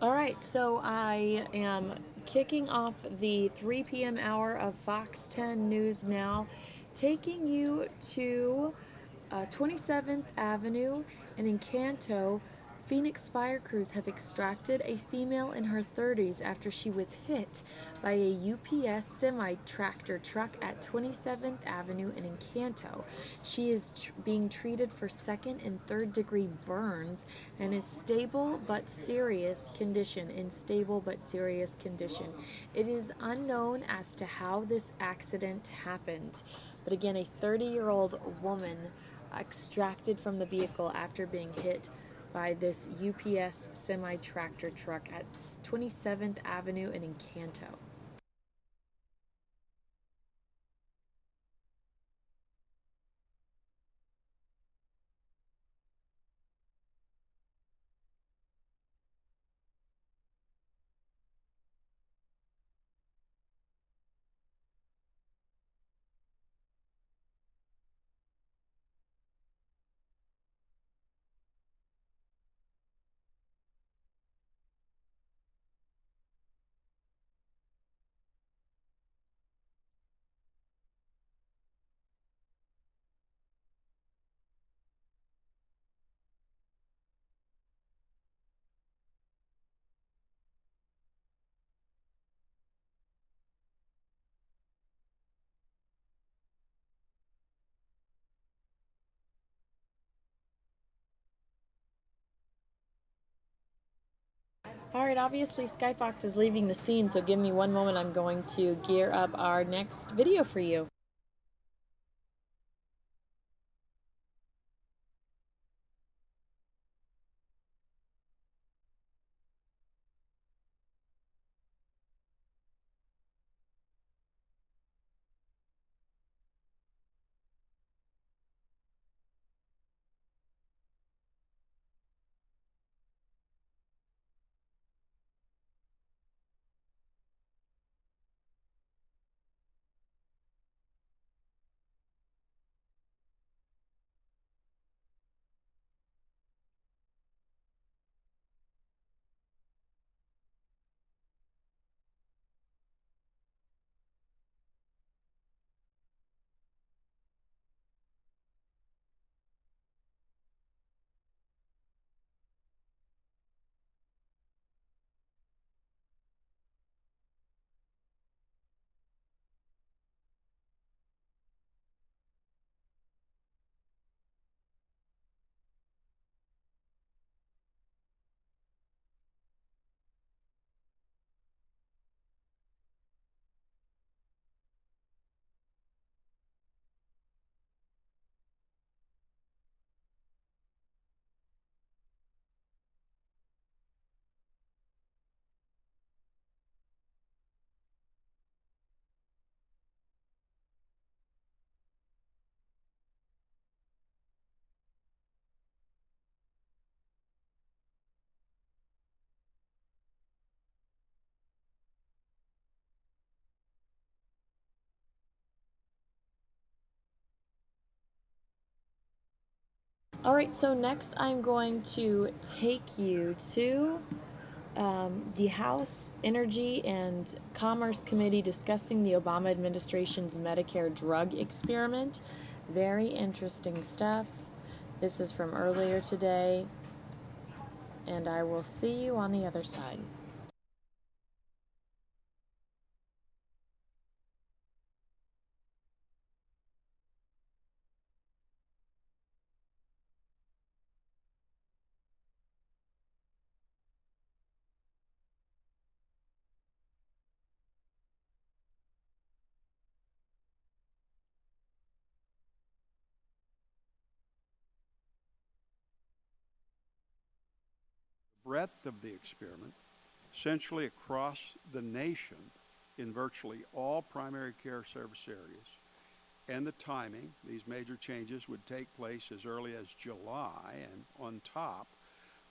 All right, so I am kicking off the 3 p.m. hour of Fox 10 News now, taking you to 27th Avenue and Encanto. Phoenix fire crews have extracted a female in her 30s after she was hit by a UPS semi tractor truck at 27th Avenue in Encanto. She is being treated for second and third degree burns and is stable but serious condition. In stable but serious condition. It is unknown as to how this accident happened, but again, a 30-year-old woman extracted from the vehicle after being hit by this UPS semi tractor truck at 27th Avenue in Encanto. All right, obviously Skyfox is leaving the scene, so give me one moment. I'm going to gear up our next video for you. All right, so next I'm going to take you to the House Energy and Commerce Committee discussing the Obama administration's Medicare drug experiment. Very interesting stuff. This is from earlier today, and I will see you on the other side. Breadth of the experiment, essentially across the nation in virtually all primary care service areas, and the timing. These major changes would take place as early as July, and on top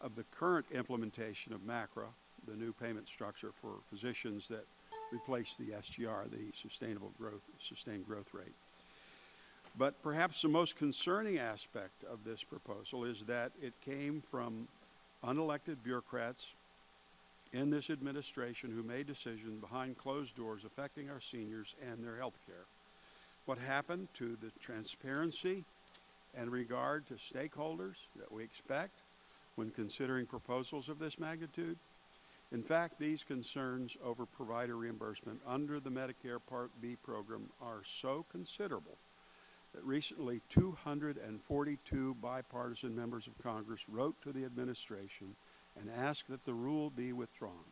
of the current implementation of MACRA, the new payment structure for physicians that replace the SGR, the sustained growth rate. But perhaps the most concerning aspect of this proposal is that it came from unelected bureaucrats in this administration who made decisions behind closed doors affecting our seniors and their health care. What happened to the transparency and regard to stakeholders that we expect when considering proposals of this magnitude? In fact, these concerns over provider reimbursement under the Medicare Part B program are so considerable that recently 242 bipartisan members of Congress wrote to the administration and asked that the rule be withdrawn.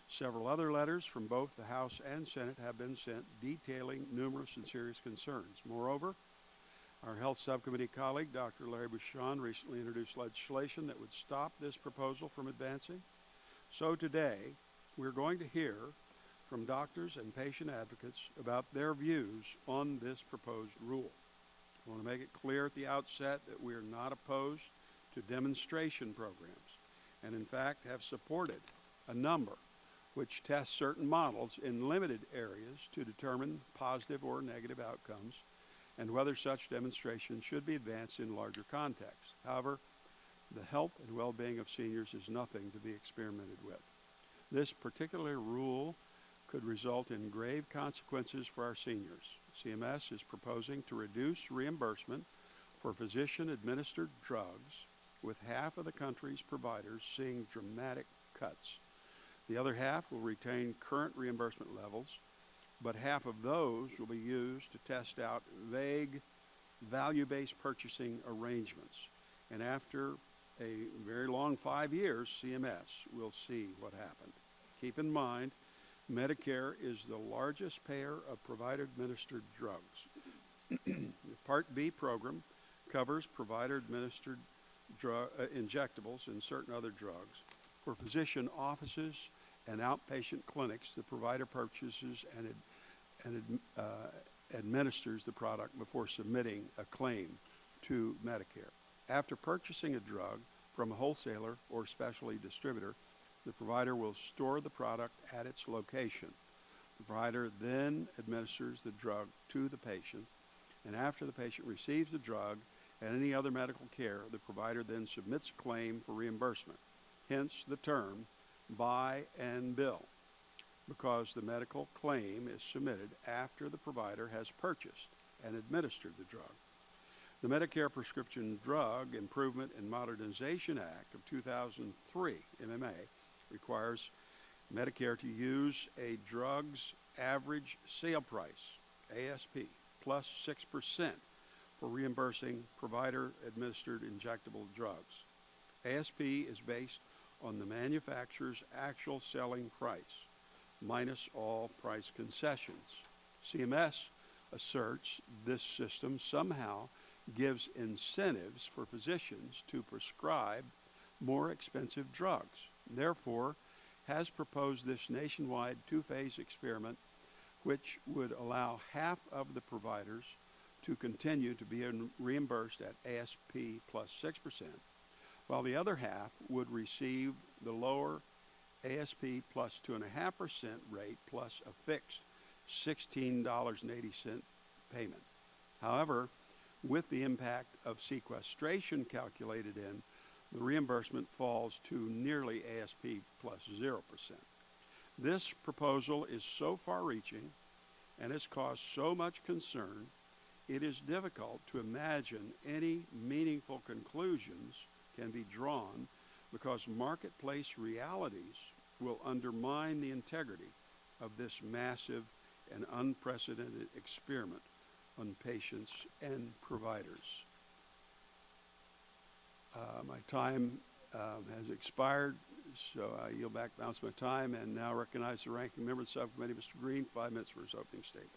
Several other letters from both the House and Senate have been sent detailing numerous and serious concerns. Moreover, our Health Subcommittee colleague, Dr. Larry Bucshon, recently introduced legislation that would stop this proposal from advancing. So today, we're going to hear from doctors and patient advocates about their views on this proposed rule. I want to make it clear at the outset that we are not opposed to demonstration programs, and in fact have supported a number which test certain models in limited areas to determine positive or negative outcomes and whether such demonstrations should be advanced in larger contexts. However, the health and well-being of seniors is nothing to be experimented with. This particular rule could result in grave consequences for our seniors. CMS is proposing to reduce reimbursement for physician-administered drugs, with half of the country's providers seeing dramatic cuts. The other half will retain current reimbursement levels, but half of those will be used to test out vague value-based purchasing arrangements. And after a very long 5 years, CMS will see what happened. Keep in mind, Medicare is the largest payer of provider-administered drugs. The Part B program covers provider-administered injectables and certain other drugs. For physician offices and outpatient clinics, the provider purchases and administers the product before submitting a claim to Medicare. After purchasing a drug from a wholesaler or specialty distributor, the provider will store the product at its location. The provider then administers the drug to the patient, and after the patient receives the drug and any other medical care, the provider then submits a claim for reimbursement. Hence the term buy and bill, because the medical claim is submitted after the provider has purchased and administered the drug. The Medicare Prescription Drug Improvement and Modernization Act of 2003, MMA, requires Medicare to use a drug's average sale price, ASP, plus 6% for reimbursing provider-administered injectable drugs. ASP is based on the manufacturer's actual selling price, minus all price concessions. CMS asserts this system somehow gives incentives for physicians to prescribe more expensive drugs. Therefore, has proposed this nationwide two-phase experiment which would allow half of the providers to continue to be reimbursed at ASP plus 6%, while the other half would receive the lower ASP plus 2.5% rate plus a fixed $16.80 payment. However, with the impact of sequestration calculated in, the reimbursement falls to nearly ASP plus 0%. This proposal is so far-reaching and has caused so much concern, it is difficult to imagine any meaningful conclusions can be drawn because marketplace realities will undermine the integrity of this massive and unprecedented experiment on patients and providers. My time has expired, so I yield back the balance of my time and now recognize the ranking member of the subcommittee, Mr. Green, 5 minutes for his opening statement.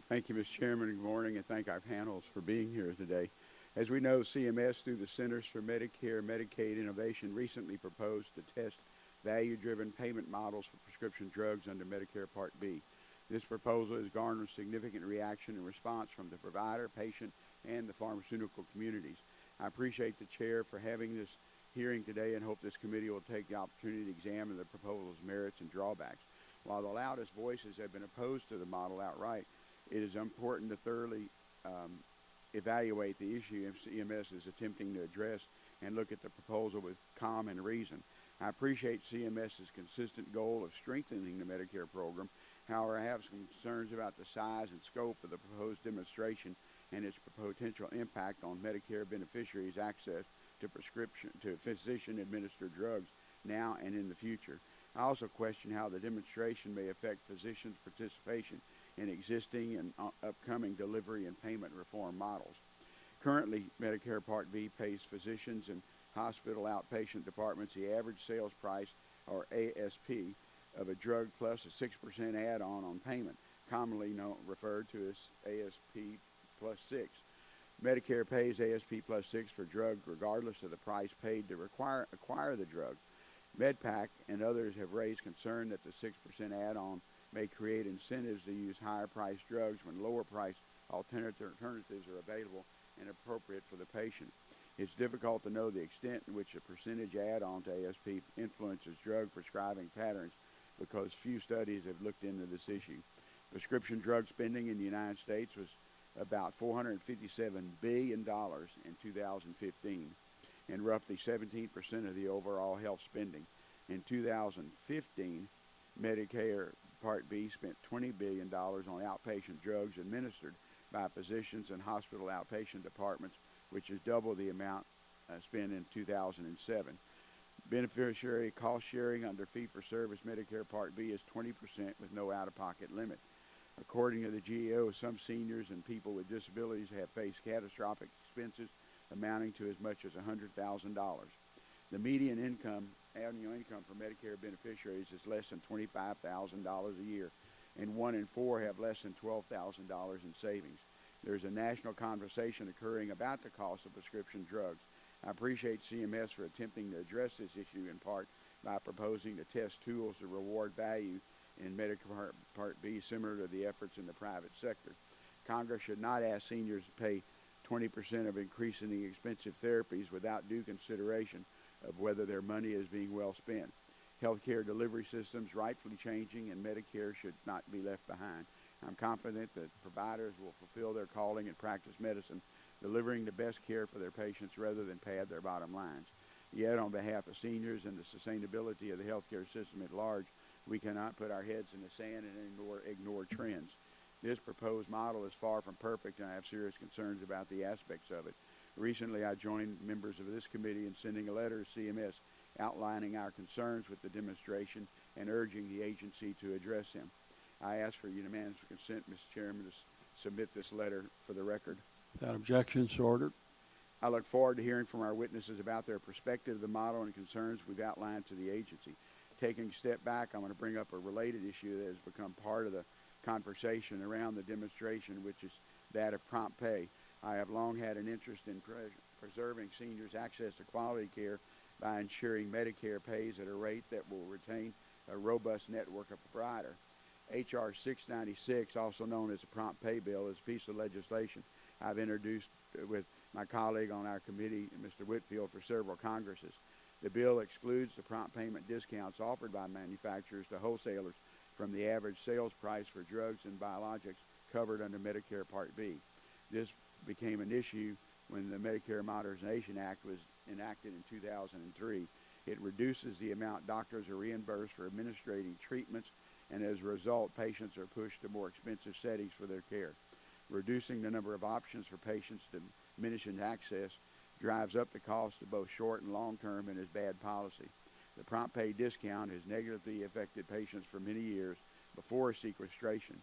Thank you, Mr. Chairman, and good morning, and thank our panels for being here today. As we know, CMS, through the Centers for Medicare and Medicaid Innovation, recently proposed to test value-driven payment models for prescription drugs under Medicare Part B. This proposal has garnered significant reaction and response from the provider, patient, and the pharmaceutical communities. I appreciate the chair for having this hearing today and hope this committee will take the opportunity to examine the proposal's merits and drawbacks. While the loudest voices have been opposed to the model outright, it is important to thoroughly evaluate the issue CMS is attempting to address and look at the proposal with calm and reason. I appreciate CMS's consistent goal of strengthening the Medicare program. However, I have some concerns about the size and scope of the proposed demonstration and its potential impact on Medicare beneficiaries' access to physician-administered drugs now and in the future. I also question how the demonstration may affect physicians' participation in existing and upcoming delivery and payment reform models. Currently, Medicare Part B pays physicians and hospital outpatient departments the average sales price, or ASP, of a drug plus a 6% add-on on payment, commonly referred to as ASP plus 6. Medicare pays ASP plus 6 for drug regardless of the price paid to acquire the drug. MedPAC and others have raised concern that the 6% add-on may create incentives to use higher-priced drugs when lower-priced alternatives are available and appropriate for the patient. It's difficult to know the extent in which a percentage add-on to ASP influences drug prescribing patterns because few studies have looked into this issue. Prescription drug spending in the United States was about $457 billion in 2015, and roughly 17% of the overall health spending. In 2015, Medicare Part B spent $20 billion on outpatient drugs administered by physicians and hospital outpatient departments, which is double the amount spent in 2007. Beneficiary cost sharing under fee-for-service Medicare Part B is 20% with no out-of-pocket limit. According to the GAO, some seniors and people with disabilities have faced catastrophic expenses amounting to as much as $100,000. The median annual income for Medicare beneficiaries is less than $25,000 a year, and 1 in 4 have less than $12,000 in savings. There's a national conversation occurring about the cost of prescription drugs. I appreciate CMS for attempting to address this issue in part by proposing to test tools to reward value in Medicare Part B similar to the efforts in the private sector. Congress should not ask seniors to pay 20% of increasingly expensive therapies without due consideration of whether their money is being well spent. Healthcare delivery systems rightfully changing, and Medicare should not be left behind. I'm confident that providers will fulfill their calling and practice medicine, delivering the best care for their patients rather than pad their bottom lines. Yet, on behalf of seniors and the sustainability of the healthcare system at large, we cannot put our heads in the sand and ignore trends. This proposed model is far from perfect, and I have serious concerns about the aspects of it. Recently, I joined members of this committee in sending a letter to CMS outlining our concerns with the demonstration and urging the agency to address them. I ask for unanimous consent, Mr. Chairman, to submit this letter for the record. Without objection, so ordered. I look forward to hearing from our witnesses about their perspective of the model and concerns we've outlined to the agency. Taking a step back, I'm going to bring up a related issue that has become part of the conversation around the demonstration, which is that of prompt pay. I have long had an interest in preserving seniors' access to quality care by ensuring Medicare pays at a rate that will retain a robust network of providers. H.R. 696, also known as the prompt pay bill, is a piece of legislation I've introduced with my colleague on our committee, Mr. Whitfield, for several Congresses. The bill excludes the prompt payment discounts offered by manufacturers to wholesalers from the average sales price for drugs and biologics covered under Medicare Part B. This became an issue when the Medicare Modernization Act was enacted in 2003. It reduces the amount doctors are reimbursed for administering treatments, and as a result, patients are pushed to more expensive settings for their care. Reducing the number of options for patients to diminishing access drives up the cost of both short and long term and is bad policy. The prompt pay discount has negatively affected patients for many years before sequestration,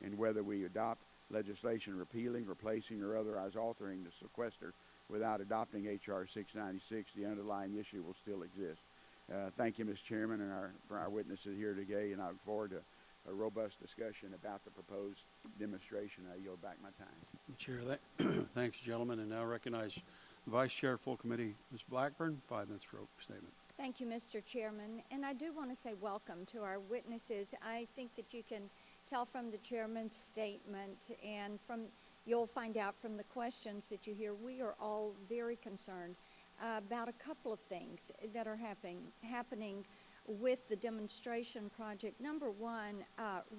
and whether we adopt legislation repealing, replacing, or otherwise altering the sequester without adopting H.R. 696, the underlying issue will still exist. Thank you, Mr. Chairman, and for our witnesses here today, and I look forward to a robust discussion about the proposed demonstration. I yield back my time. Chair, thanks, gentlemen, and now recognize the Vice Chair, Full Committee, Ms. Blackburn, 5 minutes for opening statement. Thank you, Mr. Chairman, and I do want to say welcome to our witnesses. I think that you can tell from the chairman's statement and you'll find out from the questions that you hear, we are all very concerned about a couple of things that are happening with the demonstration project. Number one,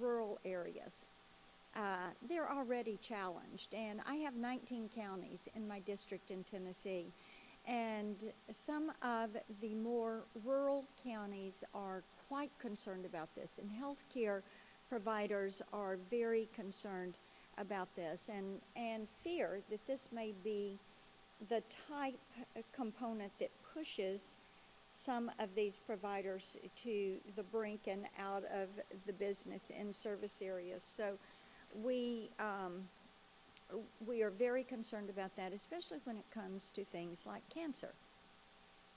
rural areas. They're already challenged, and I have 19 counties in my district in Tennessee. And some of the more rural counties are quite concerned about this, and healthcare providers are very concerned about this and fear that this may be the type component that pushes some of these providers to the brink and out of the business and service areas. So we are very concerned about that, especially when it comes to things like cancer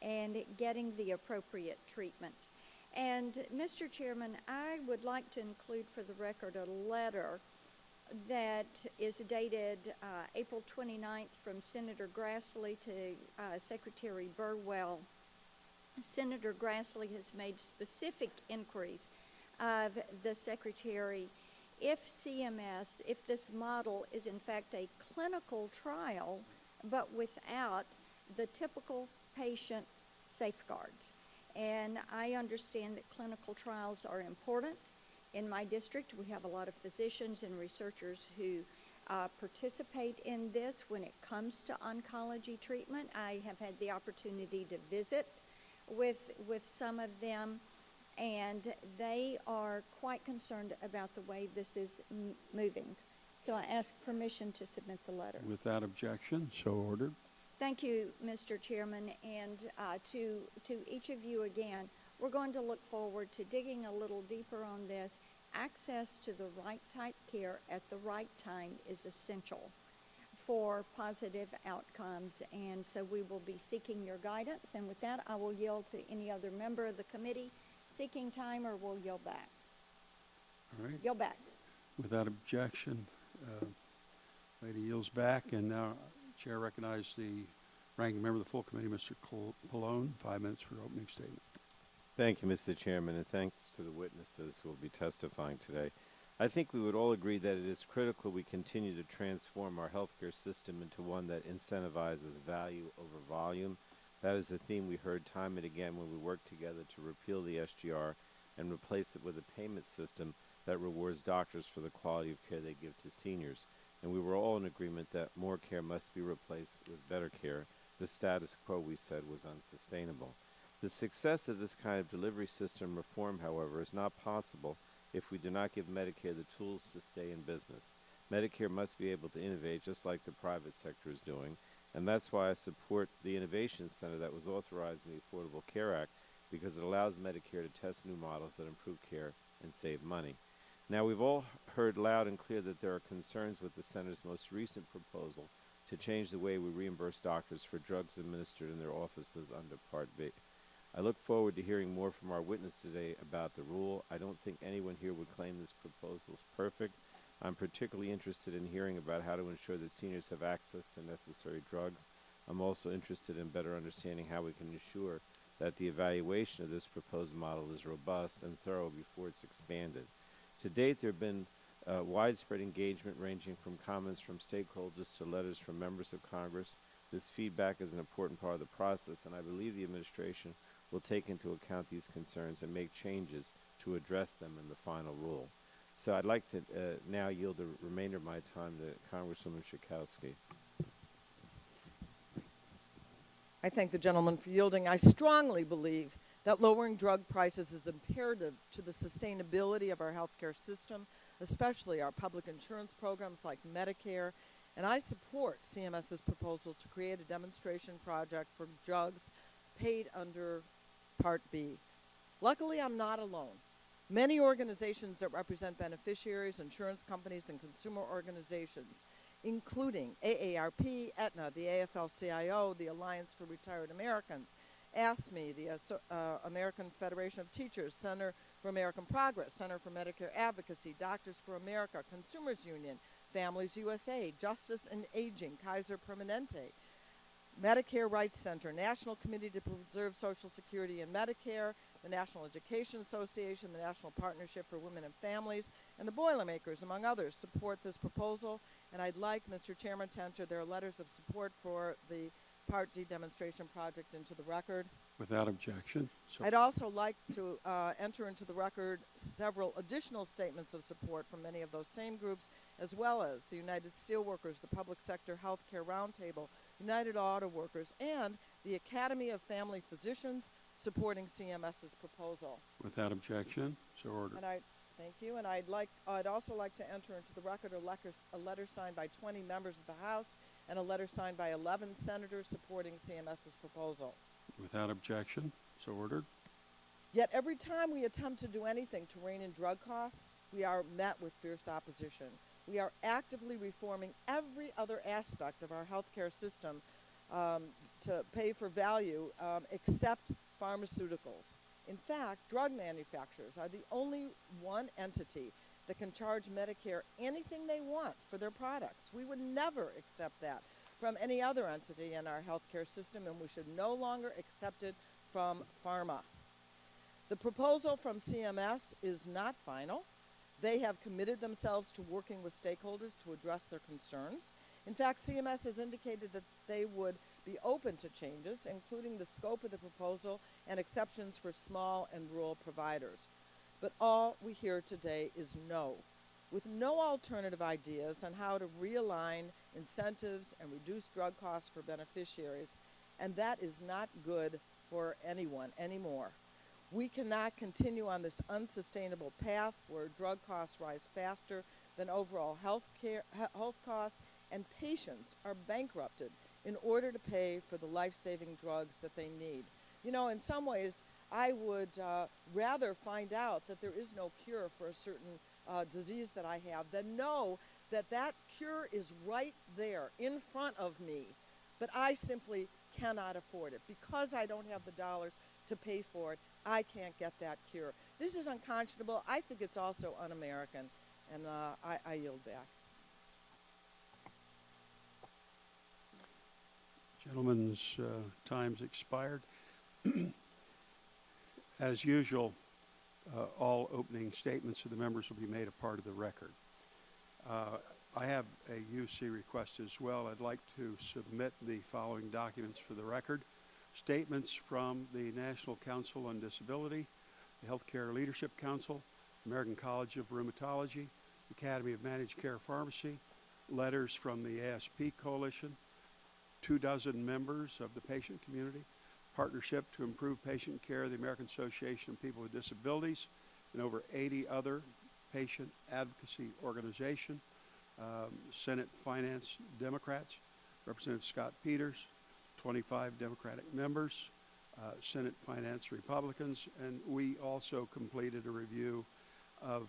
and getting the appropriate treatments. And Mr. Chairman, I would like to include for the record a letter that is dated April 29th from Senator Grassley to Secretary Burwell. Senator Grassley has made specific inquiries of the Secretary if CMS, if this model is in fact a clinical trial, but without the typical patient safeguards. And I understand that clinical trials are important. In my district, we have a lot of physicians and researchers who participate in this when it comes to oncology treatment. I have had the opportunity to visit with some of them, and they are quite concerned about the way this is moving. So I ask permission to submit the letter. Without objection, so ordered. Thank you, Mr. Chairman, and to each of you again. We're going to look forward to digging a little deeper on this. Access to the right type care at the right time is essential for positive outcomes, and so we will be seeking your guidance. And with that, I will yield to any other member of the committee seeking time, or will yield back. All right. Yield back. Without objection, lady yields back, and now Chair recognizes the ranking member of the full committee, Mr. Pallone. 5 minutes for opening statement. Thank you, Mr. Chairman, and thanks to the witnesses who will be testifying today. I think we would all agree that it is critical we continue to transform our healthcare system into one that incentivizes value over volume. That is the theme we heard time and again when we worked together to repeal the SGR and replace it with a payment system that rewards doctors for the quality of care they give to seniors. And we were all in agreement that more care must be replaced with better care. The status quo, we said, was unsustainable. The success of this kind of delivery system reform, however, is not possible if we do not give Medicare the tools to stay in business. Medicare must be able to innovate just like the private sector is doing, and that's why I support the Innovation Center that was authorized in the Affordable Care Act, because it allows Medicare to test new models that improve care and save money. Now, we've all heard loud and clear that there are concerns with the Center's most recent proposal to change the way we reimburse doctors for drugs administered in their offices under Part B. I look forward to hearing more from our witness today about the rule. I don't think anyone here would claim this proposal is perfect. I'm particularly interested in hearing about how to ensure that seniors have access to necessary drugs. I'm also interested in better understanding how we can ensure that the evaluation of this proposed model is robust and thorough before it's expanded. To date, there have been widespread engagement ranging from comments from stakeholders to letters from members of Congress. This feedback is an important part of the process, and I believe the administration will take into account these concerns and make changes to address them in the final rule. So I'd like to now yield the remainder of my time to Congresswoman Schakowsky. I thank the gentleman for yielding. I strongly believe that lowering drug prices is imperative to the sustainability of our healthcare system, especially our public insurance programs like Medicare, and I support CMS's proposal to create a demonstration project for drugs paid under Part B. Luckily, I'm not alone. Many organizations that represent beneficiaries, insurance companies, and consumer organizations, including AARP, Aetna, the AFL-CIO, the Alliance for Retired Americans, AFSCME, the American Federation of Teachers, Center for American Progress, Center for Medicare Advocacy, Doctors for America, Consumers Union, Families USA, Justice and Aging, Kaiser Permanente, Medicare Rights Center, National Committee to Preserve Social Security and Medicare, the National Education Association, the National Partnership for Women and Families, and the Boilermakers, among others, support this proposal. And I'd like, Mr. Chairman, to enter their letters of support for the Part D demonstration project into the record. Without objection. So I'd also like to enter into the record several additional statements of support from many of those same groups as well as the United Steelworkers, the Public Sector Healthcare Roundtable, United Auto Workers, and the Academy of Family Physicians supporting CMS's proposal. Without objection, so ordered. And thank you. And I'd also like to enter into the record a letter signed by 20 members of the House and a letter signed by 11 senators supporting CMS's proposal. Without objection, so ordered. Yet every time we attempt to do anything to rein in drug costs, we are met with fierce opposition. We are actively reforming every other aspect of our healthcare system to pay for value except pharmaceuticals. In fact, drug manufacturers are the only one entity that can charge Medicare anything they want for their products. We would never accept that from any other entity in our healthcare system, and we should no longer accept it from pharma. The proposal from CMS is not final. They have committed themselves to working with stakeholders to address their concerns. In fact, CMS has indicated that they would be open to changes, including the scope of the proposal and exceptions for small and rural providers. But all we hear today is no, with no alternative ideas on how to realign incentives and reduce drug costs for beneficiaries, and that is not good for anyone anymore. We cannot continue on this unsustainable path where drug costs rise faster than overall health costs, and patients are bankrupted in order to pay for the life-saving drugs that they need. You know, in some ways, I would rather find out that there is no cure for a certain disease that I have than know that that cure is right there in front of me, but I simply cannot afford it. Because I don't have the dollars to pay for it, I can't get that cure. This is unconscionable. I think it's also un-American, and I yield back. Gentlemen's time's expired. As usual, all opening statements of the members will be made a part of the record. I have a UC request as well. I'd like to submit the following documents for the record. Statements from the National Council on Disability, the Healthcare Leadership Council, American College of Rheumatology, Academy of Managed Care Pharmacy, letters from the ASP Coalition, 24 members of the patient community, Partnership to Improve Patient Care, the American Association of People with Disabilities, and over 80 other patient advocacy organizations, Senate Finance Democrats, Representative Scott Peters, 25 Democratic members, Senate Finance Republicans, and we also completed a review of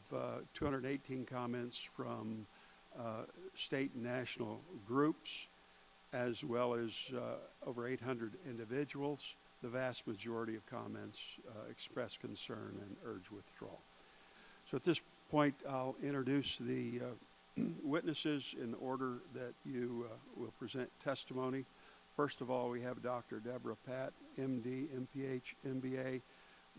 218 comments from state and national groups, as well as over 800 individuals. The vast majority of comments express concern and urge withdrawal. So at this point, I'll introduce the witnesses in the order that you will present testimony. First of all, we have Dr. Deborah Patt, MD, MPH, MBA,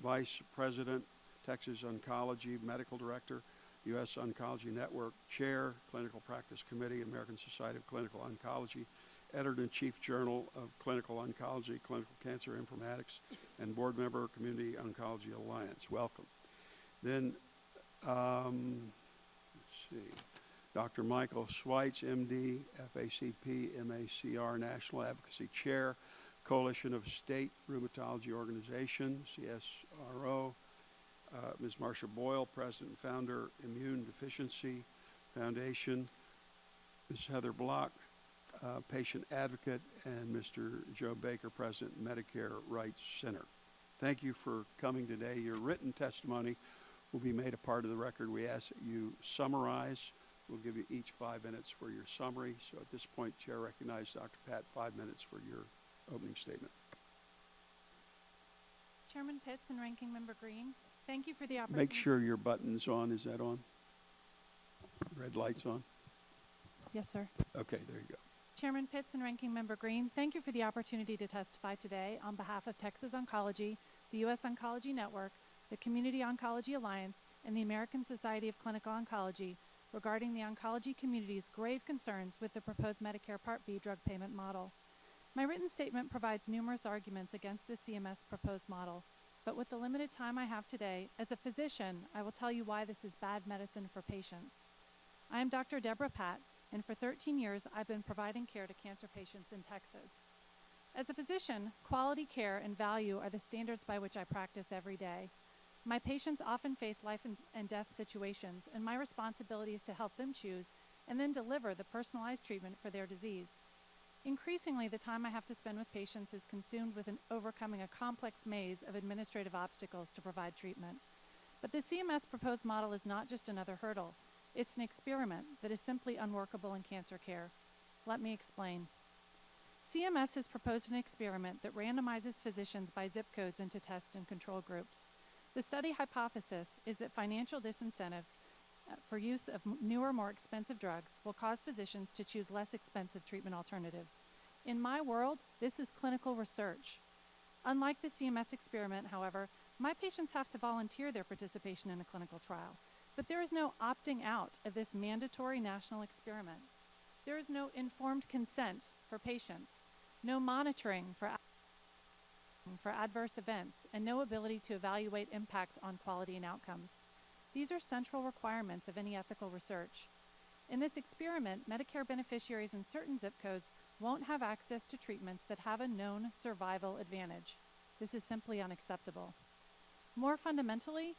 Vice President, Texas Oncology Medical Director, U.S. Oncology Network Chair, Clinical Practice Committee, American Society of Clinical Oncology, Editor-in-Chief Journal of Clinical Oncology, Clinical Cancer Informatics, and Board Member, Community Oncology Alliance. Welcome. Then, let's see, Dr. Michael Schweitz, MD, FACP, MACR, National Advocacy Chair, Coalition of State Rheumatology Organizations, CSRO. Ms. Marcia Boyle, President and Founder, Immune Deficiency Foundation. Ms. Heather Block, Patient Advocate, and Mr. Joe Baker, President, Medicare Rights Center. Thank you for coming today. Your written testimony will be made a part of the record. We ask that you summarize. We'll give you each 5 minutes for your summary. So at this point, Chair recognizes Dr. Patt, 5 minutes for your opening statement. Chairman Pitts and Ranking Member Green, thank you for the opportunity. Make sure your button's on. Is that on? Red light's on? Yes, sir. Okay, there you go. Chairman Pitts and Ranking Member Green, thank you for the opportunity to testify today on behalf of Texas Oncology, the U.S. Oncology Network, the Community Oncology Alliance, and the American Society of Clinical Oncology regarding the oncology community's grave concerns with the proposed Medicare Part B drug payment model. My written statement provides numerous arguments against the CMS proposed model, but with the limited time I have today, as a physician, I will tell you why this is bad medicine for patients. I am Dr. Deborah Patt, and for 13 years I've been providing care to cancer patients in Texas. As a physician, quality care and value are the standards by which I practice every day. My patients often face life and death situations, and my responsibility is to help them choose and then deliver the personalized treatment for their disease. Increasingly, the time I have to spend with patients is consumed with overcoming a complex maze of administrative obstacles to provide treatment. But the CMS proposed model is not just another hurdle. It's an experiment that is simply unworkable in cancer care. Let me explain. CMS has proposed an experiment that randomizes physicians by zip codes into test and control groups. The study hypothesis is that financial disincentives for use of newer, more expensive drugs will cause physicians to choose less expensive treatment alternatives. In my world, this is clinical research. Unlike the CMS experiment, however, my patients have to volunteer their participation in a clinical trial. But there is no opting out of this mandatory national experiment. There is no informed consent for patients, no monitoring for adverse events, and no ability to evaluate impact on quality and outcomes. These are central requirements of any ethical research. In this experiment, Medicare beneficiaries in certain zip codes won't have access to treatments that have a known survival advantage. This is simply unacceptable. More fundamentally,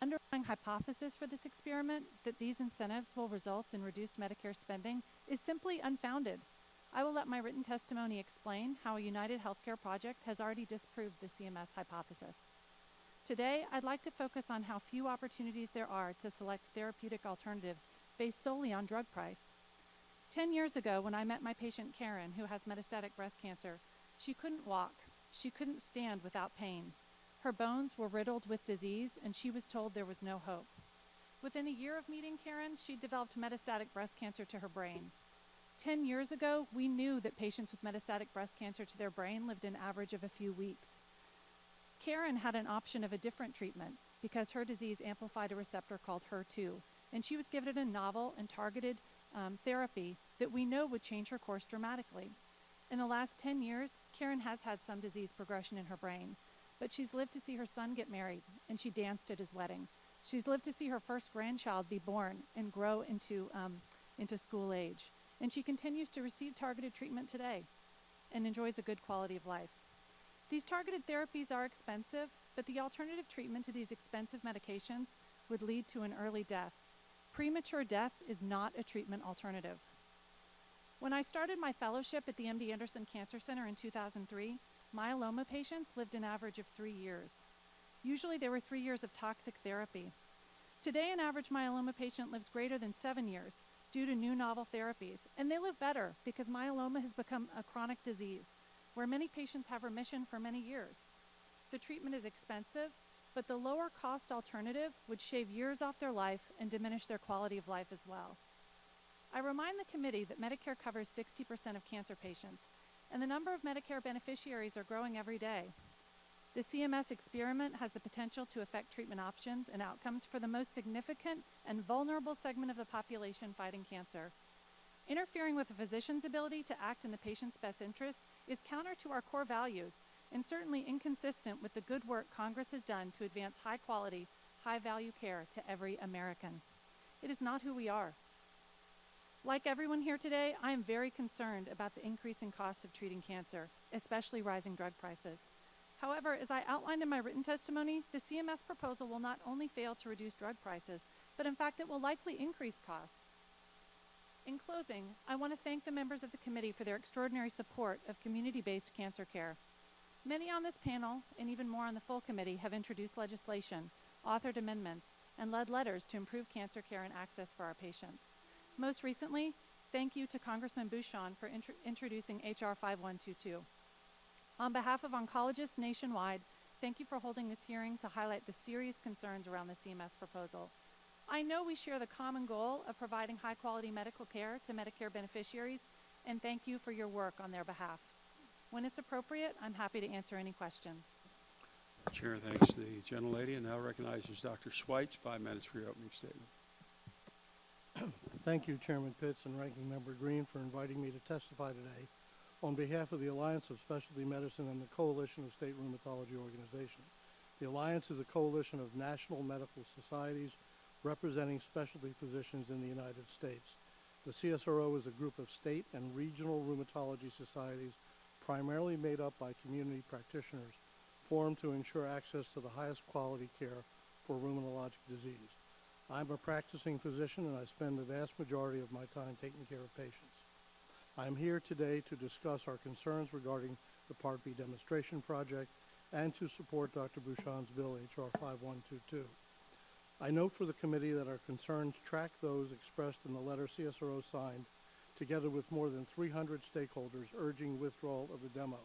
underlying hypothesis for this experiment, that these incentives will result in reduced Medicare spending, is simply unfounded. I will let my written testimony explain how a United Healthcare project has already disproved the CMS hypothesis. Today, I'd like to focus on how few opportunities there are to select therapeutic alternatives based solely on drug price. 10 years ago, when I met my patient Karen, who has metastatic breast cancer, she couldn't walk. She couldn't stand without pain. Her bones were riddled with disease, and she was told there was no hope. Within a year of meeting Karen, she developed metastatic breast cancer to her brain. 10 years ago, we knew that patients with metastatic breast cancer to their brain lived an average of a few weeks. Karen had an option of a different treatment because her disease amplified a receptor called HER2, and she was given a novel and targeted therapy that we know would change her course dramatically. In the last 10 years, Karen has had some disease progression in her brain, but she's lived to see her son get married, and she danced at his wedding. She's lived to see her first grandchild be born and grow into school age. And she continues to receive targeted treatment today and enjoys a good quality of life. These targeted therapies are expensive, but the alternative treatment to these expensive medications would lead to an early death. Premature death is not a treatment alternative. When I started my fellowship at the MD Anderson Cancer Center in 2003, myeloma patients lived an average of 3 years. Usually there were 3 years of toxic therapy. Today, an average myeloma patient lives greater than 7 years due to new novel therapies, and they live better because myeloma has become a chronic disease where many patients have remission for many years. The treatment is expensive, but the lower cost alternative would shave years off their life and diminish their quality of life as well. I remind the committee that Medicare covers 60% of cancer patients, and the number of Medicare beneficiaries are growing every day. The CMS experiment has the potential to affect treatment options and outcomes for the most significant and vulnerable segment of the population fighting cancer. Interfering with a physician's ability to act in the patient's best interest is counter to our core values and certainly inconsistent with the good work Congress has done to advance high-quality, high-value care to every American. It is not who we are. Like everyone here today, I am very concerned about the increasing costs of treating cancer, especially rising drug prices. However, as I outlined in my written testimony, the CMS proposal will not only fail to reduce drug prices, but in fact it will likely increase costs. In closing, I want to thank the members of the committee for their extraordinary support of community-based cancer care. Many on this panel, and even more on the full committee, have introduced legislation, authored amendments, and led letters to improve cancer care and access for our patients. Most recently, thank you to Congressman Bouchon for introducing H.R. 5122. On behalf of oncologists nationwide, thank you for holding this hearing to highlight the serious concerns around the CMS proposal. I know we share the common goal of providing high-quality medical care to Medicare beneficiaries, and thank you for your work on their behalf. When it's appropriate, I'm happy to answer any questions. Chair thanks the gentlelady and now recognizes Dr. Schweitz, 5 minutes for your opening statement. Thank you, Chairman Pitts and Ranking Member Green, for inviting me to testify today on behalf of the Alliance of Specialty Medicine and the Coalition of State Rheumatology Organizations. The Alliance is a coalition of national medical societies representing specialty physicians in the United States. The CSRO is a group of state and regional rheumatology societies primarily made up by community practitioners formed to ensure access to the highest quality care for rheumatologic disease. I'm a practicing physician and I spend the vast majority of my time taking care of patients. I'm here today to discuss our concerns regarding the Part B demonstration project and to support Dr. Bouchon's bill, H.R. 5122. I note for the committee that our concerns track those expressed in the letter CSRO signed, together with more than 300 stakeholders urging withdrawal of the demo.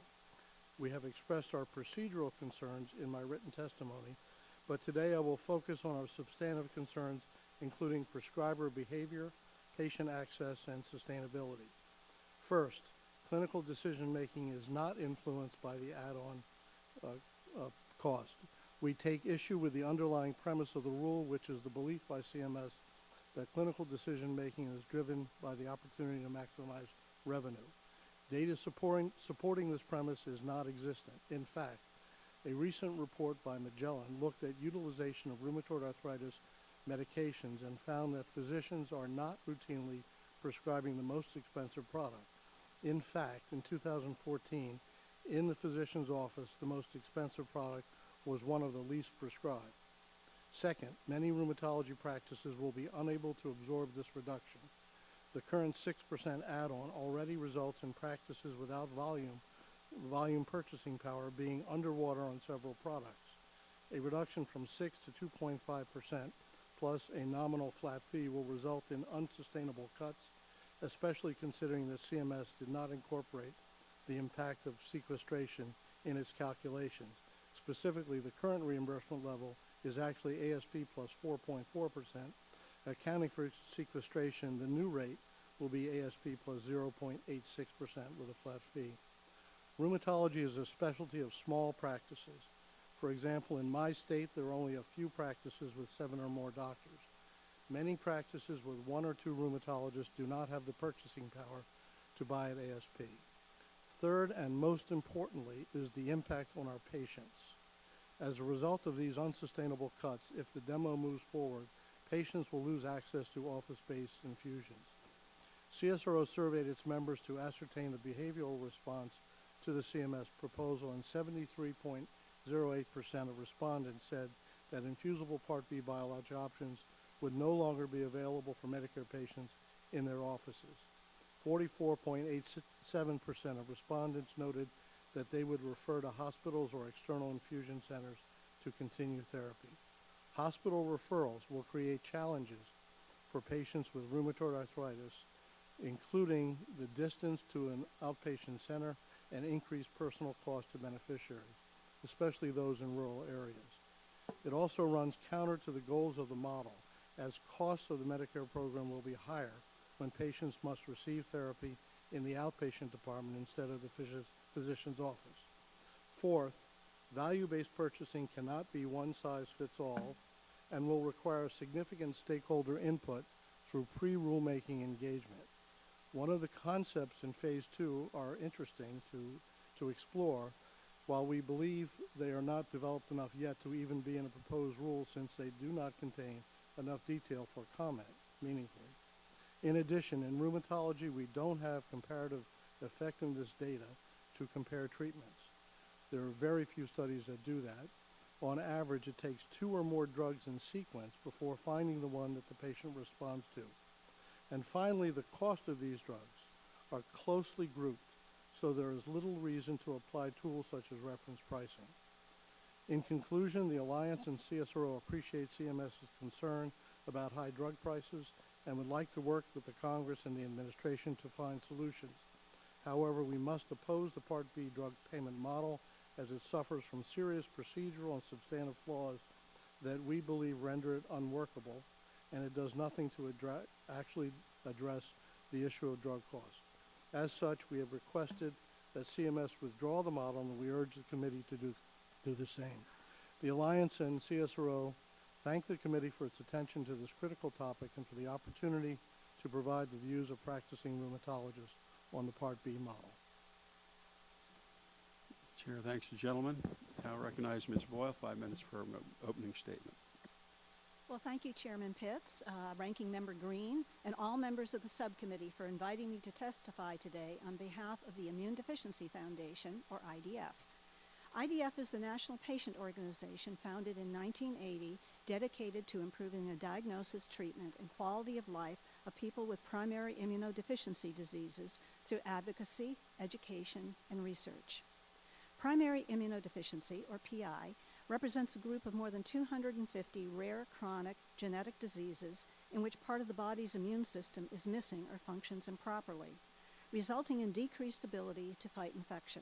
We have expressed our procedural concerns in my written testimony, but today I will focus on our substantive concerns, including prescriber behavior, patient access, and sustainability. First, clinical decision-making is not influenced by the add-on cost. We take issue with the underlying premise of the rule, which is the belief by CMS that clinical decision-making is driven by the opportunity to maximize revenue. Data supporting this premise is not existent. In fact, a recent report by Magellan looked at utilization of rheumatoid arthritis medications and found that physicians are not routinely prescribing the most expensive product. In fact, in 2014, in the physician's office, the most expensive product was one of the least prescribed. Second, many rheumatology practices will be unable to absorb this reduction. The current 6% add-on already results in practices without volume purchasing power being underwater on several products. A reduction from 6 to 2.5% plus a nominal flat fee will result in unsustainable cuts, especially considering that CMS did not incorporate the impact of sequestration in its calculations. Specifically, the current reimbursement level is actually ASP plus 4.4%. Accounting for sequestration, the new rate will be ASP plus 0.86% with a flat fee. Rheumatology is a specialty of small practices. For example, in my state, there are only a few practices with 7 or more doctors. Many practices with 1 or 2 rheumatologists do not have the purchasing power to buy at ASP. Third, and most importantly, is the impact on our patients. As a result of these unsustainable cuts, if the demo moves forward, patients will lose access to office-based infusions. CSRO surveyed its members to ascertain the behavioral response to the CMS proposal, and 73.08% of respondents said that infusible Part B biologic options would no longer be available for Medicare patients in their offices. 44.87% of respondents noted that they would refer to hospitals or external infusion centers to continue therapy. Hospital referrals will create challenges for patients with rheumatoid arthritis, including the distance to an outpatient center and increased personal cost to beneficiaries, especially those in rural areas. It also runs counter to the goals of the model, as costs of the Medicare program will be higher when patients must receive therapy in the outpatient department instead of the physician's office. Fourth, value-based purchasing cannot be one size fits all and will require significant stakeholder input through pre-rulemaking engagement. One of the concepts in Phase 2 are interesting to explore, while we believe they are not developed enough yet to even be in a proposed rule, since they do not contain enough detail for comment meaningfully. In addition, in rheumatology, we don't have comparative effectiveness data to compare treatments. There are very few studies that do that. On average, it takes 2 or more drugs in sequence before finding the one that the patient responds to. And finally, the cost of these drugs are closely grouped, so there is little reason to apply tools such as reference pricing. In conclusion, the Alliance and CSRO appreciate CMS's concern about high drug prices and would like to work with the Congress and the administration to find solutions. However, we must oppose the Part B drug payment model, as it suffers from serious procedural and substantive flaws that we believe render it unworkable, and it does nothing to actually address the issue of drug costs. As such, we have requested that CMS withdraw the model, and we urge the committee to do the same. The Alliance and CSRO thank the committee for its attention to this critical topic and for the opportunity to provide the views of practicing rheumatologists on the Part B model. Chair, thanks to the gentleman. Now recognize Ms. Boyle, 5 minutes for her opening statement. Well, thank you, Chairman Pitts, Ranking Member Green, and all members of the subcommittee for inviting me to testify today on behalf of the Immune Deficiency Foundation, or IDF. IDF is the national patient organization founded in 1980, dedicated to improving the diagnosis, treatment, and quality of life of people with primary immunodeficiency diseases through advocacy, education, and research. Primary immunodeficiency, or PI, represents a group of more than 250 rare chronic genetic diseases in which part of the body's immune system is missing or functions improperly, resulting in decreased ability to fight infection.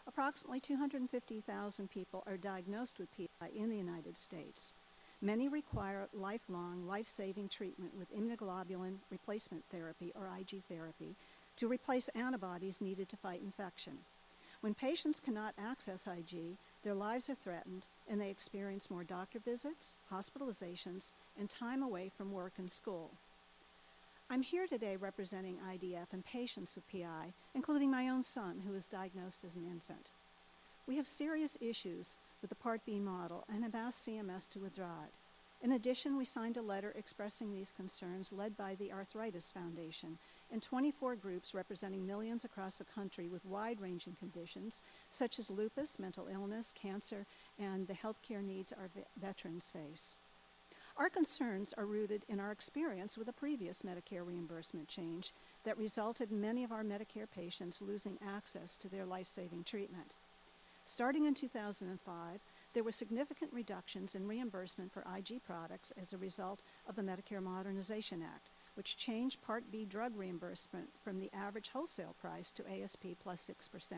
Approximately 250,000 people are diagnosed with PI in the United States. Many require lifelong, life-saving treatment with immunoglobulin replacement therapy, or IG therapy, to replace antibodies needed to fight infection. When patients cannot access IG, their lives are threatened, and they experience more doctor visits, hospitalizations, and time away from work and school. I'm here today representing IDF and patients with PI, including my own son, who was diagnosed as an infant. We have serious issues with the Part B model and have asked CMS to withdraw it. In addition, we signed a letter expressing these concerns led by the Arthritis Foundation and 24 groups representing millions across the country with wide-ranging conditions such as lupus, mental illness, cancer, and the healthcare needs our veterans face. Our concerns are rooted in our experience with a previous Medicare reimbursement change that resulted in many of our Medicare patients losing access to their life-saving treatment. Starting in 2005, there were significant reductions in reimbursement for IG products as a result of the Medicare Modernization Act, which changed Part B drug reimbursement from the average wholesale price to ASP plus 6%.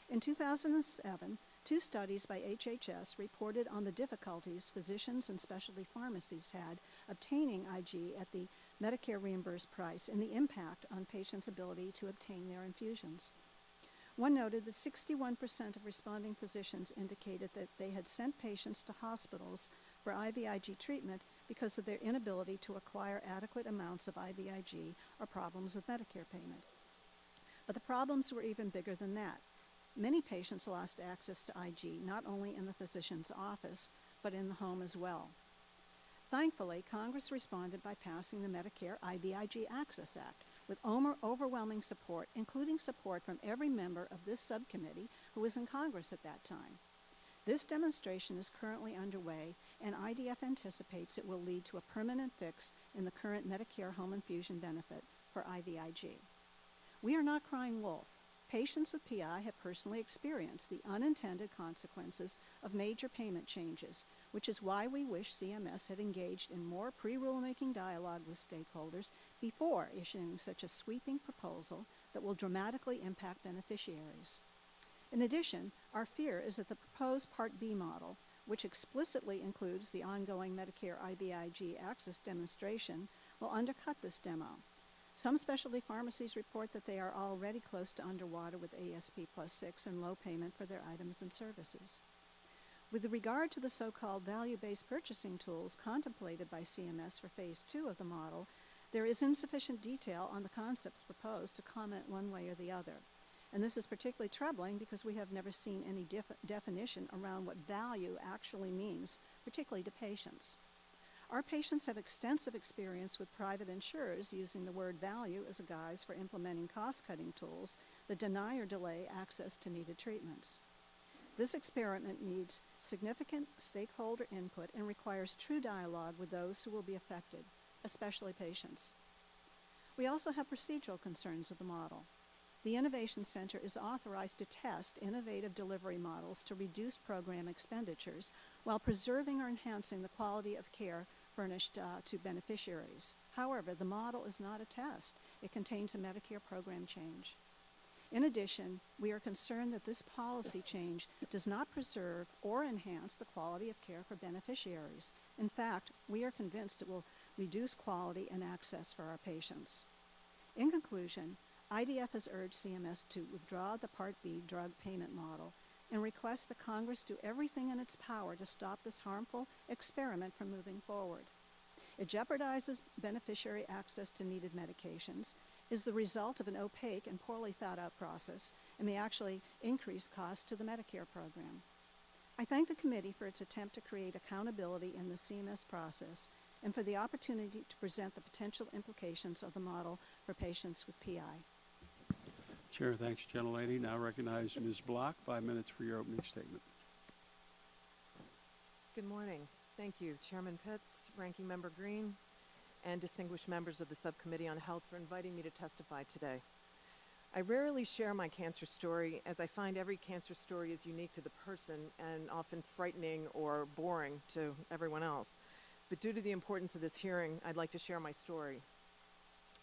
In 2007, 2 studies by HHS reported on the difficulties physicians and specialty pharmacies had obtaining IG at the Medicare reimbursed price and the impact on patients' ability to obtain their infusions. One noted that 61% of responding physicians indicated that they had sent patients to hospitals for IVIG treatment because of their inability to acquire adequate amounts of IVIG or problems with Medicare payment. But the problems were even bigger than that. Many patients lost access to IG not only in the physician's office, but in the home as well. Thankfully, Congress responded by passing the Medicare IVIG Access Act with overwhelming support, including support from every member of this subcommittee who was in Congress at that time. This demonstration is currently underway, and IDF anticipates it will lead to a permanent fix in the current Medicare home infusion benefit for IVIG. We are not crying wolf. Patients with PI have personally experienced the unintended consequences of major payment changes, which is why we wish CMS had engaged in more pre-rulemaking dialogue with stakeholders before issuing such a sweeping proposal that will dramatically impact beneficiaries. In addition, our fear is that the proposed Part B model, which explicitly includes the ongoing Medicare IVIG access demonstration, will undercut this demo. Some specialty pharmacies report that they are already close to underwater with ASP plus 6 and low payment for their items and services. With regard to the so-called value-based purchasing tools contemplated by CMS for Phase 2 of the model, there is insufficient detail on the concepts proposed to comment one way or the other. And this is particularly troubling because we have never seen any definition around what value actually means, particularly to patients. Our patients have extensive experience with private insurers using the word value as a guise for implementing cost-cutting tools that deny or delay access to needed treatments. This experiment needs significant stakeholder input and requires true dialogue with those who will be affected, especially patients. We also have procedural concerns with the model. The Innovation Center is authorized to test innovative delivery models to reduce program expenditures while preserving or enhancing the quality of care furnished to beneficiaries. However, the model is not a test. It contains a Medicare program change. In addition, we are concerned that this policy change does not preserve or enhance the quality of care for beneficiaries. In fact, we are convinced it will reduce quality and access for our patients. In conclusion, IDF has urged CMS to withdraw the Part B drug payment model and requests that Congress do everything in its power to stop this harmful experiment from moving forward. It jeopardizes beneficiary access to needed medications, is the result of an opaque and poorly thought out process, and may actually increase costs to the Medicare program. I thank the committee for its attempt to create accountability in the CMS process and for the opportunity to present the potential implications of the model for patients with PI. Chair, thanks, gentlelady. Now recognize Ms. Block, 5 minutes for your opening statement. Good morning. Thank you, Chairman Pitts, Ranking Member Green, and distinguished members of the Subcommittee on Health for inviting me to testify today. I rarely share my cancer story, as I find every cancer story is unique to the person and often frightening or boring to everyone else. But due to the importance of this hearing, I'd like to share my story.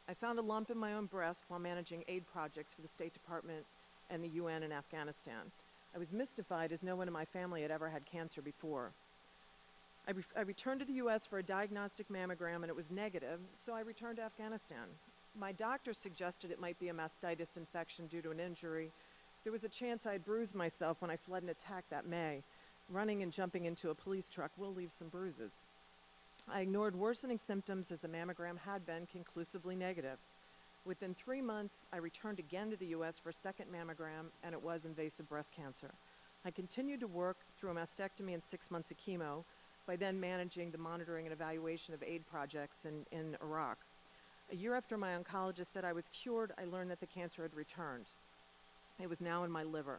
I found a lump in my own breast while managing aid projects for the State Department and the UN in Afghanistan. I was mystified as no one in my family had ever had cancer before. I returned to the U.S. for a diagnostic mammogram and it was negative, so I returned to Afghanistan. My doctor suggested it might be a mastitis infection due to an injury. There was a chance I had bruised myself when I fled an attack that May. Running and jumping into a police truck will leave some bruises. I ignored worsening symptoms as the mammogram had been conclusively negative. Within 3 months, I returned again to the U.S. for a second mammogram, and it was invasive breast cancer. I continued to work through a mastectomy and 6 months of chemo, by then managing the monitoring and evaluation of aid projects in Iraq. A year after my oncologist said I was cured, I learned that the cancer had returned. It was now in my liver.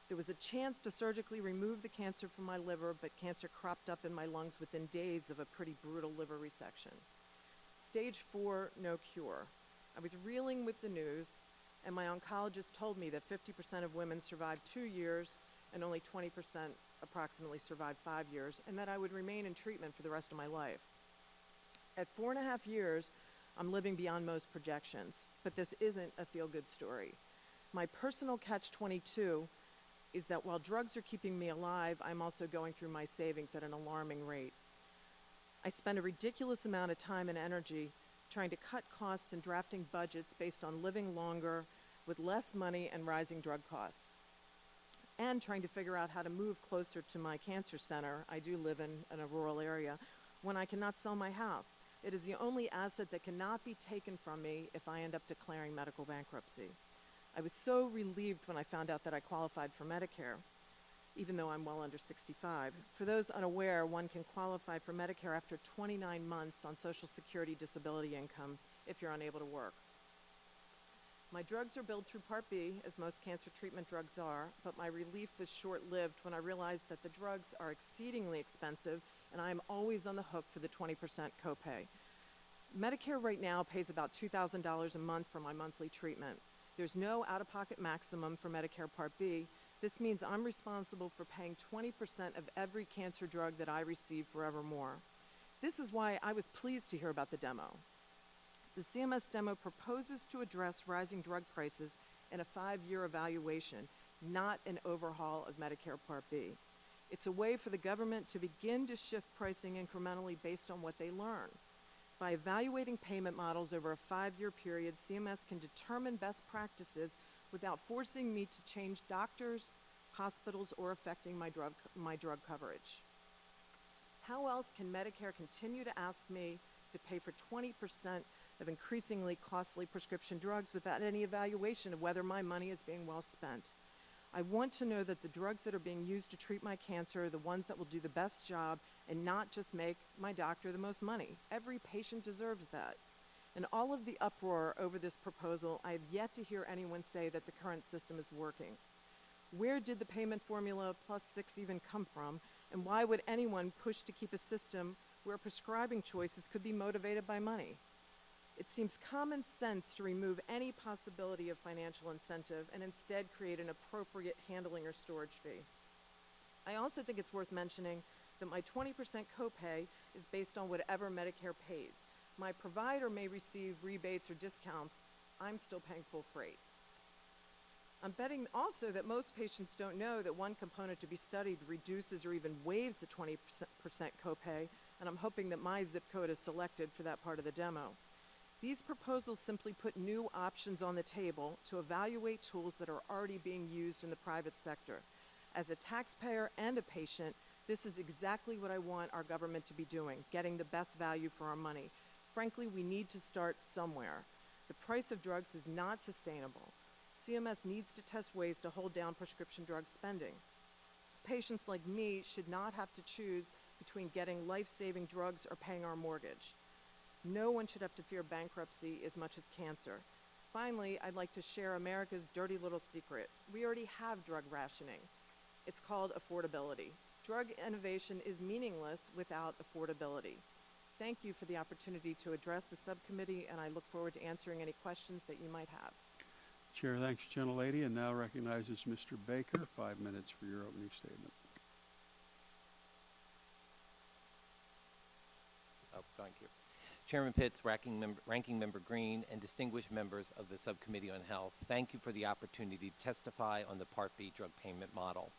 There was a chance to surgically remove the cancer from my liver, but cancer cropped up in my lungs within days of a pretty brutal liver resection. Stage 4, no cure. I was reeling with the news, and my oncologist told me that 50% of women survive 2 years and only 20% approximately survive 5 years, and that I would remain in treatment for the rest of my life. At 4.5 years, I'm living beyond most projections, but this isn't a feel-good story. My personal catch-22 is that while drugs are keeping me alive, I'm also going through my savings at an alarming rate. I spend a ridiculous amount of time and energy trying to cut costs and drafting budgets based on living longer with less money and rising drug costs, and trying to figure out how to move closer to my cancer center. I do live in a rural area when I cannot sell my house. It is the only asset that cannot be taken from me if I end up declaring medical bankruptcy. I was so relieved when I found out that I qualified for Medicare, even though I'm well under 65. For those unaware, one can qualify for Medicare after 29 months on Social Security disability income if you're unable to work. My drugs are billed through Part B, as most cancer treatment drugs are, but my relief was short-lived when I realized that the drugs are exceedingly expensive and I am always on the hook for the 20% copay. Medicare right now pays about $2,000 a month for my monthly treatment. There's no out-of-pocket maximum for Medicare Part B. This means I'm responsible for paying 20% of every cancer drug that I receive forevermore. This is why I was pleased to hear about the demo. The CMS demo proposes to address rising drug prices in a 5-year evaluation, not an overhaul of Medicare Part B. It's a way for the government to begin to shift pricing incrementally based on what they learn. By evaluating payment models over a 5-year period, CMS can determine best practices without forcing me to change doctors, hospitals, or affecting my drug coverage. How else can Medicare continue to ask me to pay for 20% of increasingly costly prescription drugs without any evaluation of whether my money is being well spent? I want to know that the drugs that are being used to treat my cancer are the ones that will do the best job and not just make my doctor the most money. Every patient deserves that. In all of the uproar over this proposal, I have yet to hear anyone say that the current system is working. Where did the payment formula +6 even come from, and why would anyone push to keep a system where prescribing choices could be motivated by money? It seems common sense to remove any possibility of financial incentive and instead create an appropriate handling or storage fee. I also think it's worth mentioning that my 20% copay is based on whatever Medicare pays. My provider may receive rebates or discounts. I'm still paying full freight. I'm betting also that most patients don't know that one component to be studied reduces or even waives the 20% copay, and I'm hoping that my zip code is selected for that part of the demo. These proposals simply put new options on the table to evaluate tools that are already being used in the private sector. As a taxpayer and a patient, this is exactly what I want our government to be doing, getting the best value for our money. Frankly, we need to start somewhere. The price of drugs is not sustainable. CMS needs to test ways to hold down prescription drug spending. patients like me should not have to choose between getting life-saving drugs or paying our mortgage. No one should have to fear bankruptcy as much as cancer. Finally, I'd like to share America's dirty little secret. We already have drug rationing. It's called affordability. Drug innovation is meaningless without affordability. Thank you for the opportunity to address the subcommittee, and I look forward to answering any questions that you might have. Chair thanks the gentlelady and now recognizes Mr. Baker. 5 minutes for your opening statement. Oh, thank you. Chairman Pitts, Ranking Member Green, and distinguished members of the Subcommittee on Health, thank you for the opportunity to testify on the Part B drug payment model.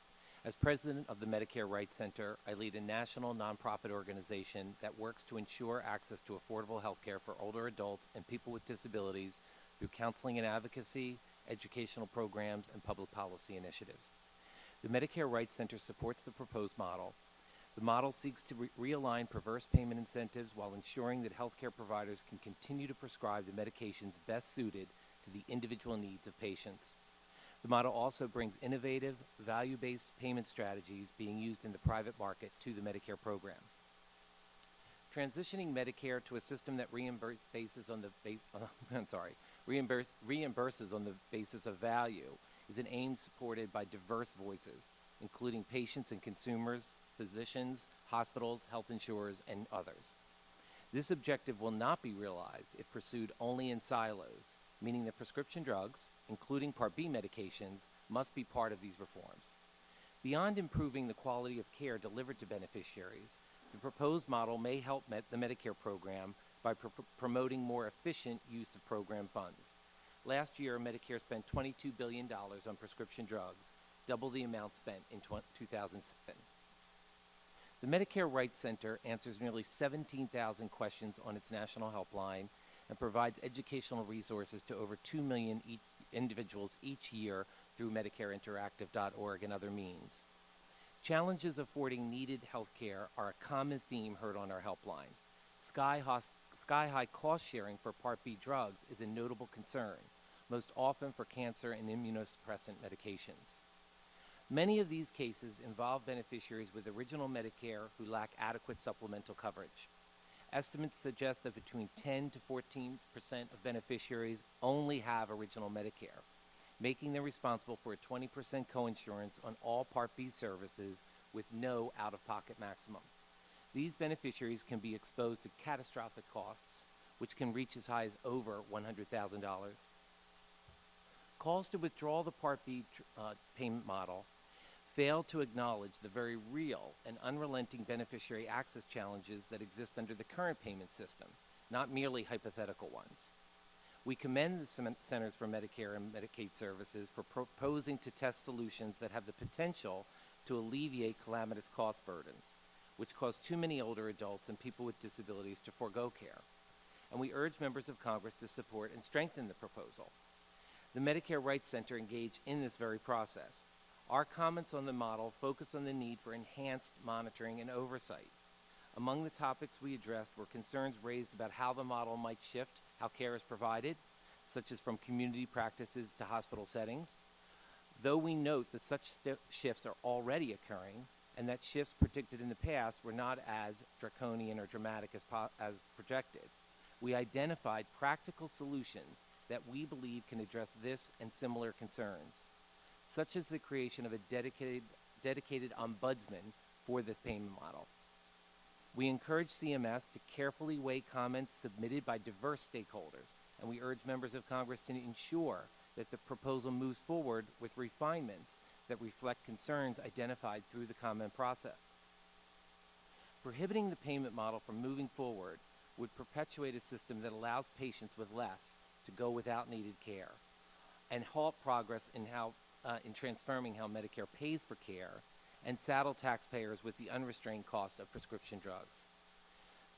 As president of the Medicare Rights Center, I lead a national nonprofit organization that works to ensure access to affordable health care for older adults and people with disabilities through counseling and advocacy, educational programs, and public policy initiatives. The Medicare Rights Center supports the proposed model. The model seeks to realign perverse payment incentives while ensuring that healthcare providers can continue to prescribe the medications best suited to the individual needs of patients. The model also brings innovative, value-based payment strategies being used in the private market to the Medicare program. Transitioning Medicare to a system that reimburses on the basis of value is an aim supported by diverse voices, including patients and consumers, physicians, hospitals, health insurers, and others. This objective will not be realized if pursued only in silos, meaning that prescription drugs, including Part B medications, must be part of these reforms. Beyond improving the quality of care delivered to beneficiaries, the proposed model may help the Medicare program by promoting more efficient use of program funds. Last year, Medicare spent $22 billion on prescription drugs, double the amount spent in 2007. The Medicare Rights Center answers nearly 17,000 questions on its national helpline and provides educational resources to over 2 million individuals each year through MedicareInteractive.org and other means. Challenges affording needed health care are a common theme heard on our helpline. Sky-high cost sharing for Part B drugs is a notable concern, most often for cancer and immunosuppressant medications. Many of these cases involve beneficiaries with original Medicare who lack adequate supplemental coverage. Estimates suggest that between 10 to 14% of beneficiaries only have original Medicare, making them responsible for a 20% coinsurance on all Part B services with no out-of-pocket maximum. These beneficiaries can be exposed to catastrophic costs, which can reach as high as over $100,000. Calls to withdraw the Part B payment model fail to acknowledge the very real and unrelenting beneficiary access challenges that exist under the current payment system, not merely hypothetical ones. We commend the Centers for Medicare and Medicaid Services for proposing to test solutions that have the potential to alleviate calamitous cost burdens, which cause too many older adults and people with disabilities to forego care. And we urge members of Congress to support and strengthen the proposal. The Medicare Rights Center engaged in this very process. Our comments on the model focus on the need for enhanced monitoring and oversight. Among the topics we addressed were concerns raised about how the model might shift how care is provided, such as from community practices to hospital settings. Though we note that such shifts are already occurring, and that shifts predicted in the past were not as draconian or dramatic as projected, we identified practical solutions that we believe can address this and similar concerns, such as the creation of a dedicated ombudsman for this payment model. We encourage CMS to carefully weigh comments submitted by diverse stakeholders, and we urge members of Congress to ensure that the proposal moves forward with refinements that reflect concerns identified through the comment process. Prohibiting the payment model from moving forward would perpetuate a system that allows patients with less to go without needed care and halt progress in transforming how Medicare pays for care and saddle taxpayers with the unrestrained cost of prescription drugs.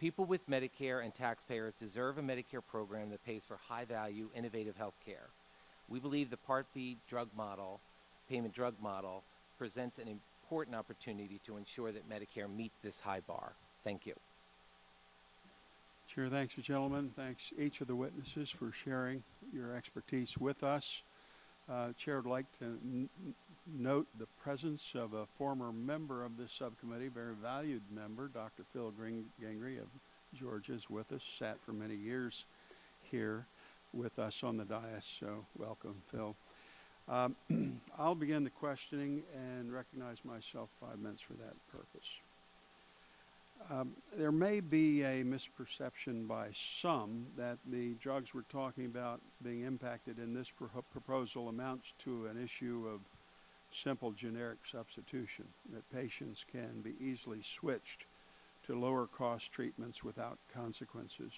People with Medicare and taxpayers deserve a Medicare program that pays for high-value, innovative health care. We believe the Part B payment drug model, presents an important opportunity to ensure that Medicare meets this high bar. Thank you. Chair thanks the gentleman. Thanks each of the witnesses for sharing your expertise with us. Chair would like to note the presence of a former member of this subcommittee, very valued member, Dr. Phil Gingrey of Georgia is with us, sat for many years here with us on the dais, so welcome, Phil. I'll begin the questioning and recognize myself 5 minutes for that purpose. There may be a misperception by some that the drugs we're talking about being impacted in this proposal amounts to an issue of simple generic substitution, that patients can be easily switched to lower cost treatments without consequences.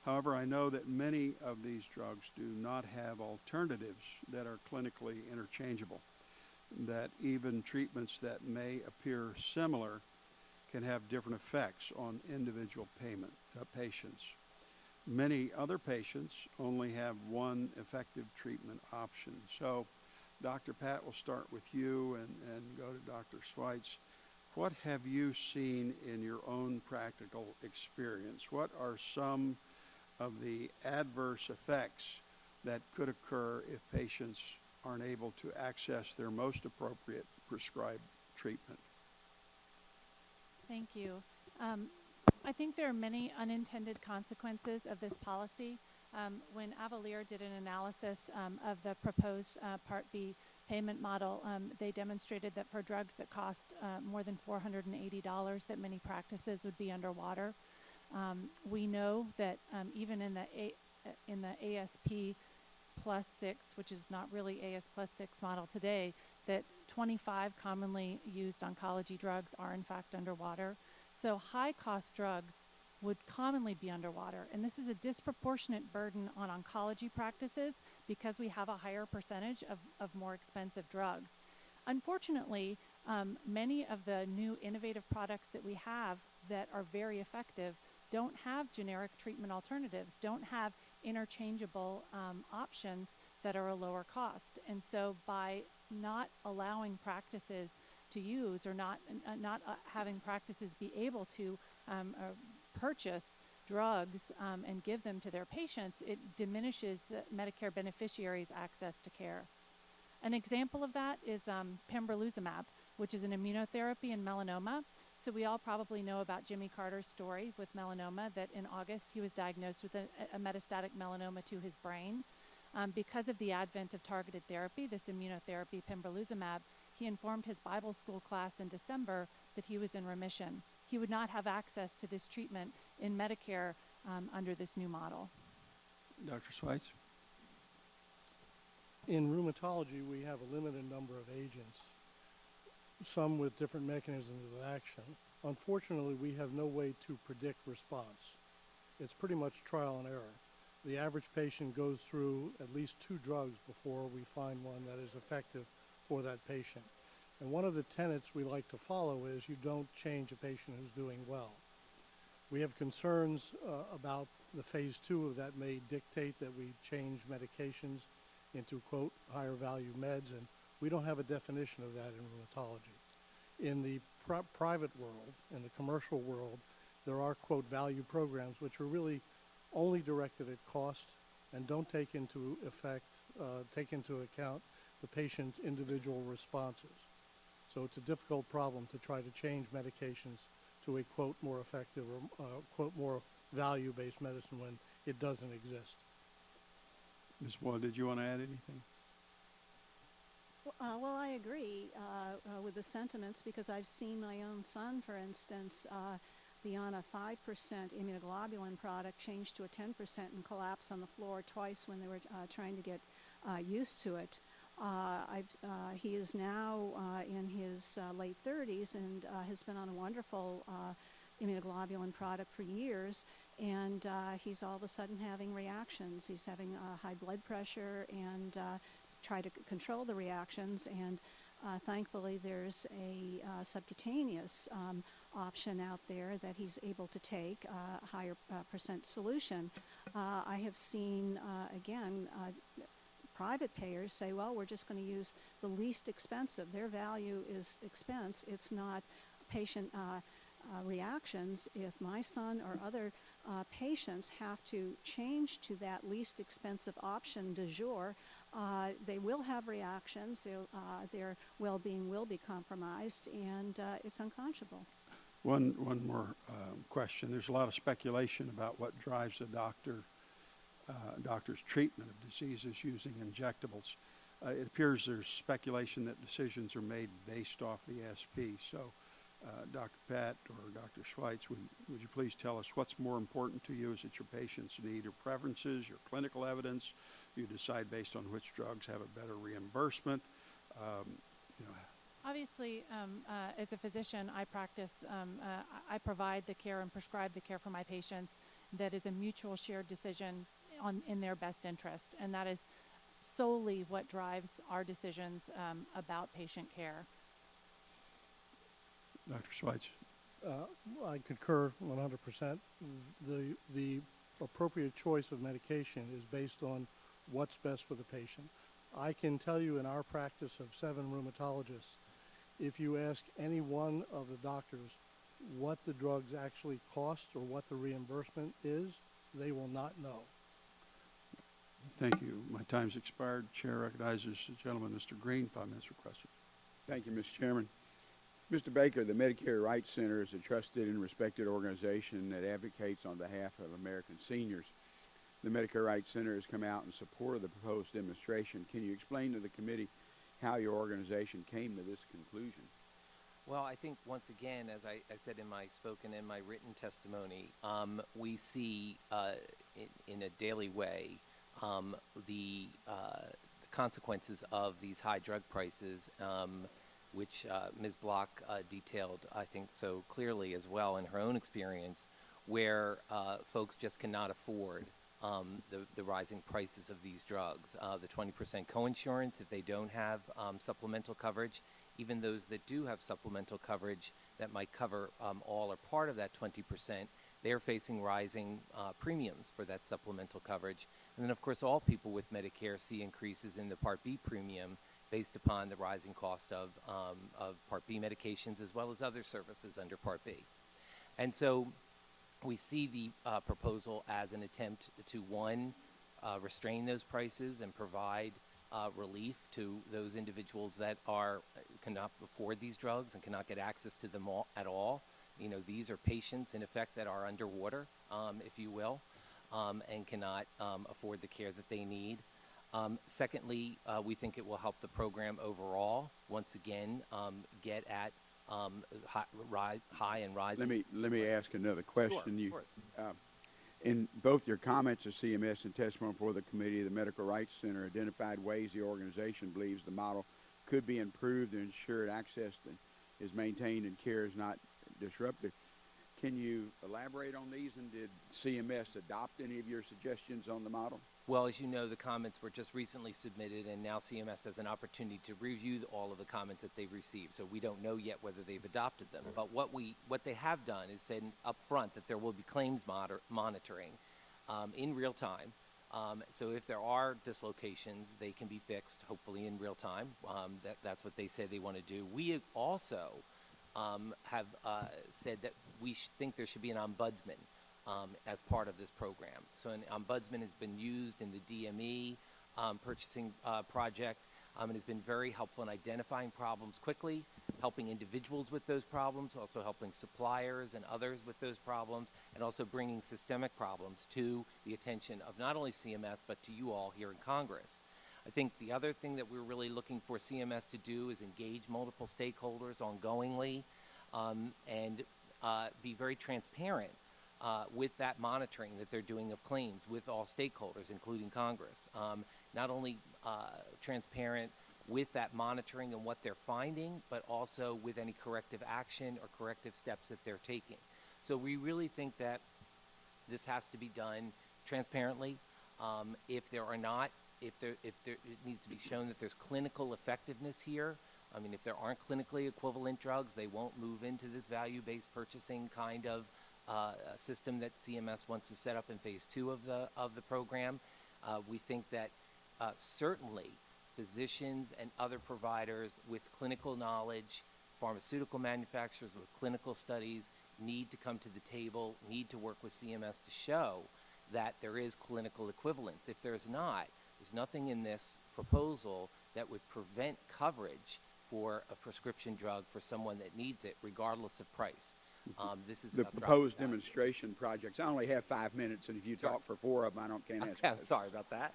However, I know that many of these drugs do not have alternatives that are clinically interchangeable, that even treatments that may appear similar can have different effects on individual patients. Many other patients only have one effective treatment option. So, Dr. Pat, we'll start with you and go to Dr. Schweitz. What have you seen in your own practical experience? What are some of the adverse effects that could occur if patients aren't able to access their most appropriate prescribed treatment? Thank you. I think there are many unintended consequences of this policy. When Avalier did an analysis of the proposed Part B payment model, they demonstrated that for drugs that cost more than $480, that many practices would be underwater. We know that even in the ASP plus 6, which is not really AS plus 6 model today, that 25 commonly used oncology drugs are in fact underwater. So high cost drugs would commonly be underwater. And this is a disproportionate burden on oncology practices because we have a higher percentage of more expensive drugs. Unfortunately, many of the new innovative products that we have that are very effective don't have generic treatment alternatives, don't have interchangeable options that are a lower cost. And so by not allowing practices to use or not having practices be able to purchase drugs and give them to their patients, it diminishes the Medicare beneficiaries' access to care. An example of that is pembrolizumab, which is an immunotherapy in melanoma. So we all probably know about Jimmy Carter's story with melanoma, that in August he was diagnosed with a metastatic melanoma to his brain. Because of the advent of targeted therapy, this immunotherapy, pembrolizumab, he informed his Bible school class in December that he was in remission. He would not have access to this treatment in Medicare under this new model. Dr. Schweitz? In rheumatology, we have a limited number of agents, some with different mechanisms of action. Unfortunately, we have no way to predict response. It's pretty much trial and error. The average patient goes through at least 2 drugs before we find one that is effective for that patient. And one of the tenets we like to follow is you don't change a patient who's doing well. We have concerns about the phase 2 of that may dictate that we change medications into, quote, higher value meds, and we don't have a definition of that in rheumatology. In the private world, in the commercial world, there are, quote, value programs which are really only directed at cost and don't take into account the patient's individual responses. So it's a difficult problem to try to change medications to a, quote, more effective or, quote, more value-based medicine when it doesn't exist. Ms. Wall, did you want to add anything? Well, I agree with the sentiments because I've seen my own son, for instance, be on a 5% immunoglobulin product change to a 10% and collapse on the floor twice when they were trying to get used to it. He is now in his late 30s and has been on a wonderful immunoglobulin product for years, and he's all of a sudden having reactions. He's having high blood pressure and try to control the reactions, and thankfully there's a subcutaneous option out there that he's able to take, a higher percent solution. I have seen, again, private payers say, well, we're just going to use the least expensive. Their value is expense. It's not patient reactions. If my son or other patients have to change to that least expensive option du jour, They will have reactions. Their well-being will be compromised, and it's unconscionable. One more question. There's a lot of speculation about what drives a doctor's treatment of diseases using injectables. It appears there's speculation that decisions are made based off the SP. So, Dr. Pat or Dr. Schweitz, would you please tell us what's more important to you? Is it your patient's need or preferences, your clinical evidence? You decide based on which drugs have a better reimbursement. Obviously, as a physician, I practice, I provide the care and prescribe the care for my patients that is a mutual shared decision in their best interest. And that is solely what drives our decisions about patient care. Dr. Schweitz. I concur 100%. The appropriate choice of medication is based on what's best for the patient. I can tell you in our practice of 7 rheumatologists, if you ask any one of the doctors what the drugs actually cost or what the reimbursement is, they will not know. Thank you. My time's expired. Chair recognizes the gentleman, Mr. Green, 5 minutes for question. Thank you, Mr. Chairman. Mr. Baker, the Medicare Rights Center is a trusted and respected organization that advocates on behalf of American seniors. The Medicare Rights Center has come out in support of the proposed demonstration. Can you explain to the committee how your organization came to this conclusion? Well, I think once again, as I said in my spoken and my written testimony, we see in a daily way the consequences of these high drug prices, which Ms. Block detailed, I think, so clearly as well in her own experience, where folks just cannot afford the rising prices of these drugs. The 20% coinsurance, if they don't have supplemental coverage, even those that do have supplemental coverage that might cover all or part of that 20%, they're facing rising premiums for that supplemental coverage. And then, of course, all people with Medicare see increases in the Part B premium based upon the rising cost of Part B medications as well as other services under Part B. And so we see the proposal as an attempt to, one, restrain those prices and provide relief to those individuals that cannot afford these drugs and cannot get access to them at all. You know, these are patients, in effect, that are underwater, if you will, and cannot afford the care that they need. Secondly, we think it will help the program overall, once again, get at high and rising. Let me ask another question. Sure, of course. In both your comments to CMS and testimony before the committee, the Medical Rights Center identified ways the organization believes the model could be improved to ensure access is maintained and care is not disrupted. Can you elaborate on these, and did CMS adopt any of your suggestions on the model? Well, as you know, the comments were just recently submitted, and now CMS has an opportunity to review all of the comments that they've received. So we don't know yet whether they've adopted them. But what they have done is said up front that there will be claims monitoring in real time. So if there are dislocations, they can be fixed, hopefully in real time. That's what they say they want to do. We also have said that we think there should be an ombudsman as part of this program. So an ombudsman has been used in the DME purchasing project and has been very helpful in identifying problems quickly, helping individuals with those problems, also helping suppliers and others with those problems, and also bringing systemic problems to the attention of not only CMS but to you all here in Congress. I think the other thing that we're really looking for CMS to do is engage multiple stakeholders ongoingly and be very transparent with that monitoring that they're doing of claims with all stakeholders, including Congress. Not only transparent with that monitoring and what they're finding, but also with any corrective action or corrective steps that they're taking. So we really think that this has to be done transparently. If it needs to be shown that there's clinical effectiveness here. I mean, if there aren't clinically equivalent drugs, they won't move into this value-based purchasing kind of system that CMS wants to set up in phase 2 of the program. We think that certainly physicians and other providers with clinical knowledge, pharmaceutical manufacturers with clinical studies need to come to the table, need to work with CMS to show that there is clinical equivalence. If there's not, There's nothing in this proposal that would prevent coverage for a prescription drug for someone that needs it, regardless of price. This is The about dropping proposed value. demonstration projects, I only have 5 minutes, and if you talk for 4 of them, can't answer. Okay, I'm sorry about that.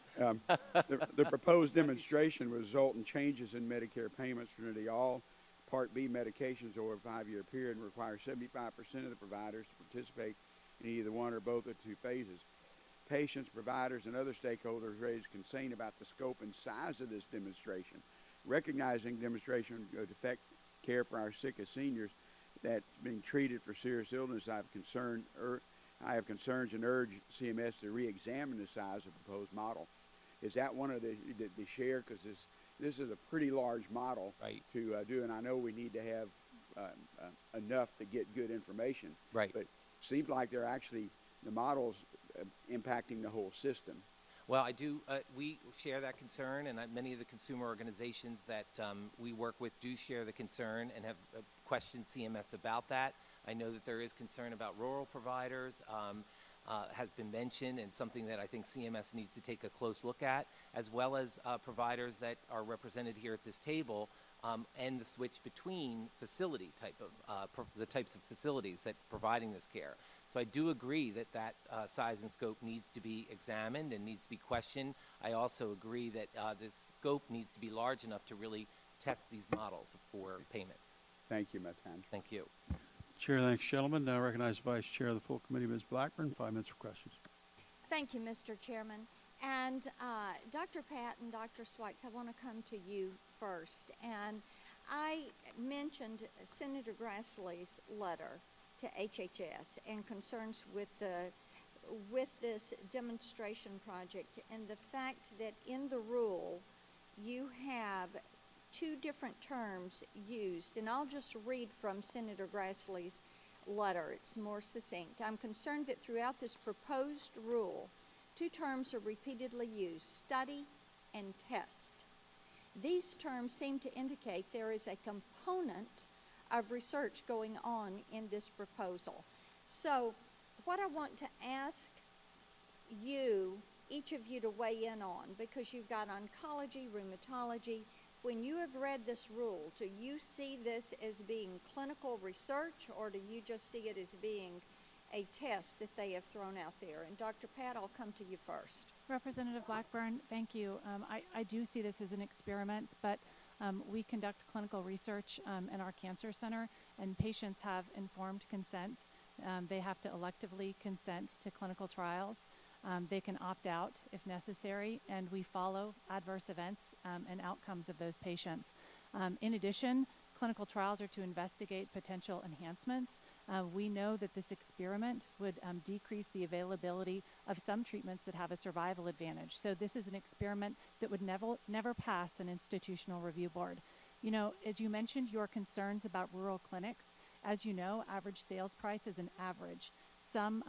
The proposed demonstration will result in changes in Medicare payments for nearly all Part B medications over a 5-year period and require 75% of the providers to participate in either one or both of 2 phases. Patients, providers, and other stakeholders raised concern about the scope and size of this demonstration. Recognizing demonstration would affect care for our sickest seniors that's being treated for serious illness, I have concerns and urge CMS to re-examine the size of the proposed model. Is that one of the share? Because this is a pretty large model to do, and I know we need to have enough to get good information. Right. But it seems like they're actually, the model's impacting the whole system. Well, we share that concern, and many of the consumer organizations that we work with do share the concern and have questioned CMS about that. I know that there is concern about rural providers, has been mentioned, and something that I think CMS needs to take a close look at, as well as providers that are represented here at this table, and the switch between facility the types of facilities that are providing this care. So I do agree that size and scope needs to be examined and needs to be questioned. I also agree that this scope needs to be large enough to really test these models for payment. Thank you, my time. Thank you. Chair thanks, gentlemen. Now recognize Vice Chair of the full committee, Ms. Blackburn. 5 minutes for questions. Thank you, Mr. Chairman. And Dr. Pat and Dr. Sweitz, I want to come to you first. And I mentioned Senator Grassley's letter to HHS and concerns with this demonstration project, and the fact that in the rule you have 2 different terms used, and I'll just read from Senator Grassley's letter. It's more succinct. I'm concerned that throughout this proposed rule, 2 terms are repeatedly used: study and test. These terms seem to indicate there is a component of research going on in this proposal. So what I want to ask you, each of you, to weigh in on, because you've got oncology, rheumatology, when you have read this rule, do you see this as being clinical research, or do you just see it as being a test that they have thrown out there? And Dr. Pat, I'll come to you first. Representative Blackburn, thank you. I do see this as an experiment, but we conduct clinical research in our cancer center, and patients have informed consent. They have to electively consent to clinical trials. They can opt out if necessary, and we follow adverse events and outcomes of those patients. In addition, clinical trials are to investigate potential enhancements. We know that this experiment would decrease the availability of some treatments that have a survival advantage. So this is an experiment that would never pass an institutional review board. You know, as you mentioned, your concerns about rural clinics, as you know, average sales price is an average. Some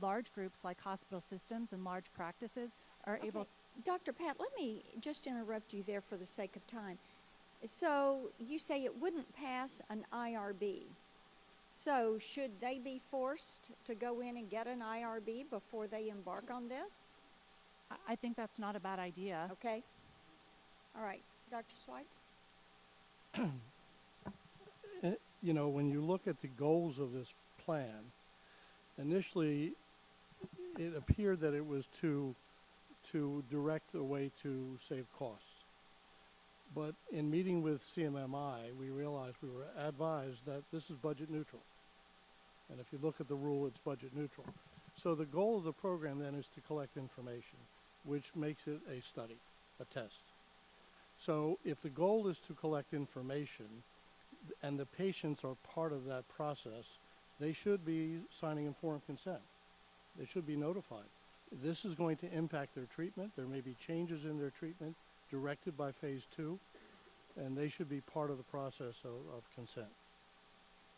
large groups like hospital systems and large practices are able. Dr. Pat, let me just interrupt you there for the sake of time. So you say it wouldn't pass an IRB. So should they be forced to go in and get an IRB before they embark on this? I think that's not a bad idea. Okay. All right. Dr. Sweitz? You know, when you look at the goals of this plan, initially it appeared that it was to direct a way to save costs. But in meeting with CMMI, we realized, we were advised that this is budget neutral. And if you look at the rule, it's budget neutral. So the goal of the program then is to collect information, which makes it a study, a test. So if the goal is to collect information and the patients are part of that process, they should be signing informed consent. They should be notified. This is going to impact their treatment. There may be changes in their treatment directed by phase 2, and they should be part of the process of consent.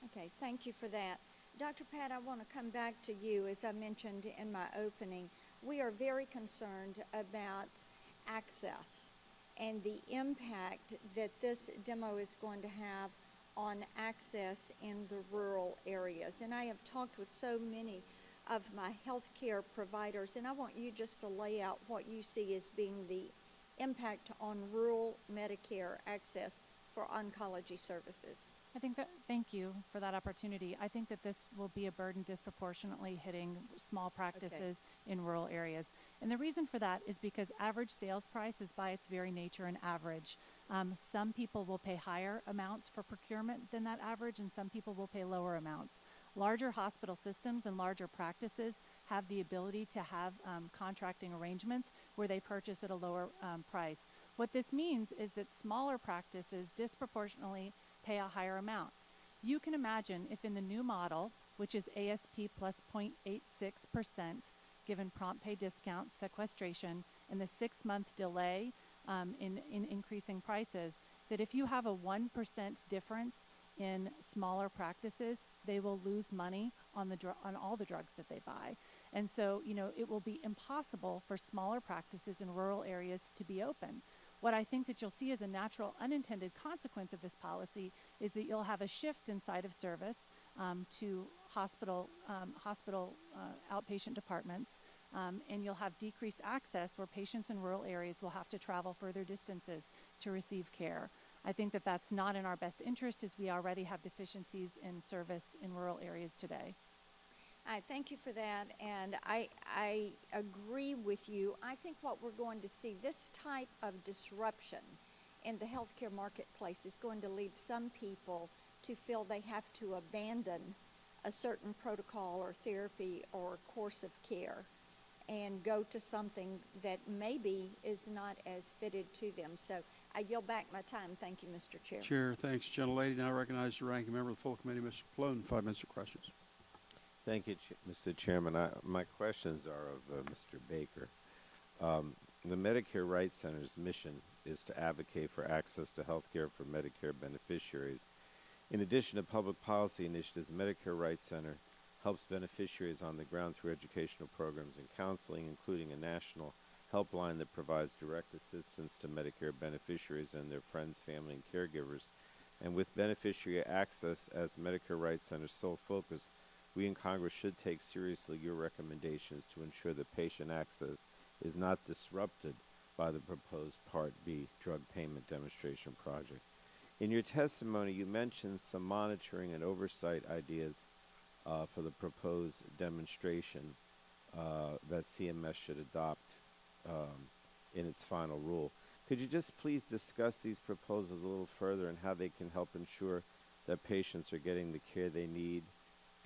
Okay, thank you for that. Dr. Pat, I want to come back to you. As I mentioned in my opening, we are very concerned about access and the impact that this demo is going to have on access in the rural areas. And I have talked with so many of my healthcare providers, and I want you just to lay out what you see as being the impact on rural Medicare access for oncology services. Thank you for that opportunity. I think that this will be a burden disproportionately hitting small practices in rural areas. And the reason for that is because average sales price is by its very nature an average. Some people will pay higher amounts for procurement than that average, and some people will pay lower amounts. Larger hospital systems and larger practices have the ability to have contracting arrangements where they purchase at a lower price. What this means is that smaller practices disproportionately pay a higher amount. You can imagine if in the new model, which is ASP plus 0.86%, given prompt pay discount, sequestration, and the 6-month delay in increasing prices, that if you have a 1% difference in smaller practices, they will lose money on all the drugs that they buy. And so, it will be impossible for smaller practices in rural areas to be open. What I think that you'll see as a natural unintended consequence of this policy is that you'll have a shift in site of service to hospital outpatient departments, and you'll have decreased access where patients in rural areas will have to travel further distances to receive care. I think that that's not in our best interest, as we already have deficiencies in service in rural areas today. I thank you for that, and I agree with you. I think what we're going to see, this type of disruption in the healthcare marketplace is going to lead some people to feel they have to abandon a certain protocol or therapy or course of care and go to something that maybe is not as fitted to them. So I yield back my time. Thank you, Mr. Chair. Chair, thanks, gentlelady. Now I recognize the ranking member of the full committee, Mr. Plone, 5 minutes of questions. Thank you, Mr. Chairman. My questions are of Mr. Baker. The Medicare Rights Center's mission is to advocate for access to health care for Medicare beneficiaries. In addition to public policy initiatives, Medicare Rights Center helps beneficiaries on the ground through educational programs and counseling, including a national helpline that provides direct assistance to Medicare beneficiaries and their friends, family, and caregivers. And with beneficiary access as Medicare Rights Center's sole focus, we in Congress should take seriously your recommendations to ensure that patient access is not disrupted by the proposed Part B drug payment demonstration project. In your testimony, you mentioned some monitoring and oversight ideas for the proposed demonstration that CMS should adopt in its final rule. Could you just please discuss these proposals a little further and how they can help ensure that patients are getting the care they need,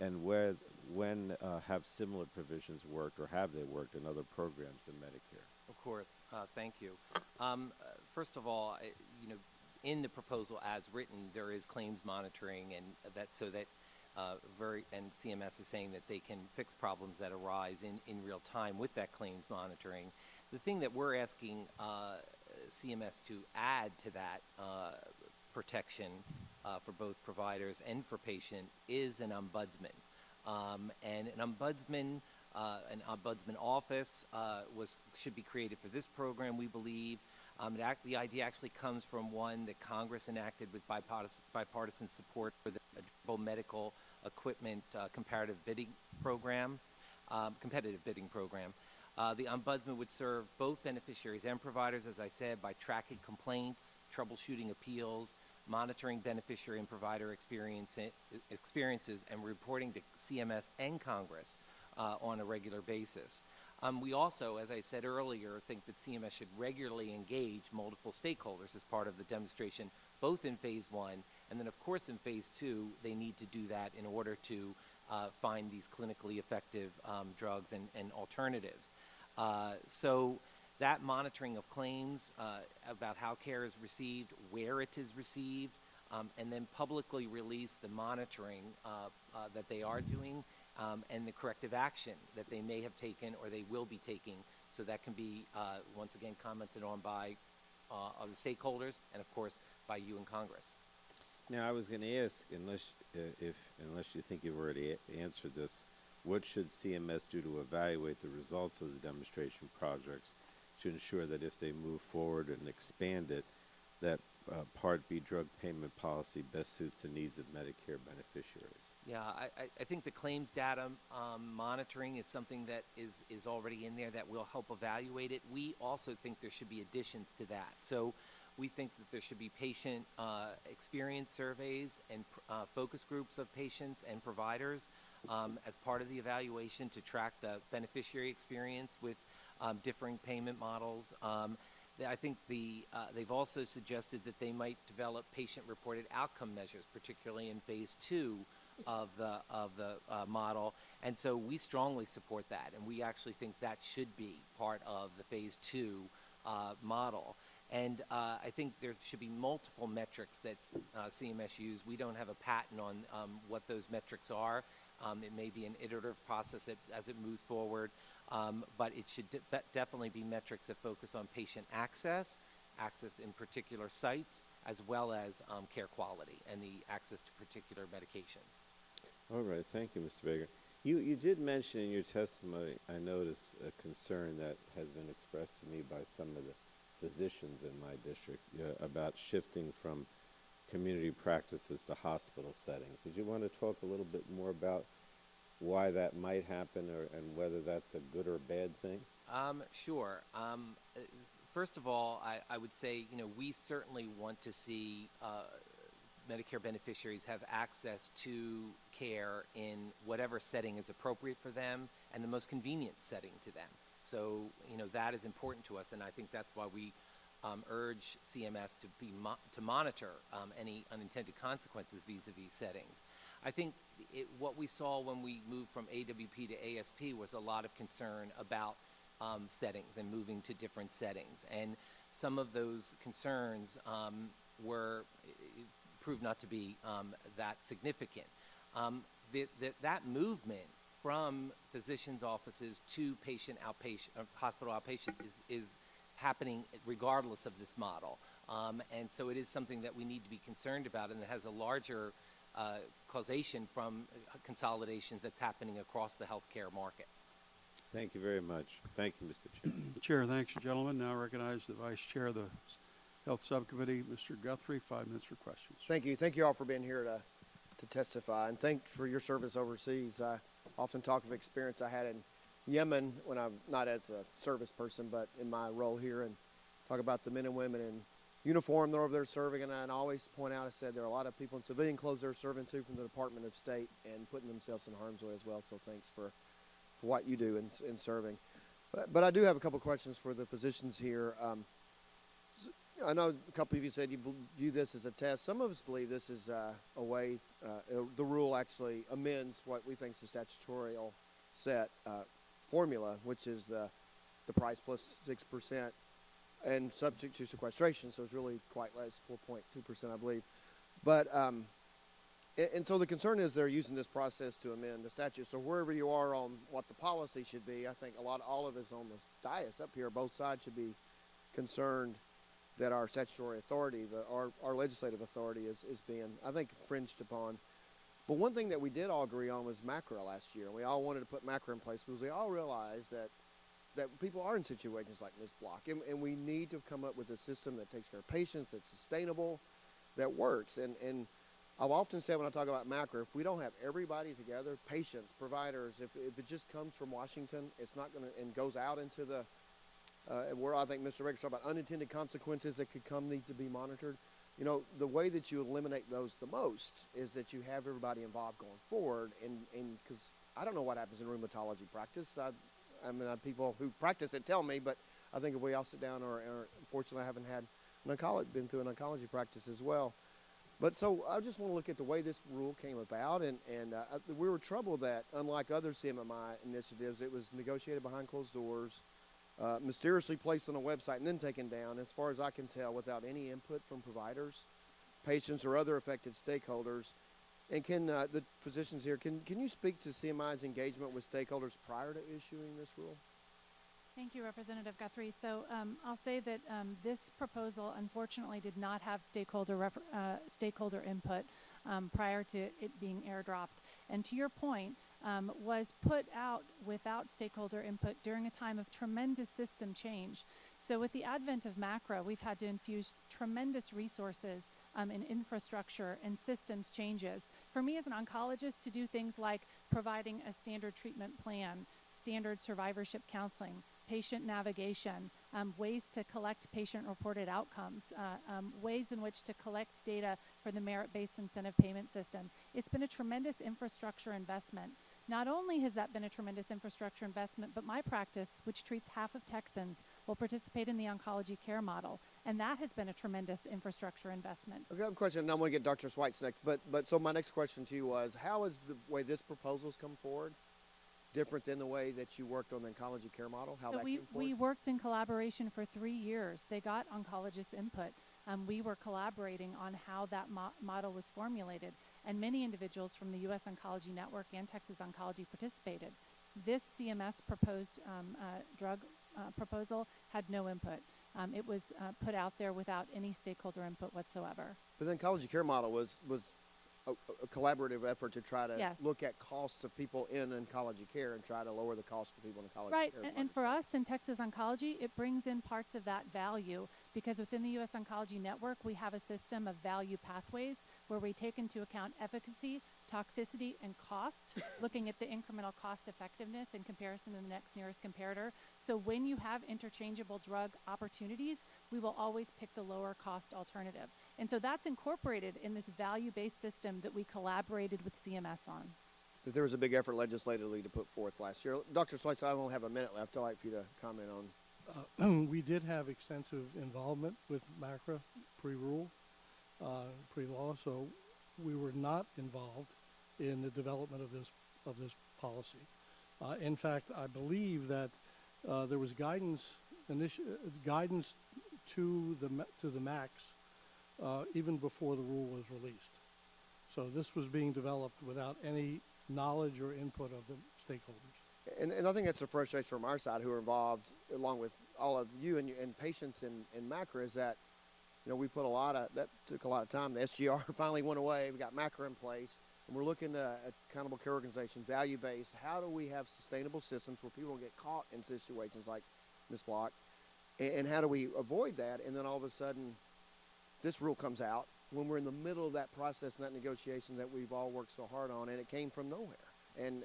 and when have similar provisions worked, or have they worked in other programs in Medicare? Of course. Thank you. First of all, in the proposal as written, there is claims monitoring, and and CMS is saying that they can fix problems that arise in real time with that claims monitoring. The thing that we're asking CMS to add to that protection for both providers and for patient is an ombudsman. And an ombudsman office should be created for this program, we believe. The idea actually comes from one that Congress enacted with bipartisan support for the medical equipment competitive bidding program. The ombudsman would serve both beneficiaries and providers, as I said, by tracking complaints, troubleshooting appeals, monitoring beneficiary and provider experiences, and reporting to CMS and Congress on a regular basis. We also, as I said earlier, think that CMS should regularly engage multiple stakeholders as part of the demonstration, both in Phase 1 and then, of course, in Phase 2. They need to do that in order to find these clinically effective drugs and alternatives. So that monitoring of claims about how care is received, where it is received, and then publicly release the monitoring that they are doing and the corrective action that they may have taken or they will be taking, so that can be, once again, commented on by the stakeholders and, of course, by you in Congress. Now, I was going to ask, unless you think you've already answered this, what should CMS do to evaluate the results of the demonstration projects to ensure that if they move forward and expand it, that Part B drug payment policy best suits the needs of Medicare beneficiaries? Yeah, I think the claims data monitoring is something that is already in there that will help evaluate it. We also think there should be additions to that. So we think that there should be patient experience surveys and focus groups of patients and providers as part of the evaluation to track the beneficiary experience with differing payment models. I think they've also suggested that they might develop patient-reported outcome measures, particularly in phase 2 of the model, and so we strongly support that, and we actually think that should be part of the phase 2 model. And I think there should be multiple metrics that CMS use. We don't have a patent on what those metrics are. It may be an iterative process as it moves forward, but it should definitely be metrics that focus on patient access in particular sites, as well as care quality and the access to particular medications. All right, thank you, Mr. Baker. You did mention in your testimony, I noticed a concern that has been expressed to me by some of the physicians in my district about shifting from community practices to hospital settings. Did you want to talk a little bit more about why that might happen and whether that's a good or bad thing? Sure. First of all, I would say, we certainly want to see Medicare beneficiaries have access to care in whatever setting is appropriate for them and the most convenient setting to them. So, that is important to us, and I think that's why we urge CMS to monitor any unintended consequences vis-a-vis settings. I think what we saw when we moved from AWP to ASP was a lot of concern about settings and moving to different settings, and some of those concerns proved not to be that significant. That movement from physicians' offices to hospital outpatient is happening regardless of this model. And so it is something that we need to be concerned about, and it has a larger causation from consolidation that's happening across the healthcare market. Thank you very much. Thank you, Mr. Chair. Chair, thanks, gentlemen. Now I recognize the Vice Chair of the Health Subcommittee, Mr. Guthrie. 5 minutes for questions. Thank you. Thank you all for being here to testify, and thanks for your service overseas. I often talk of experience I had in Yemen when I'm not as a service person, but in my role here, and talk about the men and women in uniform that are over there serving. And I always point out, I said there are a lot of people in civilian clothes they're serving too from the Department of State and putting themselves in harm's way as well. So thanks for what you do in serving. But I do have a couple questions for the physicians here. I know a couple of you said you view this as a test. Some of us believe this is a way, the rule actually amends what we think is the statutorial set formula, which is the price plus 6% and subject to sequestration. So it's really quite less, 4.2%, I believe. But, and so the concern is they're using this process to amend the statute. So wherever you are on what the policy should be, I think all of us on the dais up here, both sides should be concerned that our statutory authority, our legislative authority is being, I think, infringed upon. But one thing that we did all agree on was MACRA last year. We all wanted to put MACRA in place because we all realized that people are in situations like this block. And we need to come up with a system that takes care of patients, that's sustainable, that works. And I've often said when I talk about MACRA, if we don't have everybody together, patients, providers, if it just comes from Washington, it's not going to, and goes out into the, where I think Mr. Baker's talking about unintended consequences that could come need to be monitored. The way that you eliminate those the most is that you have everybody involved going forward. And because I don't know what happens in rheumatology practice. I mean, people who practice it tell me, but I think if we all sit down or unfortunately I haven't had been through an oncology practice as well. But so I just want to look at the way this rule came about, and we were troubled that, unlike other CMMI initiatives, it was negotiated behind closed doors, mysteriously placed on a website and then taken down, as far as I can tell, without any input from providers, patients, or other affected stakeholders. And can the physicians here, can you speak to CMI's engagement with stakeholders prior to issuing this rule? Thank you, Representative Guthrie. So I'll say that this proposal, unfortunately, did not have stakeholder input. prior to it being airdropped. And to your point, was put out without stakeholder input during a time of tremendous system change. So with the advent of MACRA, we've had to infuse tremendous resources in infrastructure and systems changes. For me as an oncologist, to do things like providing a standard treatment plan, standard survivorship counseling, patient navigation, ways to collect patient-reported outcomes, ways in which to collect data for the merit-based incentive payment system. It's been a tremendous infrastructure investment. Not only has that been a tremendous infrastructure investment, but my practice, which treats half of Texans, will participate in the oncology care model, and that has been a tremendous infrastructure investment. Okay, I have a question, and I'm going to get Dr. Sweitz next. But so my next question to you was, how is the way this proposal's come forward different than the way that you worked on the oncology care model? How So that came forward? we worked in collaboration for 3 years. They got oncologists' input. We were collaborating on how that model was formulated, and many individuals from the U.S. Oncology Network and Texas Oncology participated. This CMS proposed drug proposal had no input. It was put out there without any stakeholder input whatsoever. But the oncology care model was a collaborative effort to try to Yes. look at costs of people in oncology care and try to lower the cost for people in oncology Right, care. and for us in Texas Oncology, it brings in parts of that value because within the U.S. Oncology Network, we have a system of value pathways where we take into account efficacy, toxicity, and cost, looking at the incremental cost effectiveness in comparison to the next nearest comparator. So when you have interchangeable drug opportunities, we will always pick the lower cost alternative. And so that's incorporated in this value-based system that we collaborated with CMS on. That there was a big effort legislatively to put forth last year. Dr. Sweitz, I only have a minute left. I'd like for you to comment on. We did have extensive involvement with MACRA pre-rule, pre-law, so we were not involved in the development of this policy. In fact, I believe that there was guidance to the MACs even before the rule was released. So this was being developed without any knowledge or input of the stakeholders. And I think that's a frustration from our side who are involved, along with all of you and patients in MACRA, is that, we put that took a lot of time. The SGR finally went away. We got MACRA in place, and we're looking at accountable care organization, value-based. How do we have sustainable systems where people don't get caught in situations like Ms. Block? And how do we avoid that? And then all of a sudden, this rule comes out when we're in the middle of that process and that negotiation that we've all worked so hard on, and it came from nowhere. And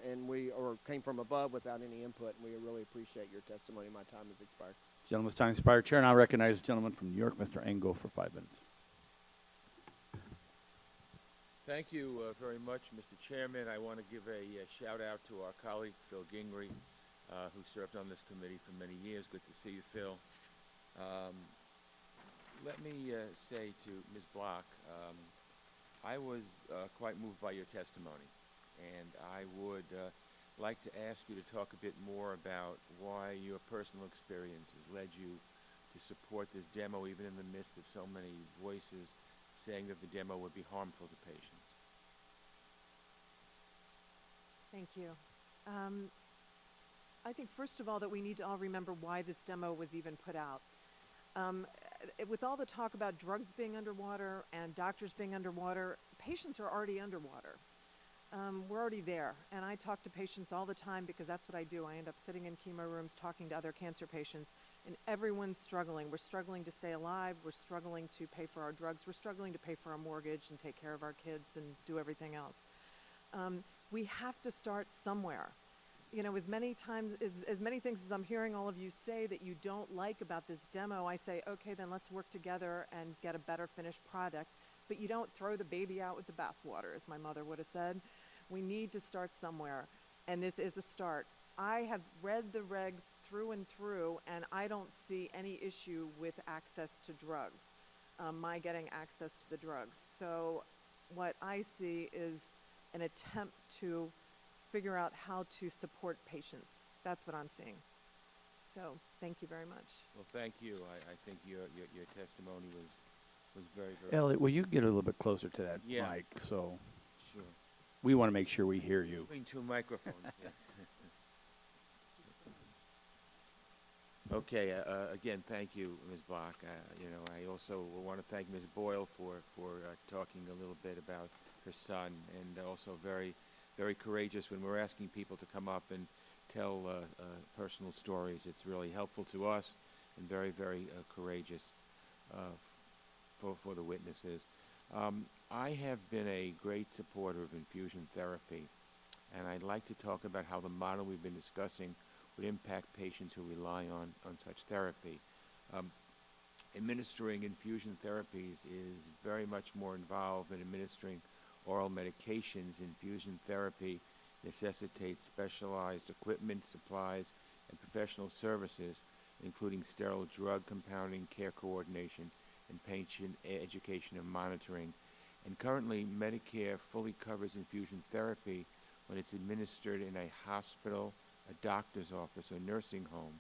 came from above without any input, and we really appreciate your testimony. My time has expired. Gentleman's time expired. Chair now recognizes the gentleman from New York, Mr. Engel, for 5 minutes. Thank you very much, Mr. Chairman. I want to give a shout out to our colleague, Phil Gingrey, who served on this committee for many years. Good to see you, Phil. Let me say to Ms. Block, I was quite moved by your testimony. And I would like to ask you to talk a bit more about why your personal experience has led you to support this demo, even in the midst of so many voices saying that the demo would be harmful to patients. Thank you. I think, first of all, that we need to all remember why this demo was even put out. With all the talk about drugs being underwater and doctors being underwater, patients are already underwater. We're already there, and I talk to patients all the time because that's what I do. I end up sitting in chemo rooms talking to other cancer patients, and everyone's struggling. We're struggling to stay alive. We're struggling to pay for our drugs. We're struggling to pay for our mortgage and take care of our kids and do everything else. We have to start somewhere. As many things as I'm hearing all of you say that you don't like about this demo, I say, okay, then let's work together and get a better finished product. But you don't throw the baby out with the bathwater, as my mother would have said. We need to start somewhere, and this is a start. I have read the regs through and through, and I don't see any issue with access to drugs, my getting access to the drugs. So what I see is an attempt to figure out how to support patients. That's what I'm seeing. So thank you very much. Well, thank you. I think your testimony was very, very... Elliot, will you get a little bit closer to that Yeah. mic? So Sure. we want to make sure we hear you. Between two microphones, yeah. Okay, again, thank you, Ms. Block. I also want to thank Ms. Boyle for talking a little bit about her son, and also very, very courageous when we're asking people to come up and tell personal stories. It's really helpful to us and very, very courageous for the witnesses. I have been a great supporter of infusion therapy, and I'd like to talk about how the model we've been discussing would impact patients who rely on such therapy. Administering infusion therapies is very much more involved than administering oral medications. Infusion therapy necessitates specialized equipment, supplies, and professional services, including sterile drug compounding, care coordination, and patient education and monitoring. And currently, Medicare fully covers infusion therapy when it's administered in a hospital, a doctor's office, or nursing home.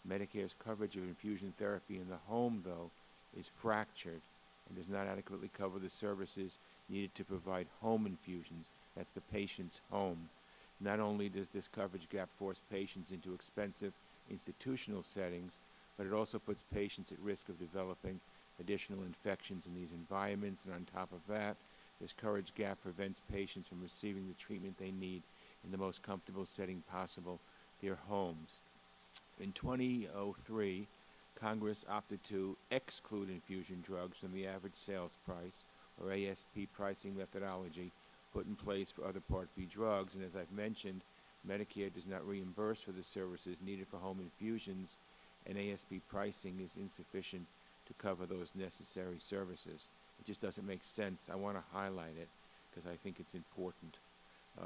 Medicare's coverage of infusion therapy in the home, though, is fractured and does not adequately cover the services needed to provide home infusions. That's the patient's home. Not only does this coverage gap force patients into expensive institutional settings, but it also puts patients at risk of developing additional infections in these environments. And on top of that, this coverage gap prevents patients from receiving the treatment they need in the most comfortable setting possible, their homes. In 2003, Congress opted to exclude infusion drugs from the average sales price, or ASP pricing methodology, put in place for other Part B drugs. And as I've mentioned, Medicare does not reimburse for the services needed for home infusions, and ASP pricing is insufficient to cover those necessary services. It just doesn't make sense. I want to highlight it because I think it's important.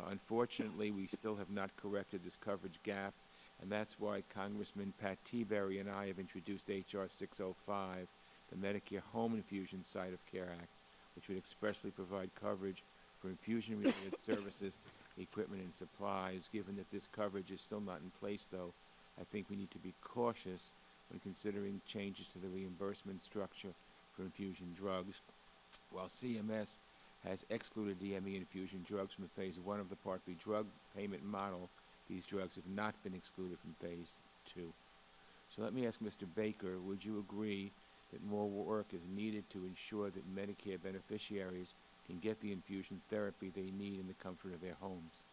Unfortunately, we still have not corrected this coverage gap, and that's why Congressman Pat Tiberi and I have introduced H.R. 605, the Medicare Home Infusion Site of Care Act, which would expressly provide coverage for infusion-related services, equipment, and supplies. Given that this coverage is still not in place, though, I think we need to be cautious when considering changes to the reimbursement structure for infusion drugs. While CMS has excluded DME infusion drugs from Phase 1 of the Part B drug payment model, these drugs have not been excluded from Phase 2. So let me ask Mr. Baker, would you agree that more work is needed to ensure that Medicare beneficiaries can get the infusion therapy they need in the comfort of their homes?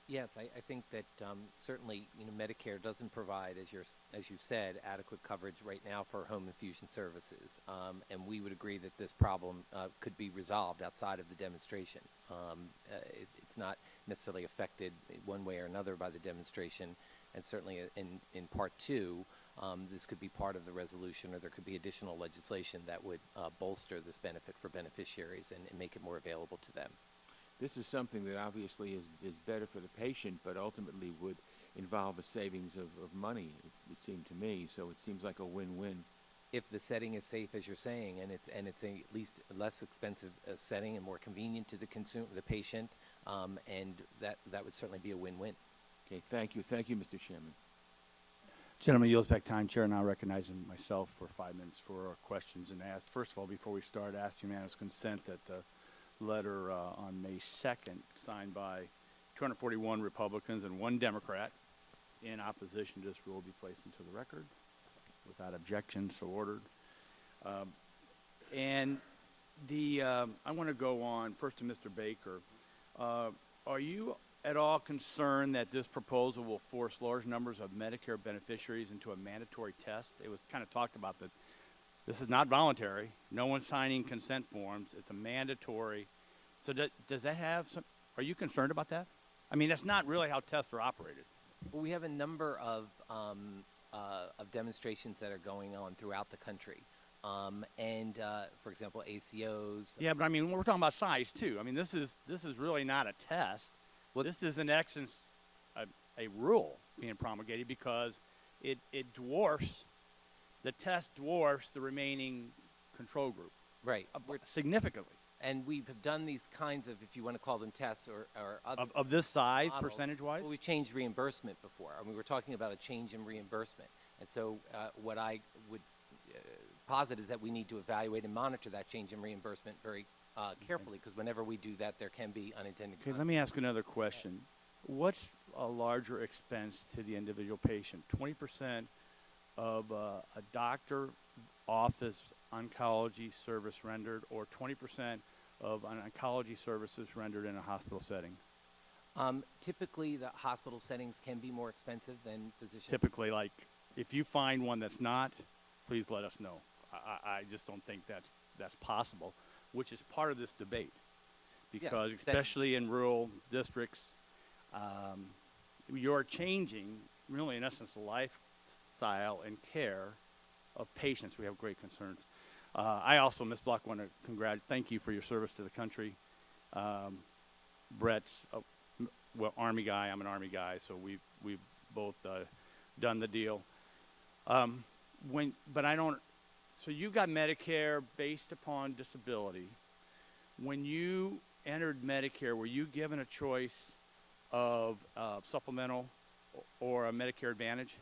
Yes, I think that certainly, Medicare doesn't provide, as you said, adequate coverage right now for home infusion services, and we would agree that this problem could be resolved outside of the demonstration. It's not necessarily affected one way or another by the demonstration, and certainly in Part 2, this could be part of the resolution, or there could be additional legislation that would bolster this benefit for beneficiaries and make it more available to them. This is something that obviously is better for the patient, but ultimately would involve a savings of money, it would seem to me. So it seems like a win-win. If the setting is safe, as you're saying, and it's at least a less expensive setting and more convenient to the patient, and that would certainly be a win-win. Okay, thank you, Mr. Chairman. Gentleman yields back time. Chair now recognizing myself for 5 minutes for our questions and ask. First of all, before we start, ask unanimous consent that the letter on May 2nd, signed by 241 Republicans and 1 Democrat in opposition to this rule, be placed into the record. Without objection, so ordered. I want to go on first to Mr. Baker. Are you at all concerned that this proposal will force large numbers of Medicare beneficiaries into a mandatory test? It was kind of talked about that this is not voluntary. No one's signing consent forms. It's a mandatory. So does that have some, are you concerned about that? I mean, that's not really how tests are operated. Well, we have a number of demonstrations that are going on throughout the country. For example, ACOs. Yeah, but I mean, we're talking about size too. I mean, this is really not a test. Well, this is in essence a rule being promulgated because it dwarfs, the test dwarfs the remaining control group. Right. Significantly. And we've done these kinds of, if you want to call them tests or other of this size, models, percentage-wise? Well, we've changed reimbursement before. I mean, we're talking about a change in reimbursement. And so what I would posit is that we need to evaluate and monitor that change in reimbursement very carefully, because whenever we do that, there can be unintended consequences. Okay, let me ask another question. What's a larger expense to the individual patient? 20% of a doctor office oncology service rendered, or 20% of an oncology services rendered in a hospital setting? Typically, the hospital settings can be more expensive than physician. Typically, like, if you find one that's not, please let us know. I just don't think that's possible, which is part of this debate. Because especially in rural districts, you're changing, really, in essence, the lifestyle and care of patients. We have great concerns. I also, Ms. Block, want to thank you for your service to the country. Brett's, well, Army guy. I'm an Army guy, so we've both done the deal. But I don't. So you got Medicare based upon disability. When you entered Medicare, were you given a choice of supplemental or a Medicare Advantage?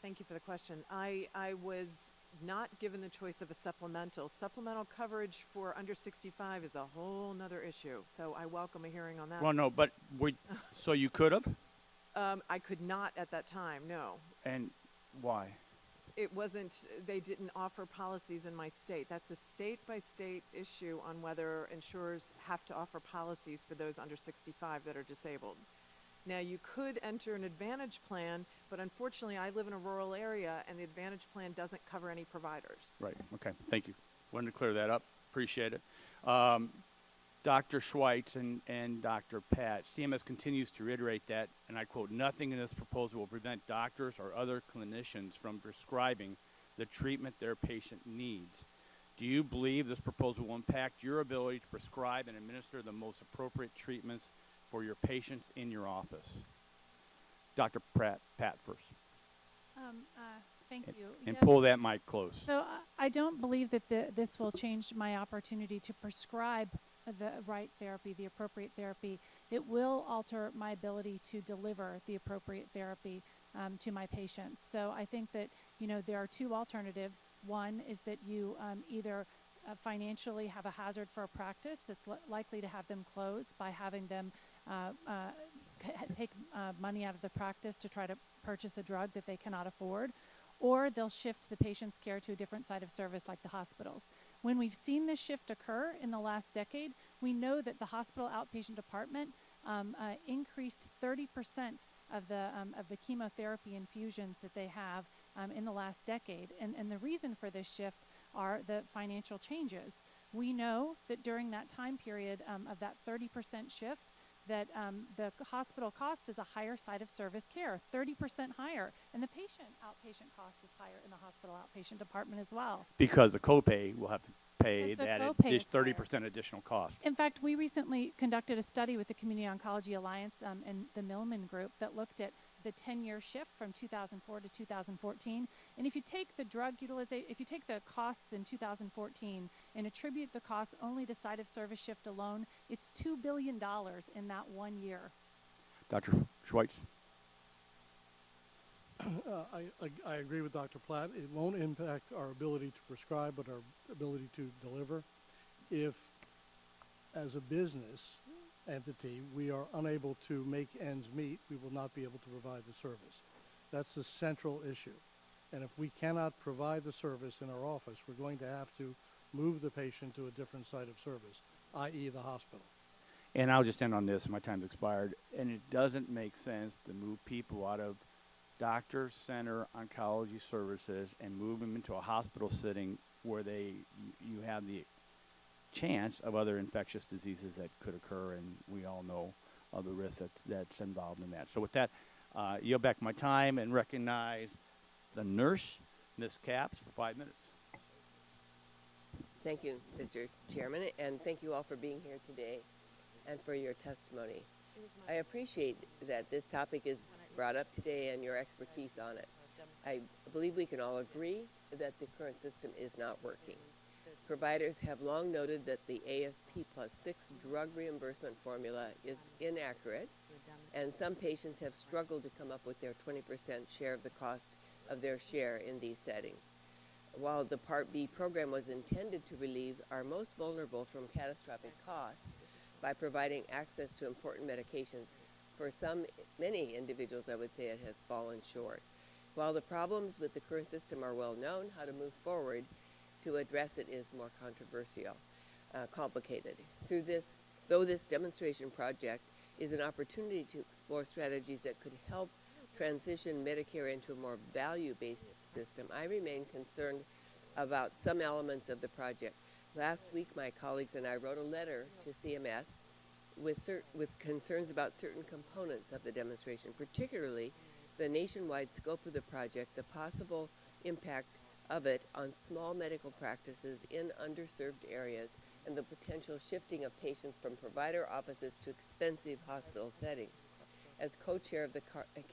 Thank you for the question. I was not given the choice of a supplemental. Supplemental coverage for under 65 is a whole nother issue, so I welcome a hearing on that. Well, no, but so you could have? I could not at that time, no. And why? It wasn't, they didn't offer policies in my state. That's a state-by-state issue on whether insurers have to offer policies for those under 65 that are disabled. Now, you could enter an Advantage plan, but unfortunately, I live in a rural area, and the Advantage plan doesn't cover any providers. Right, okay, thank you. Wanted to clear that up, appreciate it. Dr. Schweitz and Dr. Pat, CMS continues to reiterate that, and I quote, "Nothing in this proposal will prevent doctors or other clinicians from prescribing the treatment their patient needs. Do you believe this proposal will impact your ability to prescribe and administer the most appropriate treatments for your patients in your office?" Dr. Pat first. Thank you. And pull that mic close. So I don't believe that this will change my opportunity to prescribe the right therapy, the appropriate therapy. It will alter my ability to deliver the appropriate therapy to my patients. So I think that, there are two alternatives. One is that you either financially have a hazard for a practice that's likely to have them close by having them take money out of the practice to try to purchase a drug that they cannot afford, or they'll shift the patient's care to a different site of service like the hospitals. When we've seen this shift occur in the last decade, we know that the hospital outpatient department increased 30% of the chemotherapy infusions that they have in the last decade. And the reason for this shift are the financial changes. We know that during that time period of that 30% shift, that the hospital cost is a higher site of service care, 30% higher, and the outpatient cost is higher in the hospital outpatient department as well. Because the copay will have to pay that 30% additional cost. In fact, we recently conducted a study with the Community Oncology Alliance and the Millman Group that looked at the 10-year shift from 2004 to 2014. And if you take the drug utilization, if you take the costs in 2014 and attribute the cost only to site of service shift alone, it's $2 billion in that 1 year. Dr. Schweitz? I agree with Dr. Platt. It won't impact our ability to prescribe, but our ability to deliver. If, as a business entity, we are unable to make ends meet, we will not be able to provide the service. That's the central issue. And if we cannot provide the service in our office, we're going to have to move the patient to a different site of service, i.e. the hospital. And I'll just end on this, my time's expired. And it doesn't make sense to move people out of doctor center oncology services and move them into a hospital setting where you have the chance of other infectious diseases that could occur, and we all know the risk that's involved in that. So with that, yield back my time and recognize the nurse, Ms. Capps, for 5 minutes. Thank you, Mr. Chairman, and thank you all for being here today and for your testimony. I appreciate that this topic is brought up today and your expertise on it. I believe we can all agree that the current system is not working. Providers have long noted that the ASP plus 6 drug reimbursement formula is inaccurate, and some patients have struggled to come up with their 20% share of the cost of their share in these settings. While the Part B program was intended to relieve our most vulnerable from catastrophic costs by providing access to important medications, for many individuals, I would say it has fallen short. While the problems with the current system are well known, how to move forward to address it is more controversial, complicated. Though this demonstration project is an opportunity to explore strategies that could help transition Medicare into a more value-based system, I remain concerned about some elements of the project. Last week, my colleagues and I wrote a letter to CMS with concerns about certain components of the demonstration, particularly the nationwide scope of the project, the possible impact of it on small medical practices in underserved areas, and the potential shifting of patients from provider offices to expensive hospital settings. As co-chair of the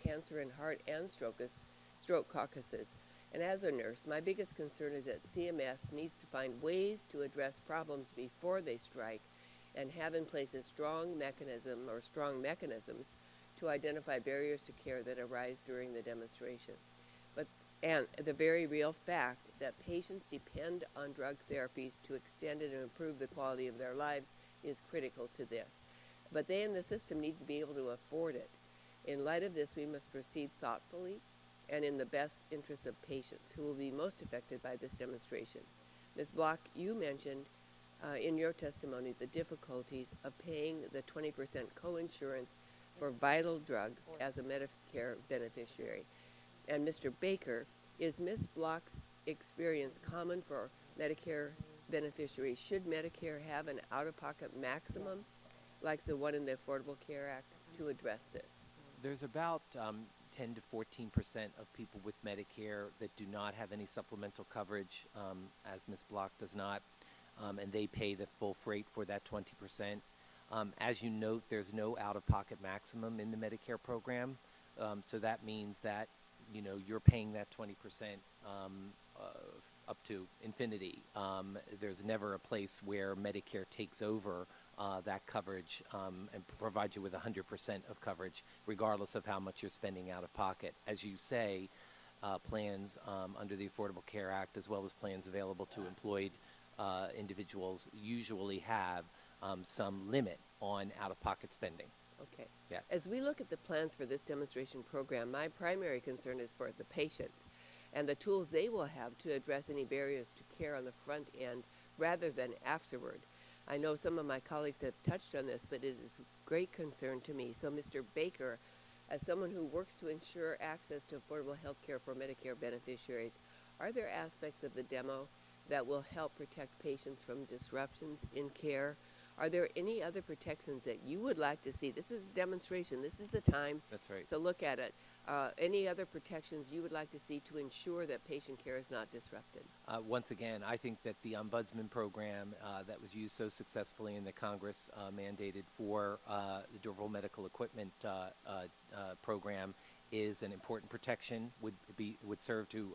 Cancer and Heart and Stroke Caucuses, and as a nurse, my biggest concern is that CMS needs to find ways to address problems before they strike and have in place a strong mechanisms to identify barriers to care that arise during the demonstration. And the very real fact that patients depend on drug therapies to extend and improve the quality of their lives is critical to this. But they in the system need to be able to afford it. In light of this, we must proceed thoughtfully and in the best interests of patients who will be most affected by this demonstration. Ms. Block, you mentioned in your testimony the difficulties of paying the 20% co-insurance for vital drugs as a Medicare beneficiary. And Mr. Baker, is Ms. Block's experience common for Medicare beneficiaries? Should Medicare have an out-of-pocket maximum like the one in the Affordable Care Act to address this? There's about 10 to 14% of people with Medicare that do not have any supplemental coverage, as Ms. Block does not, and they pay the full freight for that 20%. As you note, there's no out-of-pocket maximum in the Medicare program, so that means that you're paying that 20% up to infinity. There's never a place where Medicare takes over that coverage and provides you with 100% of coverage, regardless of how much you're spending out of pocket. As you say, plans under the Affordable Care Act, as well as plans available to employed individuals, usually have some limit on out-of-pocket spending. Okay. Yes. As we look at the plans for this demonstration program, my primary concern is for the patients and the tools they will have to address any barriers to care on the front end rather than afterward. I know some of my colleagues have touched on this, but it is of great concern to me. So, Mr. Baker, as someone who works to ensure access to affordable health care for Medicare beneficiaries, are there aspects of the demo that will help protect patients from disruptions in care? Are there any other protections that you would like to see? This is a demonstration. This is the time That's right. to look at it. Any other protections you would like to see to ensure that patient care is not disrupted? Once again, I think that the Ombudsman program that was used so successfully in the Congress mandated for the Durable Medical Equipment program is an important protection, would serve to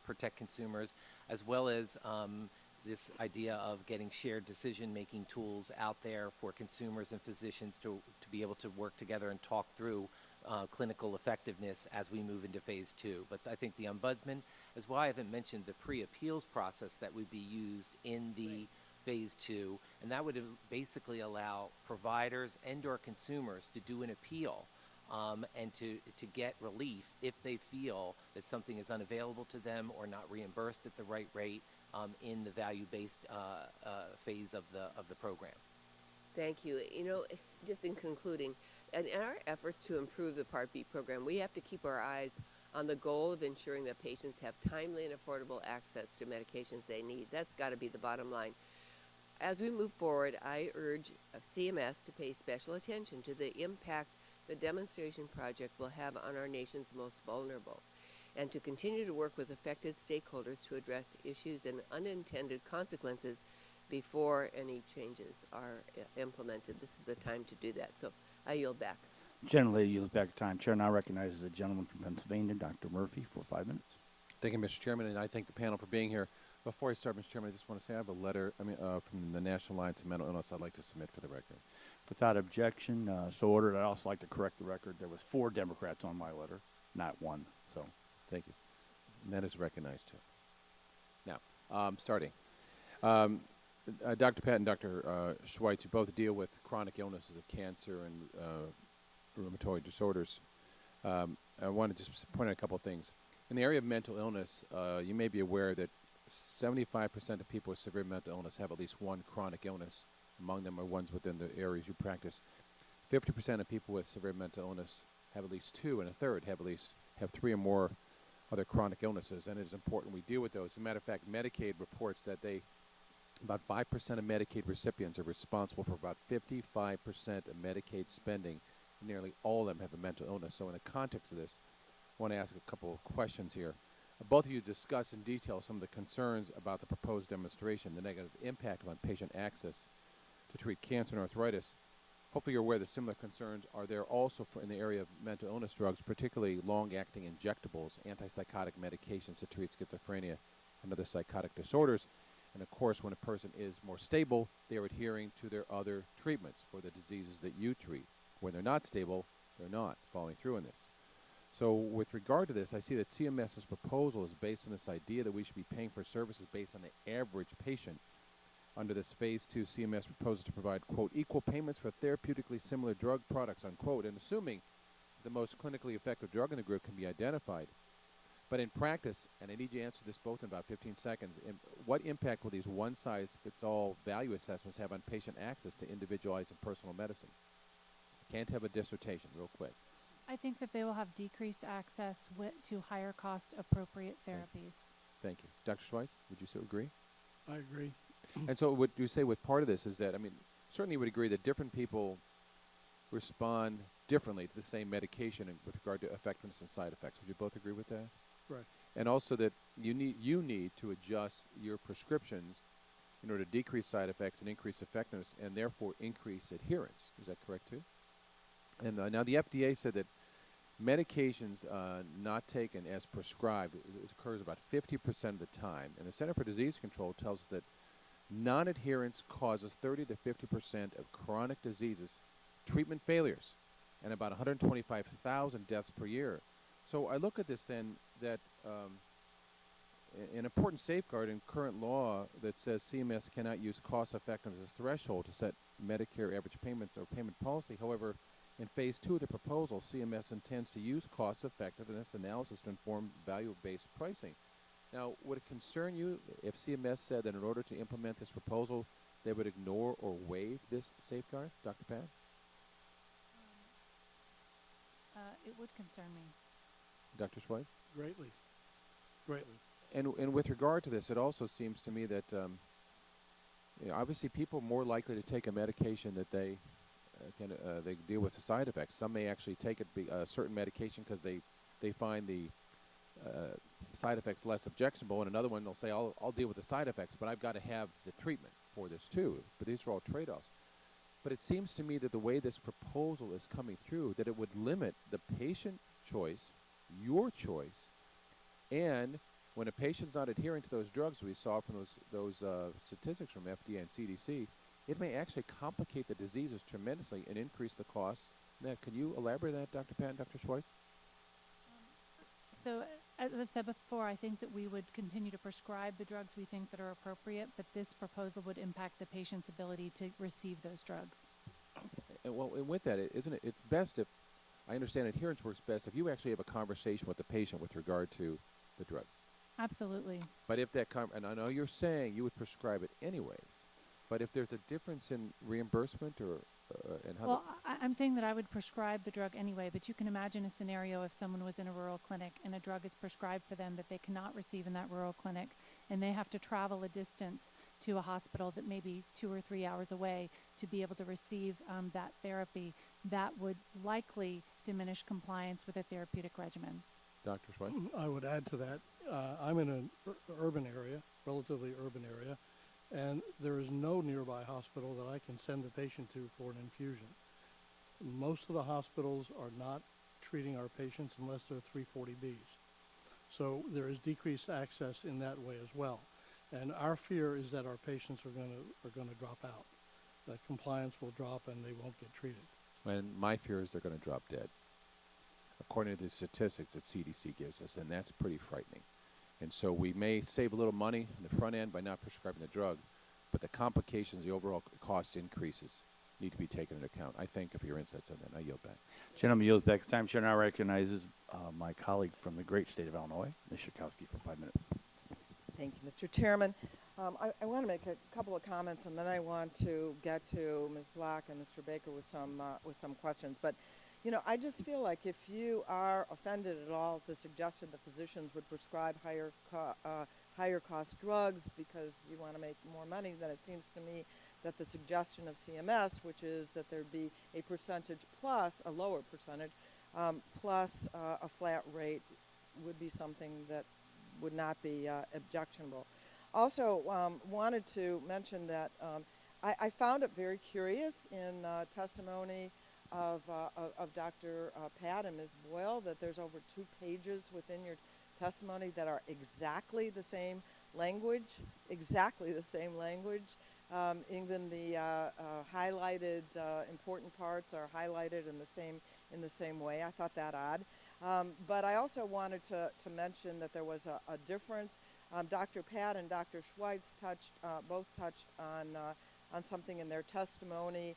protect consumers, as well as this idea of getting shared decision-making tools out there for consumers and physicians to be able to work together and talk through clinical effectiveness as we move into phase 2. But I think the Ombudsman, as why I haven't mentioned the pre-appeals process that would be used in the phase 2, and that would basically allow providers and or consumers to do an appeal and to get relief if they feel that something is unavailable to them or not reimbursed at the right rate in the value-based phase of the program. Thank you. Just in concluding, in our efforts to improve the Part B program, we have to keep our eyes on the goal of ensuring that patients have timely and affordable access to medications they need. That's got to be the bottom line. As we move forward, I urge CMS to pay special attention to the impact the demonstration project will have on our nation's most vulnerable, and to continue to work with affected stakeholders to address issues and unintended consequences before any changes are implemented. This is the time to do that. So I yield back. Generally yields back time. Chair now recognizes the gentleman from Pennsylvania, Dr. Murphy, for 5 minutes. Thank you, Mr. Chairman, and I thank the panel for being here. Before I start, Mr. Chairman, I just want to say I have a letter from the National Alliance of Mental Illness I'd like to submit for the record. Without objection, so ordered. I'd also like to correct the record. There was 4 Democrats on my letter, not 1. So, thank you. And that is recognized, too. Now, starting. Dr. Patton and Dr. Schweitz, you both deal with chronic illnesses of cancer and rheumatoid disorders. I want to just point out a couple of things. In the area of mental illness, you may be aware that 75% of people with severe mental illness have at least one chronic illness. Among them are ones within the areas you practice. 50% of people with severe mental illness have at least two, and a third have three or more other chronic illnesses, and it is important we deal with those. As a matter of fact, Medicaid reports that about 5% of Medicaid recipients are responsible for about 55% of Medicaid spending. Nearly all of them have a mental illness. So in the context of this, I want to ask a couple of questions here. Both of you discuss in detail some of the concerns about the proposed demonstration, the negative impact on patient access to treat cancer and arthritis. Hopefully you're aware that similar concerns are there also in the area of mental illness drugs, particularly long-acting injectables, antipsychotic medications to treat schizophrenia and other psychotic disorders. And of course, when a person is more stable, they are adhering to their other treatments for the diseases that you treat. When they're not stable, they're not following through in this. So with regard to this, I see that CMS's proposal is based on this idea that we should be paying for services based on the average patient. Under this Phase 2, CMS proposes to provide, quote, equal payments for therapeutically similar drug products, unquote, and assuming the most clinically effective drug in the group can be identified. But in practice, and I need you to answer this both in about 15 seconds, what impact will these one-size-fits-all value assessments have on patient access to individualized and personal medicine? Can't have a dissertation, real quick. I think that they will have decreased access to higher cost appropriate therapies. Thank you. Dr. Schweiss, would you so agree? I agree. And so what you say with part of this is that, I mean, certainly you would agree that different people respond differently to the same medication with regard to effectiveness and side effects. Would you both agree with that? Right. And also that you need to adjust your prescriptions in order to decrease side effects and increase effectiveness and therefore increase adherence. Is that correct too? And now the FDA said that medications not taken as prescribed occurs about 50% of the time. And the Center for Disease Control tells us that non-adherence causes 30 to 50% of chronic diseases, treatment failures, and about 125,000 deaths per year. So I look at this then that an important safeguard in current law that says CMS cannot use cost effectiveness as a threshold to set Medicare average payments or payment policy. However, in Phase 2 of the proposal, CMS intends to use cost effectiveness analysis to inform value-based pricing. Now, would it concern you if CMS said that in order to implement this proposal, they would ignore or waive this safeguard? Dr. Pat? It would concern me. Dr. Schweiss? Greatly. Greatly. And with regard to this, it also seems to me that obviously people are more likely to take a medication that they deal with the side effects. Some may actually take a certain medication because they find the side effects less objectionable, and another one they'll say, I'll deal with the side effects, but I've got to have the treatment for this too. But these are all trade-offs. But it seems to me that the way this proposal is coming through, that it would limit the patient choice, your choice, and when a patient's not adhering to those drugs we saw from those statistics from FDA and CDC, it may actually complicate the diseases tremendously and increase the cost. Now, can you elaborate on that, Dr. Pat and Dr. Schweiss? So, as I've said before, I think that we would continue to prescribe the drugs we think that are appropriate, but this proposal would impact the patient's ability to receive those drugs. And with that, isn't it? It's best if I understand adherence works best if you actually have a conversation with the patient with regard to the drugs. Absolutely. But if that and I know you're saying you would prescribe it anyways, but if there's a difference in reimbursement or and how well, I'm saying that I would prescribe the drug anyway, but you can imagine a scenario if someone was in a rural clinic and a drug is prescribed for them that they cannot receive in that rural clinic, and they have to travel a distance to a hospital that may be 2 or 3 hours away to be able to receive that therapy, that would likely diminish compliance with a therapeutic regimen. Dr. Schweiss? I would add to that. I'm in an urban area, relatively urban area, and there is no nearby hospital that I can send the patient to for an infusion. Most of the hospitals are not treating our patients unless they're 340Bs. So there is decreased access in that way as well. And our fear is that our patients are going to drop out, that compliance will drop and they won't get treated. And my fear is they're going to drop dead, according to the statistics that CDC gives us, and that's pretty frightening. And so we may save a little money in the front end by not prescribing the drug, but the complications, the overall cost increases. need to be taken into account. I thank you for your insights on that. I yield back. Gentleman yields back his time. Chair now recognizes my colleague from the great state of Illinois, Ms. Schakowsky, for 5 minutes. Thank you, Mr. Chairman. I want to make a couple of comments, and then I want to get to Ms. Block and Mr. Baker with some questions. But, you know, I just feel like if you are offended at all at the suggestion that physicians would prescribe higher cost drugs because you want to make more money, then it seems to me that the suggestion of CMS, which is that there'd be a percentage plus, a lower percentage, plus a flat rate, would be something that would not be objectionable. Also, wanted to mention that I found it very curious in testimony of Dr. Pat and Ms. Boyle that there's over 2 pages within your testimony that are exactly the same language, even the highlighted important parts are highlighted in the same way. I thought that odd. But I also wanted to mention that there was a difference. Dr. Pat and Dr. Schweitz both touched on something in their testimony.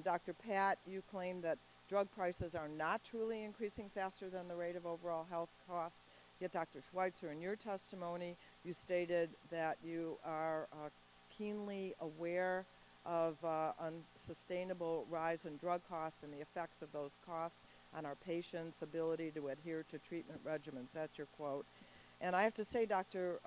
Dr. Pat, you claimed that drug prices are not truly increasing faster than the rate of overall health costs. Yet, Dr. Schweitzer, in your testimony, you stated that you are keenly aware of unsustainable rise in drug costs and the effects of those costs on our patients' ability to adhere to treatment regimens. That's your quote. And I have to say, Dr.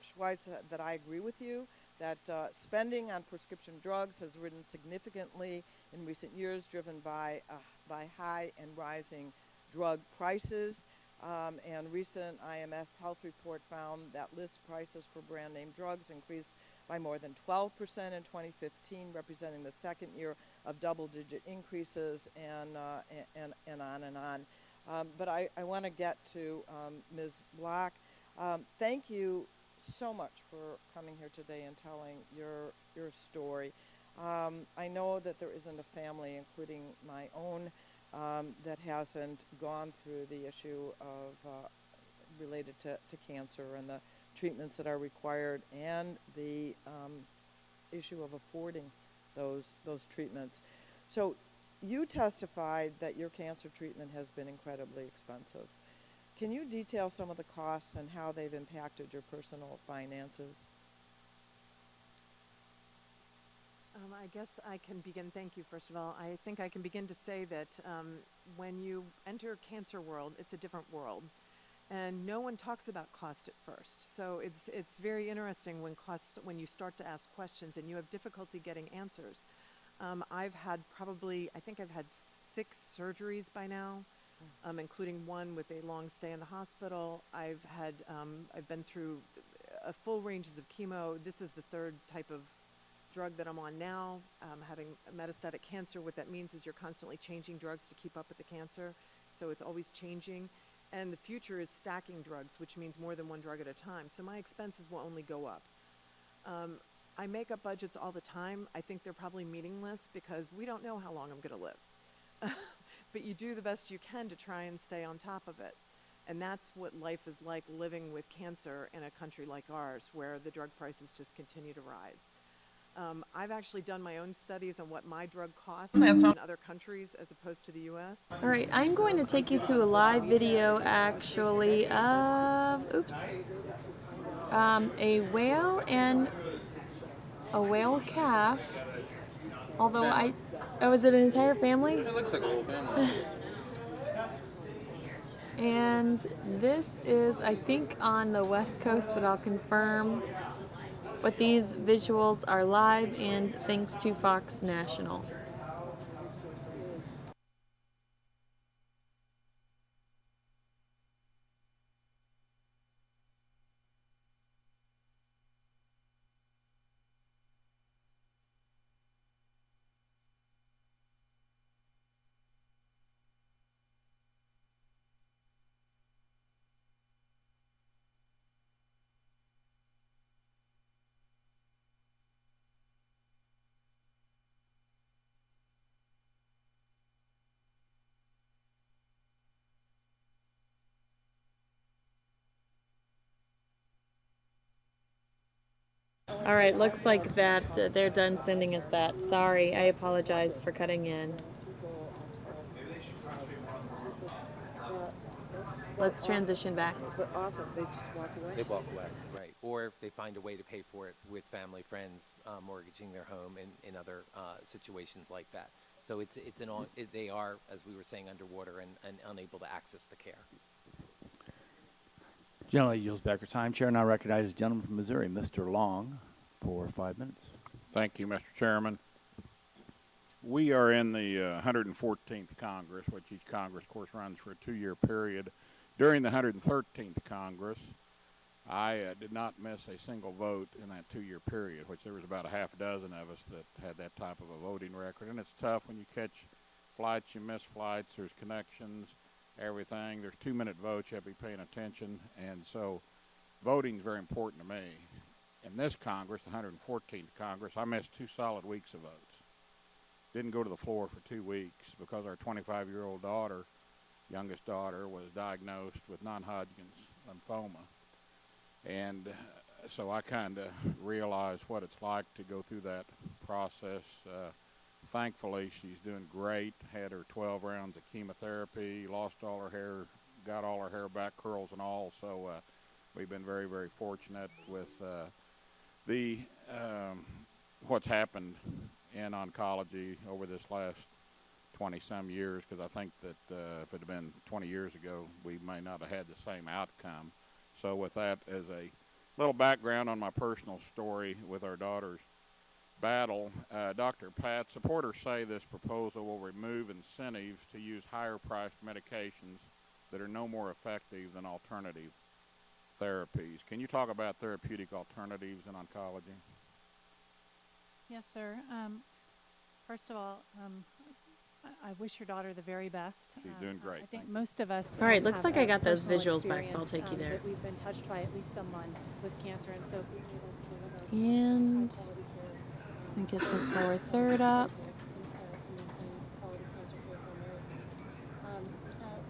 Schweitz, that I agree with you that spending on prescription drugs has risen significantly in recent years, driven by high and rising drug prices. And recent IMS health report found that list prices for brand name drugs increased by more than 12% in 2015, representing the second year of double-digit increases, and on and on. But I want to get to Ms. Block. Thank you so much for coming here today and telling your story. I know that there isn't a family, including my own, that hasn't gone through the issue of related to cancer and the treatments that are required, and the issue of affording those treatments. So you testified that your cancer treatment has been incredibly expensive. Can you detail some of the costs and how they've impacted your personal finances? I guess I can begin. Thank you, first of all. I think I can begin to say that when you enter cancer world, it's a different world. And no one talks about cost at first. So it's very interesting when you start to ask questions and you have difficulty getting answers. I've had I think I've had 6 surgeries by now, including one with a long stay in the hospital. I've been through a full ranges of chemo. This is the 3rd type of drug that I'm on now. Having metastatic cancer, what that means is you're constantly changing drugs to keep up with the cancer. So it's always changing. And the future is stacking drugs, which means more than one drug at a time. So my expenses will only go up. I make up budgets all the time. I think they're probably meaningless because we don't know how long I'm going to live. But you do the best you can to try and stay on top of it. And that's what life is like living with cancer in a country like ours, where the drug prices just continue to rise. I've actually done my own studies on what my drug costs in other countries as opposed to the U.S. All right, I'm going to take you to a live video, actually, of, a whale and a whale calf. Although is it an entire family? It looks like a whole family. And this is, I think, on the West Coast, but I'll confirm. But these visuals are live and thanks to Fox National. All right, looks like that they're done sending us that. Sorry, I apologize for cutting in. Let's transition back. But often they just walk away. They walk away, right? Or they find a way to pay for it with family, friends, mortgaging their home, and in other situations like that. So they are, as we were saying, underwater and unable to access the care. Generally yields back your time. Chair now recognizes the gentleman from Missouri, Mr. Long, for 5 minutes. Thank you, Mr. Chairman. We are in the 114th Congress, which each Congress, of course, runs for a 2-year period. During the 113th Congress, I did not miss a single vote in that 2-year period, which there was about a half a dozen of us that had that type of a voting record. And it's tough when you catch flights, you miss flights, there's connections, everything. There's 2-minute votes, you have to be paying attention. And so voting is very important to me. In this Congress, the 114th Congress, I missed 2 solid weeks of votes. Didn't go to the floor for 2 weeks because our 25-year-old daughter, youngest daughter, was diagnosed with non-Hodgkin's lymphoma. And so I kind of realized what it's like to go through that process. Thankfully, she's doing great. Had her 12 rounds of chemotherapy, lost all her hair, got all her hair back, curls and all. So we've been very, very fortunate with what's happened in oncology over this last 20-some years, because I think that if it had been 20 years ago, we may not have had the same outcome. So with that as a little background on my personal story with our daughter's battle, Dr. Pat, supporters say this proposal will remove incentives to use higher-priced medications that are no more effective than alternative therapies. Can you talk about therapeutic alternatives in oncology? Yes, sir. First of all, I wish your daughter the very best. She's doing great. I think most of us. All right, looks have like I a got those personal visuals back, so I'll experience, take you there. That we've been touched by at least someone with cancer, and so being able to deliver And high quality care, let me get this lower third up. to maintain quality cancer care for Americans.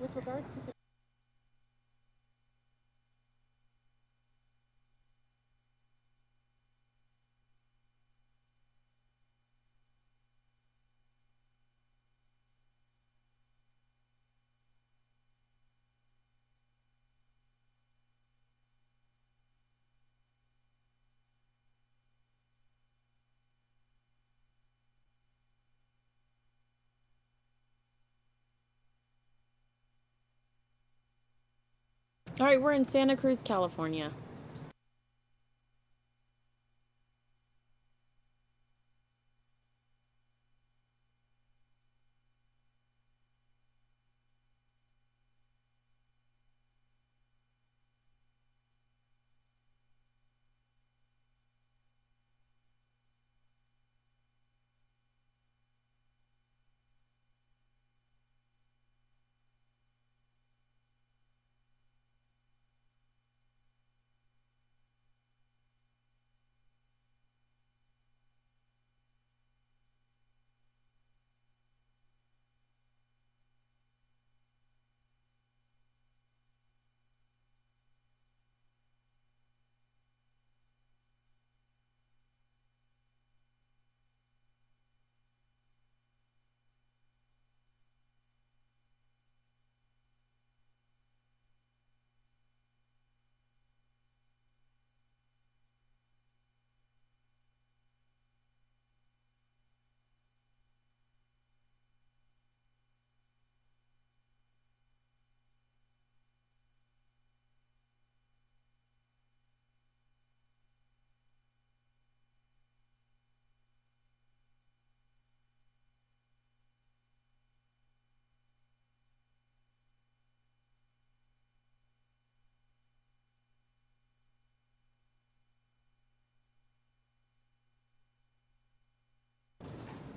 With regards to the All right, we're in Santa Cruz, California.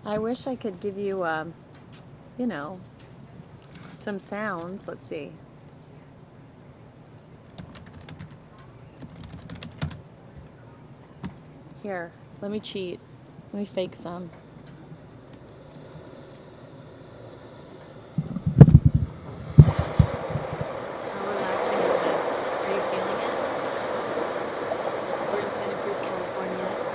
I wish I could give you, you know, some sounds. Let's see. Here, let me cheat. Let me fake some. How relaxing is this? Are you feeling it? We're in Santa Cruz, California.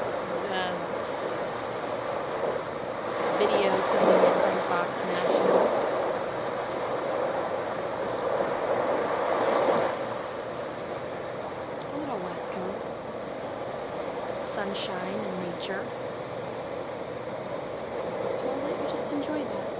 Fox National. A little West Coast. Sunshine and nature. So I'll let you just enjoy that.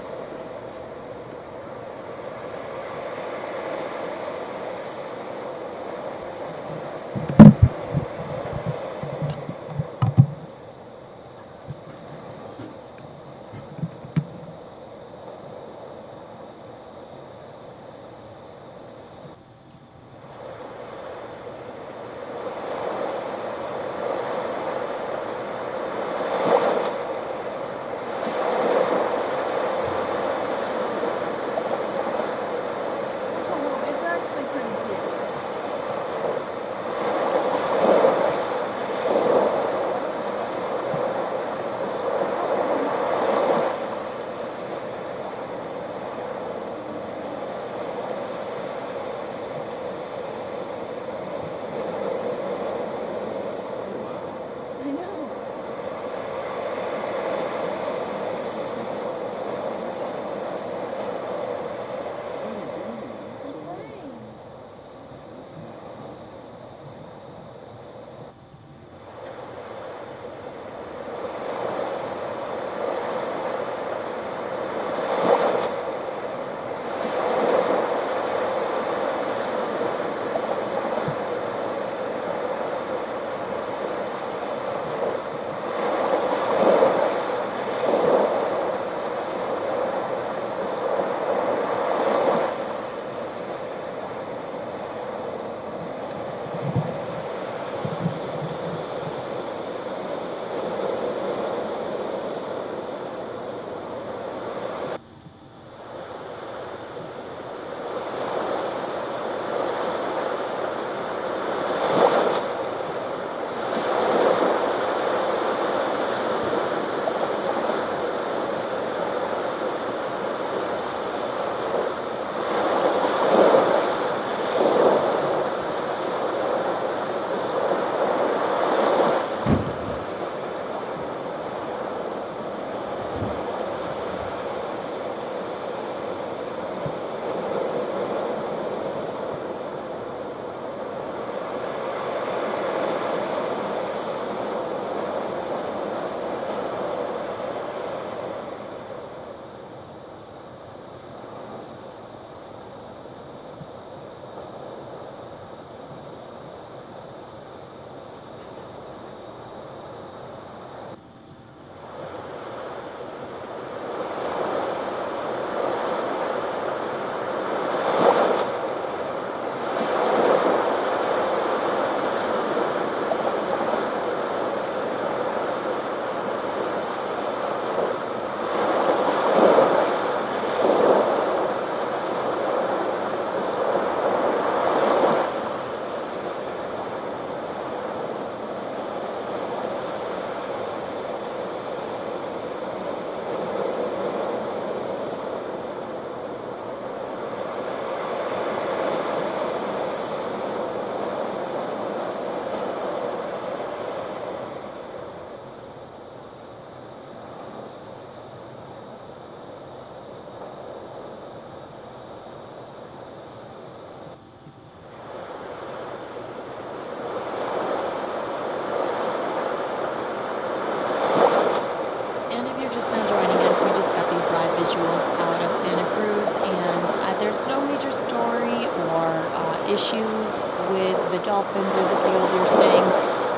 visuals out of Santa Cruz, and there's no major story or issues with the dolphins or the seals you're seeing.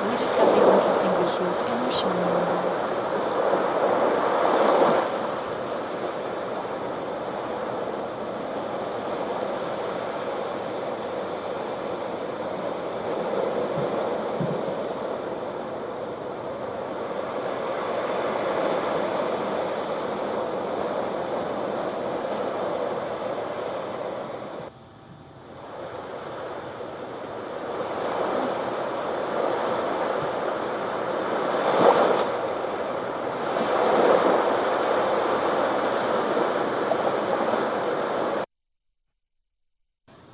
We just got these interesting visuals, and we're showing them to you.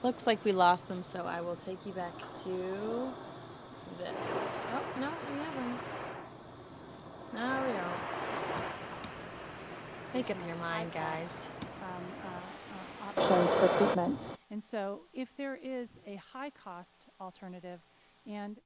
Looks like we lost them, so I will take you back to this. Oh, no, we haven't. No, we don't. Make up your mind, guys. Options for treatment. And so if there is a high cost alternative and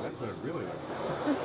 That's what it really looks like.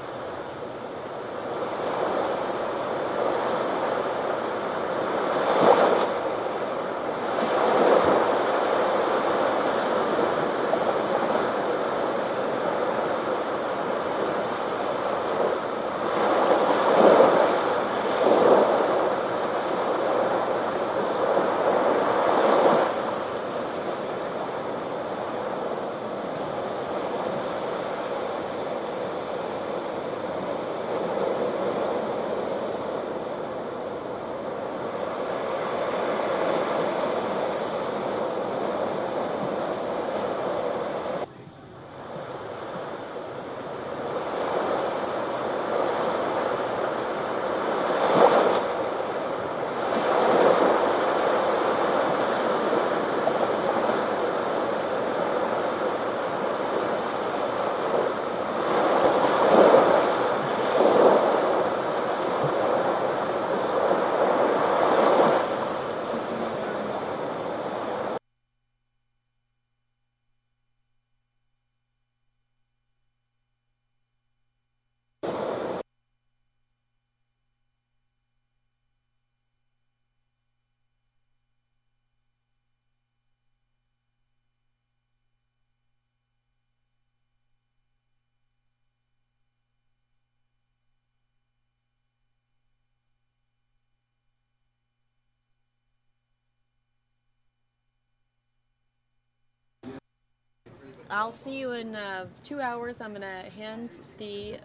I'll see you in 2 hours. I'm going to hand the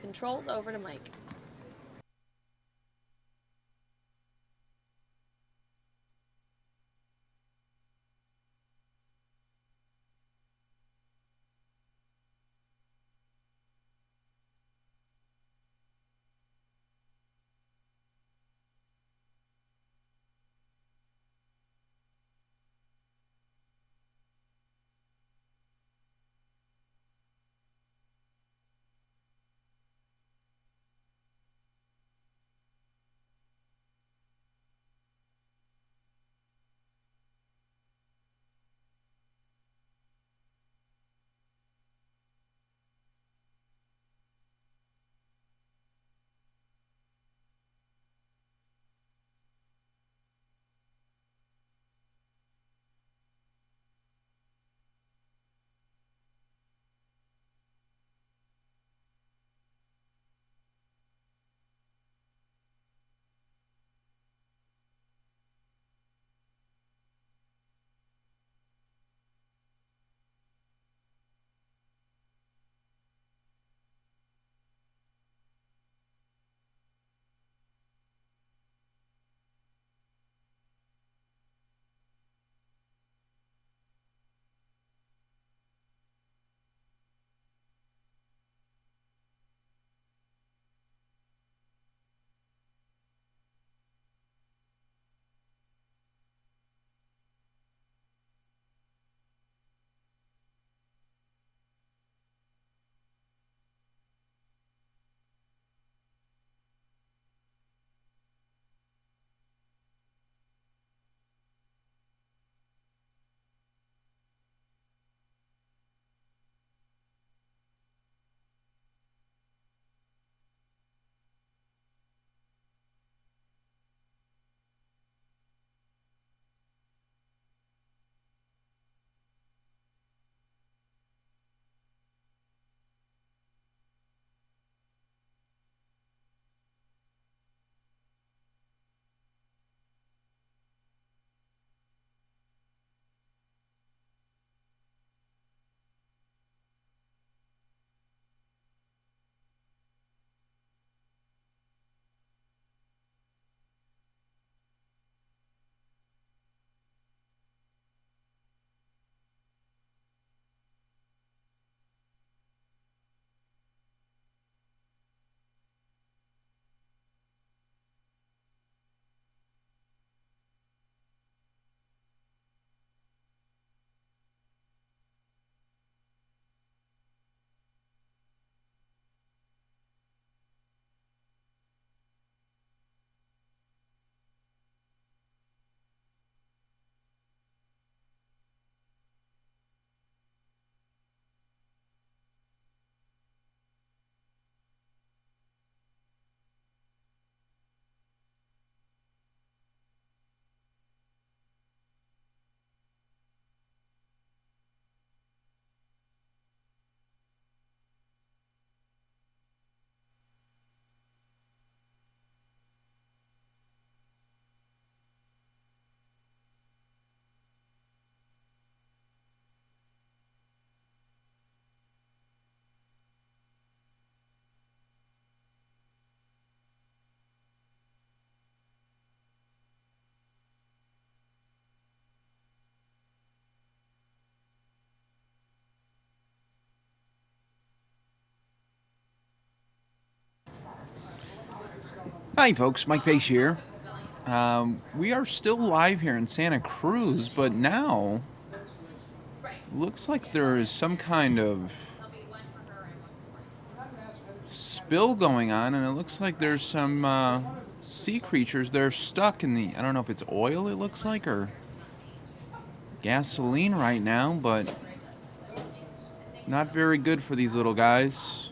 controls over to Mike. Hi, folks. Mike Pace here. We are still live here in Santa Cruz, but now looks like there is some kind of spill going on, and it looks like there's some sea creatures that are stuck in the, I don't know if it's oil, it looks like, or gasoline right now, but not very good for these little guys.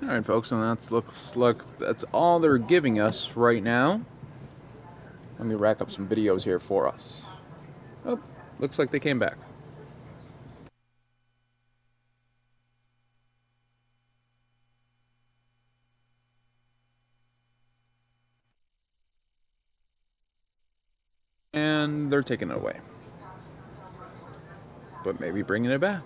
All right, folks, and looks like that's all they're giving us right now. Let me rack up some videos here for us. Oh, looks like they came back. And they're taking it away. But maybe bringing it back.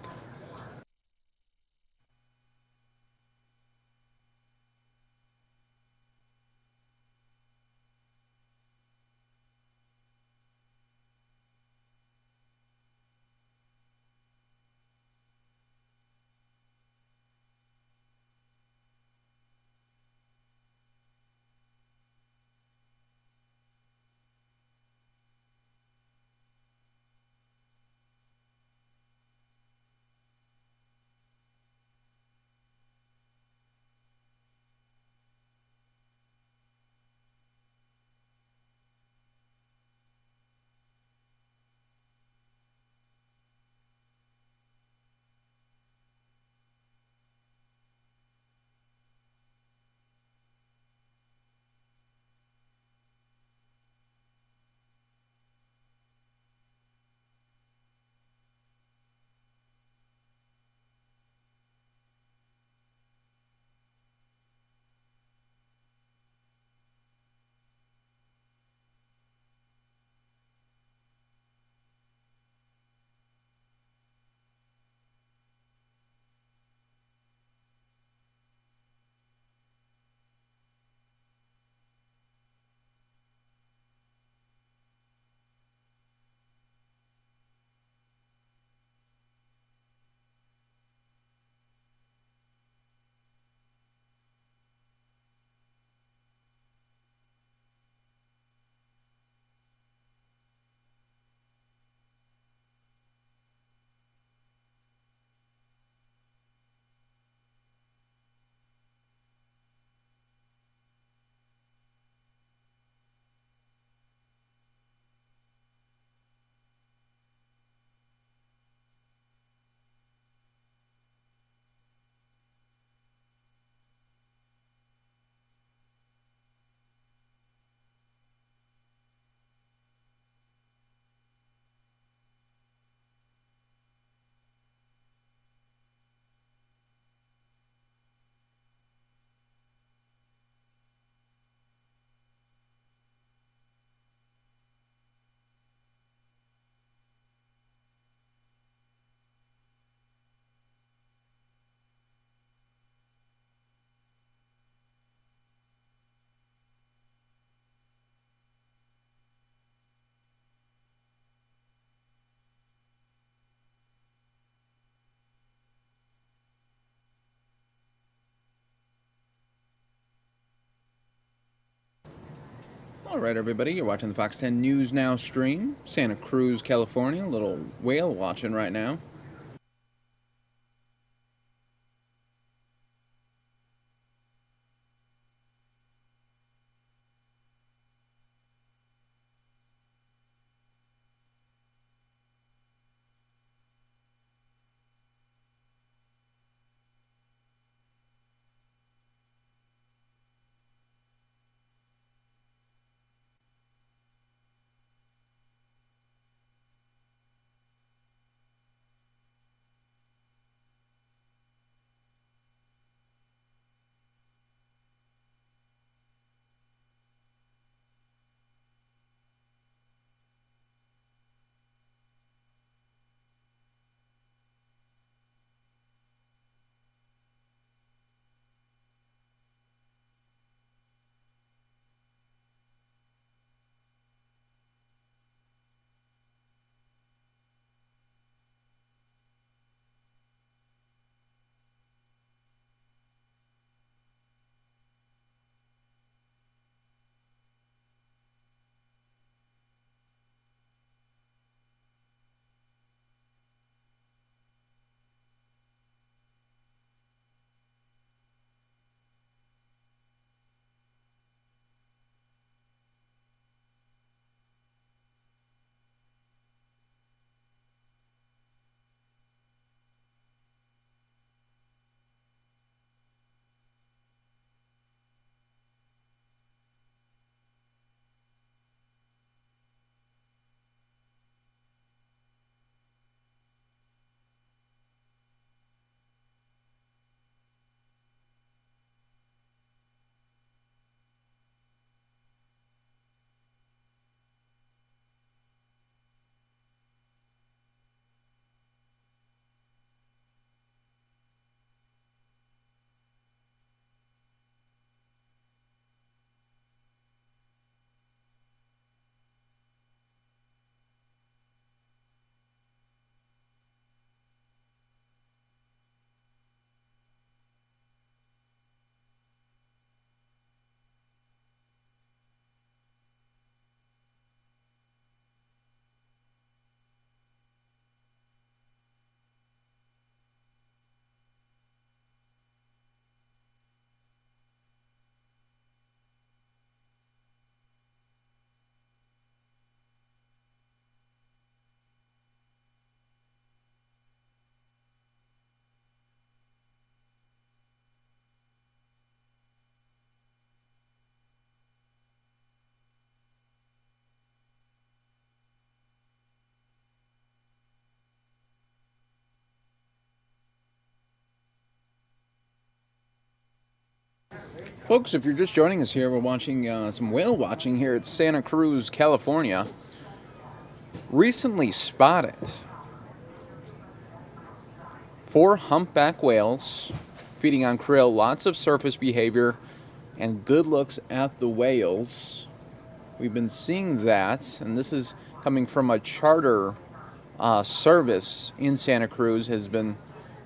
All right, everybody, you're watching the Fox 10 News Now stream. Santa Cruz, California, a little whale watching right now. Folks, if you're just joining us here, we're watching some whale watching here at Santa Cruz, California. Recently spotted 4 humpback whales feeding on krill, lots of surface behavior, and good looks at the whales. We've been seeing that, and this is coming from a charter service in Santa Cruz, has been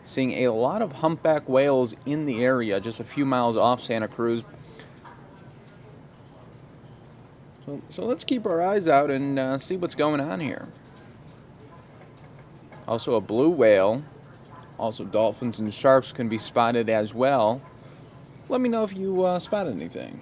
seeing a lot of humpback whales in the area, just a few miles off Santa Cruz. So let's keep our eyes out and see what's going on here. Also a blue whale. Also dolphins and sharks can be spotted as well. Let me know if you spotted anything.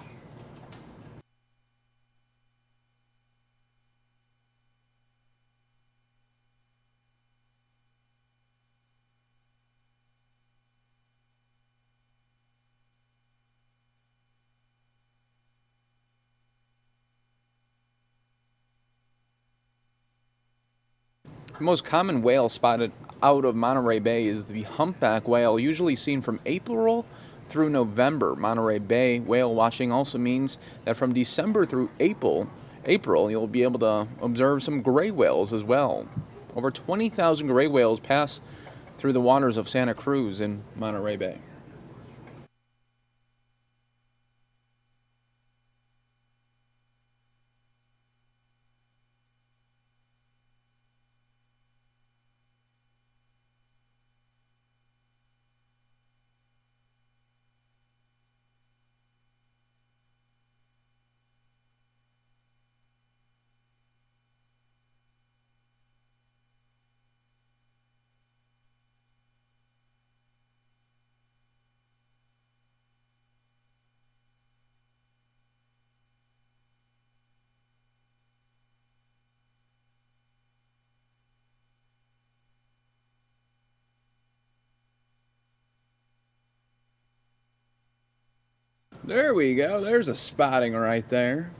The most common whale spotted out of Monterey Bay is the humpback whale, usually seen from April through November. Monterey Bay whale watching also means that from December through April, you'll be able to observe some gray whales as well. Over 20,000 gray whales pass through the waters of Santa Cruz in Monterey Bay. There we go. There's a spotting right there.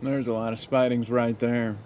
There's a lot of spidings right there.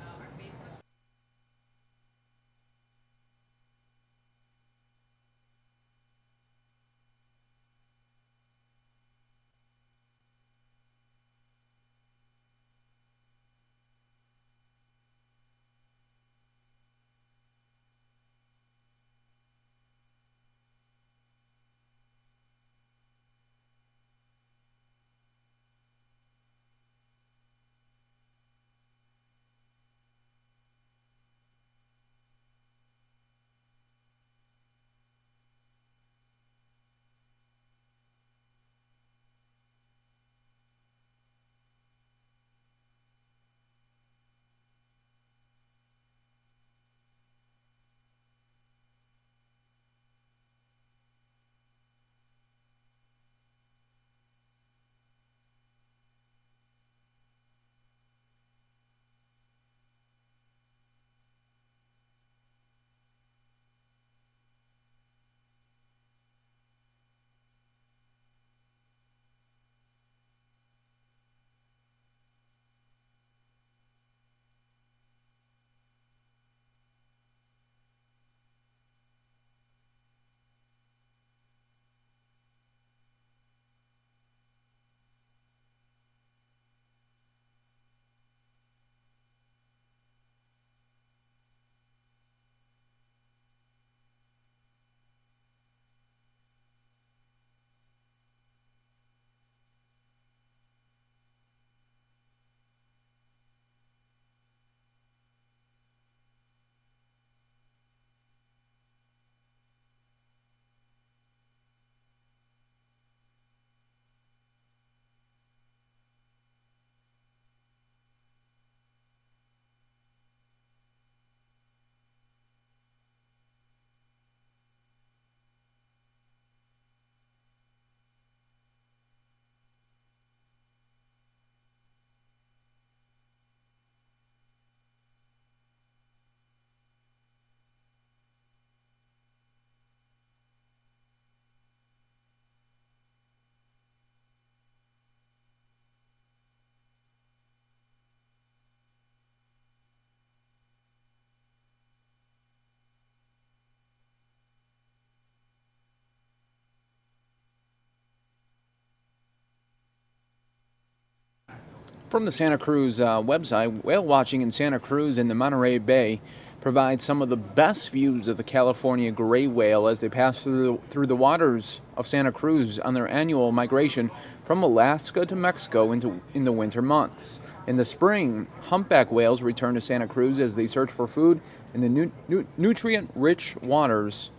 From the Santa Cruz website, whale watching in Santa Cruz and the Monterey Bay provides some of the best views of the California gray whale as they pass through the waters of Santa Cruz on their annual migration from Alaska to Mexico in the winter months. In the spring, humpback whales return to Santa Cruz as they search for food in the nutrient-rich waters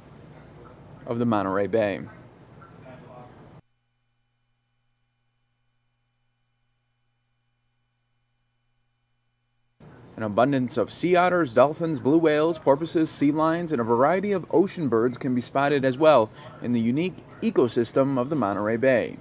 of the Monterey Bay. An abundance of sea otters, dolphins, blue whales, porpoises, sea lions, and a variety of ocean birds can be spotted as well in the unique ecosystem of the Monterey Bay.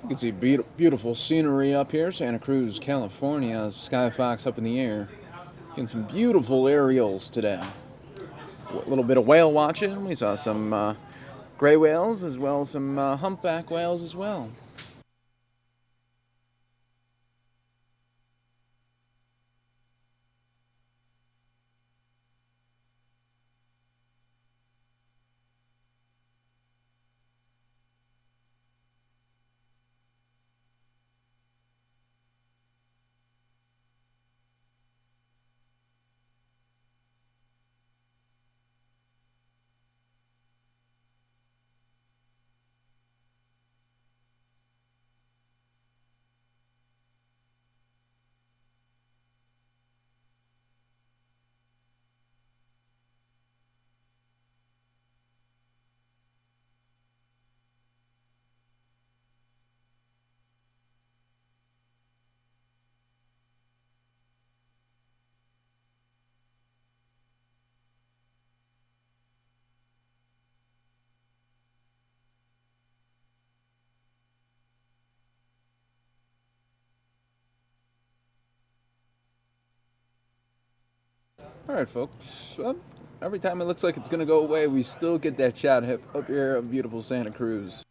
You can see beautiful scenery up here, Santa Cruz, California. Sky Fox up in the air. Getting some beautiful aerials today. A little bit of whale watching. We saw some gray whales as well as some humpback whales as well. All right, folks. Every time it looks like it's going to go away, we still get that shot up here of beautiful Santa Cruz.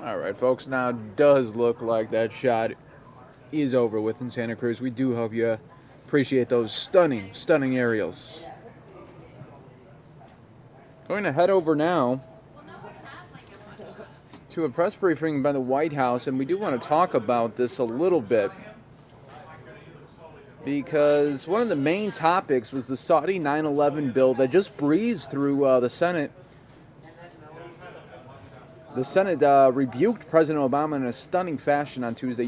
All right, folks. Now it does look like that shot is over with in Santa Cruz. We do hope you appreciate those stunning, stunning aerials. Going to head over now to a press briefing by the White House, and we do want to talk about this a little bit because one of the main topics was the Saudi 9/11 bill that just breezed through the Senate. The Senate rebuked President Obama in a stunning fashion on Tuesday,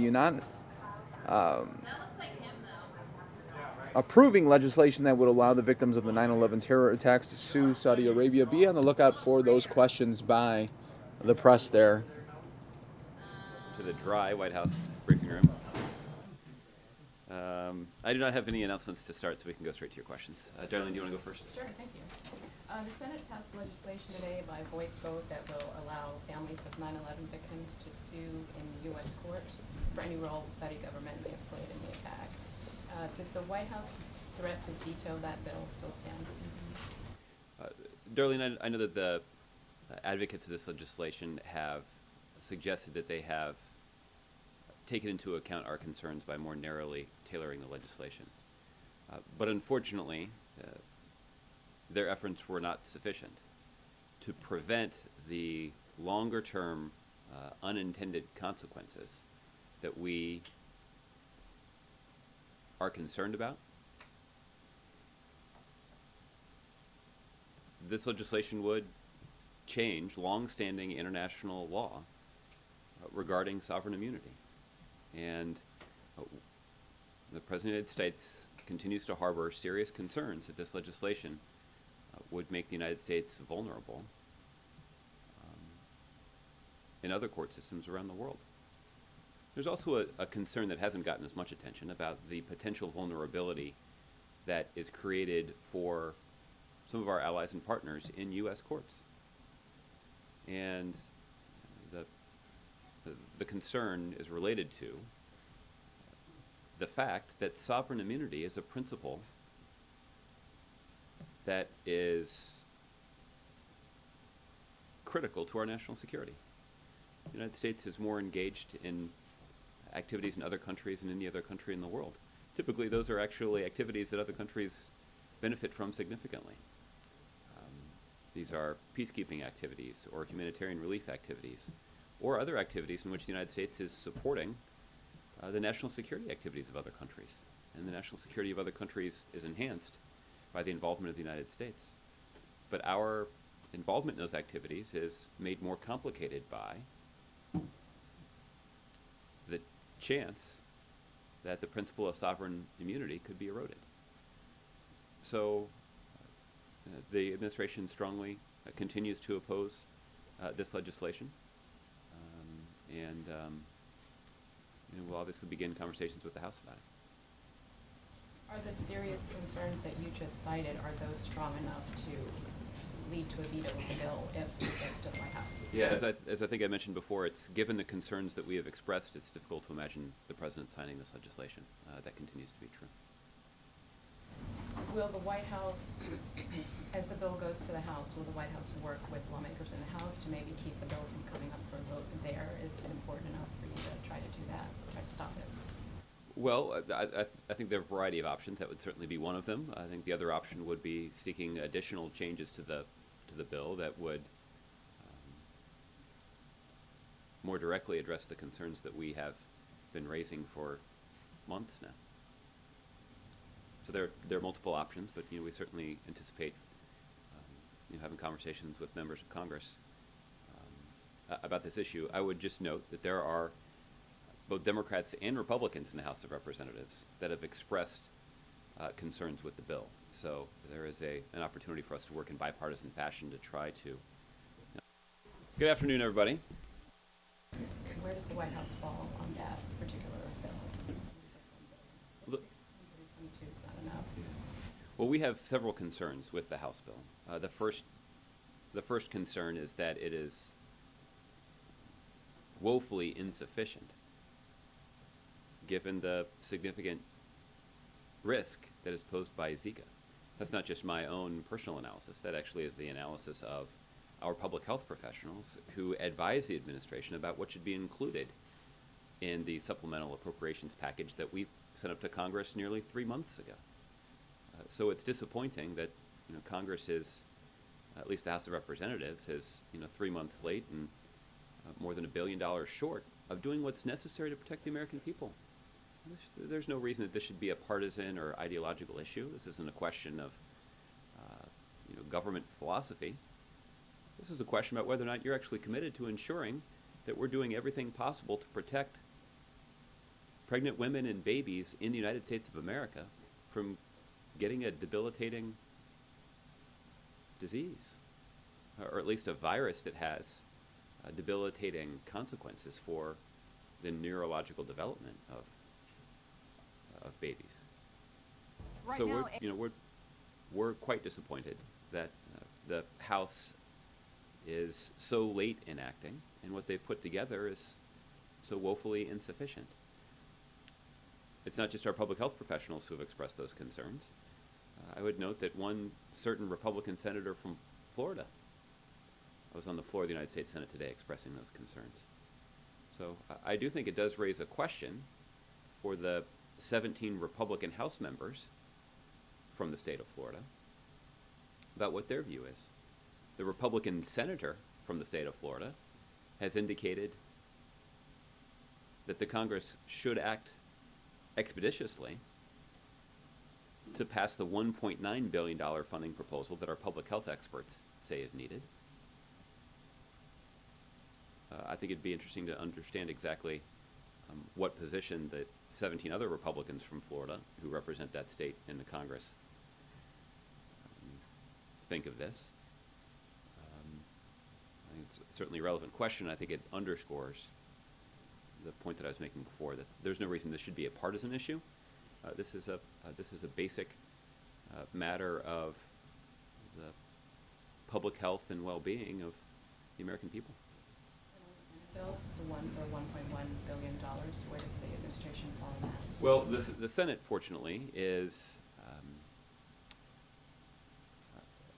approving legislation that would allow the victims of the 9/11 terror attacks to sue Saudi Arabia. Be on the lookout for those questions by the press there. To the dry White House briefing room. I do not have any announcements to start, so we can go straight to your questions. Darlene, do you want to go first? Sure, thank you. The Senate passed legislation today by voice vote that will allow families of 9/11 victims to sue in U.S. court for any role the Saudi government may have played in the attack. Does the White House threat to veto that bill still stand? Darlene, I know that the advocates of this legislation have suggested that they have taken into account our concerns by more narrowly tailoring the legislation. But unfortunately, their efforts were not sufficient to prevent the longer-term unintended consequences that we are concerned about. This legislation would change long-standing international law regarding sovereign immunity. And the President of the United States continues to harbor serious concerns that this legislation would make the United States vulnerable in other court systems around the world. There's also a concern that hasn't gotten as much attention about the potential vulnerability that is created for some of our allies and partners in U.S. courts. And the concern is related to the fact that sovereign immunity is a principle that is critical to our national security. The United States is more engaged in activities in other countries than any other country in the world. Typically, those are actually activities that other countries benefit from significantly. These are peacekeeping activities or humanitarian relief activities or other activities in which the United States is supporting the national security activities of other countries. And the national security of other countries is enhanced by the involvement of the United States. But our involvement in those activities is made more complicated by the chance that the principle of sovereign immunity could be eroded. So the administration strongly continues to oppose this legislation, and we'll obviously begin conversations with the House about it. Are the serious concerns that you just cited, are those strong enough to lead to a veto of the bill if it gets to the White House? Yeah, as I think I mentioned before, it's given the concerns that we have expressed, it's difficult to imagine the president signing this legislation. That continues to be true. Will the White House, as the bill goes to the House, will the White House work with lawmakers in the House to maybe keep the bill from coming up for a vote there? Is it important enough for you to try to do that, try to stop it? Well, I think there are a variety of options. That would certainly be one of them. I think the other option would be seeking additional changes to the bill that would more directly address the concerns that we have been raising for months now. So there are multiple options, but we certainly anticipate having conversations with members of Congress about this issue. I would just note that there are both Democrats and Republicans in the House of Representatives that have expressed concerns with the bill. So there is an opportunity for us to work in bipartisan fashion to try to. Good afternoon, everybody. Where does the White House fall on that particular bill? Look, 622 is not enough. well, we have several concerns with the House bill. The first concern is that it is woefully insufficient given the significant risk that is posed by Zika. That's not just my own personal analysis. That actually is the analysis of our public health professionals who advise the administration about what should be included in the supplemental appropriations package that we sent up to Congress nearly 3 months ago. So it's disappointing that Congress is, at least the House of Representatives, is 3 months late and more than $1 billion short of doing what's necessary to protect the American people. There's no reason that this should be a partisan or ideological issue. This isn't a question of government philosophy. This is a question about whether or not you're actually committed to ensuring that we're doing everything possible to protect pregnant women and babies in the United States of America from getting a debilitating disease, or at least a virus that has debilitating consequences for the neurological development of babies. Right So now, we're quite disappointed that the House is so late in acting, and what they've put together is so woefully insufficient. It's not just our public health professionals who have expressed those concerns. I would note that one certain Republican senator from Florida was on the floor of the United States Senate today expressing those concerns. So I do think it does raise a question for the 17 Republican House members from the state of Florida about what their view is. The Republican senator from the state of Florida has indicated that the Congress should act expeditiously to pass the $1.9 billion funding proposal that our public health experts say is needed. I think it'd be interesting to understand exactly what position the 17 other Republicans from Florida who represent that state in the Congress think of this. I think it's certainly a relevant question. I think it underscores the point that I was making before, that there's no reason this should be a partisan issue. This is a basic matter of the public health and well-being of the American people. Bill, the one for $1.1 billion, where does the administration fall on that? Well, the Senate, fortunately,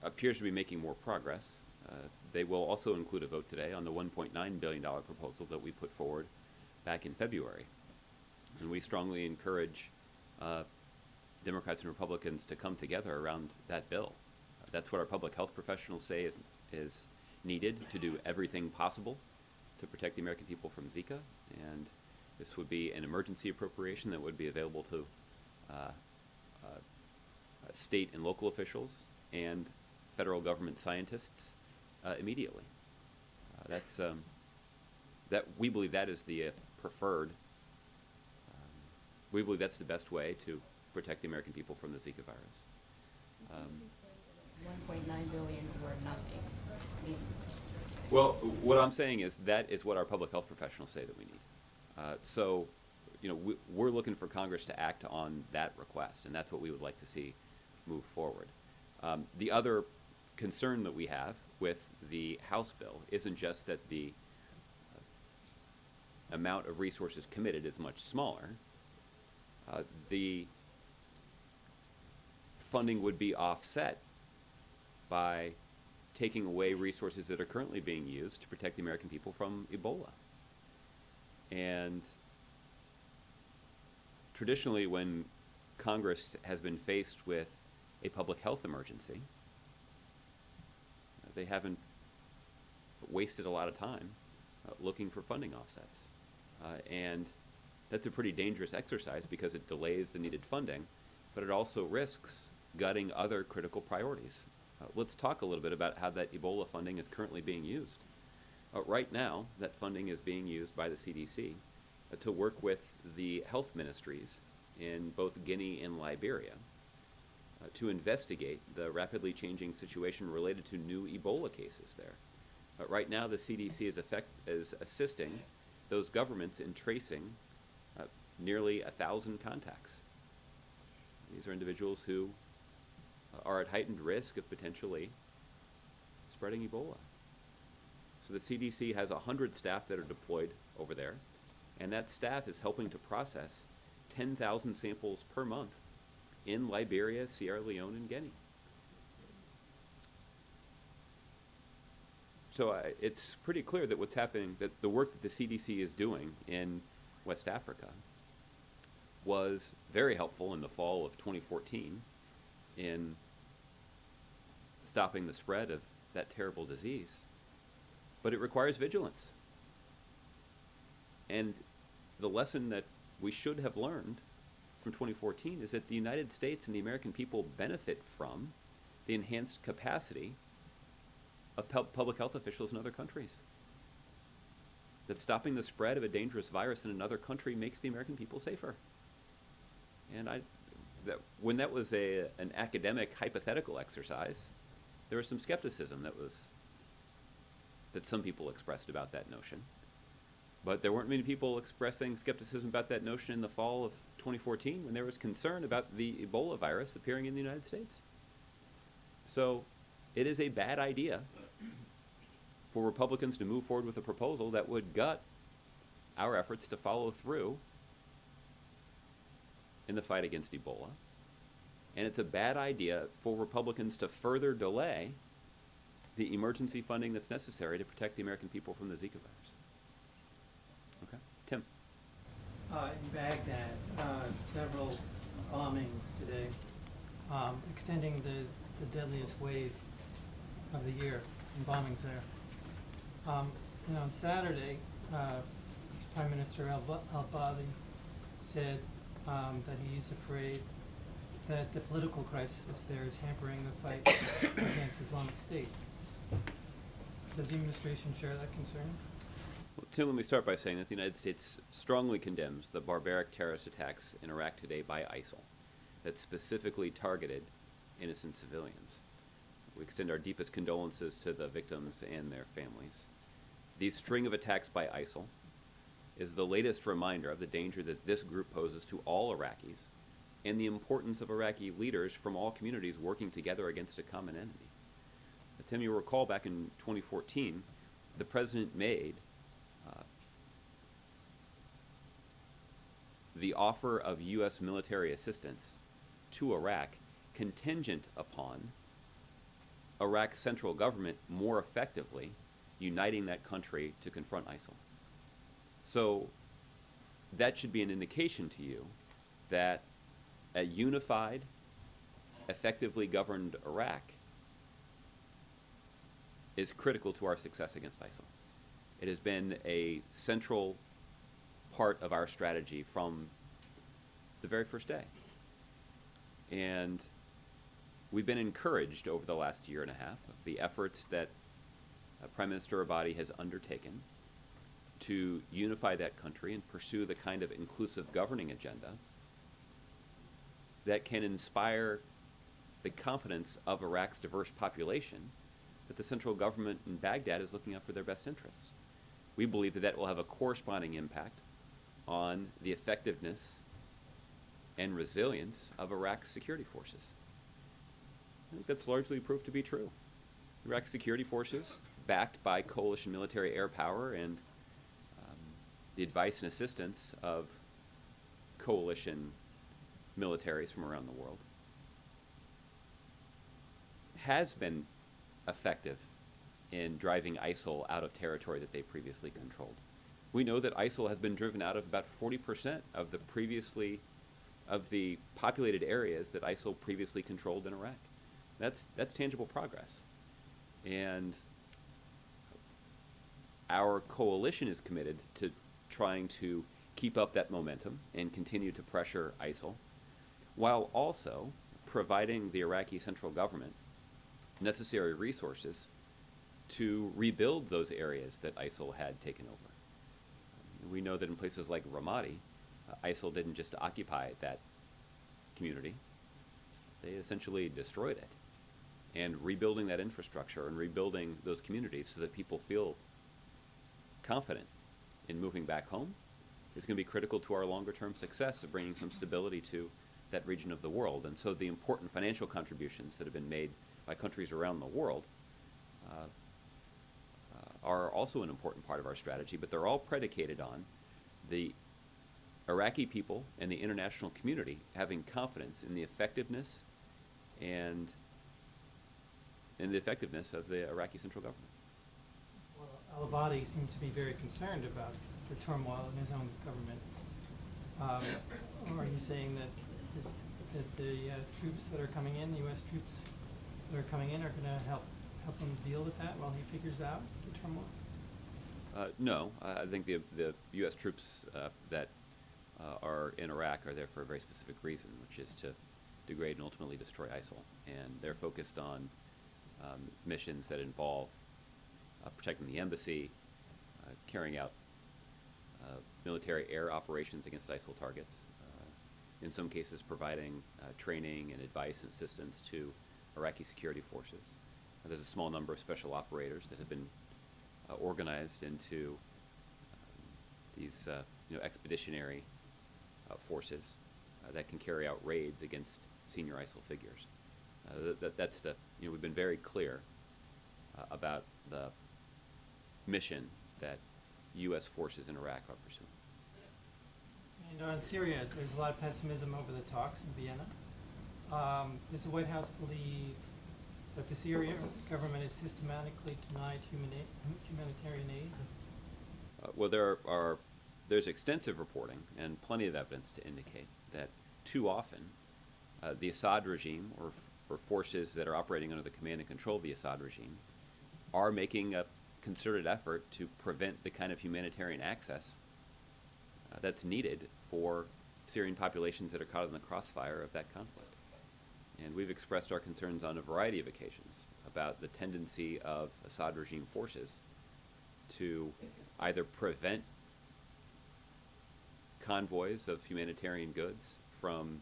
appears to be making more progress. They will also include a vote today on the $1.9 billion proposal that we put forward back in February. And we strongly encourage Democrats and Republicans to come together around that bill. That's what our public health professionals say is needed to do everything possible to protect the American people from Zika. And this would be an emergency appropriation that would be available to state and local officials and federal government scientists immediately. We believe that is the preferred. We believe that's the best way to protect the American people from the Zika virus. 1.9 billion or nothing. I mean, Well, what I'm saying is that is what our public health professionals say that we need. So, we're looking for Congress to act on that request, and that's what we would like to see move forward. The other concern that we have with the House bill isn't just that the amount of resources committed is much smaller. The funding would be offset by taking away resources that are currently being used to protect the American people from Ebola. And traditionally, when Congress has been faced with a public health emergency, they haven't wasted a lot of time looking for funding offsets. And that's a pretty dangerous exercise because it delays the needed funding, but it also risks gutting other critical priorities. Let's talk a little bit about how that Ebola funding is currently being used. Right now, that funding is being used by the CDC to work with the health ministries in both Guinea and Liberia to investigate the rapidly changing situation related to new Ebola cases there. Right now, the CDC is assisting those governments in tracing nearly 1,000 contacts. These are individuals who are at heightened risk of potentially spreading Ebola. So the CDC has 100 staff that are deployed over there, and that staff is helping to process 10,000 samples per month in Liberia, Sierra Leone, and Guinea. So it's pretty clear that what's happening, that the work that the CDC is doing in West Africa was very helpful in the fall of 2014 in stopping the spread of that terrible disease. But it requires vigilance. And the lesson that we should have learned from 2014 is that the United States and the American people benefit from the enhanced capacity of public health officials in other countries. That stopping the spread of a dangerous virus in another country makes the American people safer. And when that was an academic hypothetical exercise, there was some skepticism that some people expressed about that notion. But there weren't many people expressing skepticism about that notion in the fall of 2014 when there was concern about the Ebola virus appearing in the United States. So it is a bad idea for Republicans to move forward with a proposal that would gut our efforts to follow through in the fight against Ebola. And it's a bad idea for Republicans to further delay the emergency funding that's necessary to protect the American people from the Zika virus. Okay, Tim. In Baghdad, several bombings today, extending the deadliest wave of the year in bombings there. And on Saturday, Prime Minister al-Badi said that he's afraid that the political crisis there is hampering the fight against Islamic State. Does the administration share that concern? Well, Tim, let me start by saying that the United States strongly condemns the barbaric terrorist attacks in Iraq today by ISIL that specifically targeted innocent civilians. We extend our deepest condolences to the victims and their families. The string of attacks by ISIL is the latest reminder of the danger that this group poses to all Iraqis and the importance of Iraqi leaders from all communities working together against a common enemy. Tim, you recall back in 2014, the president made the offer of U.S. military assistance to Iraq contingent upon Iraq's central government more effectively uniting that country to confront ISIL. So that should be an indication to you that a unified, effectively governed Iraq is critical to our success against ISIL. It has been a central part of our strategy from the very first day. And we've been encouraged over the last year and a half of the efforts that Prime Minister Abadi has undertaken to unify that country and pursue the kind of inclusive governing agenda that can inspire the confidence of Iraq's diverse population that the central government in Baghdad is looking out for their best interests. We believe that that will have a corresponding impact on the effectiveness and resilience of Iraq's security forces. I think that's largely proved to be true. Iraq's security forces, backed by coalition military air power and the advice and assistance of coalition militaries from around the world, has been effective in driving ISIL out of territory that they previously controlled. We know that ISIL has been driven out of about 40% of the populated areas that ISIL previously controlled in Iraq. That's tangible progress. And our coalition is committed to trying to keep up that momentum and continue to pressure ISIL, while also providing the Iraqi central government necessary resources to rebuild those areas that ISIL had taken over. We know that in places like Ramadi, ISIL didn't just occupy that community, they essentially destroyed it. And rebuilding that infrastructure and rebuilding those communities so that people feel confident in moving back home is going to be critical to our longer-term success of bringing some stability to that region of the world. And so the important financial contributions that have been made by countries around the world are also an important part of our strategy, but they're all predicated on the Iraqi people and the international community having confidence in the effectiveness and in the effectiveness of the Iraqi central government. Well, al-Abadi seems to be very concerned about the turmoil in his own government. Are you saying that the troops that are coming in, the U.S. troops that are coming in, are going to help him deal with that while he figures out the turmoil? No, I think the U.S. troops that are in Iraq are there for a very specific reason, which is to degrade and ultimately destroy ISIL. And they're focused on missions that involve protecting the embassy, carrying out military air operations against ISIL targets, in some cases providing training and advice and assistance to Iraqi security forces. There's a small number of special operators that have been organized into these expeditionary forces that can carry out raids against senior ISIL figures. That's we've been very clear about the mission that U.S. forces in Iraq are pursuing. And on Syria, there's a lot of pessimism over the talks in Vienna. Does the White House believe that the Syrian government is systematically denied humanitarian aid? Well, there's extensive reporting and plenty of evidence to indicate that too often the Assad regime or forces that are operating under the command and control of the Assad regime are making a concerted effort to prevent the kind of humanitarian access that's needed for Syrian populations that are caught in the crossfire of that conflict. And we've expressed our concerns on a variety of occasions about the tendency of Assad regime forces to either prevent convoys of humanitarian goods from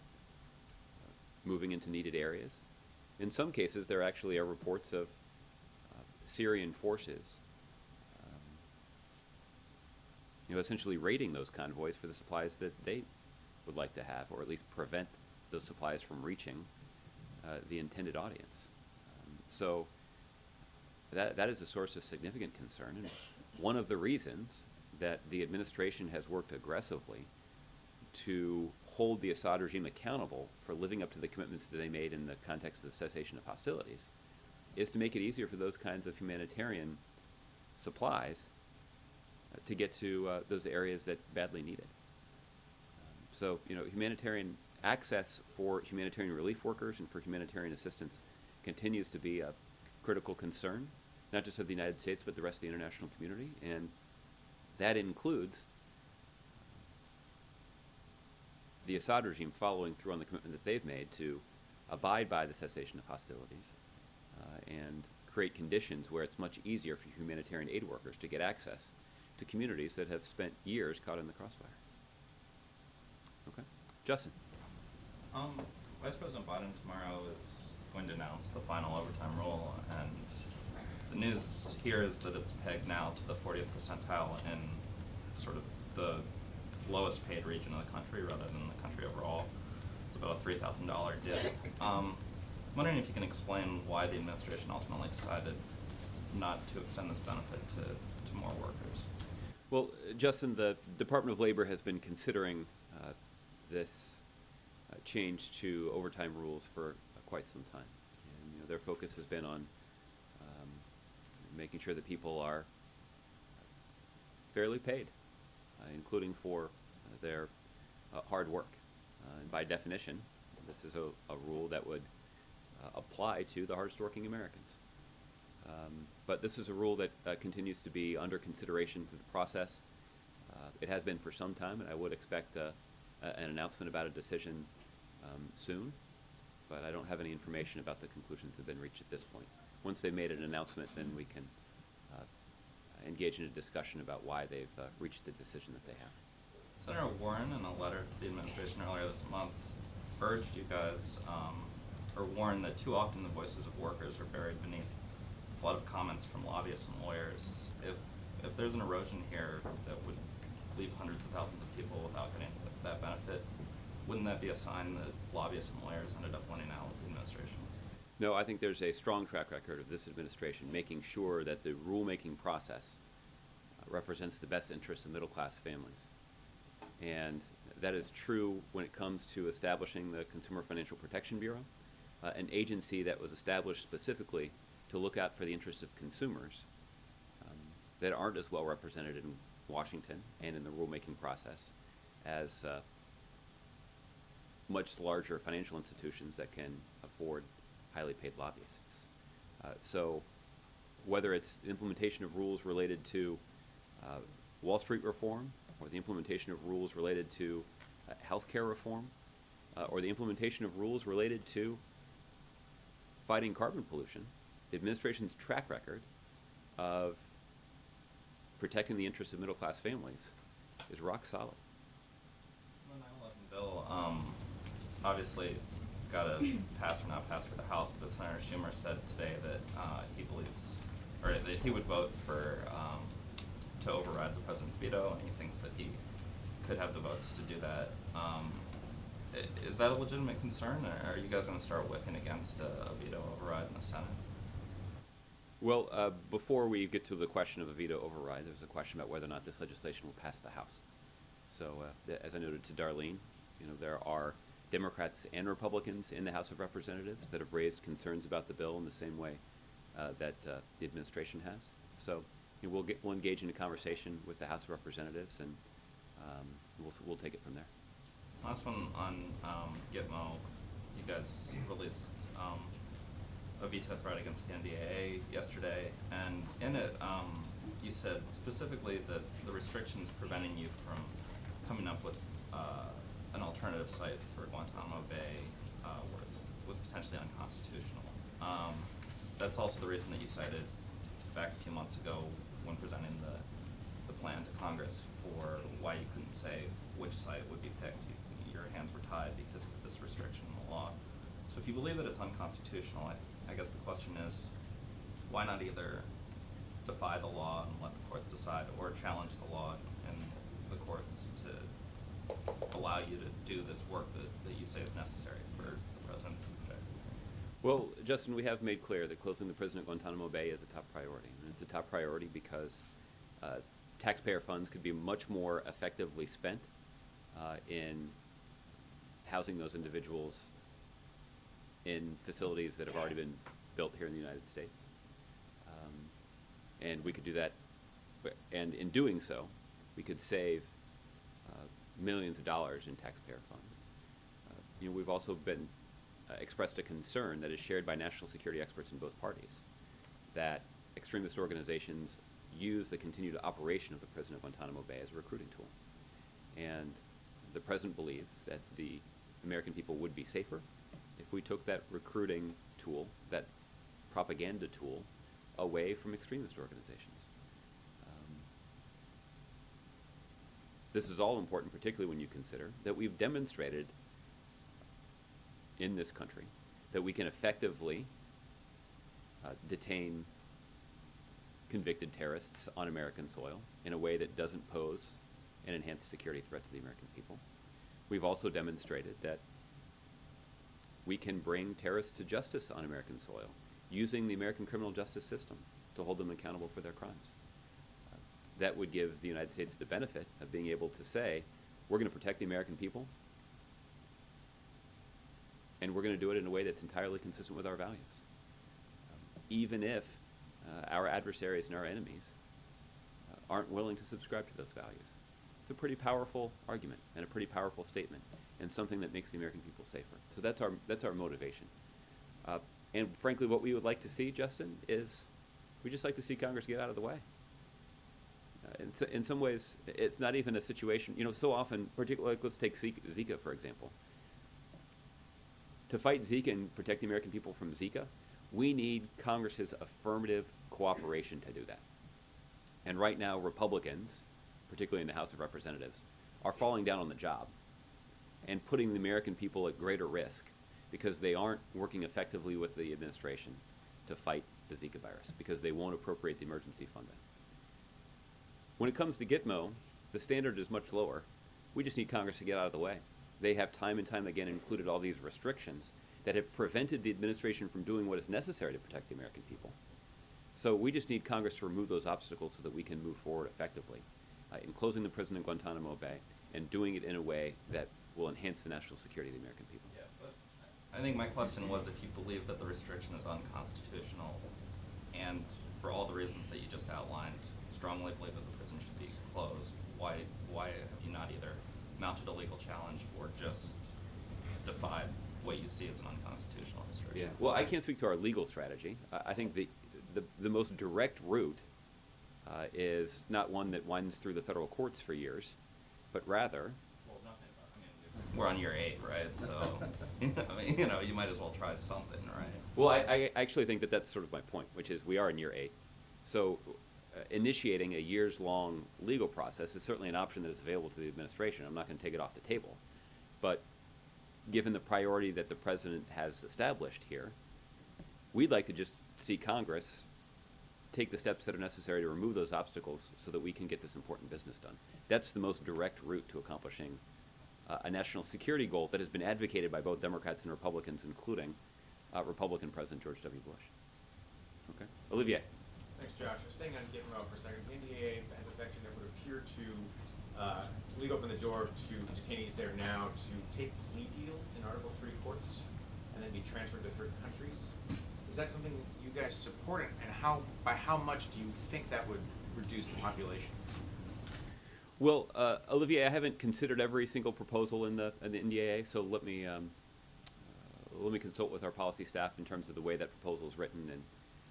moving into needed areas, In some cases, there actually are reports of Syrian forces essentially raiding those convoys for the supplies that they would like to have, or at least prevent those supplies from reaching the intended audience. So that is a source of significant concern, and one of the reasons that the administration has worked aggressively to hold the Assad regime accountable for living up to the commitments that they made in the context of cessation of hostilities is to make it easier for those kinds of humanitarian supplies to get to those areas that badly need it. So, humanitarian access for humanitarian relief workers and for humanitarian assistance continues to be a critical concern, not just of the United States, but the rest of the international community. And that includes the Assad regime following through on the commitment that they've made to abide by the cessation of hostilities and create conditions where it's much easier for humanitarian aid workers to get access to communities that have spent years caught in the crossfire. Okay. Justin. Vice President Biden tomorrow is going to announce the final overtime rule, and the news here is that it's pegged now to the 40th percentile in sort of the lowest paid region of the country rather than the country overall. It's about a $3,000 dip. I'm wondering if you can explain why the administration ultimately decided not to extend this benefit to more workers. Well, Justin, the Department of Labor has been considering this change to overtime rules for quite some time. And their focus has been on making sure that people are fairly paid, including for their hard work. And by definition, this is a rule that would apply to the hardest working Americans. But this is a rule that continues to be under consideration through the process. It has been for some time, and I would expect an announcement about a decision soon, but I don't have any information about the conclusions that have been reached at this point. Once they've made an announcement, then we can engage in a discussion about why they've reached the decision that they have. Senator Warren, in a letter to the administration earlier this month, urged you guys, or warned that too often the voices of workers are buried beneath a flood of comments from lobbyists and lawyers. If there's an erosion here that would leave hundreds of thousands of people without getting that benefit, wouldn't that be a sign that lobbyists and lawyers ended up winning out with the administration? No, I think there's a strong track record of this administration making sure that the rulemaking process represents the best interests of middle-class families. And that is true when it comes to establishing the Consumer Financial Protection Bureau, an agency that was established specifically to look out for the interests of consumers that aren't as well represented in Washington and in the rulemaking process as much larger financial institutions that can afford highly paid lobbyists. So whether it's the implementation of rules related to Wall Street reform, or the implementation of rules related to healthcare reform, or the implementation of rules related to fighting carbon pollution, the administration's track record of protecting the interests of middle-class families is rock solid. The 9/11 bill, obviously it's got to pass or not pass for the House, but Senator Schumer said today that he believes, or that he would vote for to override the president's veto, and he thinks that he could have the votes to do that. Is that a legitimate concern, or are you guys going to start whipping against a veto override in the Senate? Well, before we get to the question of a veto override, there's a question about whether or not this legislation will pass the House. So, as I noted to Darlene, there are Democrats and Republicans in the House of Representatives that have raised concerns about the bill in the same way that the administration has. So, we'll engage in a conversation with the House of Representatives, and we'll take it from there. Last one on Gitmo. You guys released a veto threat against the NDAA yesterday, and in it you said specifically that the restrictions preventing you from coming up with an alternative site for Guantanamo Bay was potentially unconstitutional. That's also the reason that you cited back a few months ago when presenting the plan to Congress for why you couldn't say which site would be picked. Your hands were tied because of this restriction in the law. So So if you believe that it's unconstitutional, I guess the question is, why not either defy the law and let the courts decide, or challenge the law in the courts to allow you to do this work that you say is necessary for the president's objective? Well, Justin, we have made clear that closing the prison at Guantanamo Bay is a top priority. And it's a top priority because taxpayer funds could be much more effectively spent in housing those individuals in facilities that have already been built here in the United States. And we could do that, and in doing so, we could save millions of dollars in taxpayer funds. We've also been expressed a concern that is shared by national security experts in both parties, that extremist organizations use the continued operation of the prison at Guantanamo Bay as a recruiting tool. And the president believes that the American people would be safer if we took that recruiting tool, that propaganda tool, away from extremist organizations. This is all important, particularly when you consider that we've demonstrated in this country that we can effectively detain convicted terrorists on American soil in a way that doesn't pose an enhanced security threat to the American people. We've also demonstrated that we can bring terrorists to justice on American soil using the American criminal justice system to hold them accountable for their crimes. That would give the United States the benefit of being able to say, we're going to protect the American people, and we're going to do it in a way that's entirely consistent with our values. Even if our adversaries and our enemies aren't willing to subscribe to those values. It's a pretty powerful argument and a pretty powerful statement, and something that makes the American people safer. So that's our motivation. And frankly, what we would like to see, Justin, is we just like to see Congress get out of the way. In some ways, it's not even a situation, so often, particularly, let's take Zika, for example. To fight Zika and protect the American people from Zika, we need Congress's affirmative cooperation to do that. And right now, Republicans, particularly in the House of Representatives, are falling down on the job and putting the American people at greater risk because they aren't working effectively with the administration to fight the Zika virus, because they won't appropriate the emergency funding. When it comes to Gitmo, the standard is much lower. We just need Congress to get out of the way. They have time and time again included all these restrictions that have prevented the administration from doing what is necessary to protect the American people. So we just need Congress to remove those obstacles so that we can move forward effectively in closing the prison in Guantanamo Bay and doing it in a way that will enhance the national security of the American people. Yeah, but I think my question was, if you believe that the restriction is unconstitutional, and for all the reasons that you just outlined, strongly believe that the prison should be closed, why have you not either mounted a legal challenge or just defied what you see as an unconstitutional restriction? Yeah. Well, I can't speak to our legal strategy. I think the most direct route is not one that winds through the federal courts for years, but rather. Well, we're on year 8, right? So, you might as well try something, right? Well, I actually think that that's sort of my point, which is we are in year 8. So initiating a years-long legal process is certainly an option that is available to the administration. I'm not going to take it off the table. But given the priority that the president has established here, we'd like to just see Congress take the steps that are necessary to remove those obstacles so that we can get this important business done. That's the most direct route to accomplishing a national security goal that has been advocated by both Democrats and Republicans, including Republican President George W. Bush. Okay. Olivier. Thanks, Josh. Staying on Gitmo for a second, the NDAA has a section that would appear to leave open the door to detainees there now to take plea deals in Article 3 courts and then be transferred to third countries. Is that something you guys support, and by how much do you think that would reduce the population? Well, Olivier, I haven't considered every single proposal in the NDAA, so let me consult with our policy staff in terms of the way that proposal is written and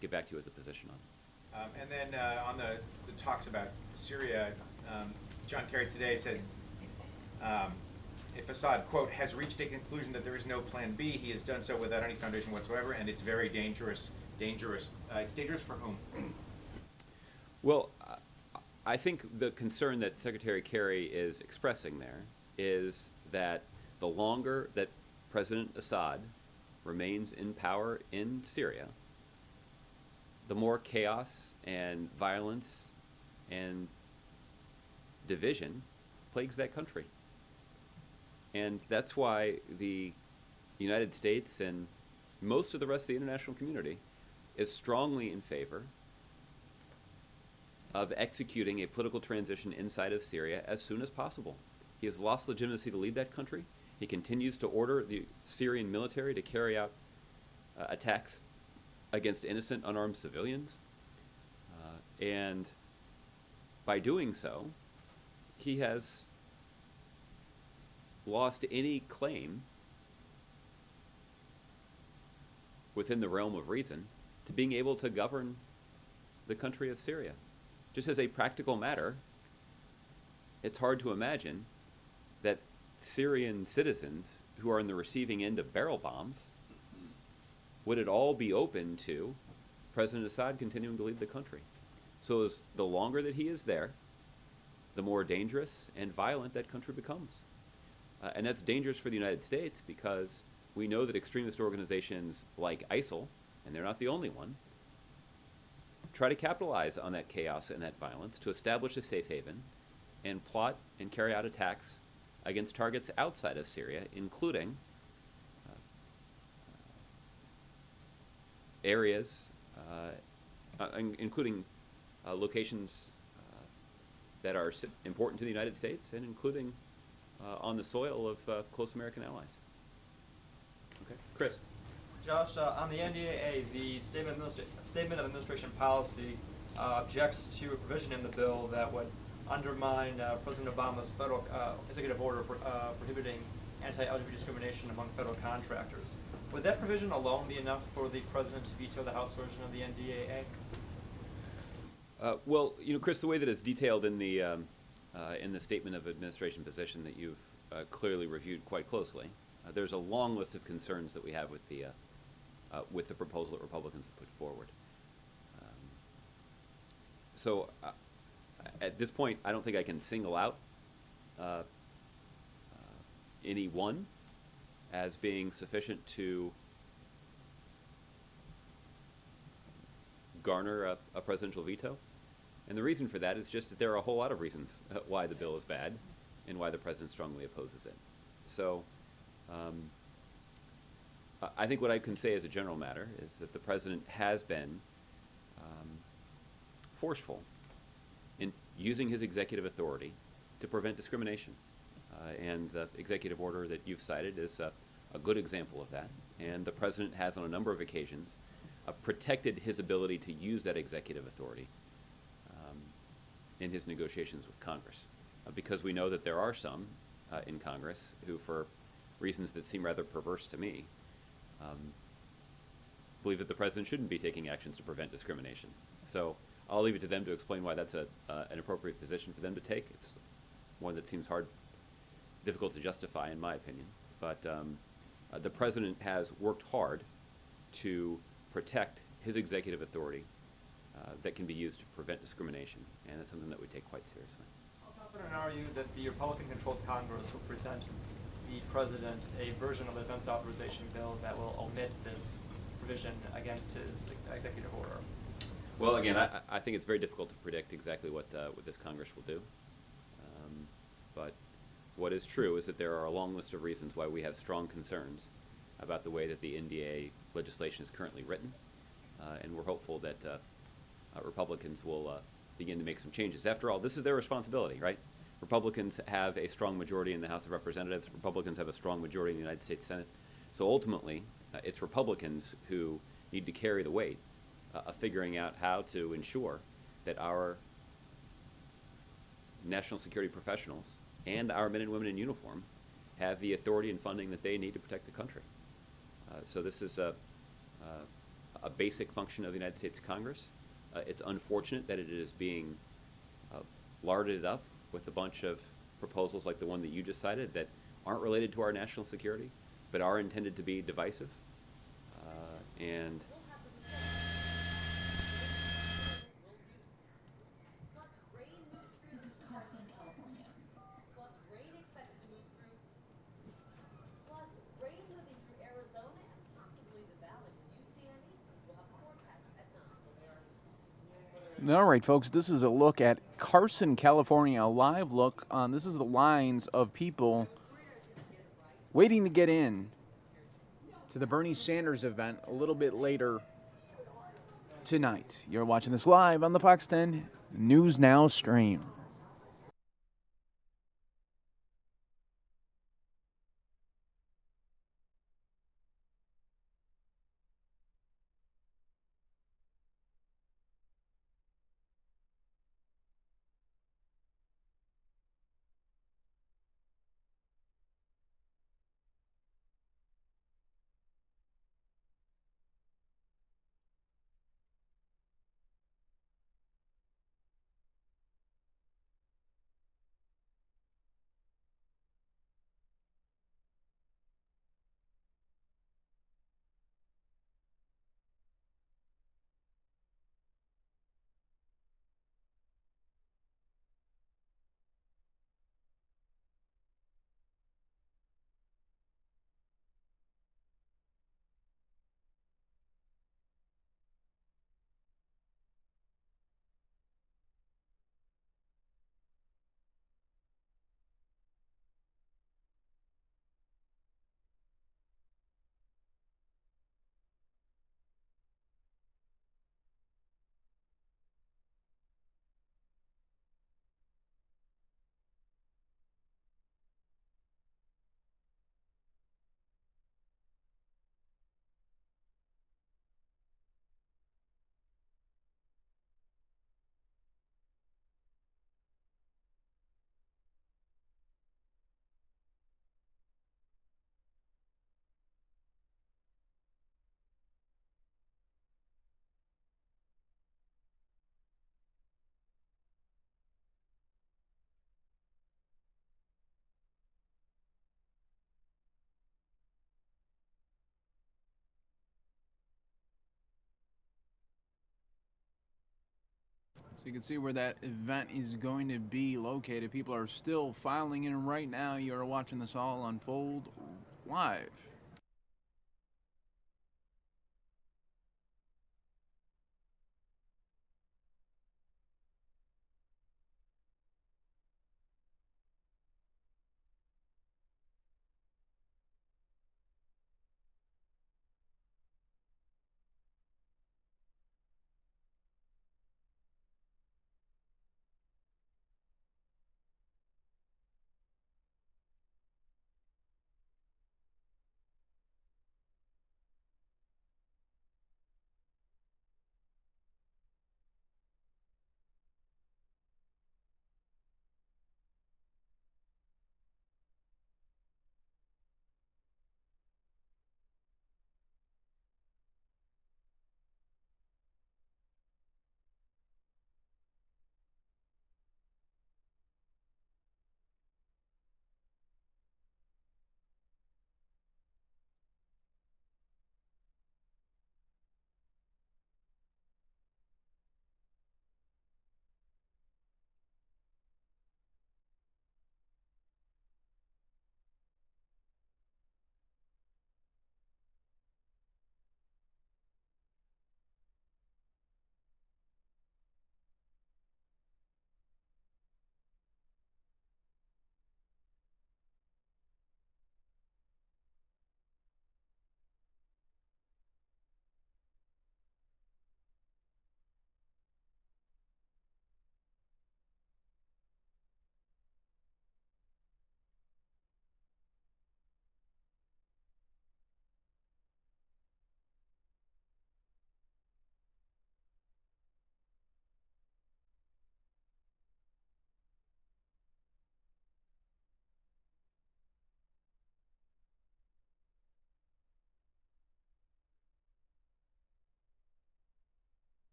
get back to you with a position on it. And then on the talks about Syria, John Kerry today said, if Assad, quote, has reached a conclusion that there is no plan B, he has done so without any foundation whatsoever, and it's very dangerous. It's dangerous for whom? Well, I think the concern that Secretary Kerry is expressing there is that the longer that President Assad remains in power in Syria, the more chaos and violence and division plagues that country. And that's why the United States and most of the rest of the international community is strongly in favor of executing a political transition inside of Syria as soon as possible. He has lost legitimacy to lead that country. He continues to order the Syrian military to carry out attacks against innocent, unarmed civilians. And by doing so, he has lost any claim within the realm of reason to being able to govern the country of Syria. Just as a practical matter, it's hard to imagine that Syrian citizens who are in the receiving end of barrel bombs would at all be open to President Assad continuing to lead the country. So as the longer that he is there, the more dangerous and violent that country becomes. And that's dangerous for the United States because we know that extremist organizations like ISIL, and they're not the only one, try to capitalize on that chaos and that violence to establish a safe haven and plot and carry out attacks against targets outside of Syria, including areas, including locations that are important to the United States, and including on the soil of close American allies. Okay, Chris. Josh, on the NDAA, the Statement of Administration Policy objects to a provision in the bill that would undermine President Obama's federal executive order prohibiting anti-LGBT discrimination among federal contractors. Would that provision alone be enough for the president to veto the House version of the NDAA? Well, you know, Chris, the way that it's detailed in the Statement of Administration position that you've clearly reviewed quite closely, there's a long list of concerns that we have with the proposal that Republicans have put forward. So at this point, I don't think I can single out any one as being sufficient to garner a presidential veto. And the reason for that is just that there are a whole lot of reasons why the bill is bad and why the president strongly opposes it. So I think what I can say as a general matter is that the president has been forceful in using his executive authority to prevent discrimination. And the executive order that you've cited is a good example of that. And the president has on a number of occasions protected his ability to use that executive authority in his negotiations with Congress. Because we know that there are some in Congress who, for reasons that seem rather perverse to me, believe that the president shouldn't be taking actions to prevent discrimination. So I'll leave it to them to explain why that's an appropriate position for them to take. It's one that seems difficult to justify, in my opinion. But the president has worked hard to protect his executive authority that can be used to prevent discrimination, and that's something that we take quite seriously. How confident are you that the Republican-controlled Congress will present the president a version of the defense authorization bill that will omit this provision against his executive order? Well, again, I think it's very difficult to predict exactly what this Congress will do. But what is true is that there are a long list of reasons why we have strong concerns about the way that the NDA legislation is currently written, and we're hopeful that Republicans will begin to make some changes. After all, this is their responsibility, right? Republicans have a strong majority in the House of Representatives. Republicans have a strong majority in the United States Senate. So ultimately, it's Republicans who need to carry the weight of figuring out how to ensure that our national security professionals and our men and women in uniform have the authority and funding that they need to protect the country. So this is a basic function of the United States Congress. It's unfortunate that it is being larded up with a bunch of proposals like the one that you just cited that aren't related to our national security, but are intended to be divisive. And All right, folks, this is a look at Carson, California, a live look on this is the lines of people waiting to get in to the Bernie Sanders event a little bit later tonight. You're watching this live on the Fox 10 News Now stream. So you can see where that event is going to be located. People are still filing in right now. You're watching this all unfold live.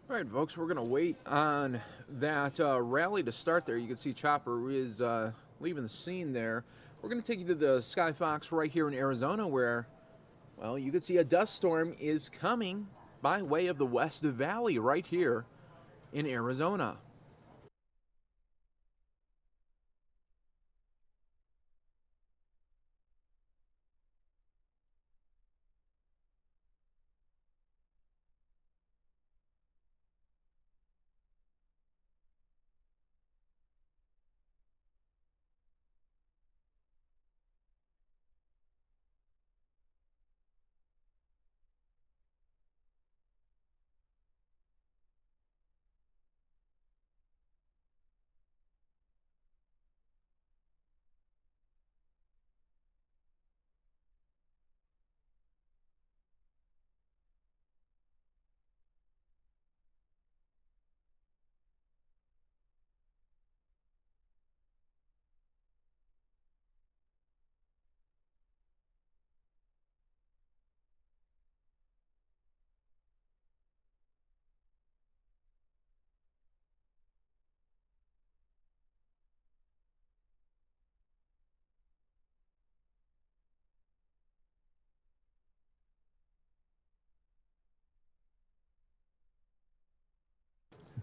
All right, folks, we're going to wait on that rally to start there. You can see Chopper is leaving the scene there. We're going to take you to the Sky Fox right here in Arizona where, well, you can see a dust storm is coming by way of the West Valley right here in Arizona.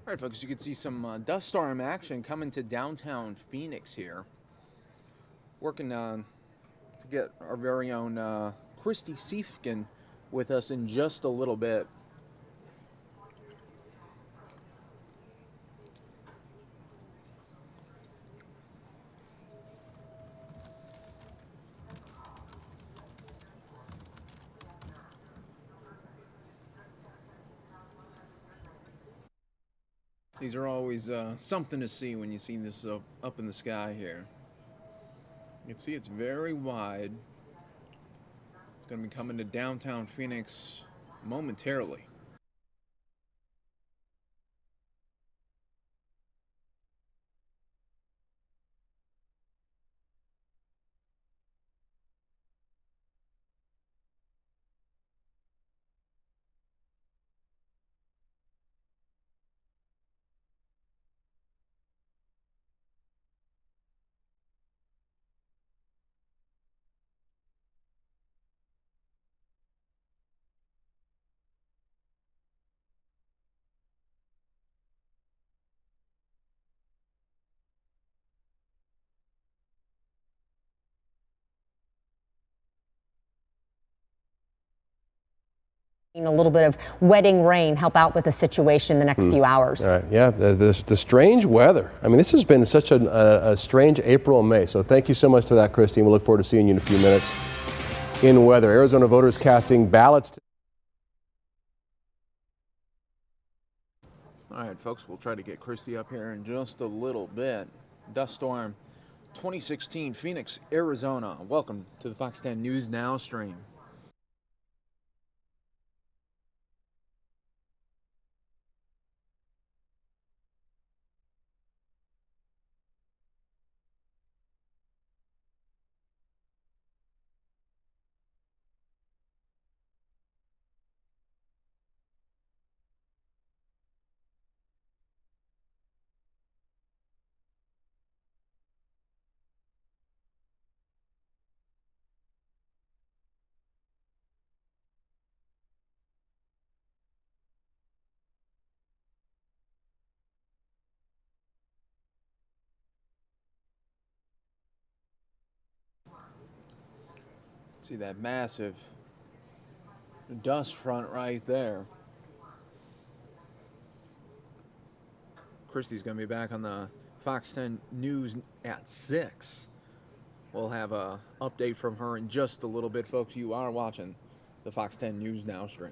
All right, folks, you can see some dust storm action coming to downtown Phoenix here. Working to get our very own Christy Siefkin with us in just a little bit. These are always something to see when you see this up in the sky here. You can see it's very wide. It's going to be coming to downtown Phoenix momentarily. A little bit of wetting rain help out with the situation in the next few hours. All right, yeah, the strange weather. I mean, this has been such a strange April and May. So thank you so much for that, Christine. We'll look forward to seeing you in a few minutes in weather. Arizona voters casting ballots. All right, folks, we'll try to get Christy up here in just a little bit. Dust storm 2016, Phoenix, Arizona. Welcome to the Fox 10 News Now stream. See that massive dust front right there. Christy's going to be back on the Fox 10 News at 6. We'll have a update from her in just a little bit, folks. You are watching the Fox 10 News Now stream.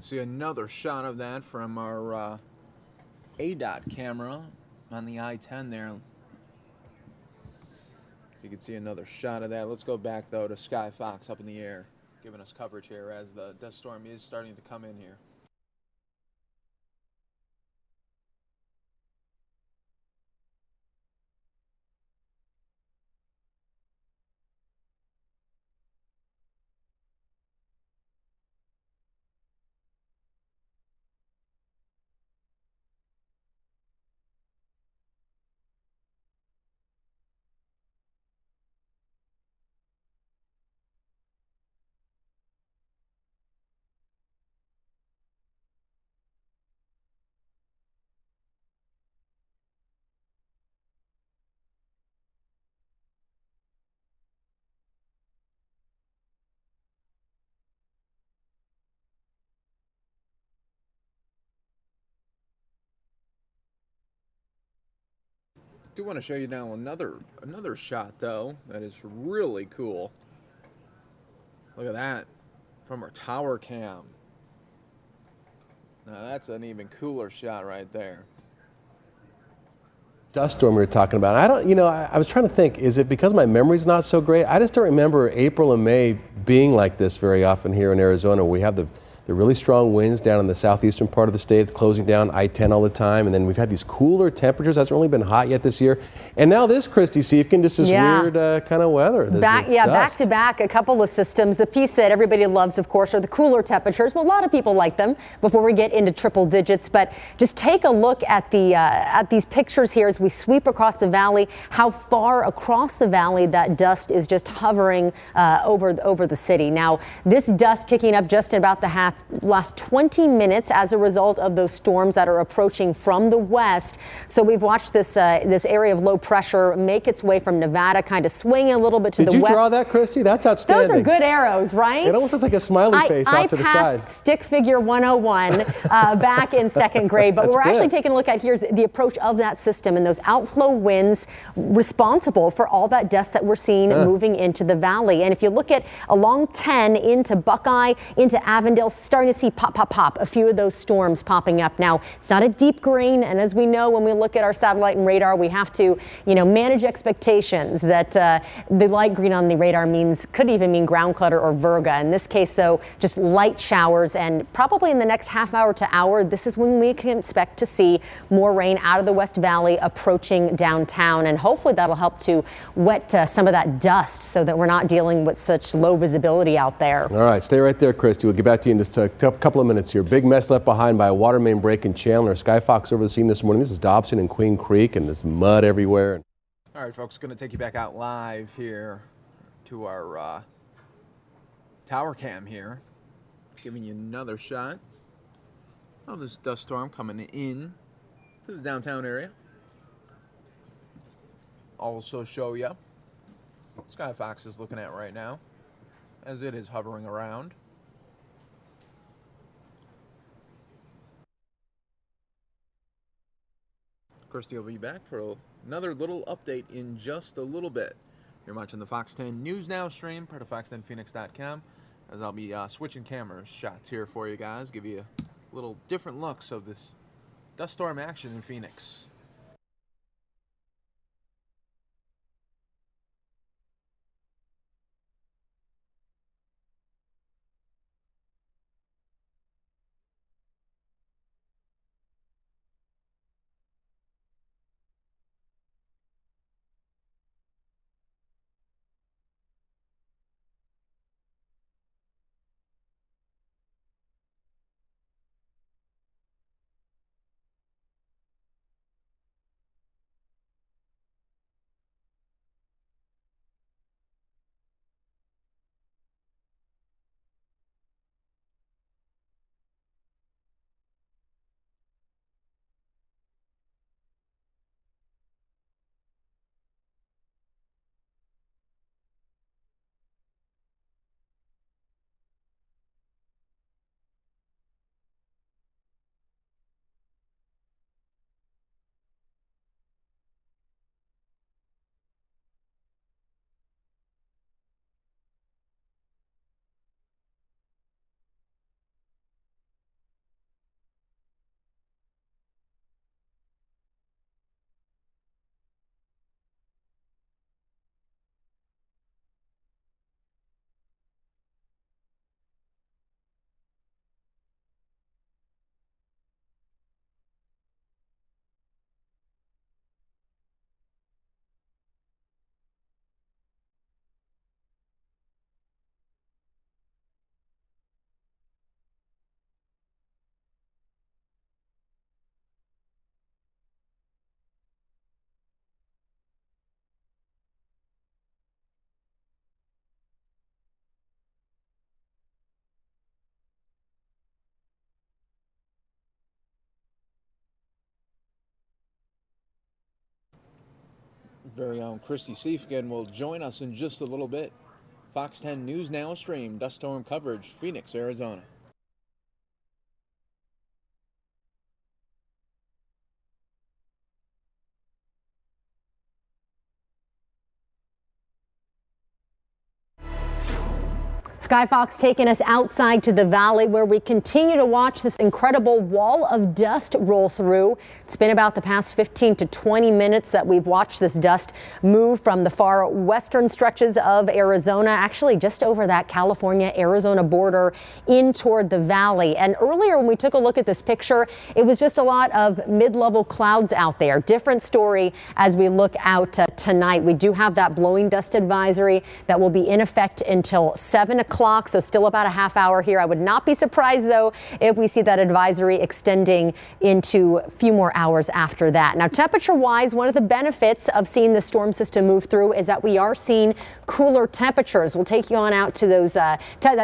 See another shot of that from our ADOT camera on the I-10 there. So you can see another shot of that. Let's go back, though, to Sky Fox up in the air, giving us coverage here as the dust storm is starting to come in here. I do want to show you now another shot, though, that is really cool. Look at that from our tower cam. Now that's an even cooler shot right there. Dust storm we were talking about. I was trying to think, is it because my memory's not so great? I just don't remember April and May being like this very often here in Arizona. We have the really strong winds down in the southeastern part of the state, closing down I-10 all the time, and then we've had these cooler temperatures. Hasn't really been hot yet this year. And now this, Christy Siefkin, just this weird kind of weather. Back to back, a couple of systems. The piece that everybody loves, of course, are the cooler temperatures. Well, a lot of people like them before we get into triple digits, but just take a look at these pictures here as we sweep across the valley, how far across the valley that dust is just hovering over the city. Now, this dust kicking up just in about the last 20 minutes as a result of those storms that are approaching from the west. So we've watched this area of low pressure make its way from Nevada, kind of swinging a little bit to the west. Did you draw that, Christy? That's outstanding. Those are good arrows, right? It almost looks like a smiley face off to the side. I passed stick figure 101 back in second grade, but we're actually taking a look at here's the approach of that system and those outflow winds responsible for all that dust that we're seeing moving into the valley. And if you look at along 10 into Buckeye, into Avondale, starting to see pop, a few of those storms popping up. Now, it's not a deep green, and as we know, when we look at our satellite and radar, we have to, manage expectations that the light green on the radar could even mean ground clutter or virga. In this case, though, just light showers, and probably in the next half hour to hour, this is when we can expect to see more rain out of the West Valley approaching downtown, and hopefully that'll help to wet some of that dust so that we're not dealing with such low visibility out there. All right, stay right there, Christy. We'll get back to you in just a couple of minutes here. Big mess left behind by a water main break in Chandler. Sky Fox over the scene this morning. This is Dobson and Queen Creek, and there's mud everywhere. All right, folks, going to take you back out live here to our tower cam here, giving you another shot of this dust storm coming in to the downtown area. Also show you Sky Fox is looking at right now as it is hovering around. Kirsty will be back for another little update in just a little bit. You're watching the Fox 10 News Now stream, part of fox10phoenix.com, as I'll be switching cameras, shots here for you guys, give you little different looks of this dust storm action in Phoenix. Very own Christy Seifkin will join us in just a little bit. Fox 10 News Now stream dust storm coverage, Phoenix, Arizona. Sky Fox taking us outside to the valley where we continue to watch this incredible wall of dust roll through. It's been about the past 15 to 20 minutes that we've watched this dust move from the far western stretches of Arizona, actually just over that California-Arizona border in toward the valley. And earlier when we took a look at this picture, it was just a lot of mid-level clouds out there. Different story as we look out tonight. We do have that blowing dust advisory that will be in effect until 7 o'clock, so still about a half hour here. I would not be surprised, though, if we see that advisory extending into a few more hours after that. Now, temperature-wise, one of the benefits of seeing the storm system move through is that we are seeing cooler temperatures. We'll take you on out to those that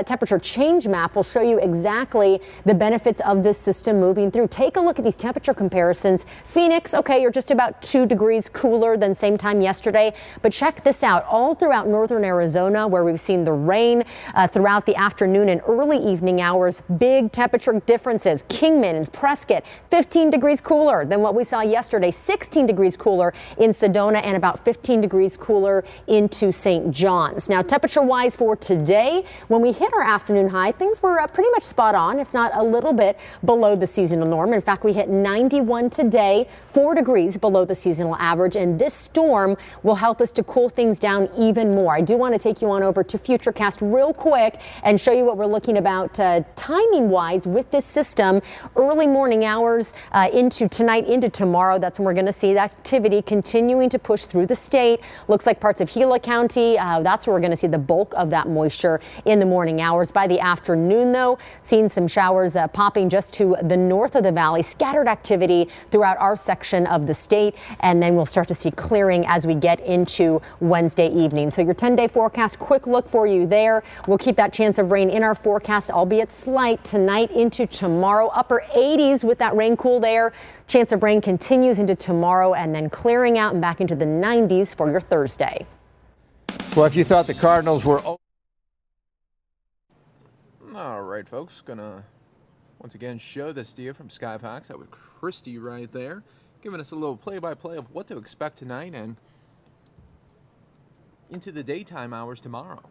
temperature change map. Will show you exactly the benefits of this system moving through. Take a look at these temperature comparisons. Phoenix, okay, you're just about 2 degrees cooler than same time yesterday, but check this out. All throughout northern Arizona, where we've seen the rain throughout the afternoon and early evening hours, big temperature differences. Kingman and Prescott, 15 degrees cooler than what we saw yesterday, 16 degrees cooler in Sedona, and about 15 degrees cooler into St. John's. Now, temperature-wise for today, when we hit our afternoon high, things were pretty much spot on, if not a little bit below the seasonal norm. In fact, we hit 91 today, 4 degrees below the seasonal average, and this storm will help us to cool things down even more. I do want to take you on over to Futurecast real quick and show you what we're looking about timing-wise with this system. Early morning hours into tonight, into tomorrow, that's when we're going to see that activity continuing to push through the state. Looks like parts of Gila County, that's where we're going to see the bulk of that moisture in the morning hours. By the afternoon, though, seeing some showers popping just to the north of the valley, scattered activity throughout our section of the state, and then we'll start to see clearing as we get into Wednesday evening. So your 10-day forecast, quick look for you there. We'll keep that chance of rain in our forecast, albeit slight, tonight into tomorrow. Upper 80s with that rain cooled air. Chance of rain continues into tomorrow and then clearing out and back into the 90s for your Thursday. Well, if you thought the Cardinals were... All right, folks, gonna once again show this to you from Sky Fox. That was Christy right there, giving us a little play-by-play of what to expect tonight and into the daytime hours tomorrow.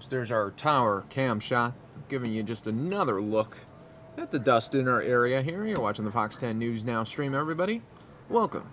So there's our tower cam shot, giving you just another look at the dust in our area here. You're watching the Fox 10 News Now stream, everybody. Welcome.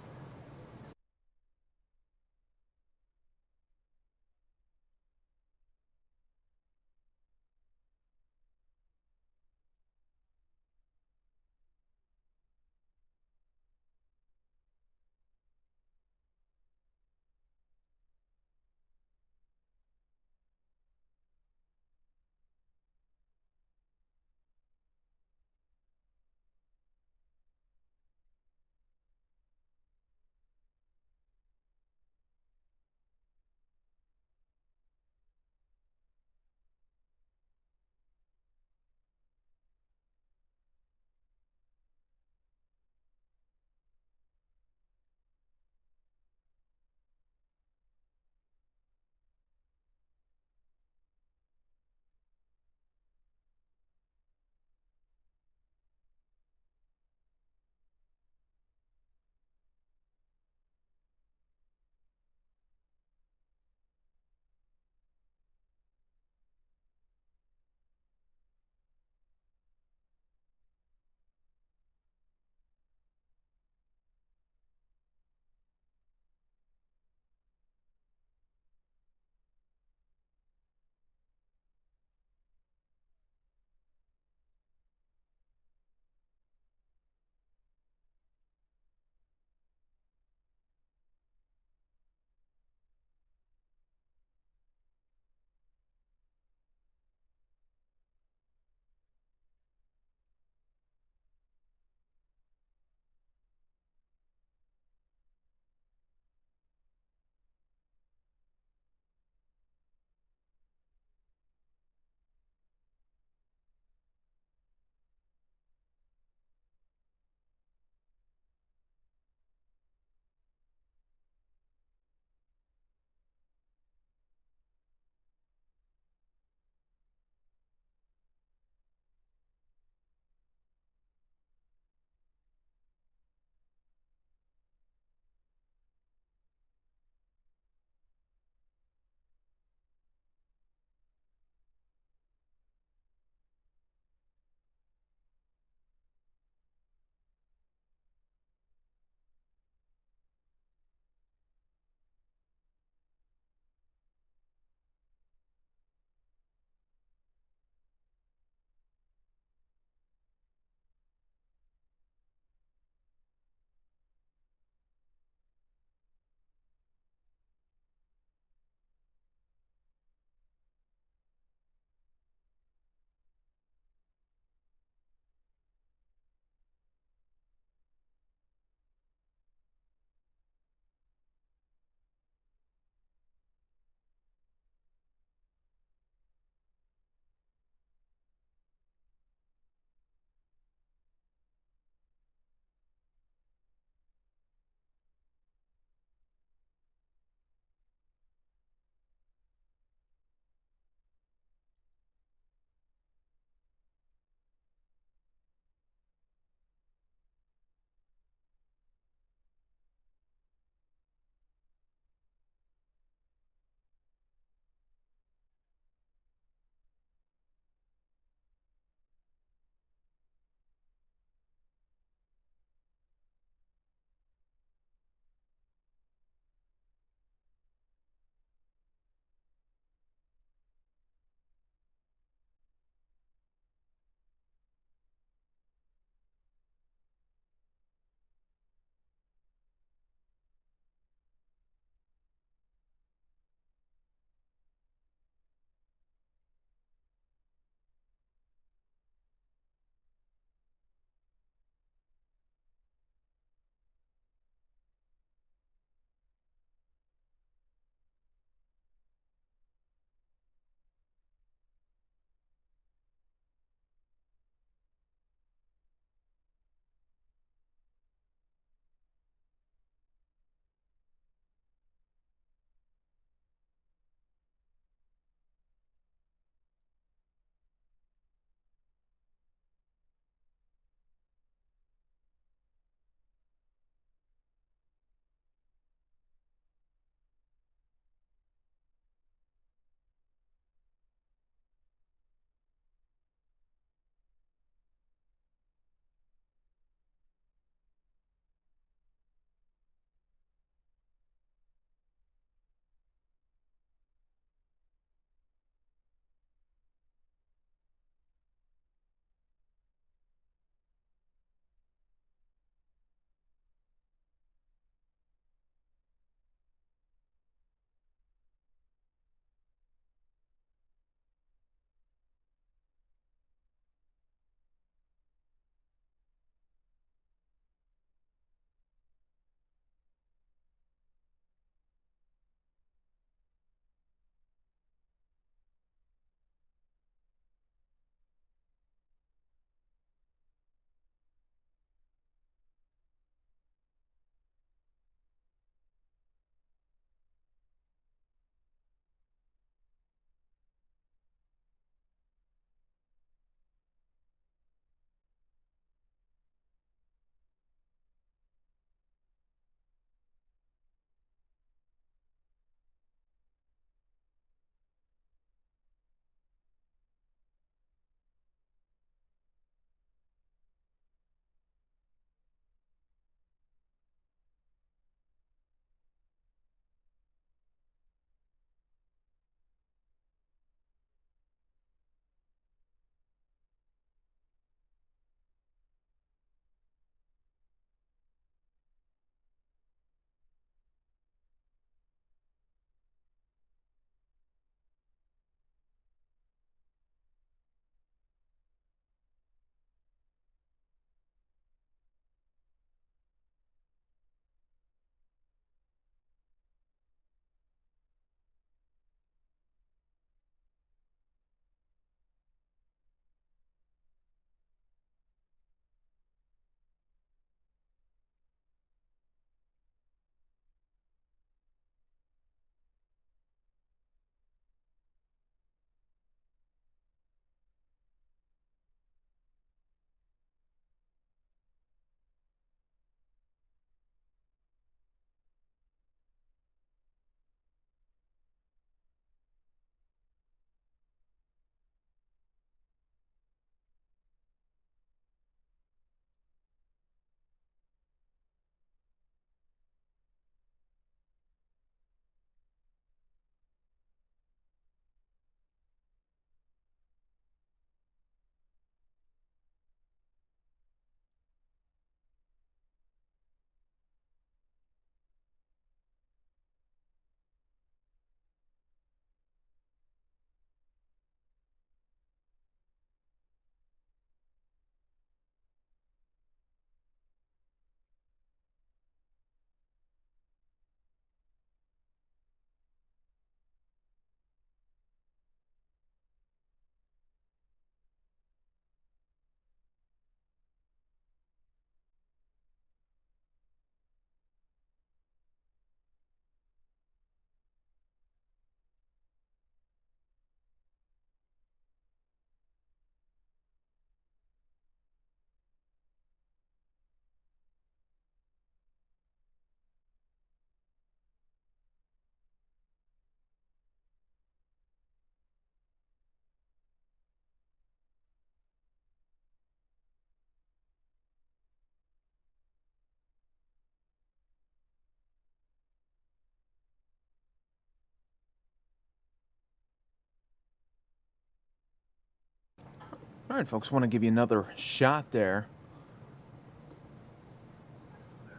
All right, folks, want to give you another shot there.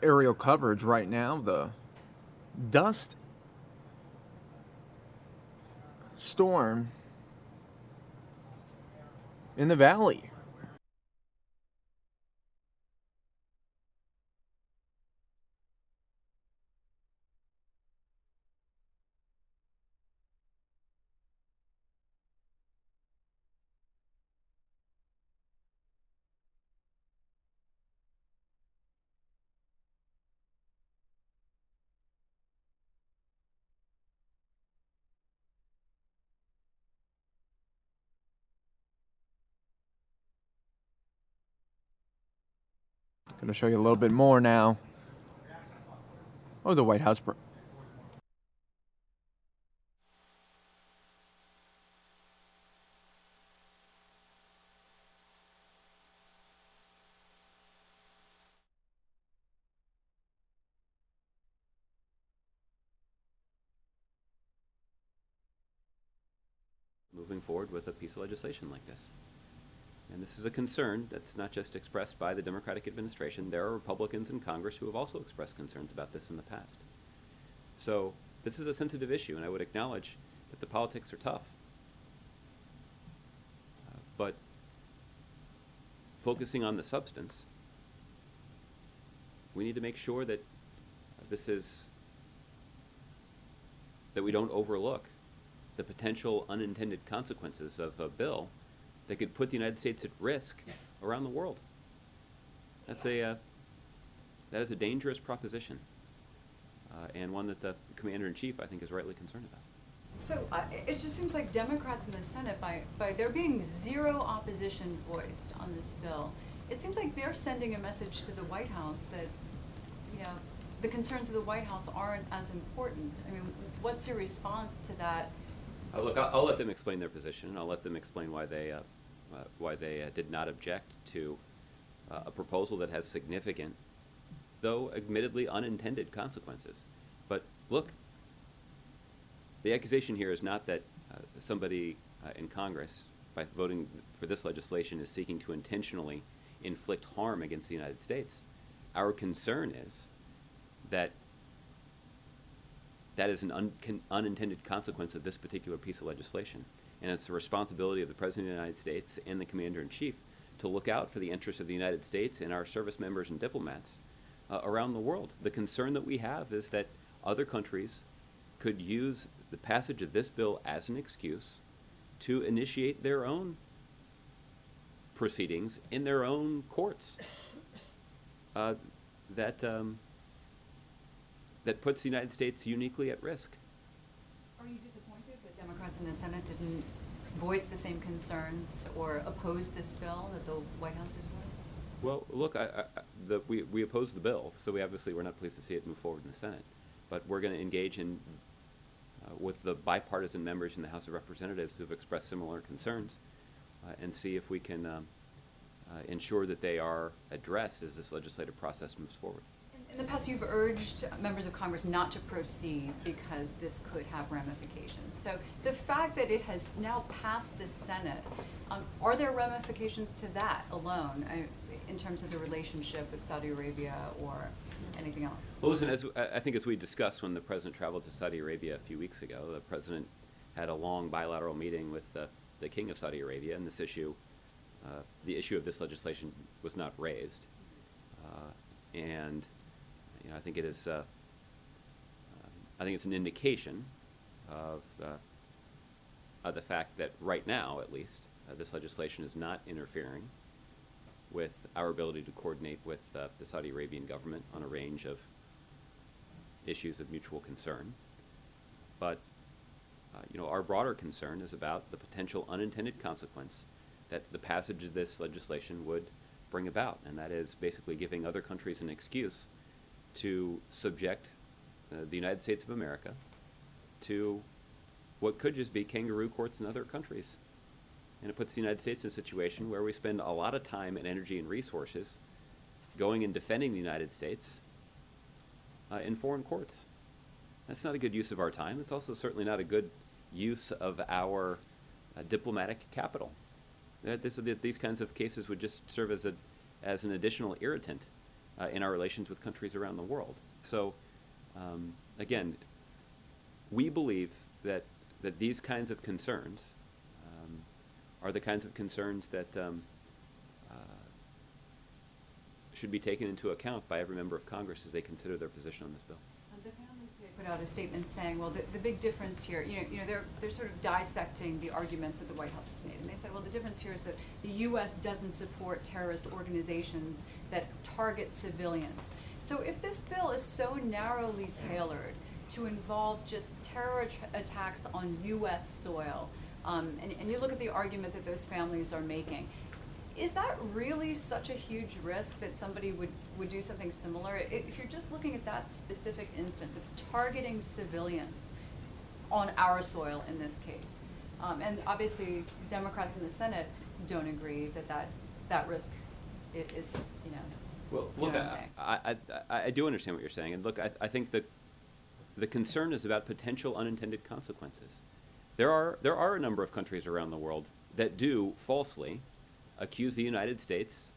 Aerial coverage right now. The dust storm in the valley. Going to show you a little bit more now of the White House. Moving forward with a piece of legislation like this. And this is a concern that's not just expressed by the Democratic administration. There are Republicans in Congress who have also expressed concerns about this in the past. So this is a sensitive issue, and I would acknowledge that the politics are tough. But focusing on the substance, we need to make sure that that we don't overlook the potential unintended consequences of a bill that could put the United States at risk around the world. That is a dangerous proposition, and one that the Commander-in-Chief, I think, is rightly concerned about. So it just seems like Democrats in the Senate, by there being zero opposition voiced on this bill, it seems like they're sending a message to the White House that, you know, the concerns of the White House aren't as important. I mean, what's your response to that? Look, I'll let them explain their position, and I'll let them explain why they did not object to a proposal that has significant, though admittedly unintended, consequences. But look, the accusation here is not that somebody in Congress, by voting for this legislation, is seeking to intentionally inflict harm against the United States. Our concern is that that is an unintended consequence of this particular piece of legislation. And it's the responsibility of the President of the United States and the Commander-in-Chief to look out for the interests of the United States and our service members and diplomats around the world. The concern that we have is that other countries could use the passage of this bill as an excuse to initiate their own proceedings in their own courts. That puts the United States uniquely at risk. Are you disappointed that Democrats in the Senate didn't voice the same concerns or oppose this bill that the White House is voicing? Well, look, we oppose the bill, so we're not pleased to see it move forward in the Senate. But we're going to engage with the bipartisan members in the House of Representatives who have expressed similar concerns and see if we can ensure that they are addressed as this legislative process moves forward. In the past, you've urged members of Congress not to proceed because this could have ramifications. So the fact that it has now passed the Senate, are there ramifications to that alone in terms of the relationship with Saudi Arabia or anything else? Well, listen, I think as we discussed when the President traveled to Saudi Arabia a few weeks ago, the President had a long bilateral meeting with the King of Saudi Arabia, and this issue, the issue of this legislation was not raised. And I think it is. I think it's an indication of the fact that right now, at least, this legislation is not interfering with our ability to coordinate with the Saudi Arabian government on a range of issues of mutual concern. But our broader concern is about the potential unintended consequence that the passage of this legislation would bring about, and that is basically giving other countries an excuse to subject the United States of America to what could just be kangaroo courts in other countries. And it puts the United States in a situation where we spend a lot of time and energy and resources going and defending the United States in foreign courts. That's not a good use of our time. It's also certainly not a good use of our diplomatic capital. These kinds of cases would just serve as an additional irritant in our relations with countries around the world. So, again, we believe that these kinds of concerns are the kinds of concerns that should be taken into account by every member of Congress as they consider their position on this bill. The families today put out a statement saying, well, the big difference here, they're sort of dissecting the arguments that the White House has made, and they said, well, the difference here is that the U.S. doesn't support terrorist organizations that target civilians. So if this bill is so narrowly tailored to involve just terror attacks on U.S. soil, and you look at the argument that those families are making, is that really such a huge risk that somebody would do something similar? If you're just looking at that specific instance of targeting civilians on our soil in this case, and obviously Democrats in the Senate don't agree that risk is, Well, you know look, what I'm saying? I do understand what you're saying, and look, I think that the concern is about potential unintended consequences. There are a number of countries around the world that do falsely accuse the United States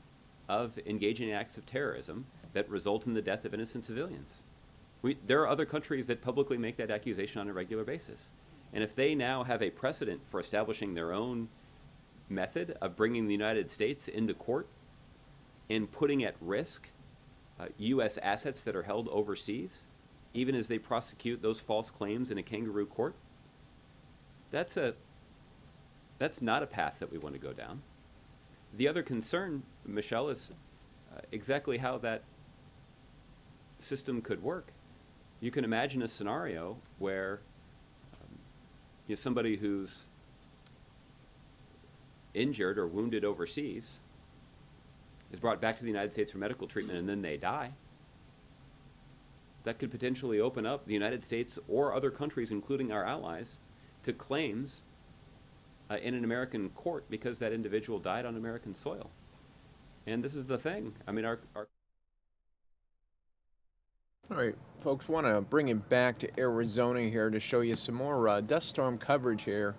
of engaging in acts of terrorism that result in the death of innocent civilians. There are other countries that publicly make that accusation on a regular basis. And if they now have a precedent for establishing their own method of bringing the United States into court and putting at risk U.S. assets that are held overseas, even as they prosecute those false claims in a kangaroo court, that's not a path that we want to go down. The other concern, Michelle, is exactly how that system could work. You can imagine a scenario where somebody who's injured or wounded overseas is brought back to the United States for medical treatment and then they die. That could potentially open up the United States or other countries, including our allies, to claims in an American court because that individual died on American soil. And this is the thing. I mean, our All right, folks, want to bring it back to Arizona here to show you some more dust storm coverage here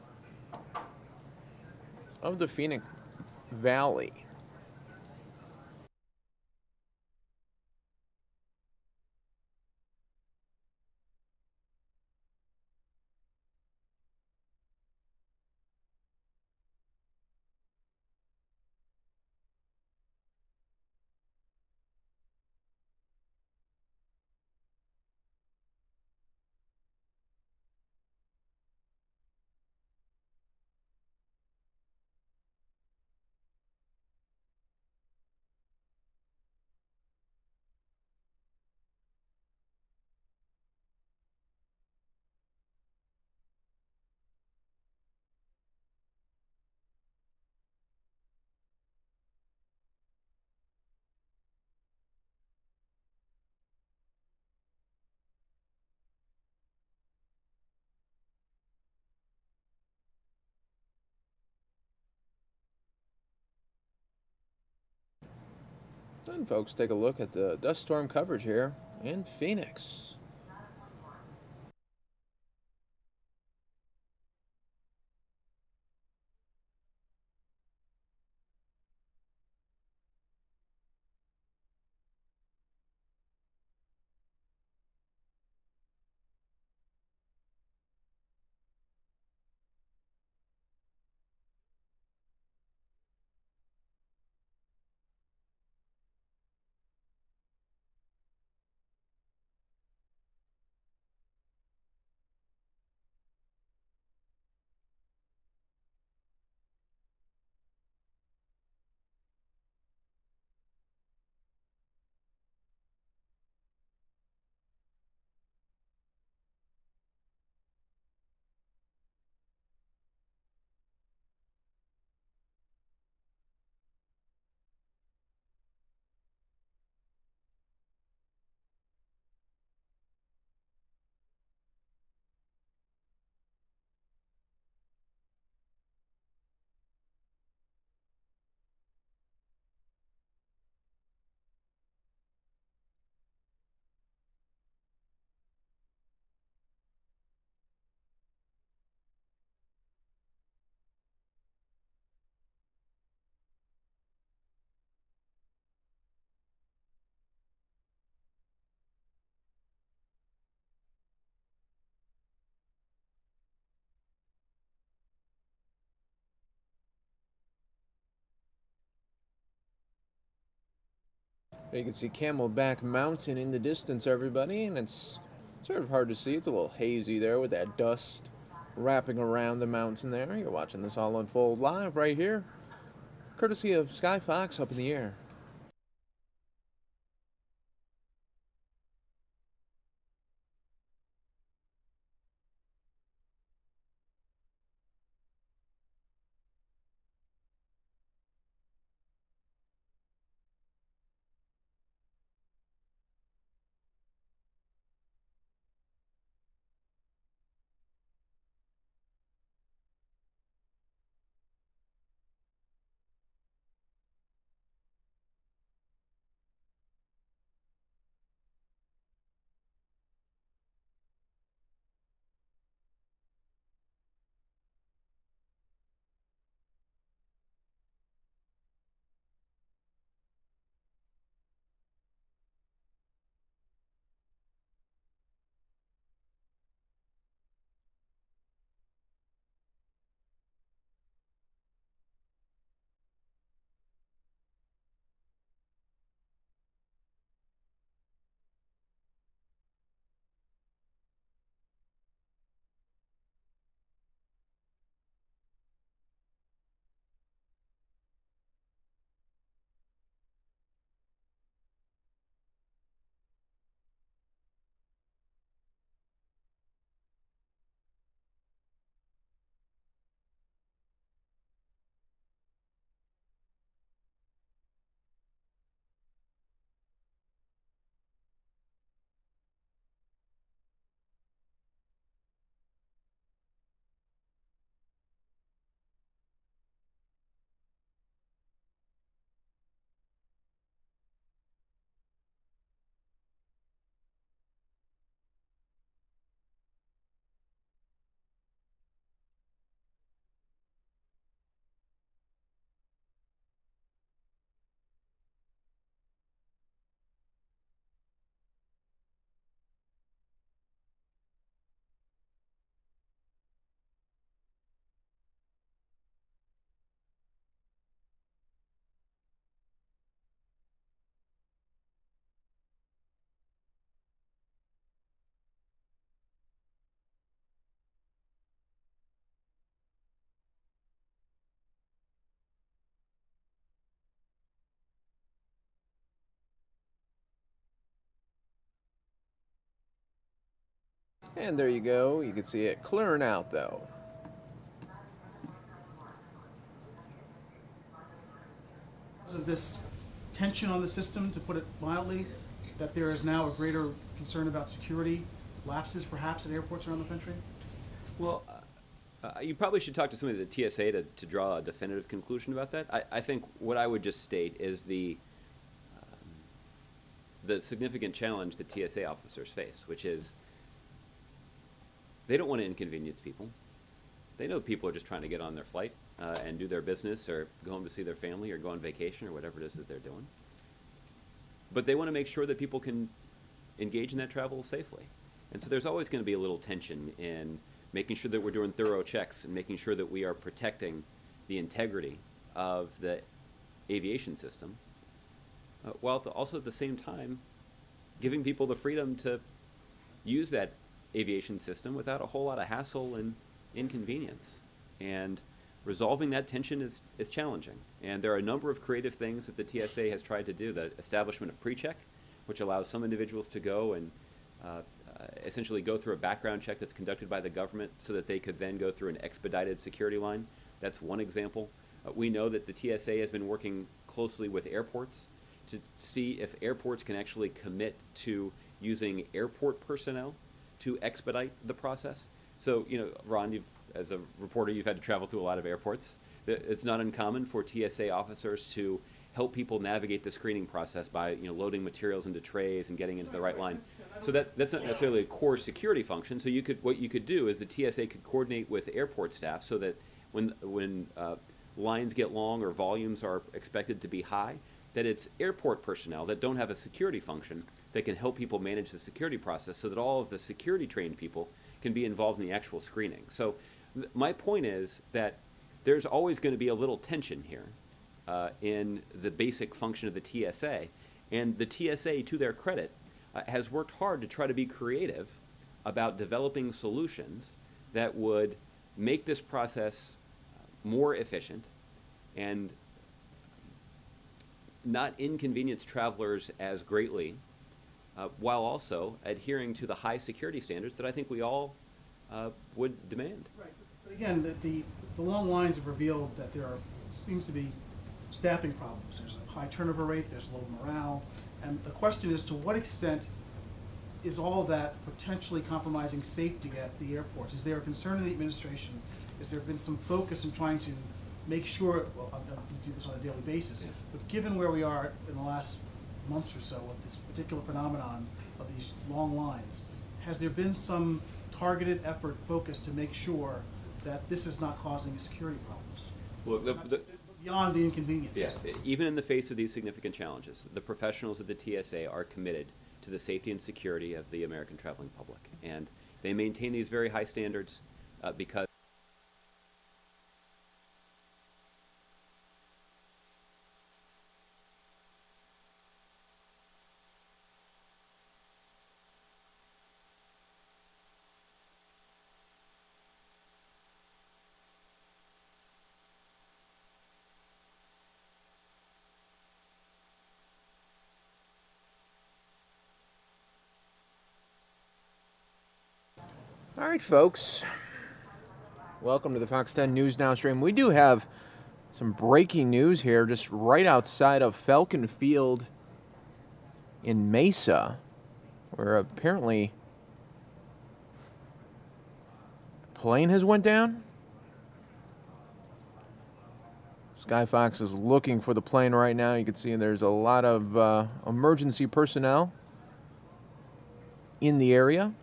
of the Phoenix Valley. And folks, take a look at the dust storm coverage here in Phoenix. You can see Camelback Mountain in the distance, everybody, and it's sort of hard to see. It's a little hazy there with that dust wrapping around the mountain there. You're watching this all unfold live right here, courtesy of Sky Fox up in the air. And there you go. You can see it clearing out, though. Of this tension on the system, to put it mildly, that there is now a greater concern about security lapses, perhaps, at airports around the country? Well, you probably should talk to somebody at the TSA to draw a definitive conclusion about that. I think what I would just state is the significant challenge that TSA officers face, which is they don't want to inconvenience people. They know people are just trying to get on their flight and do their business or go home to see their family or go on vacation or whatever it is that they're doing. But they want to make sure that people can engage in that travel safely. And so there's always going to be a little tension in making sure that we're doing thorough checks and making sure that we are protecting the integrity of the aviation system, while also at the same time giving people the freedom to use that aviation system without a whole lot of hassle and inconvenience. And resolving that tension is challenging. And there are a number of creative things that the TSA has tried to do. The establishment of pre-check, which allows some individuals to go and essentially go through a background check that's conducted by the government so that they could then go through an expedited security line. That's one example. We know that the TSA has been working closely with airports to see if airports can actually commit to using airport personnel to expedite the process. So, you know, Ron, as a reporter, you've had to travel through a lot of airports. It's not uncommon for TSA officers to help people navigate the screening process by, you know, loading materials into trays and getting into the right line. So that's not necessarily a core security function. So what you could do is the TSA could coordinate with airport staff so that when lines get long or volumes are expected to be high, that it's airport personnel that don't have a security function that can help people manage the security process so that all of the security trained people can be involved in the actual screening. So my point is that there's always going to be a little tension here in the basic function of the TSA. And the TSA, to their credit, has worked hard to try to be creative about developing solutions that would make this process more efficient and not inconvenience travelers as greatly, while also adhering to the high security standards that I think we all would demand. Right. But again, the long lines have revealed that there seems to be staffing problems. There's a high turnover rate, there's low morale, and the question is, to what extent is all of that potentially compromising safety at the airports? Is there a concern in the administration? Has there been some focus in trying to make sure, well, we do this on a daily basis, but given where we are in the last month or so with this particular phenomenon of these long lines, has there been some targeted effort focused to make sure that this is not causing security problems? Well, beyond the inconvenience. Yeah, even in the face of these significant challenges, the professionals at the TSA are committed to the safety and security of the American traveling public. And they maintain these very high standards because All right, folks. Welcome to the Fox 10 News Now stream. We do have some breaking news here just right outside of Falcon Field in Mesa, where apparently a plane has went down. Sky Fox is looking for the plane right now. You can see there's a lot of emergency personnel in the area.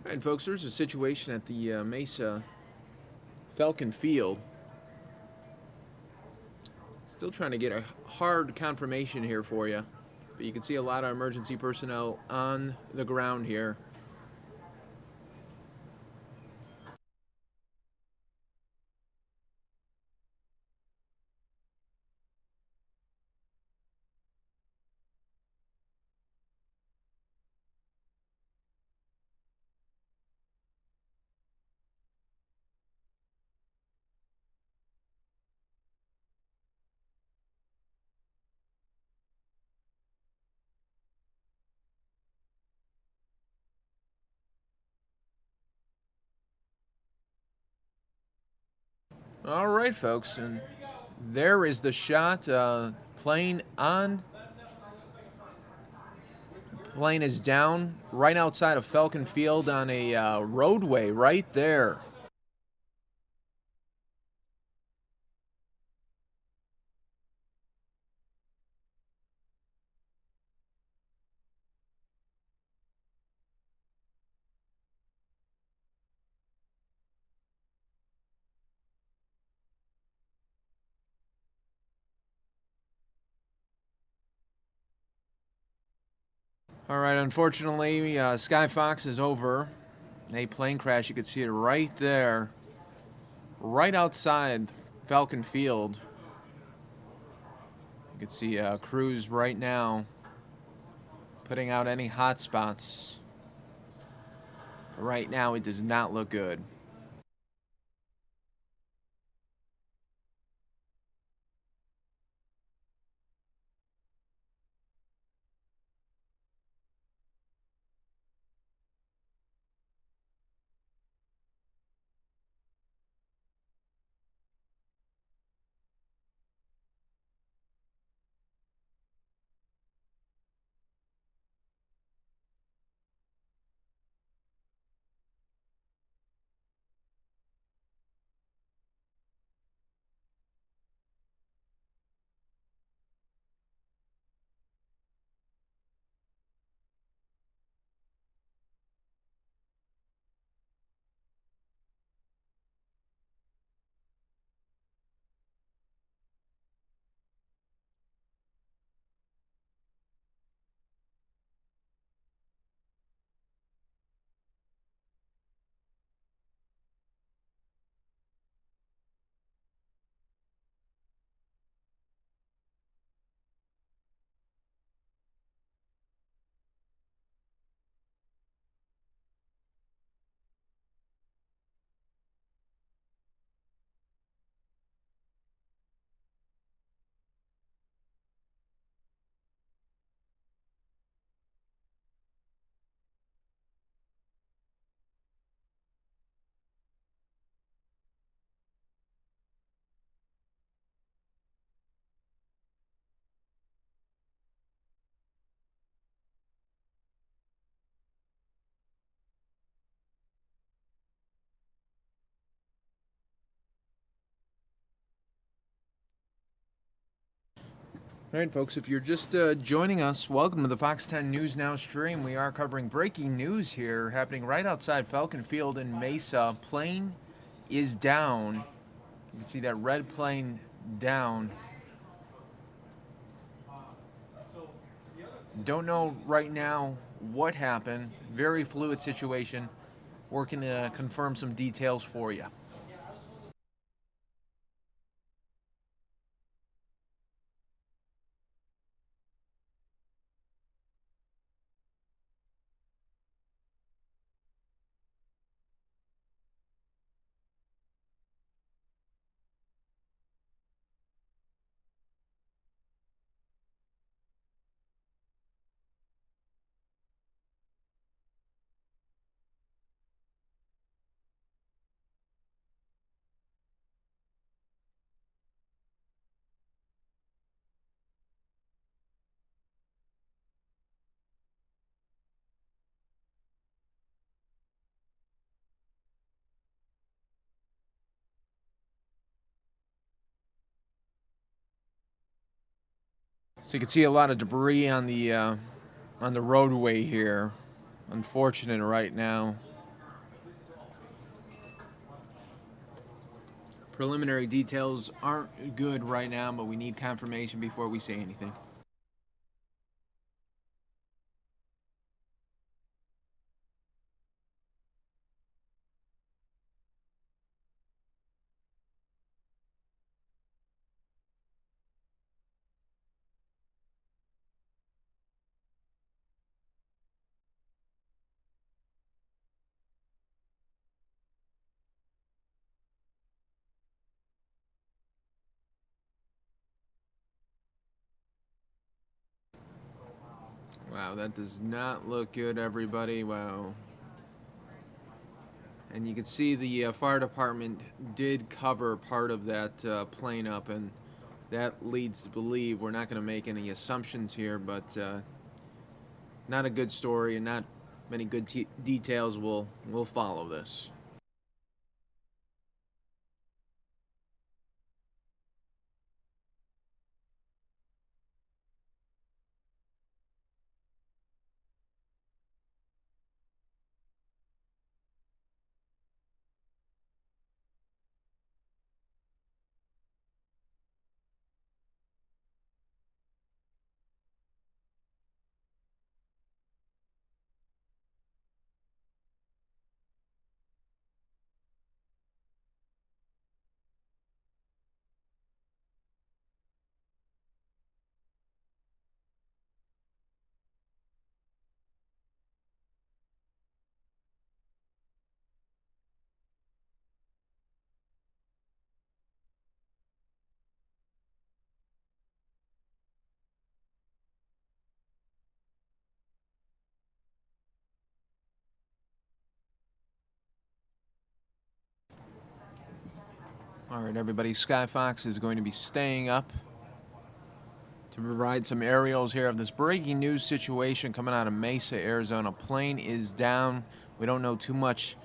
All right, folks, there's a situation at the Mesa Falcon Field. Still trying to get a hard confirmation here for you, but you can see a lot of emergency personnel on the ground here. All right, folks, and there is the shot. Plane on. Plane is down right outside of Falcon Field on a roadway right there. All right, unfortunately, Sky Fox is over a plane crash. You can see it right there, right outside Falcon Field. You can see crews right now putting out any hot spots. But right now, it does not look good. All right, folks, if you're just joining us, welcome to the Fox 10 News Now stream. We are covering breaking news here happening right outside Falcon Field in Mesa. Plane is down. You can see that red plane down. Don't know right now what happened. Very fluid situation. Working to confirm some details for you. So you can see a lot of debris on the roadway here. Unfortunate right now. Preliminary details aren't good right now, but we need confirmation before we say anything. Wow, that does not look good, everybody. Wow. And you can see the fire department did cover part of that plane up, and that leads to believe, we're not going to make any assumptions here, but not a good story, and not many good details will follow this. All right, everybody, Sky Fox is going to be staying up to provide some aerials here of this breaking news situation coming out of Mesa, Arizona. Plane is down. We don't know too much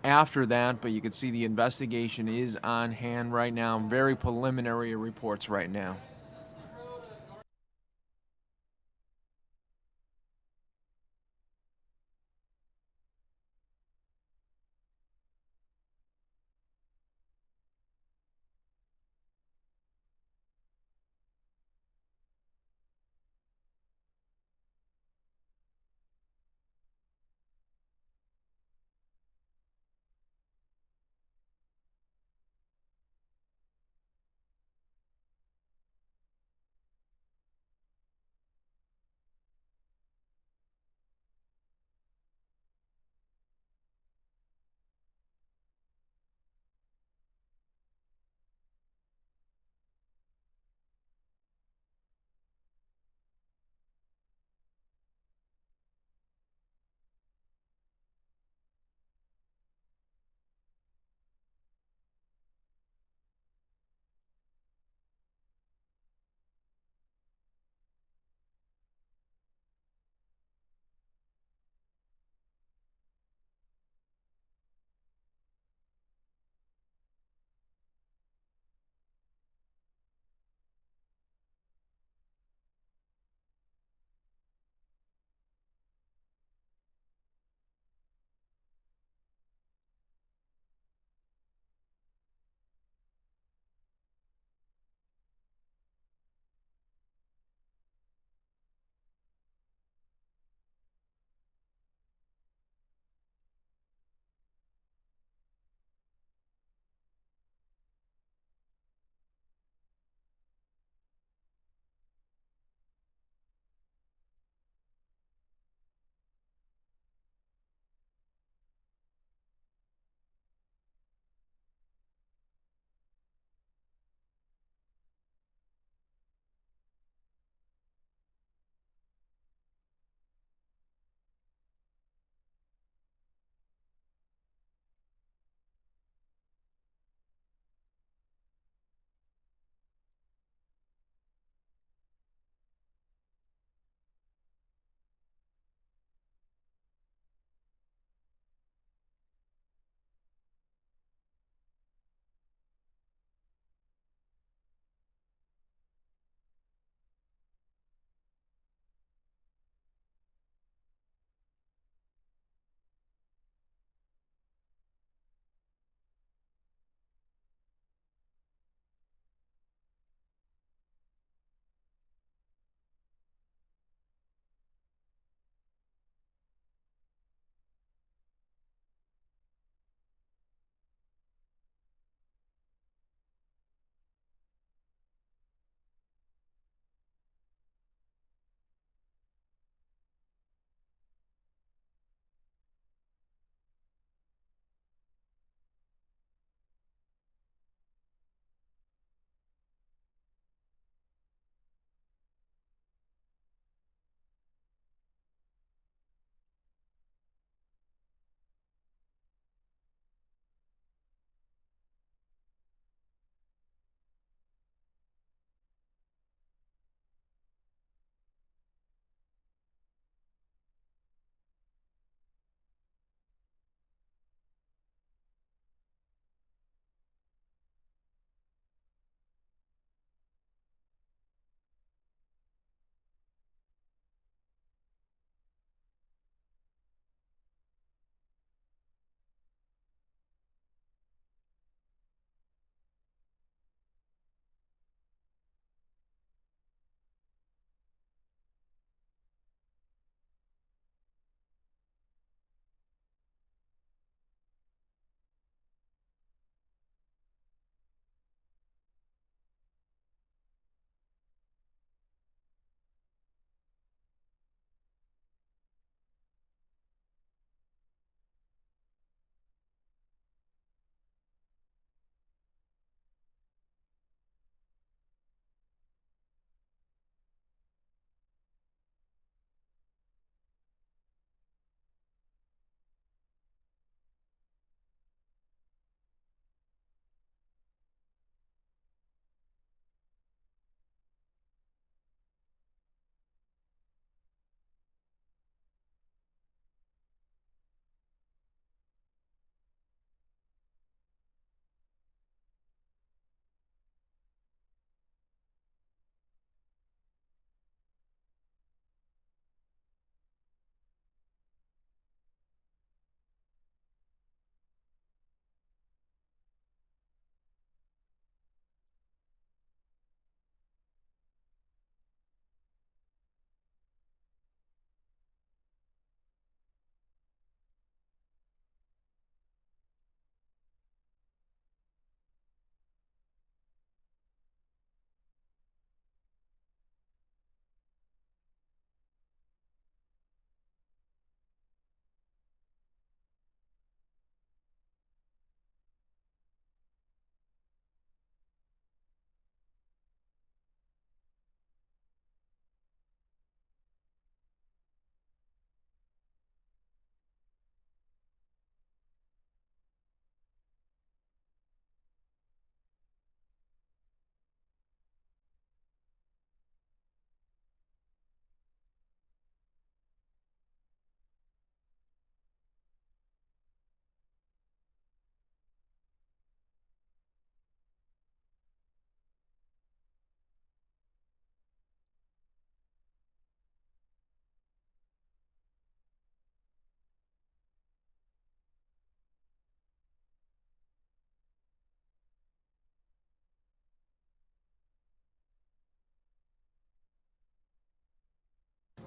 after that, but you can see the investigation is on hand right now. Very preliminary reports right now.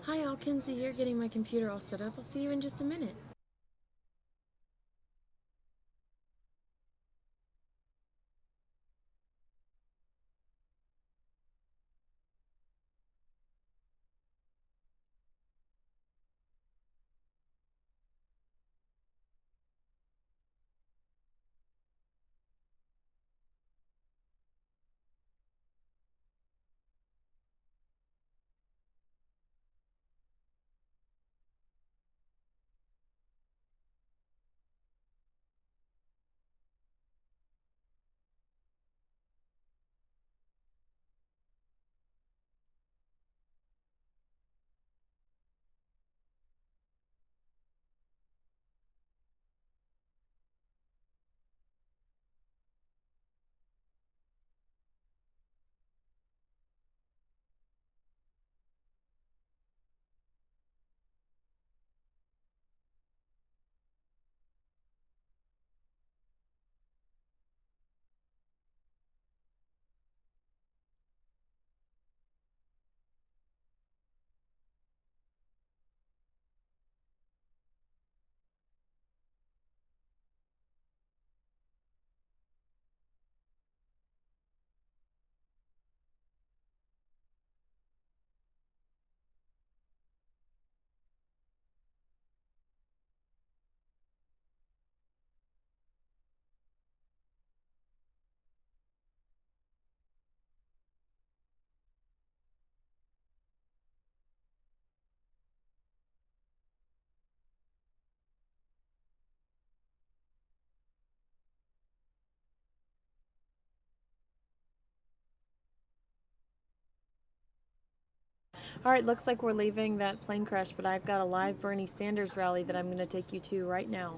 Hi, Al Kinsey here, getting my computer all set up. I'll see you in just a minute. All right, looks like we're leaving that plane crash, but I've got a live Bernie Sanders rally that I'm going to take you to right now.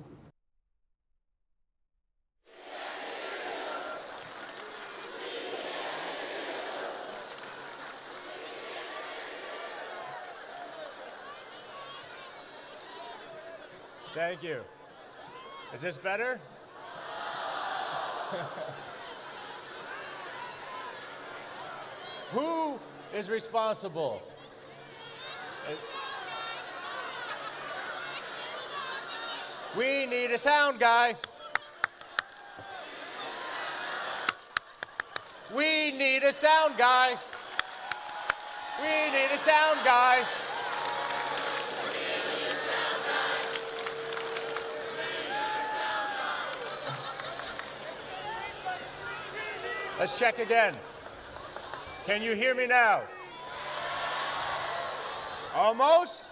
Thank you. Is this better? Who is responsible? We need a sound guy. We need a sound guy. We need a sound guy. Let's check again. Can you hear me now? Almost?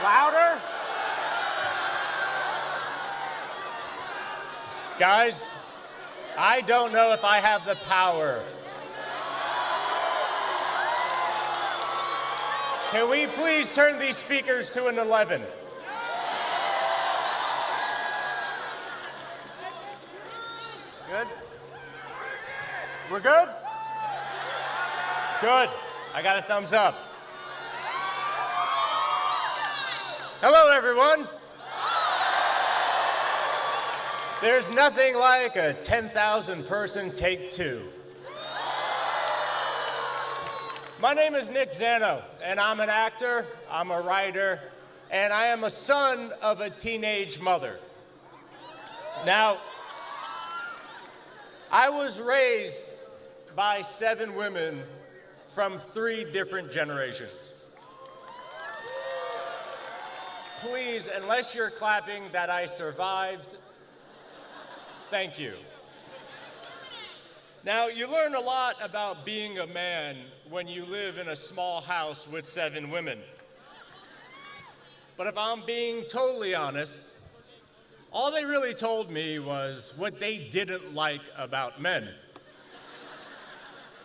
Louder? Guys, I don't know if I have the power. Can we please turn these speakers to an 11? Good? We're good? Good. I got a thumbs up. Hello, everyone. There's nothing like a 10,000 person take two. My name is Nick Zano, and I'm an actor, I'm a writer, and I am a son of a teenage mother. Now, I was raised by 7 women from 3 different generations. Please, unless you're clapping that I survived, thank you. Now, you learn a lot about being a man when you live in a small house with 7 women. But if I'm being totally honest, all they really told me was what they didn't like about men.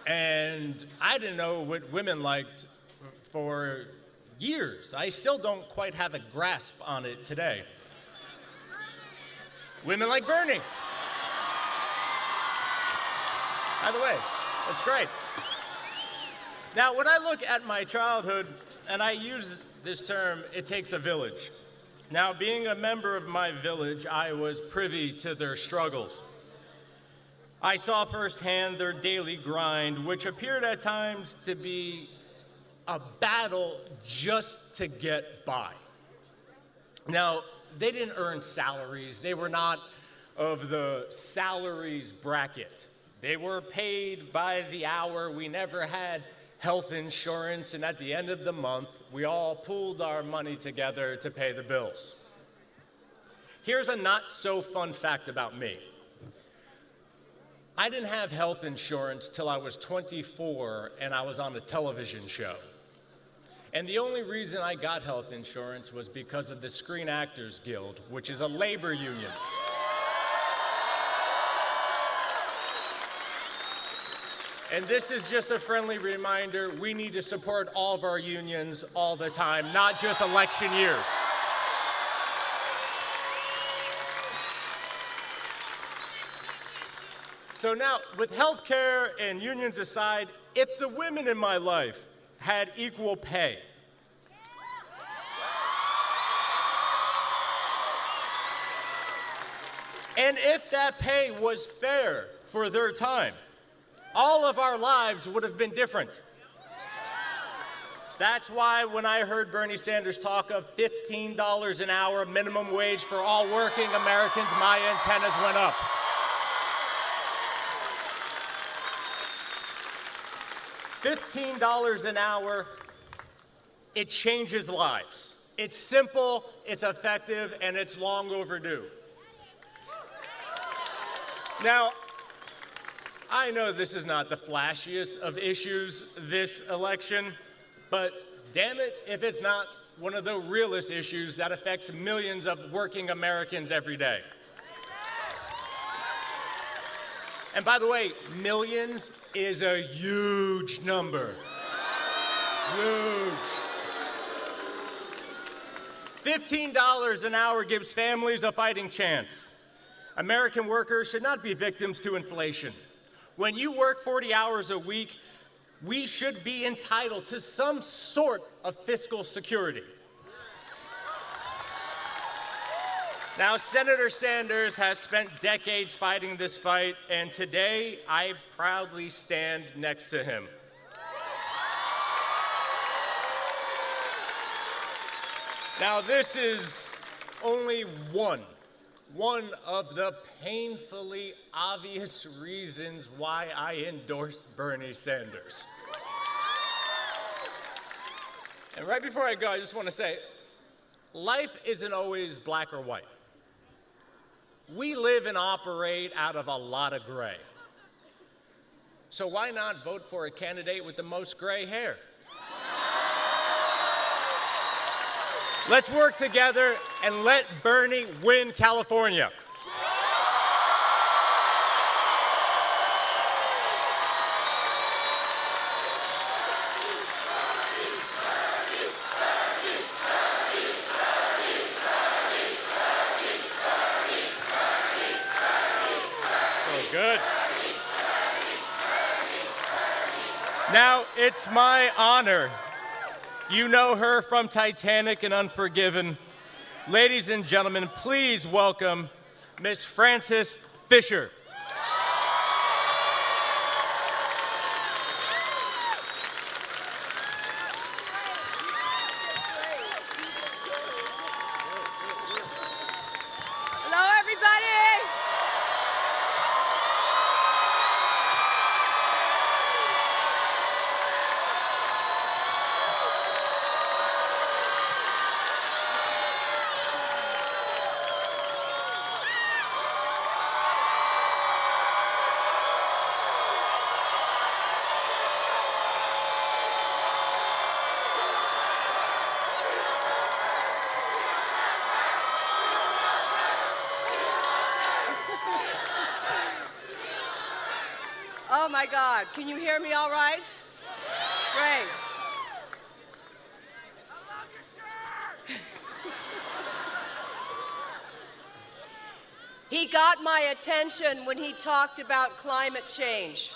And I didn't know what women liked for years. I still don't quite have a grasp on it today. Women like Bernie. By the way, that's great. Now, when I look at my childhood, and I use this term, it takes a village. Now, being a member of my village, I was privy to their struggles. I saw firsthand their daily grind, which appeared at times to be a battle just to get by. Now, they didn't earn salaries. They were not of the salaries bracket. They were paid by the hour. We never had health insurance, and at the end of the month, we all pooled our money together to pay the bills. Here's a not so fun fact about me. I didn't have health insurance till I was 24 and I was on a television show. And the only reason I got health insurance was because of the Screen Actors Guild, which is a labor union. And this is just a friendly reminder, we need to support all of our unions all the time, not just election years. So now, with healthcare and unions aside, if the women in my life had equal pay, and if that pay was fair for their time, all of our lives would have been different. That's why when I heard Bernie Sanders talk of $15 an hour minimum wage for all working Americans, my antennas went up. $15 an hour, it changes lives. It's simple, it's effective, and it's long overdue. Now, I know this is not the flashiest of issues this election, but damn it if it's not one of the realest issues that affects millions of working Americans every day. And by the way, millions is a huge number. Huge. $15 an hour gives families a fighting chance. American workers should not be victims to inflation. When you work 40 hours a week, we should be entitled to some sort of fiscal security. Now, Senator Sanders has spent decades fighting this fight, and today I proudly stand next to him. Now, this is only one of the painfully obvious reasons why I endorse Bernie Sanders. And right before I go, I just want to say, life isn't always black or white. We live and operate out of a lot of gray. So why not vote for a candidate with the most gray hair? Let's work together and let Bernie win California. Oh, good. Now, it's my honor. You know her from Titanic and Unforgiven. Ladies and gentlemen, please welcome Miss Frances Fisher. Hello, everybody. Oh my God, can you hear me all right? Great. He got my attention when he talked about climate change.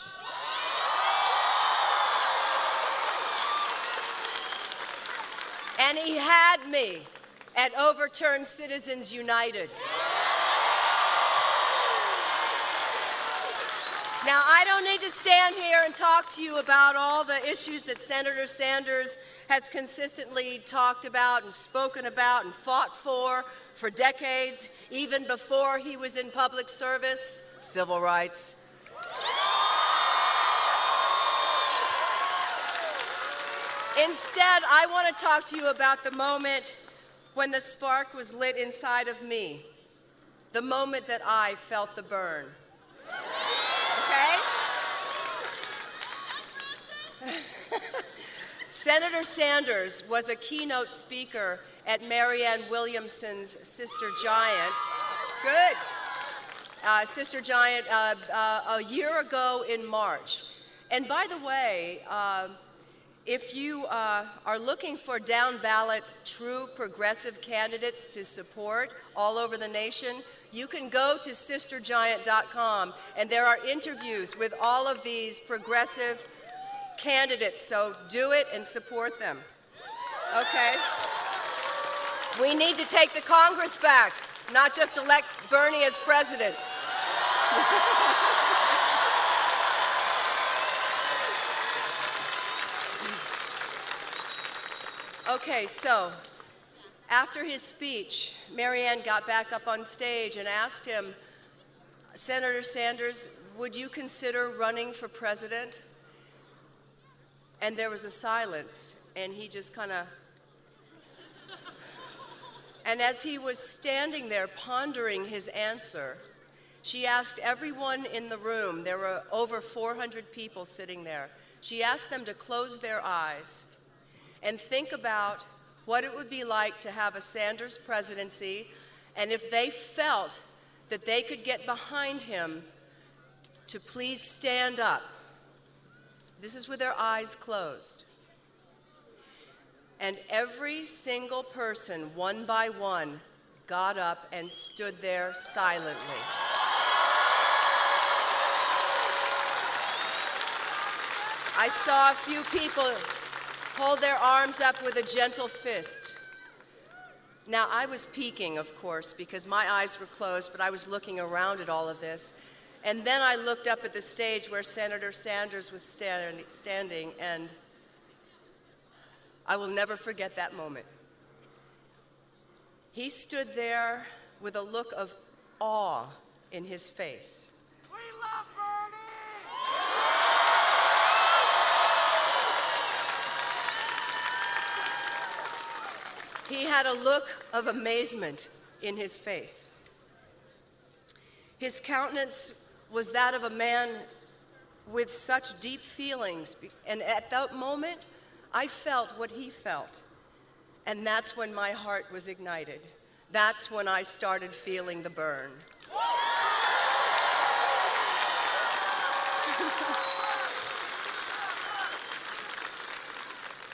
And he had me at Overturn Citizens United. Now, I don't need to stand here and talk to you about all the issues that Senator Sanders has consistently talked about and spoken about and fought for decades, even before he was in public service. Civil rights. Instead, I want to talk to you about the moment when the spark was lit inside of me, the moment that I felt the burn. Okay? Senator Sanders was a keynote speaker at Marianne Williamson's Sister Giant. Good. Sister Giant a year ago in March. And by the way, if you are looking for down-ballot, true progressive candidates to support all over the nation, you can go to sistergiant.com, and there are interviews with all of these progressive candidates, so do it and support them. Okay? We need to take the Congress back, not just elect Bernie as president. Okay, so after his speech, Marianne got back up on stage and asked him, Senator Sanders, would you consider running for president? And there was a silence, and he just kind of... And as he was standing there pondering his answer, she asked everyone in the room, there were over 400 people sitting there, she asked them to close their eyes and think about what it would be like to have a Sanders presidency, and if they felt that they could get behind him, to please stand up. This is with their eyes closed. And every single person, one by one, got up and stood there silently. I saw a few people hold their arms up with a gentle fist. Now, I was peeking, of course, because my eyes were closed, but I was looking around at all of this. And then I looked up at the stage where Senator Sanders was standing, and I will never forget that moment. He stood there with a look of awe in his face. We love Bernie! He had a look of amazement in his face. His countenance was that of a man with such deep feelings, and at that moment, I felt what he felt, and that's when my heart was ignited. That's when I started feeling the burn.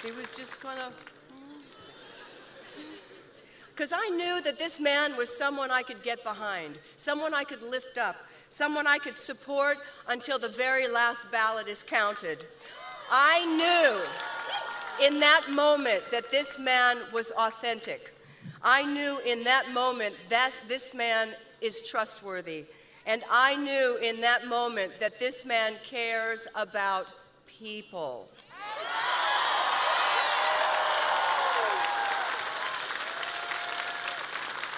He was just kind of... Because I knew that this man was someone I could get behind, someone I could lift up, someone I could support until the very last ballot is counted. I knew in that moment that this man was authentic. I knew in that moment that this man is trustworthy. And I knew in that moment that this man cares about people.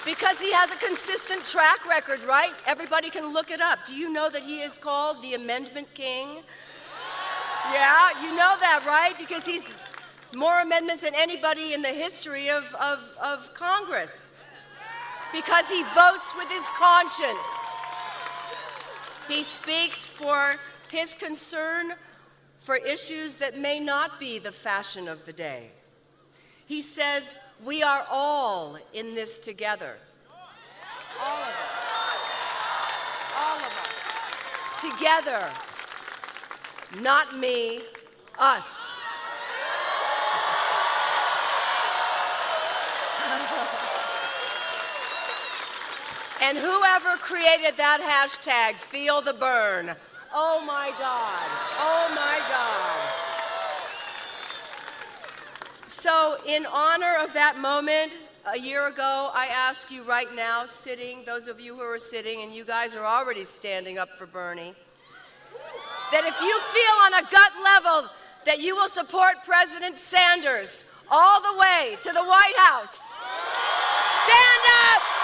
Because he has a consistent track record, right? Everybody can look it up. Do you know that he is called the Amendment King? Yeah, you know that, right? Because he's more amendments than anybody in the history of Congress. Because he votes with his conscience. He speaks for his concern for issues that may not be the fashion of the day. He says, we are all in this together. All of us. All of us. Together. Not me, us. And whoever created that hashtag, feel the burn. Oh my God. Oh my God. So in honor of that moment, a year ago, I ask you right now, sitting, those of you who are sitting, and you guys are already standing up for Bernie, that if you feel on a gut level that you will support President Sanders all the way to the White House, stand up!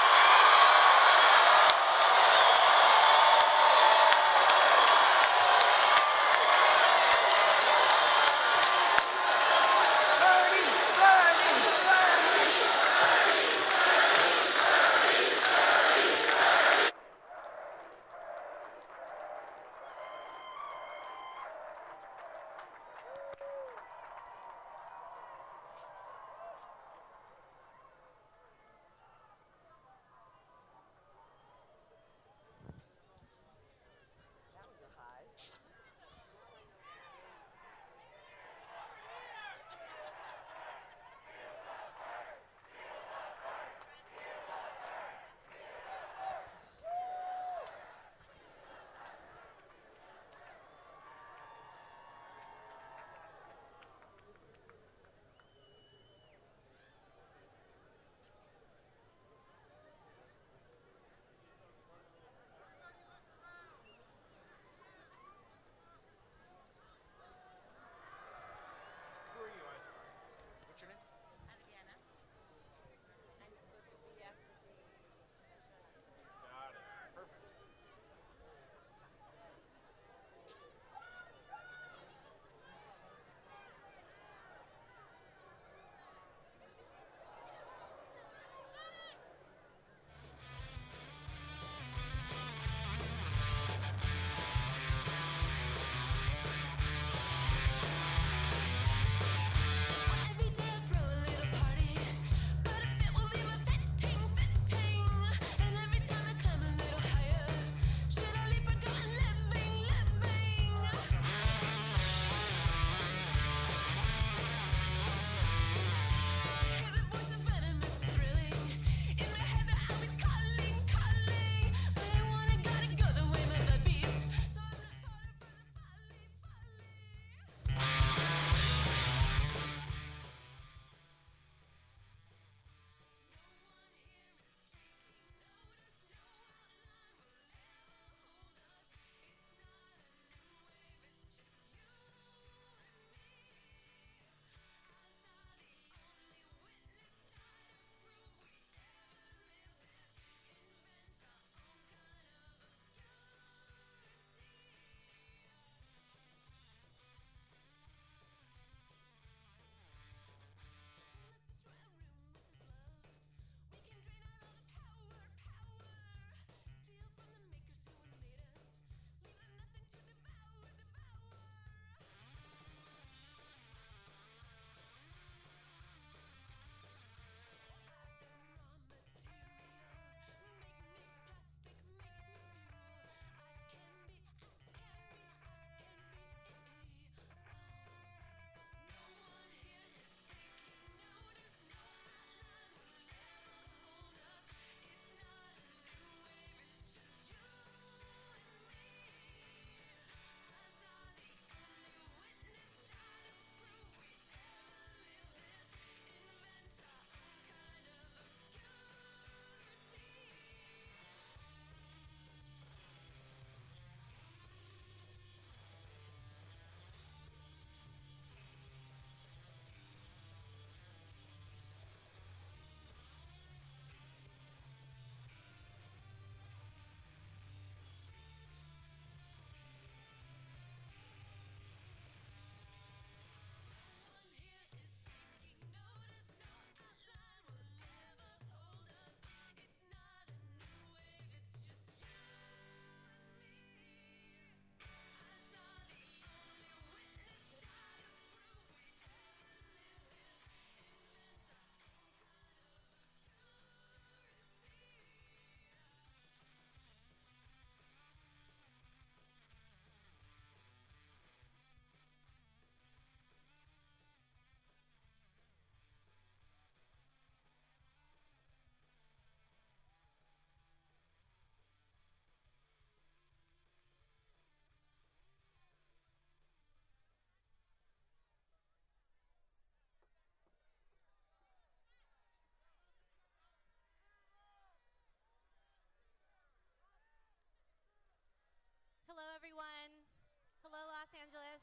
Los Angeles.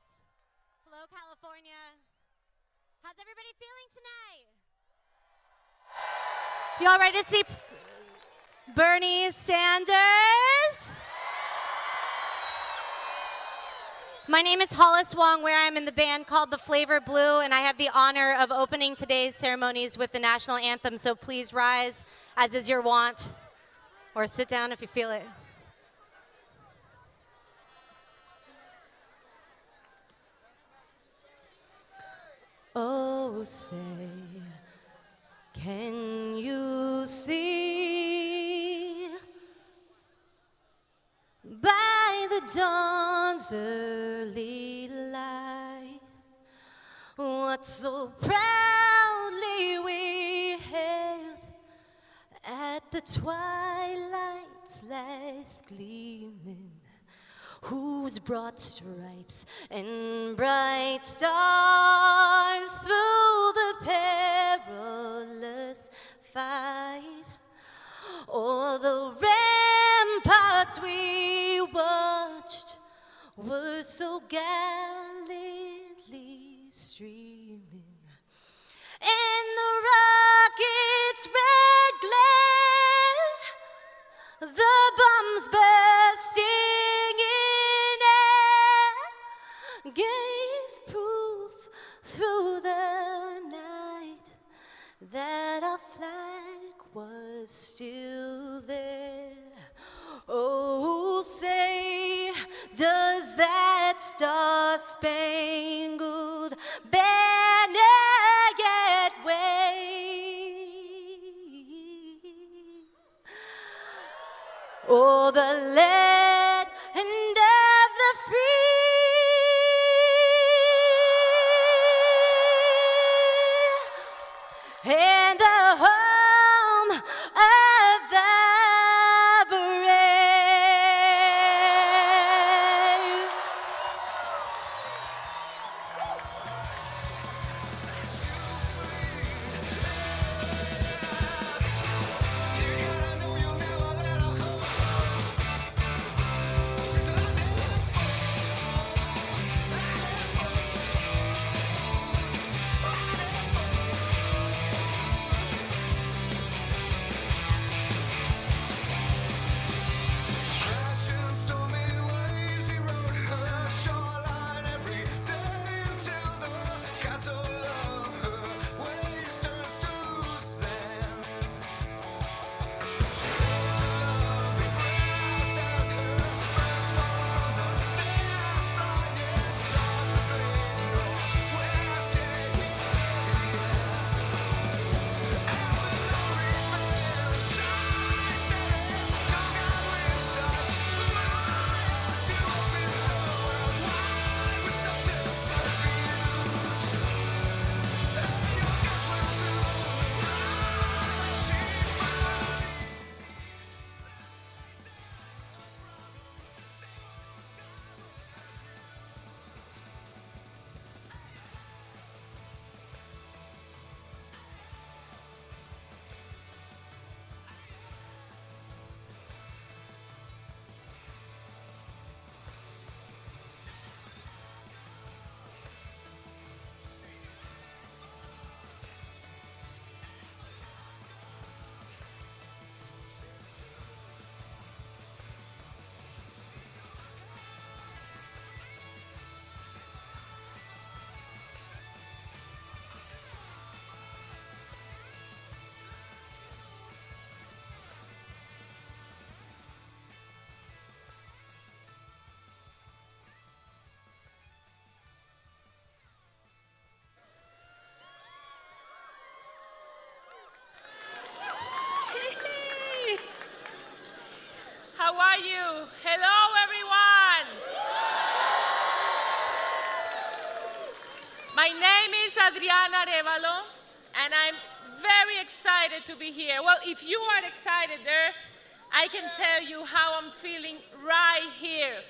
Hello, California. How's everybody feeling tonight? Y'all ready to see Bernie Sanders? My name is Hollis Wong, where I'm in the band called The Flavor Blue, and I have the honor of opening today's ceremonies with the national anthem, so please rise, as is your wont, or sit down if you feel it. Oh, say, can you see by the dawn's early light what so proudly we hailed at the twilight's last gleaming, whose broad stripes and bright stars through the perilous fight o'er the ramparts we watched were so gallantly streaming, and the rocket's red glare, the bombs bursting in air, gave proof through the night that our flag was still there. Oh, say, does that star-spangled banner yet wave o'er the land of the free and the home of the brave? How are you? Hello, everyone. My name is Adriana Arevalo, and I'm very excited to be here. Well, if you are excited there, I can tell you how I'm feeling right here.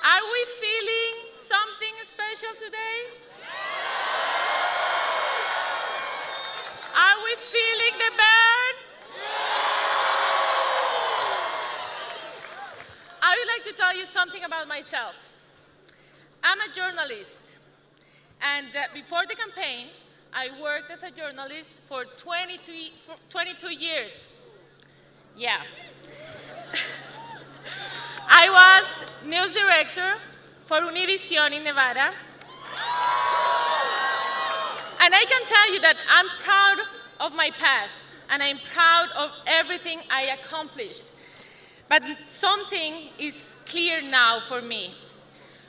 Are we feeling something special today? Are we feeling the burn? something about myself. I'm a journalist, and before the campaign, I worked as a journalist for 22 years. Yeah. I was news director for Univision in Nevada. And I can tell you that I'm proud of my past, and I'm proud of everything I accomplished. But something is clear now for me.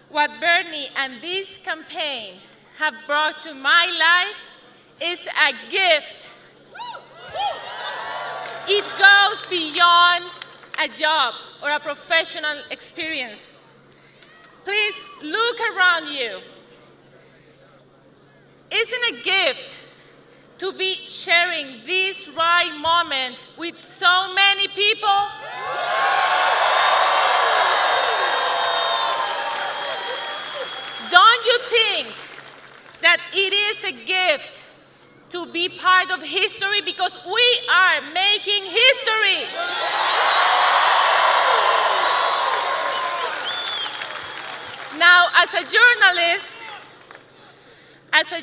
What Bernie and this campaign have brought to my life is a gift. It goes beyond a job or a professional experience. Please look around you. Isn't it a gift to be sharing this right moment with so many people? Don't you think that it is a gift to be part of history, because we are making history? Now, as a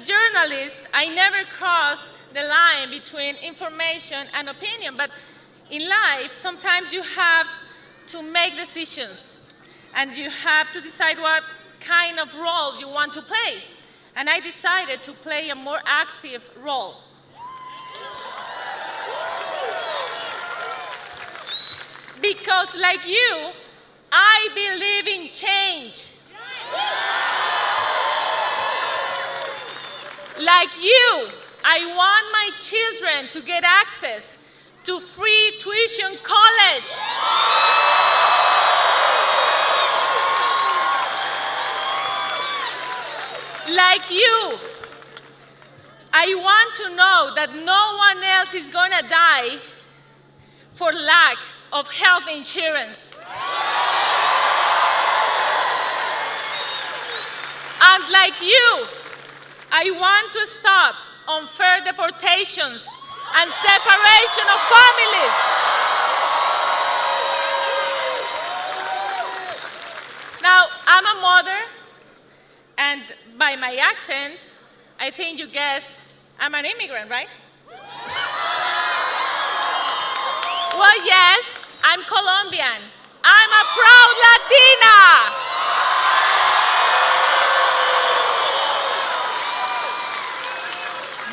journalist, I never crossed the line between information and opinion, but in life, sometimes you have to make decisions, and you have to decide what kind of role you want to play. And I decided to play a more active role. Because like you, I believe in change. Like you, I want my children to get access to free tuition college. Like you, I want to know that no one else is going to die for lack of health insurance. And like you, I want to stop unfair deportations and separation of families. Now, I'm a mother, and by my accent, I think you guessed I'm an immigrant, right? Well, yes, I'm Colombian. I'm a proud Latina.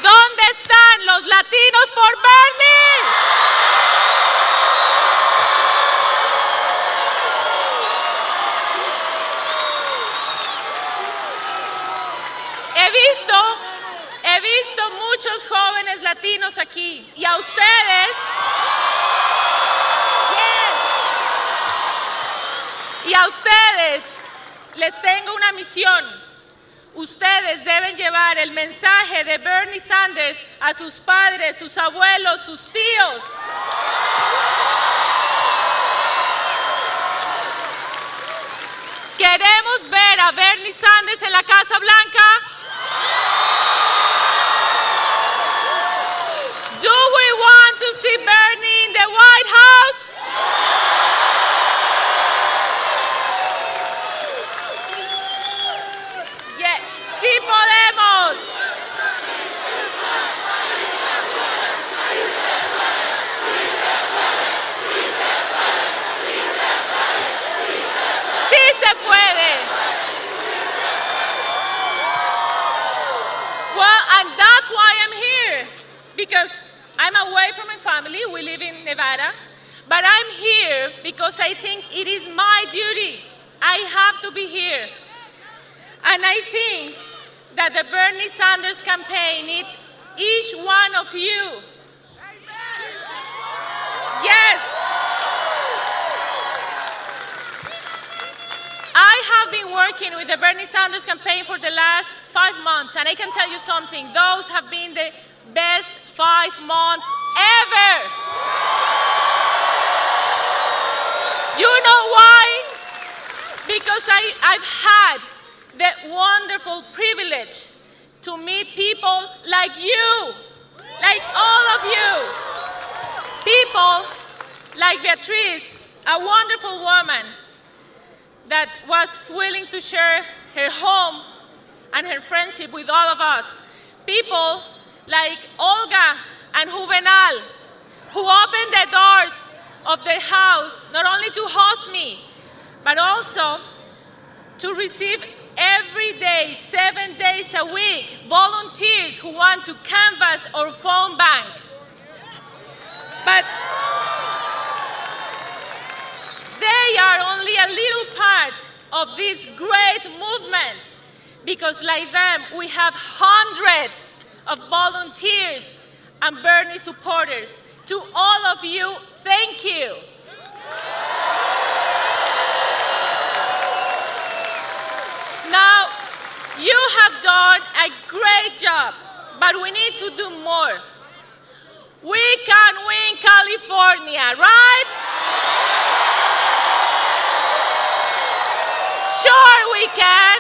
¿Dónde están los latinos por Bernie? He visto muchos jóvenes latinos aquí, y a ustedes, les tengo una misión. Ustedes deben llevar el mensaje de Bernie Sanders a sus padres, sus abuelos, sus tíos. ¿Queremos ver a Bernie Sanders en la Casa Blanca? Do we want to see Bernie in the White House? Yeah, sí podemos. Sí se puede. Well, and that's why I'm here, because I'm away from my family. We live in Nevada. But I'm here because I think it is my duty. I have to be here. And I think that the Bernie Sanders campaign needs each one of you. Yes. I have been working with the Bernie Sanders campaign for the last 5 months, and I can tell you something. Those have been the best 5 months ever. You know why? Because I've had the wonderful privilege to meet people like you, like all of you. People like Beatriz, a wonderful woman that was willing to share her home and her friendship with all of us. People like Olga and Juvenal, who opened the doors of their house not only to host me, but also to receive every day, 7 days a week, volunteers who want to canvass our phone bank. But they are only a little part of this great movement, because like them, we have hundreds of volunteers and Bernie supporters. To all of you, thank you. Now, you have done a great job, but we need to do more. We can win California, right? Sure we can,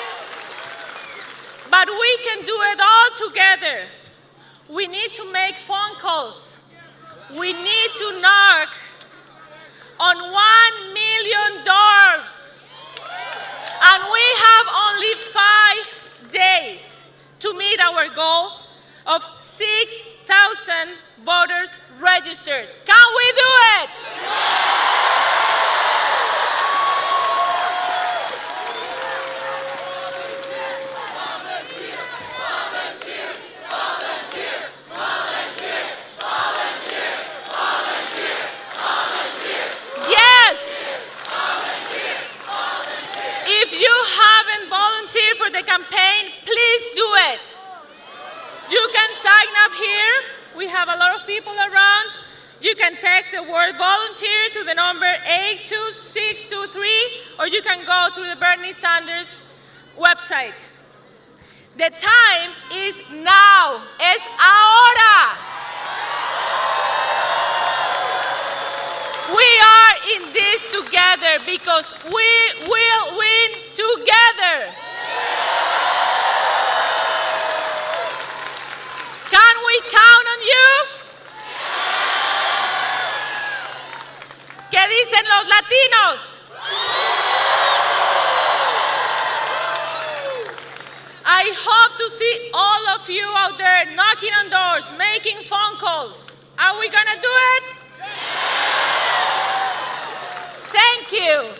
but we can do it all together. We need to make phone calls. We need to knock on 1 million doors. And we have only 5 days to meet our goal of 6,000 voters registered. Can we do it? If you haven't volunteered for the campaign, please do it. You can sign up here. We have a lot of people around. You can text the word volunteer to the number 82623, or you can go to the Bernie Sanders website. The time is now. Es ahora. We are in this together because we will win together. Can we count on you? ¿Qué dicen los latinos? I hope to see all of you out there knocking on doors, making phone calls. Are we gonna do it? Thank you.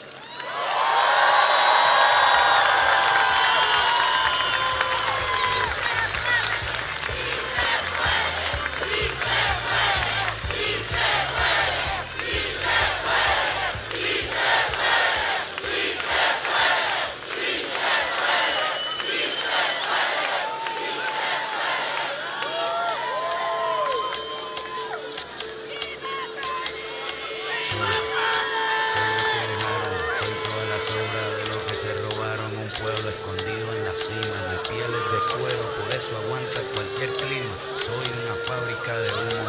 pueblo escondido en la cima, mi piel es de cuero, por eso aguanta cualquier clima. Soy una fábrica de humo,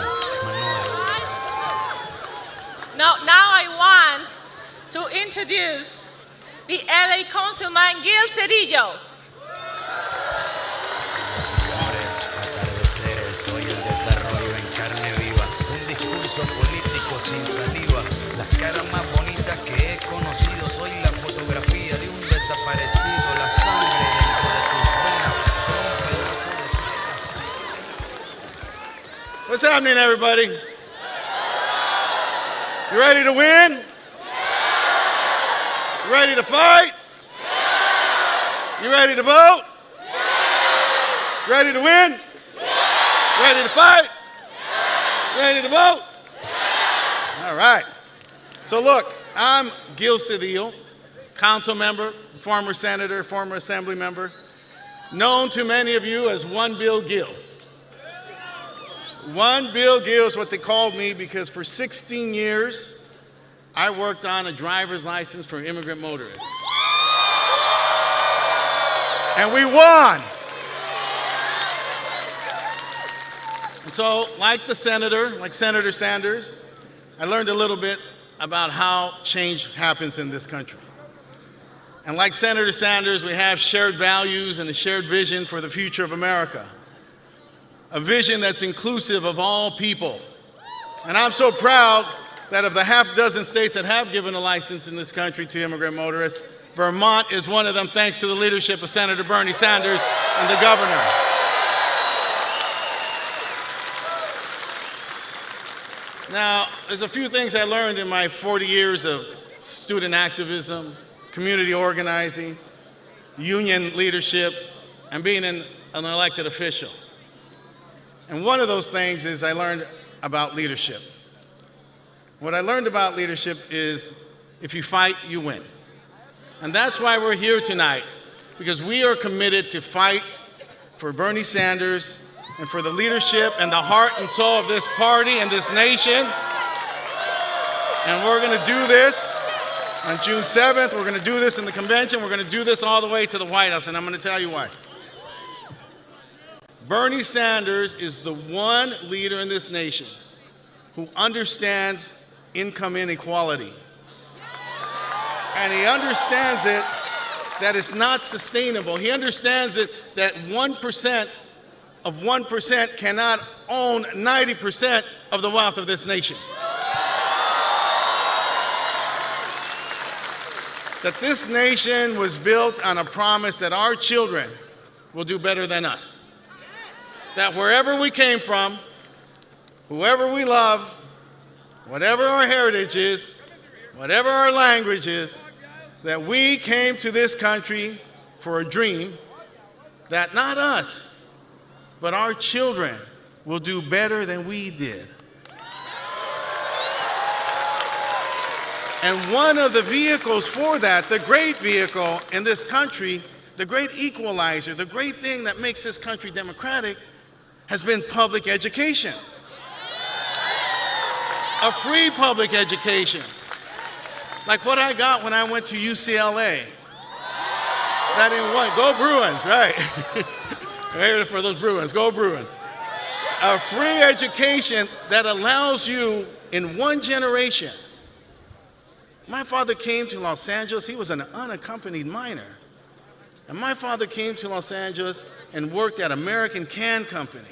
mano de obra. Now I want to introduce the LA Councilman Gil Cedillo. Soy el desarrollo en carne viva, un discurso político sin saliva, las caras más bonitas que he conocido, soy la fotografía de un desaparecido, la sangre dentro de tus venas, soy un pedazo de tela. What's happening, everybody? You ready to win? You ready to fight? You ready to vote? Ready to win? Ready to fight? Ready to vote? All right. So look, I'm Gil Cedillo, council member, former senator, former assembly member, known to many of you as One Bill Gil. One Bill Gil is what they called me because for 16 years, I worked on a driver's license for immigrant motorists. And we won. And so, like the senator, like Senator Sanders, I learned a little bit about how change happens in this country. And like Senator Sanders, we have shared values and a shared vision for the future of America. A vision that's inclusive of all people. And I'm so proud that of the half dozen states that have given a license in this country to immigrant motorists, Vermont is one of them, thanks to the leadership of Senator Bernie Sanders and the governor. Now, there's a few things I learned in my 40 years of student activism, community organizing, union leadership, and being an elected official. And one of those things is I learned about leadership. What I learned about leadership is if you fight, you win. And that's why we're here tonight, because we are committed to fight for Bernie Sanders and for the leadership and the heart and soul of this party and this nation. And we're going to do this on June 7th. We're going to do this in the convention. We're going to do this all the way to the White House, and I'm going to tell you why. Bernie Sanders is the one leader in this nation who understands income inequality. And he understands it, that it's not sustainable. He understands it, that 1% of 1% cannot own 90% of the wealth of this nation. That this nation was built on a promise that our children will do better than us. That wherever we came from, whoever we love, whatever our heritage is, whatever our language is, that we came to this country for a dream that not us, but our children will do better than we did. And one of the vehicles for that, the great vehicle in this country, the great equalizer, the great thing that makes this country democratic, has been public education. A free public education. Like what I got when I went to UCLA. That in one, go Bruins, right? Here for those Bruins, go Bruins. A free education that allows you in one generation. My father came to Los Angeles, he was an unaccompanied minor. And my father came to Los Angeles and worked at American Can Company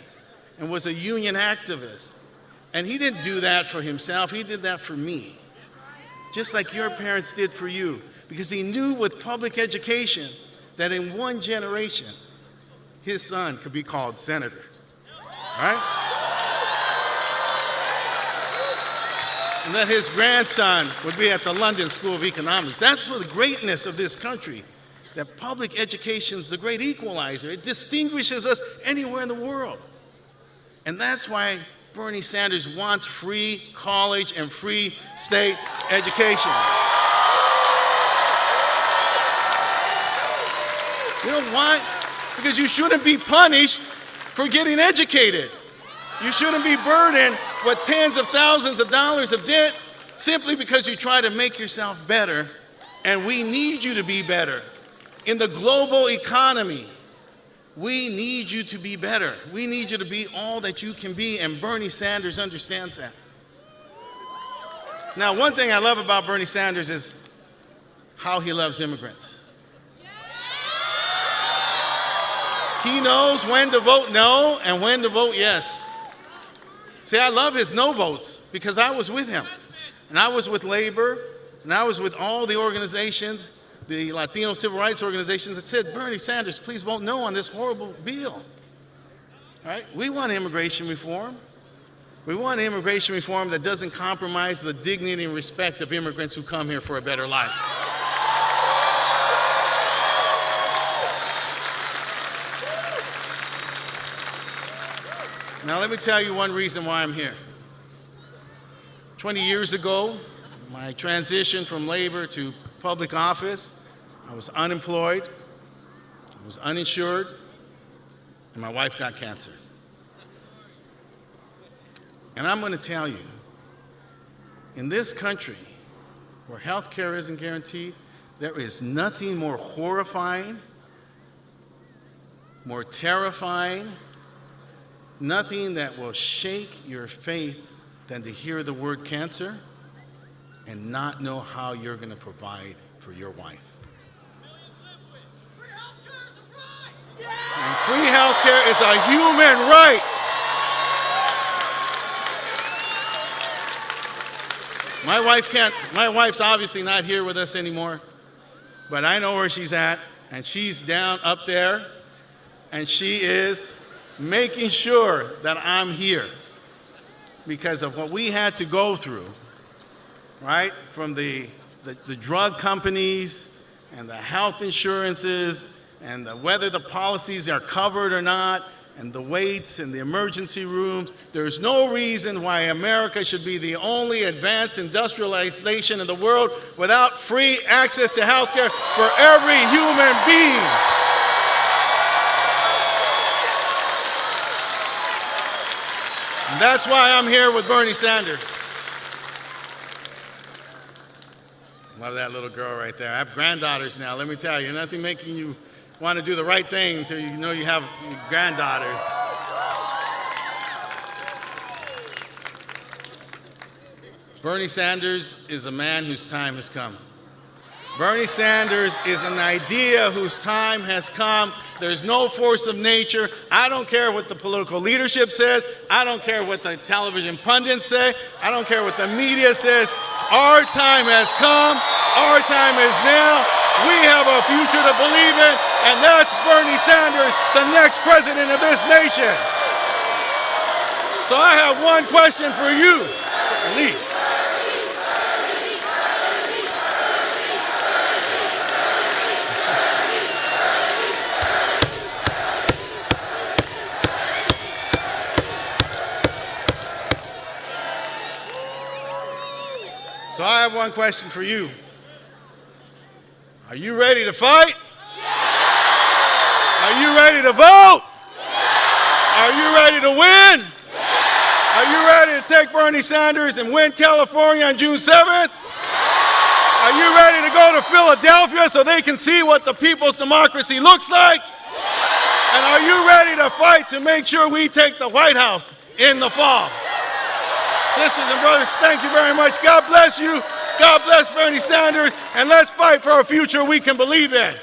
and was a union activist. And he didn't do that for himself, he did that for me. Just like your parents did for you. Because he knew with public education that in one generation, his son could be called senator. Right? And that his grandson would be at the London School of Economics. That's for the greatness of this country. That public education is the great equalizer. It distinguishes us anywhere in the world. And that's why Bernie Sanders wants free college and free state education. You know why? Because you shouldn't be punished for getting educated. You shouldn't be burdened with tens of thousands of dollars of debt simply because you try to make yourself better. And we need you to be better. In the global economy, we need you to be better. We need you to be all that you can be, and Bernie Sanders understands that. Now, one thing I love about Bernie Sanders is how he loves immigrants. He knows when to vote no and when to vote yes. See, I love his no votes because I was with him. And I was with labor, and I was with all the organizations, the Latino civil rights organizations that said, Bernie Sanders, please vote no on this horrible bill. All right? We want immigration reform. We want immigration reform that doesn't compromise the dignity and respect of immigrants who come here for a better life. Now let me tell you one reason why I'm here. 20 years ago, my transition from labor to public office, I was unemployed, I was uninsured, and my wife got cancer. And I'm going to tell you, in this country where health care isn't guaranteed, there is nothing more horrifying, more terrifying, nothing that will shake your faith than to hear the word cancer and not know how you're going to provide for your wife. And free health care is a human right. My wife's obviously not here with us anymore. but I know where she's at, and she's down up there, and she is making sure that I'm here because of what we had to go through, right? From the drug companies and the health insurances and whether the policies are covered or not, and the waits and the emergency rooms. There's no reason why America should be the only advanced industrialized nation in the world without free access to health care for every human being. And that's why I'm here with Bernie Sanders. Love that little girl right there. I have granddaughters now. Let me tell you, nothing making you want to do the right thing until you know you have granddaughters. Bernie Sanders is a man whose time has come. Bernie Sanders is an idea whose time has come. There's no force of nature. I don't care what the political leadership says. I don't care what the television pundits say. I don't care what the media says. Our time has come. Our time is now. We have a future to believe in, and that's Bernie Sanders, the next president of this nation. So I have one question for you, Lee. So I have one question for you. Are you ready to fight? Are you ready to vote? Are you ready to win? Are you ready to take Bernie Sanders and win California on June 7th? Are you ready to go to Philadelphia so they can see what the people's democracy looks like? And are you ready to fight to make sure we take the White House in the fall? Sisters and brothers, thank you very much. God bless you. God bless Bernie Sanders. And let's fight for a future we can believe in.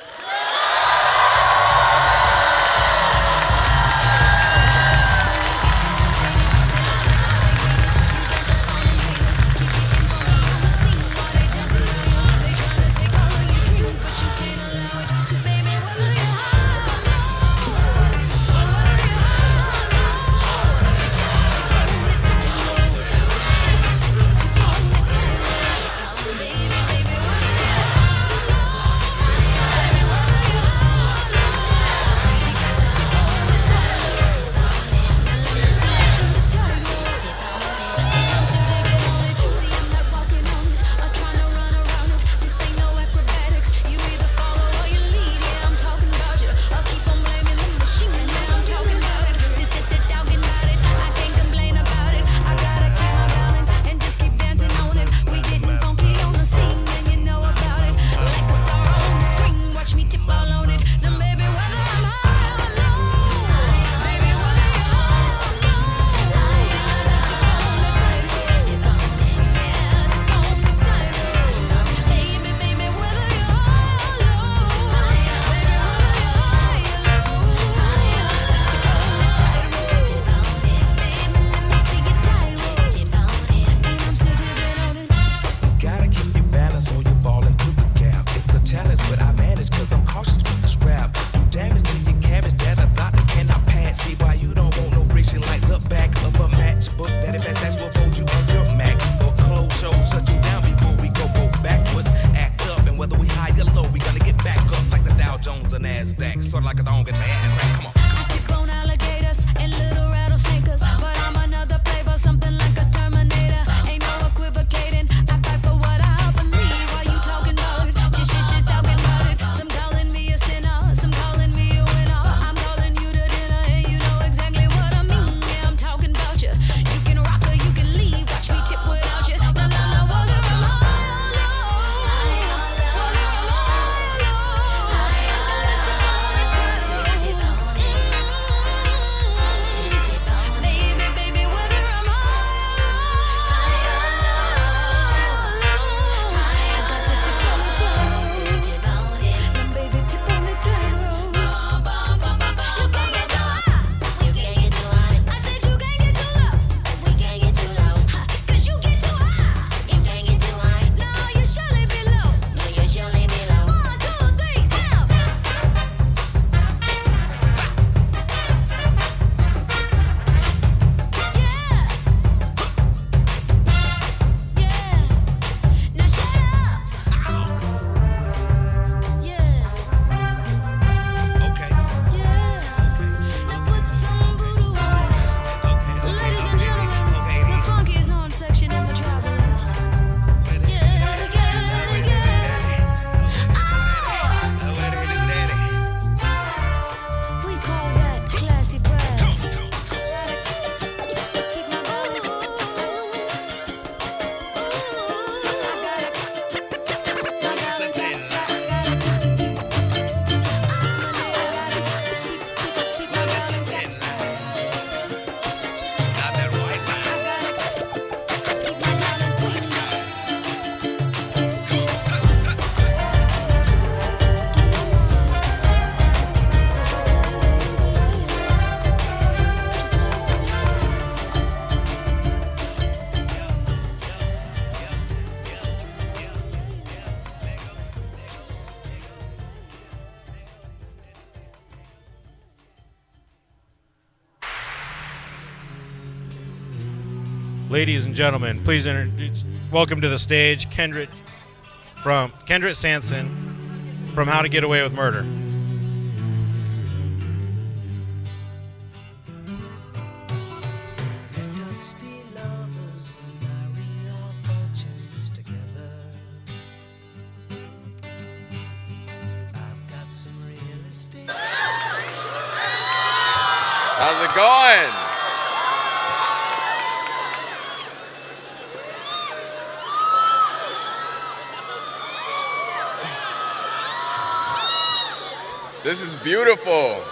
Ladies and gentlemen, please welcome to the stage Kendrick Sampson from How to Get Away with Murder. How's it going? This is beautiful.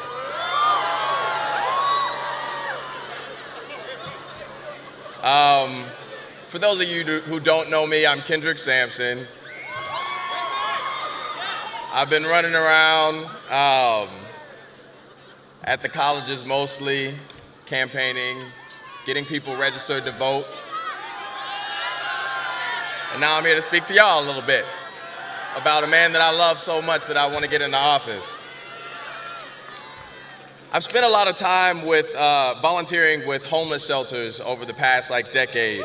For those of you who don't know me, I'm Kendrick Sampson. I've been running around at the colleges mostly, campaigning, getting people registered to vote. And now I'm here to speak to y'all a little bit about a man that I love so much that I want to get into office. I've spent a lot of time with volunteering with homeless shelters over the past decade.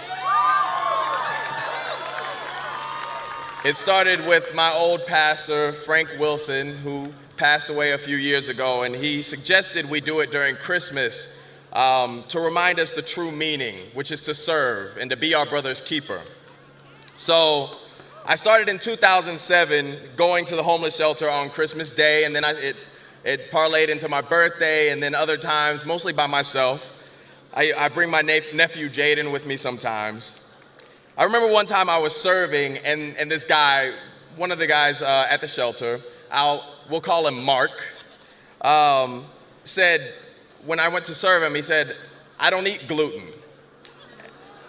It started with my old pastor, Frank Wilson, who passed away a few years ago, and he suggested we do it during Christmas to remind us the true meaning, which is to serve and to be our brother's keeper. So I started in 2007 going to the homeless shelter on Christmas Day, and then it parlayed into my birthday, and then other times, mostly by myself. I bring my nephew Jaden with me sometimes. I remember one time I was serving, and this guy, one of the guys at the shelter, we'll call him Mark, said, when I went to serve him, he said, "I don't eat gluten."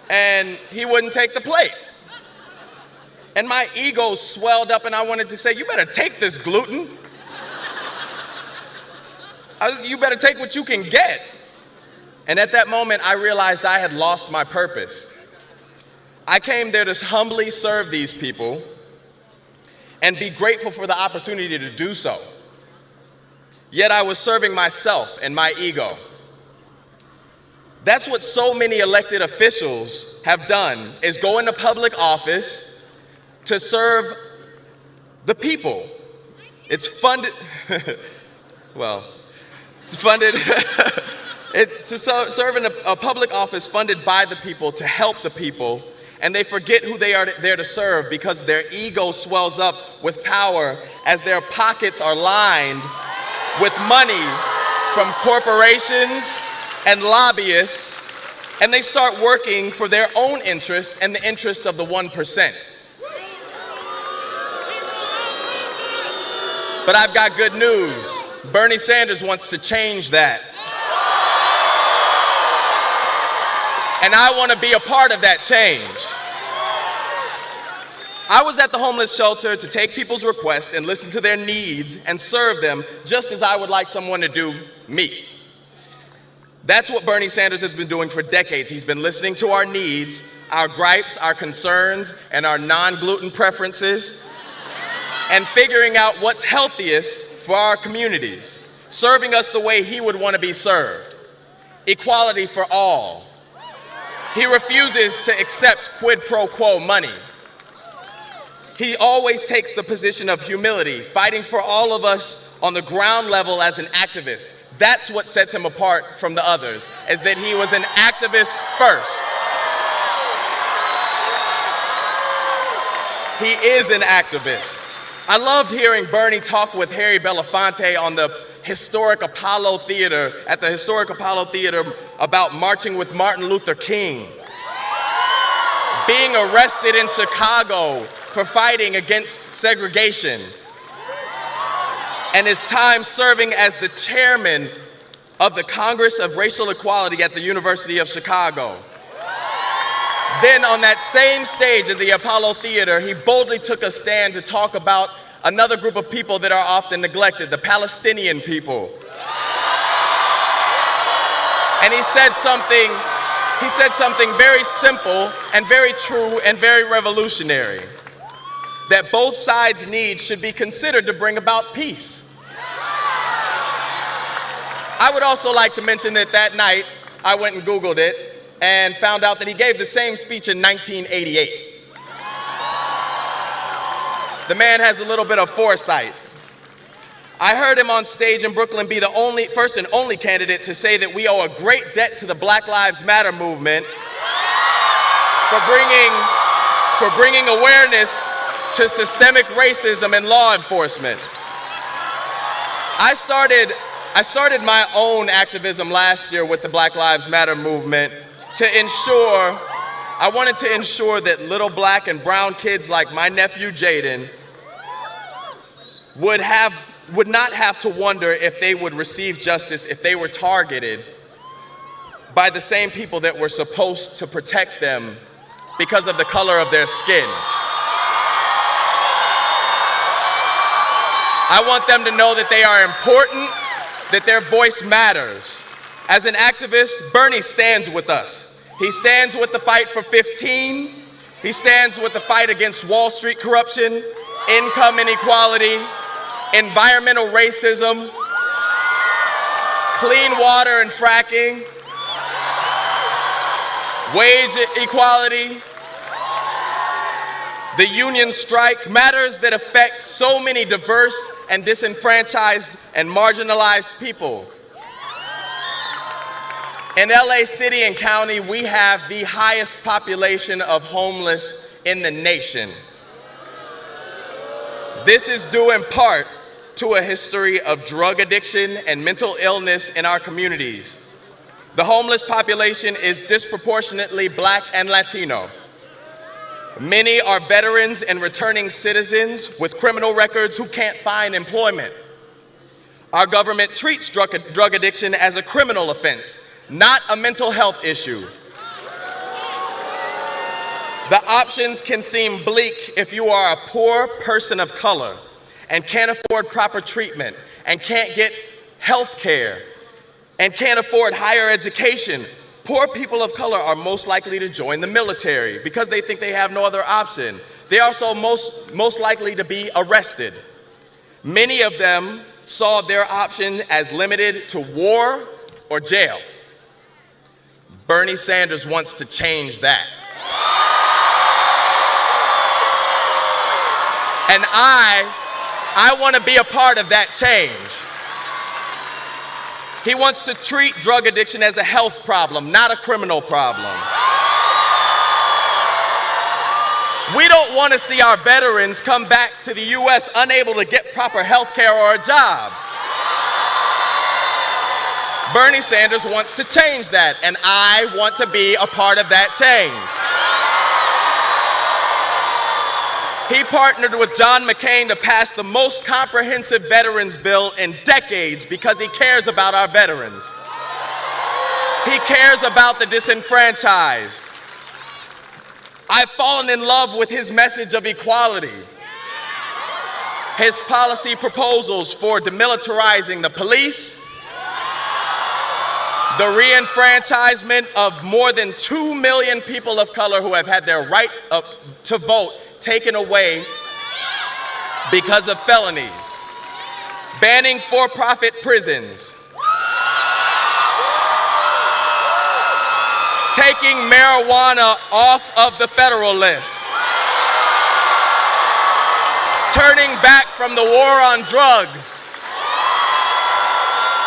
And he wouldn't take the plate. And my ego swelled up, and I wanted to say, "You better take this gluten. You better take what you can get." And at that moment, I realized I had lost my purpose. I came there to humbly serve these people and be grateful for the opportunity to do so. Yet I was serving myself and my ego. That's what so many elected officials have done, is go into public office to serve the people. It's funded, it's funded to serve in a public office funded by the people to help the people, and they forget who they are there to serve because their ego swells up with power as their pockets are lined with money from corporations and lobbyists, and they start working for their own interests and the interests of the 1%. But I've got good news. Bernie Sanders wants to change that. And I want to be a part of that change. I was at the homeless shelter to take people's requests and listen to their needs and serve them just as I would like someone to do me. That's what Bernie Sanders has been doing for decades. He's been listening to our needs, our gripes, our concerns, and our non-gluten preferences, and figuring out what's healthiest for our communities, serving us the way he would want to be served. Equality for all. He refuses to accept quid pro quo money. He always takes the position of humility, fighting for all of us on the ground level as an activist. That's what sets him apart from the others, is that he was an activist first. He is an activist. I loved hearing Bernie talk with Harry Belafonte on the historic Apollo Theater, at the historic Apollo Theater, about marching with Martin Luther King. Being arrested in Chicago for fighting against segregation. And his time serving as the chairman of the Congress of Racial Equality at the University of Chicago. Then on that same stage at the Apollo Theater, he boldly took a stand to talk about another group of people that are often neglected, the Palestinian people. And he said something very simple and very true and very revolutionary, that both sides' needs should be considered to bring about peace. I would also like to mention that night, I went and Googled it, and found out that he gave the same speech in 1988. The man has a little bit of foresight. I heard him on stage in Brooklyn be the first and only candidate to say that we owe a great debt to the Black Lives Matter movement for bringing awareness to systemic racism in law enforcement. I started my own activism last year with the Black Lives Matter movement I wanted to ensure that little black and brown kids like my nephew Jaden would not have to wonder if they would receive justice if they were targeted by the same people that were supposed to protect them because of the color of their skin. I want them to know that they are important, that their voice matters. As an activist, Bernie stands with us. He stands with the fight for 15. He stands with the fight against Wall Street corruption, income inequality, environmental racism, clean water and fracking, wage equality, the union strike, matters that affect so many diverse and disenfranchised and marginalized people. In LA City and County, we have the highest population of homeless in the nation. This is due in part to a history of drug addiction and mental illness in our communities. The homeless population is disproportionately Black and Latino. Many are veterans and returning citizens with criminal records who can't find employment. Our government treats drug addiction as a criminal offense, not a mental health issue. The options can seem bleak if you are a poor person of color and can't afford proper treatment and can't get health care and can't afford higher education. Poor people of color are most likely to join the military because they think they have no other option. They are also most likely to be arrested. Many of them saw their option as limited to war or jail. Bernie Sanders wants to change that. And I want to be a part of that change. He wants to treat drug addiction as a health problem, not a criminal problem. We don't want to see our veterans come back to the U.S. unable to get proper health care or a job. Bernie Sanders wants to change that, and I want to be a part of that change. He partnered with John McCain to pass the most comprehensive veterans bill in decades because he cares about our veterans. He cares about the disenfranchised. I've fallen in love with his message of equality. His policy proposals for demilitarizing the police, the reenfranchisement of more than 2 million people of color who have had their right to vote taken away because of felonies, banning for-profit prisons, taking marijuana off of the federal list, turning back from the war on drugs,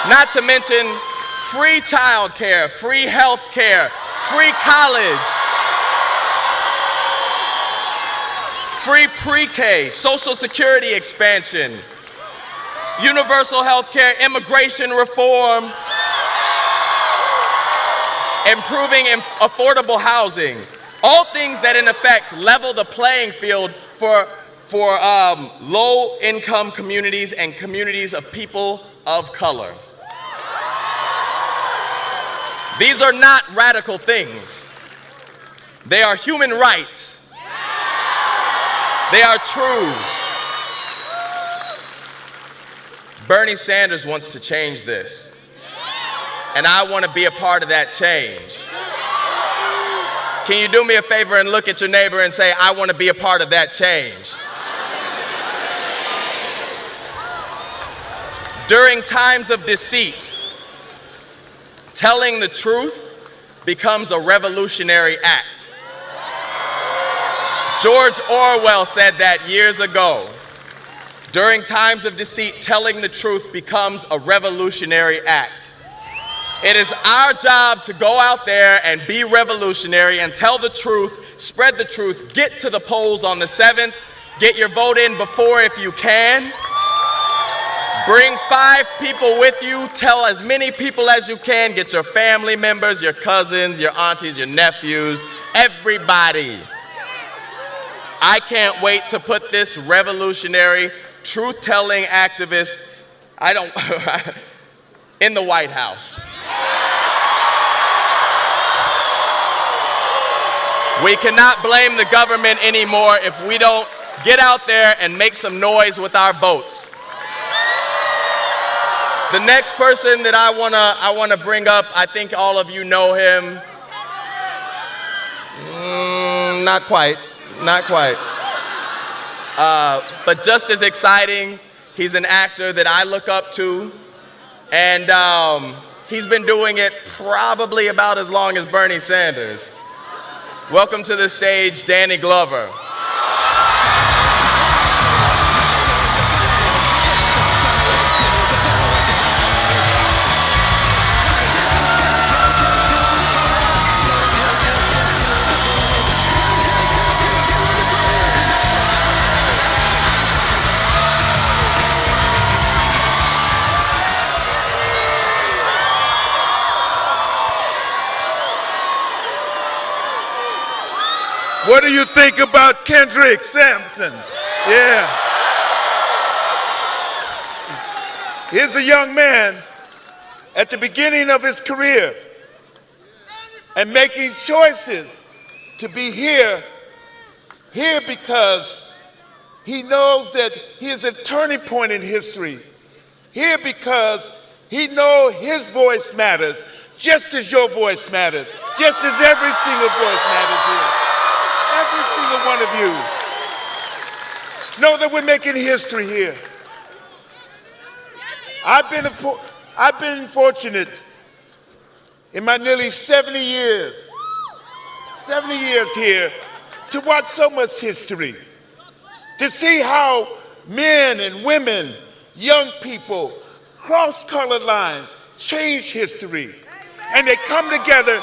not to mention free child care, free health care, free college, free pre-K, Social Security expansion, universal health care, immigration reform, improving affordable housing, all things that in effect level the playing field for low-income communities and communities of people of color. These are not radical things. They are human rights. They are truths. Bernie Sanders wants to change this. And I want to be a part of that change. Can you do me a favor and look at your neighbor and say, I want to be a part of that change? During times of deceit, telling the truth becomes a revolutionary act. George Orwell said that years ago. During times of deceit, telling the truth becomes a revolutionary act. It is our job to go out there and be revolutionary and tell the truth, spread the truth, get to the polls on the 7th, get your vote in before if you can. Bring 5 people with you, tell as many people as you can, get your family members, your cousins, your aunties, your nephews, everybody. I can't wait to put this revolutionary, truth-telling activist, in the White House. We cannot blame the government anymore if we don't get out there and make some noise with our votes. The next person that I wanna bring up, I think all of you know him. Not quite. But just as exciting, he's an actor that I look up to, and he's been doing it probably about as long as Bernie Sanders. Welcome to the stage, Danny Glover. What do you think about Kendrick Sampson? Yeah. Here's a young man at the beginning of his career and making choices to be here because he knows that he is a turning point in history. Here because he knows his voice matters, just as your voice matters, just as every single voice matters here. Every single one of you know that we're making history here. I've been fortunate in my nearly 70 years here to watch so much history, to see how men and women, young people, cross colored lines, change history. And they come together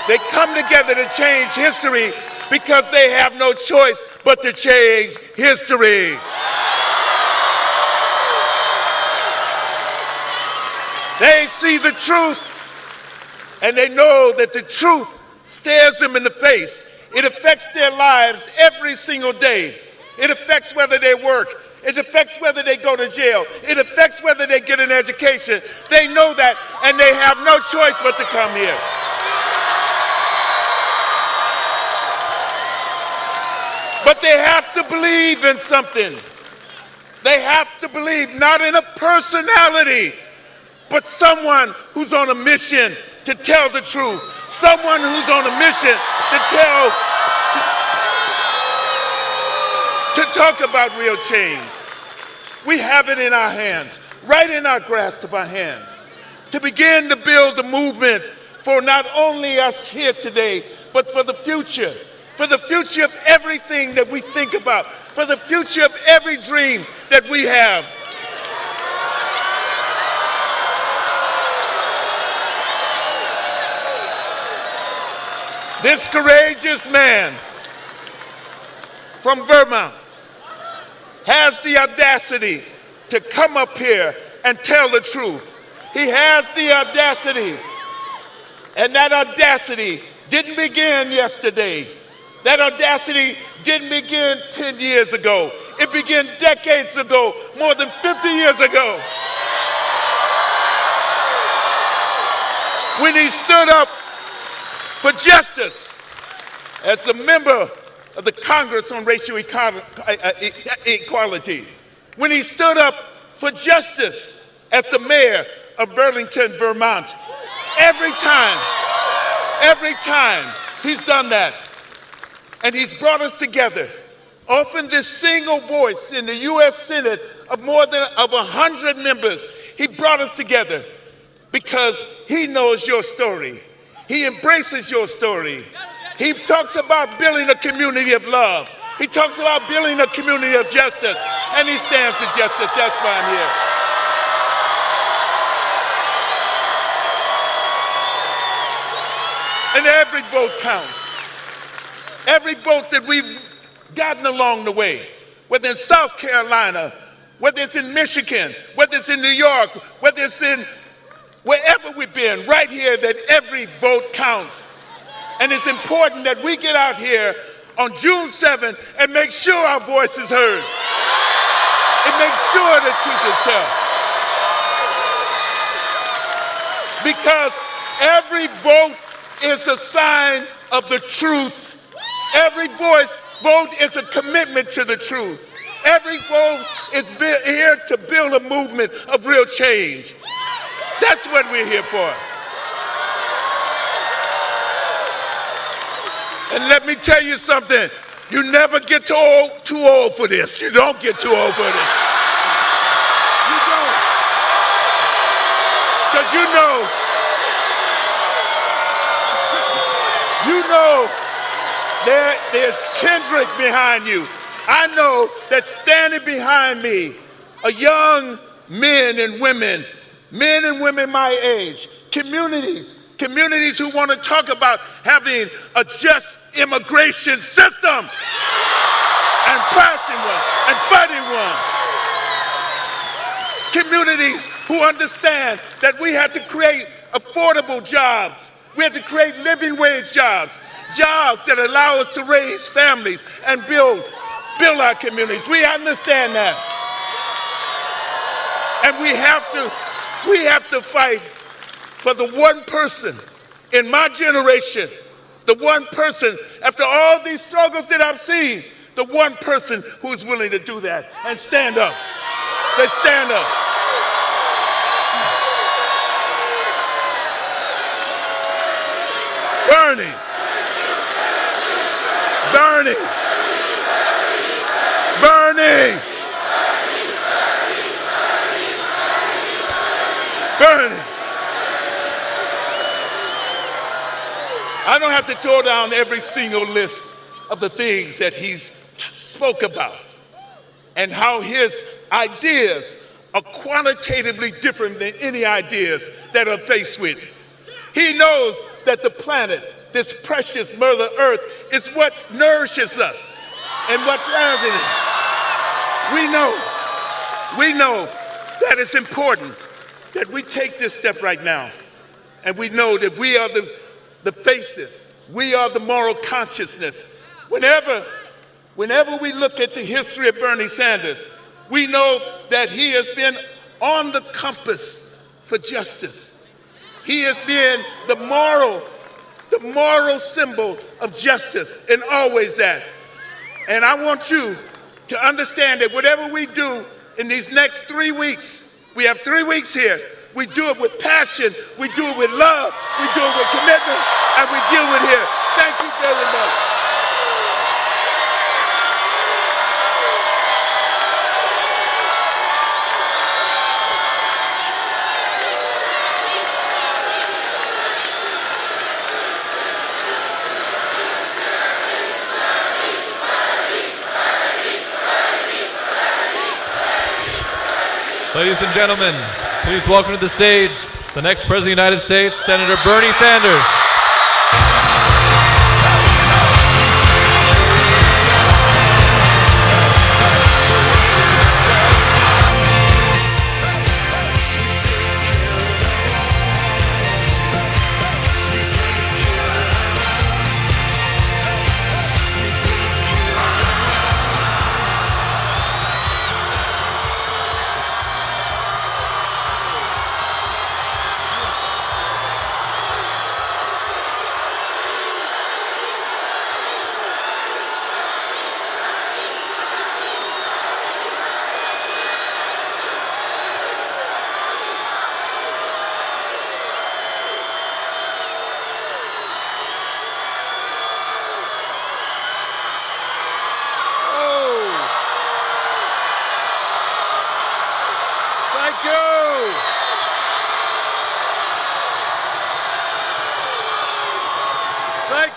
to change history because they have no choice but to change history. They see the truth, and they know that the truth stares them in the face. It affects their lives every single day. It affects whether they work. It affects whether they go to jail. It affects whether they get an education. They know that, and they have no choice but to come here. But they have to believe in something. They have to believe not in a personality, but someone who's on a mission to tell the truth. Someone who's on a mission to talk about real change. We have it in our hands, right in our grasp of our hands, to begin to build a movement for not only us here today, but for the future. For the future of everything that we think about, for the future of every dream that we have. This courageous man from Vermont has the audacity to come up here and tell the truth. He has the audacity, and that audacity didn't begin yesterday. That audacity didn't begin 10 years ago. It began decades ago, more than 50 years ago. When he stood up for justice as a member of the Congress on Racial Equality. When he stood up for justice as the mayor of Burlington, Vermont. Every time he's done that. And he's brought us together. Often this single voice in the U.S. Senate of more than 100 members, he brought us together because he knows your story. He embraces your story. He talks about building a community of love. He talks about building a community of justice, and he stands for justice. That's why I'm here. And every vote counts. Every vote that we've gotten along the way, whether in South Carolina, whether it's in Michigan, whether it's in New York, whether it's in wherever we've been, right here, that every vote counts. And it's important that we get out here on June 7th and make sure our voice is heard. And make sure the truth is told. Because every vote is a sign of the truth. Every vote is a commitment to the truth. Every vote is here to build a movement of real change. That's what we're here for. And let me tell you something. You never get too old for this. You don't get too old for this. You don't. Because you know there's Kendrick behind you. I know that standing behind me are young men and women my age, communities who want to talk about having a just immigration system and passing one and fighting one. Communities who understand that we have to create affordable jobs. We have to create living wage jobs that allow us to raise families and build our communities. We understand that. And we have to fight for the one person in my generation, the one person, after all these struggles that I've seen, the one person who's willing to do that and stand up. They stand up. Bernie. I don't have to throw down every single list of the things that he's spoke about and how his ideas are qualitatively different than any ideas that are faced with. He knows that the planet, this precious Mother Earth, is what nourishes us and what grounds in it. We know that it's important that we take this step right now, and we know that we are the faces, we are the moral consciousness. Whenever we look at the history of Bernie Sanders, we know that he has been on the compass for justice. He has been the moral symbol of justice, and always that. And I want you to understand that whatever we do in these next 3 weeks, we have 3 weeks here, we do it with passion, we do it with love, we do it with commitment, and we deal with here. Thank you very much. Ladies and gentlemen, please welcome to the stage the next President of the United States, Senator Bernie Sanders.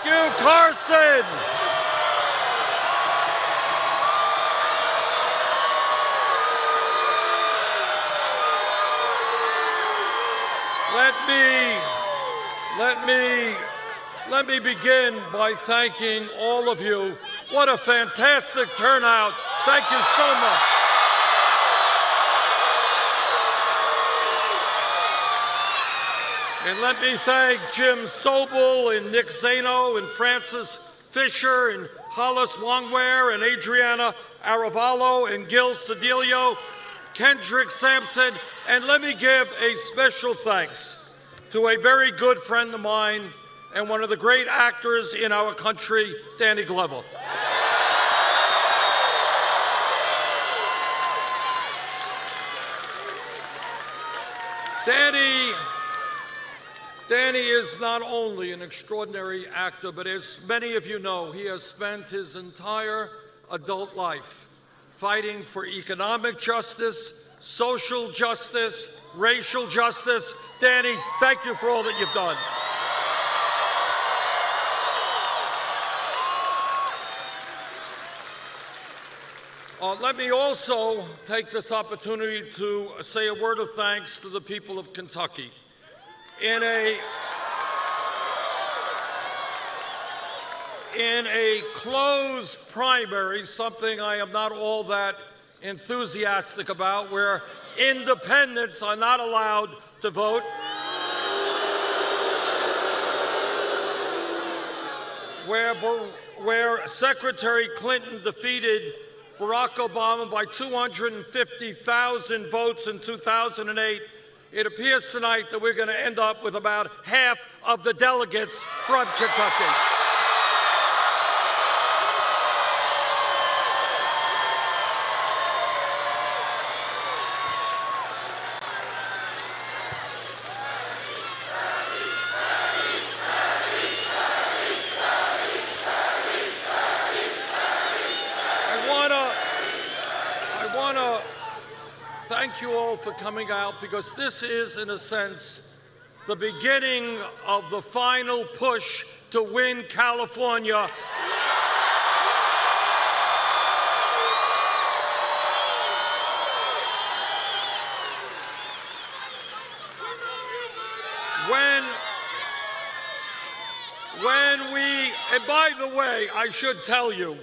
you, Carson. Let me begin by thanking all of you. What a fantastic turnout. Thank you so much. And let me thank Jim Sobel and Nick Zano and Francis Fisher and Hollis Wongware and Adriana Aravalo and Gil Cedillo, Kendrick Sampson, and let me give a special thanks to a very good friend of mine and one of the great actors in our country, Danny Glover. Danny is not only an extraordinary actor, but as many of you know, he has spent his entire adult life fighting for economic justice, social justice, racial justice. Danny, thank you for all that you've done. Let me also take this opportunity to say a word of thanks to the people of Kentucky. In a closed primary, something I am not all that enthusiastic about, where independents are not allowed to vote, where Secretary Clinton defeated Barack Obama by 250,000 votes in 2008, it appears tonight that we're going to end up with about half of the delegates from Kentucky. Thank you all for coming out, because this is, in a sense, the beginning of the final push to win California. And by the way, I should tell you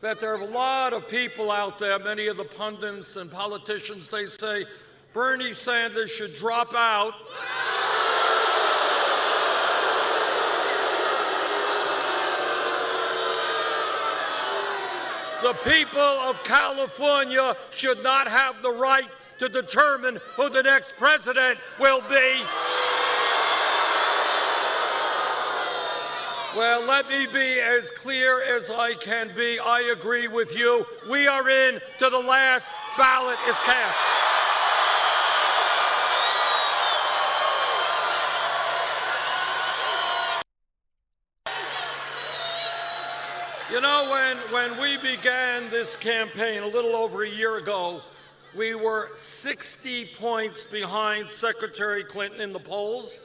that there are a lot of people out there, many of the pundits and politicians, they say Bernie Sanders should drop out. The people of California should not have the right to determine who the next president will be. Well, let me be as clear as I can be. I agree with you. We are in to the last ballot is cast. You know, when we began this campaign a little over a year ago, we were 60 points behind Secretary Clinton in the polls.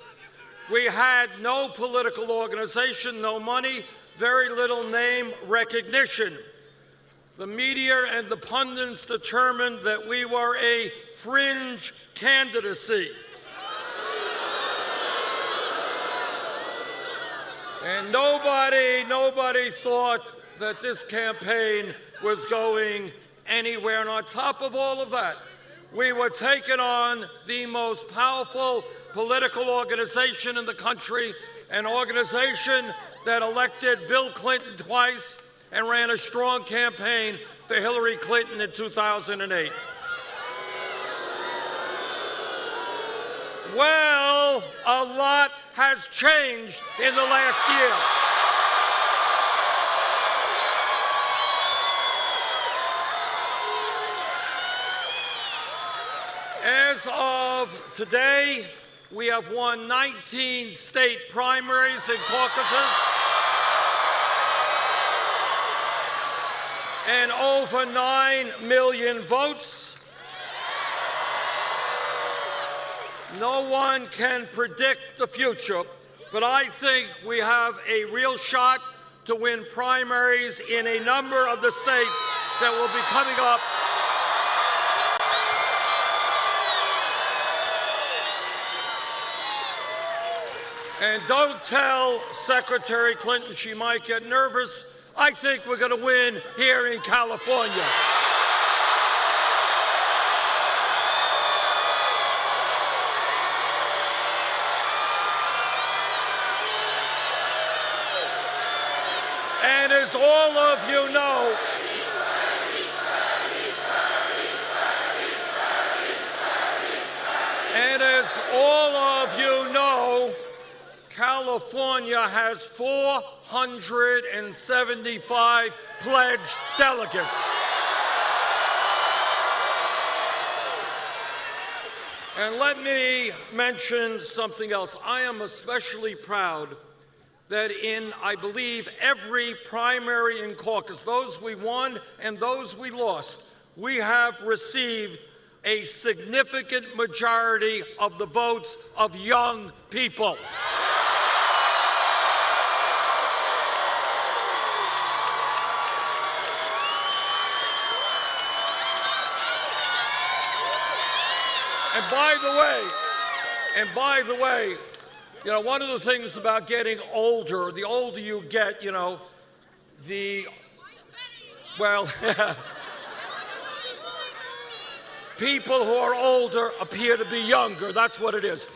We had no political organization, no money, very little name recognition. The media and the pundits determined that we were a fringe candidacy. And nobody thought that this campaign was going anywhere. And on top of all of that, we were taking on the most powerful political organization in the country, an organization that elected Bill Clinton twice and ran a strong campaign for Hillary Clinton in 2008. Well, a lot has changed in the last year. As of today, we have won 19 state primaries and caucuses and over 9 million votes. No one can predict the future, but I think we have a real shot to win primaries in a number of the states that will be coming up. And don't tell Secretary Clinton she might get nervous. I think we're going to win here in California. And as all of you know, California has 475 pledged delegates. And let me mention something else. I am especially proud that in, I believe, every primary and caucus, those we won and those we lost, we have received a significant majority of the votes of young people. And by the way, you know, one of the things about getting older, the older you get, you know, people who are older appear to be younger. That's what it is.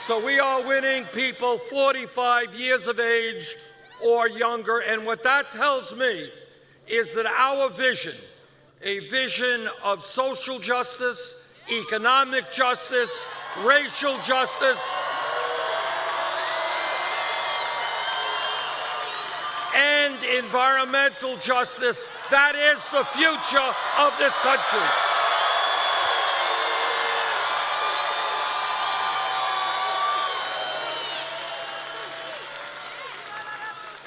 So we are winning people 45 years of age or younger. And what that tells me is that our vision, a vision of social justice, economic justice, racial justice, and environmental justice, that is the future of this country.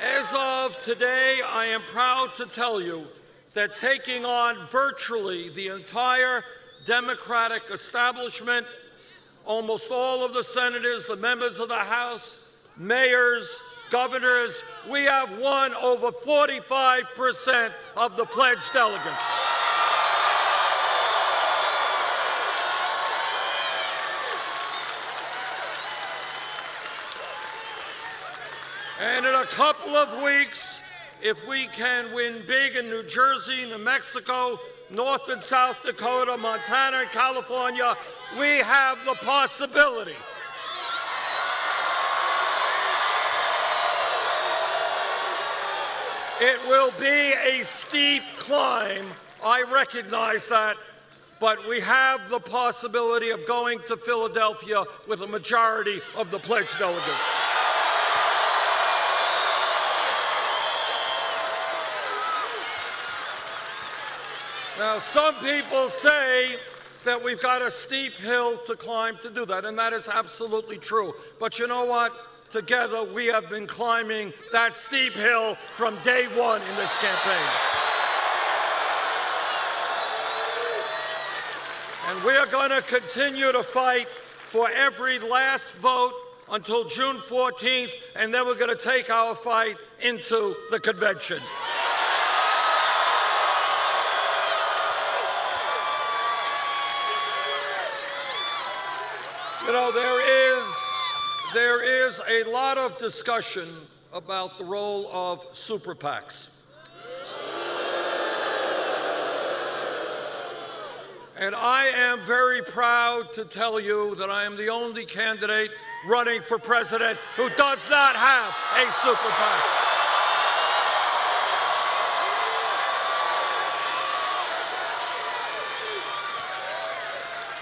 As of today, I am proud to tell you that taking on virtually the entire Democratic establishment, almost all of the senators, the members of the House, mayors, governors, we have won over 45% of the pledged delegates. And in a couple of weeks, if we can win big in New Jersey, New Mexico, North and South Dakota, Montana, and California, we have the possibility it will be a steep climb, I recognize that, but we have the possibility of going to Philadelphia with a majority of the pledged delegates. Now, some people say that we've got a steep hill to climb to do that, and that is absolutely true. But you know what? Together, we have been climbing that steep hill from day one in this campaign. And we are going to continue to fight for every last vote until June 14th, and then we're going to take our fight into the convention. You know, there is a lot of discussion about the role of super PACs. And I am very proud to tell you that I am the only candidate running for president who does not have a super PAC.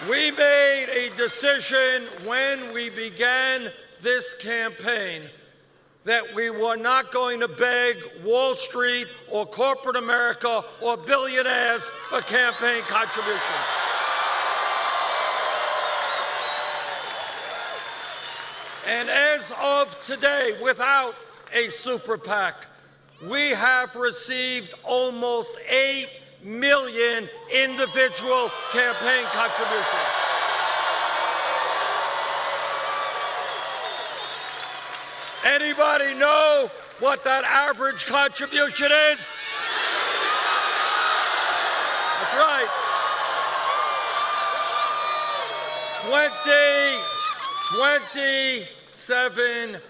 We made a decision when we began this campaign that we were not going to beg Wall Street or corporate America or billionaires for campaign contributions. And as of today, without a super PAC, we have received almost 8 million individual campaign contributions. Anybody know what that average contribution is? That's right. $27.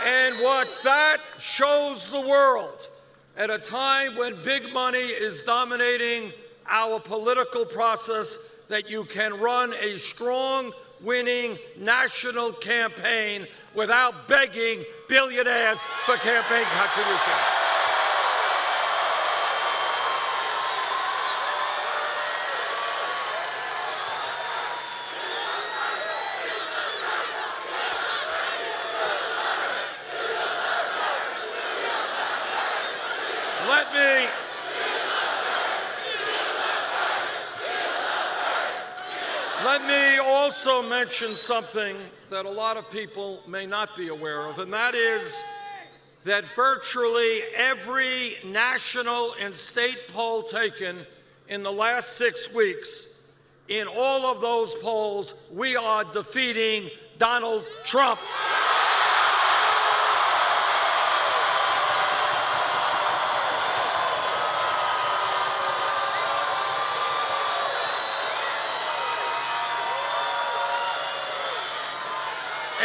And what that shows the world at a time when big money is dominating our political process, that you can run a strong, winning national campaign without begging billionaires for campaign contributions. Let me also mention something that a lot of people may not be aware of, and that is that virtually every national and state poll taken in the last 6 weeks, in all of those polls, we are defeating Donald Trump.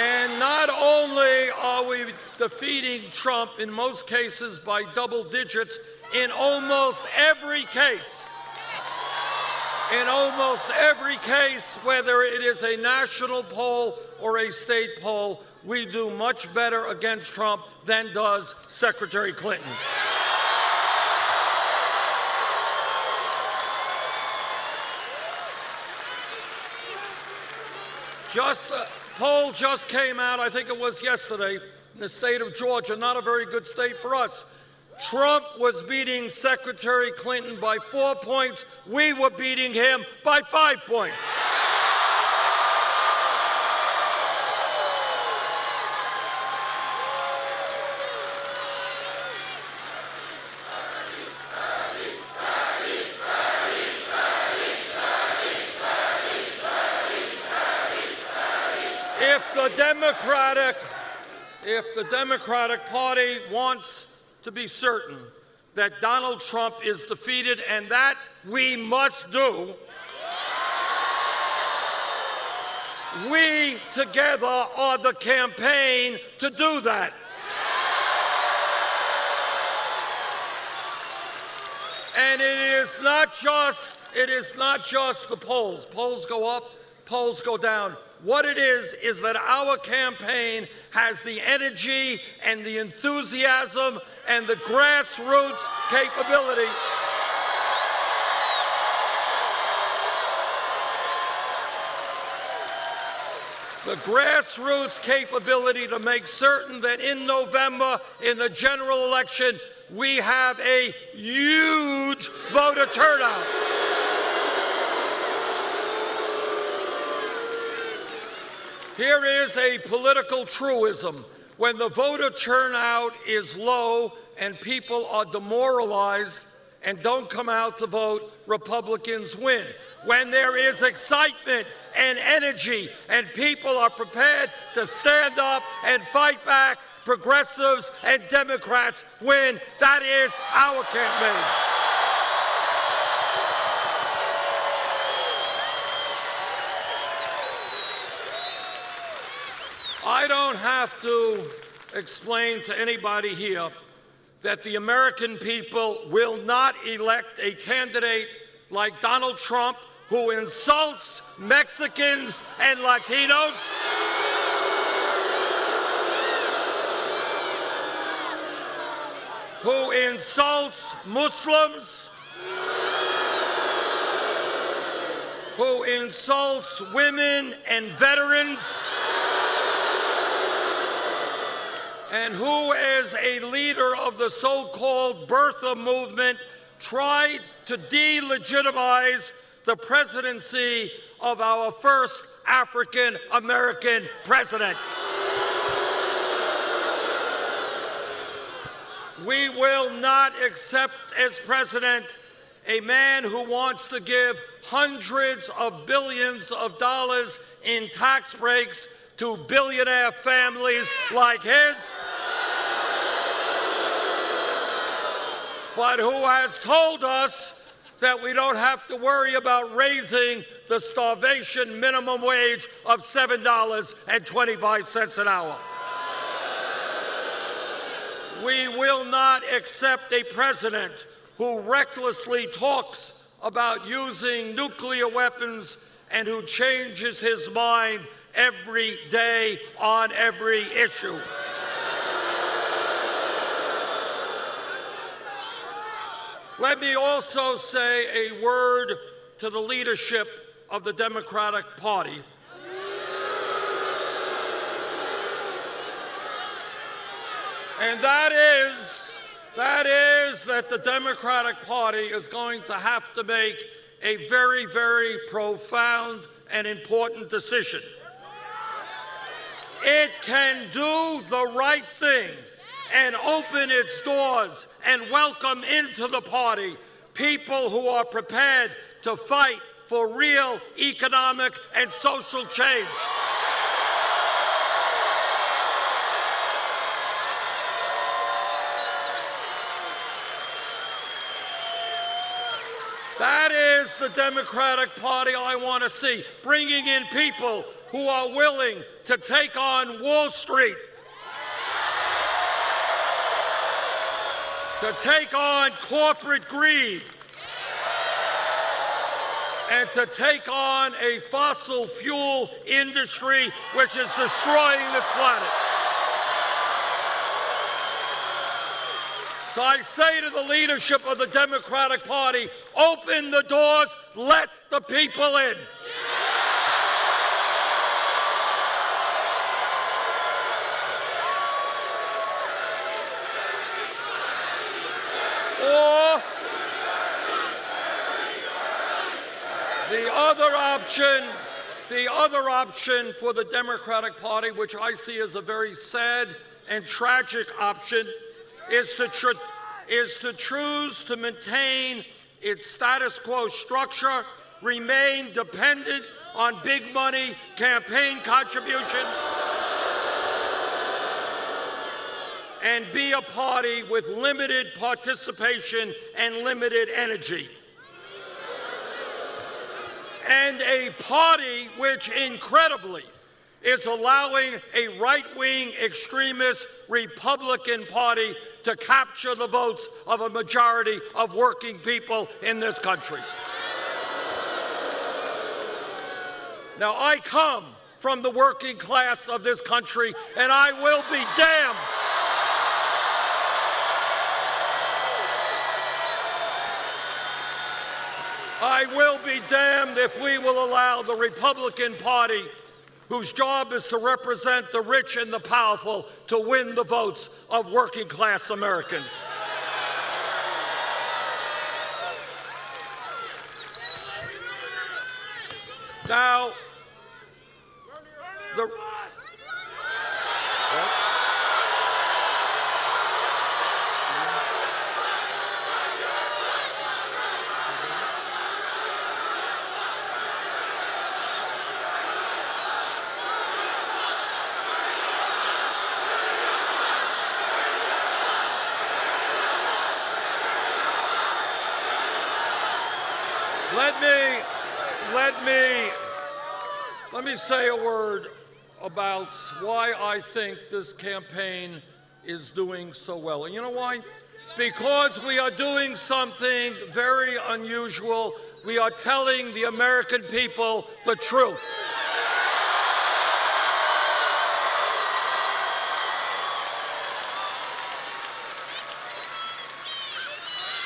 And not only are we defeating Trump in most cases by double digits, in almost every case, whether it is a national poll or a state poll, we do much better against Trump than does Secretary Clinton. Poll just came out, I think it was yesterday, in the state of Georgia, not a very good state for us. Trump was beating Secretary Clinton by 4 points. We were beating him by 5 points. If the Democratic Party wants to be certain that Donald Trump is defeated, and that we must do, we together are the campaign to do that. And it is not just the polls. Polls go up, polls go down. What it is that our campaign has the energy and the enthusiasm and the grassroots capability to make certain that in November, in the general election, we have a huge voter turnout. Here is a political truism. When the voter turnout is low and people are demoralized and don't come out to vote, Republicans win. When there is excitement and energy and people are prepared to stand up and fight back, progressives and Democrats win. That is our campaign. I don't have to explain to anybody here that the American people will not elect a candidate like Donald Trump, who insults Mexicans and Latinos, who insults Muslims, who insults women and veterans, and who, as a leader of the so-called birther movement, tried to delegitimize the presidency of our first African-American president. We will not accept as president a man who wants to give hundreds of billions of dollars in tax breaks to billionaire families like his, but who has told us that we don't have to worry about raising the starvation minimum wage of $7.25 an hour. We will not accept a president who recklessly talks about using nuclear weapons and who changes his mind every day on every issue. Let me also say a word to the leadership of the Democratic Party. And that is that the Democratic Party is going to have to make a very, very profound and important decision. It can do the right thing and open its doors and welcome into the party people who are prepared to fight for real economic and social change. That is the Democratic Party I want to see, bringing in people who are willing to take on Wall Street, to take on corporate greed, and to take on a fossil fuel industry which is destroying this planet. So I say to the leadership of the Democratic Party, open the doors, let the people in. Or the other option for the Democratic Party, which I see as a very sad and tragic option, is to choose to maintain its status quo structure, remain dependent on big money campaign contributions, and be a party with limited participation and limited energy. And a party which, incredibly, is allowing a right-wing extremist Republican Party to capture the votes of a majority of working people in this country. Now, I come from the working class of this country, and I will be damned if we will allow the Republican Party, whose job is to represent the rich and the powerful, to win the votes of working class Americans. Now, let me say a word about why I think this campaign is doing so well. And you know why? Because we are doing something very unusual. We are telling the American people the truth.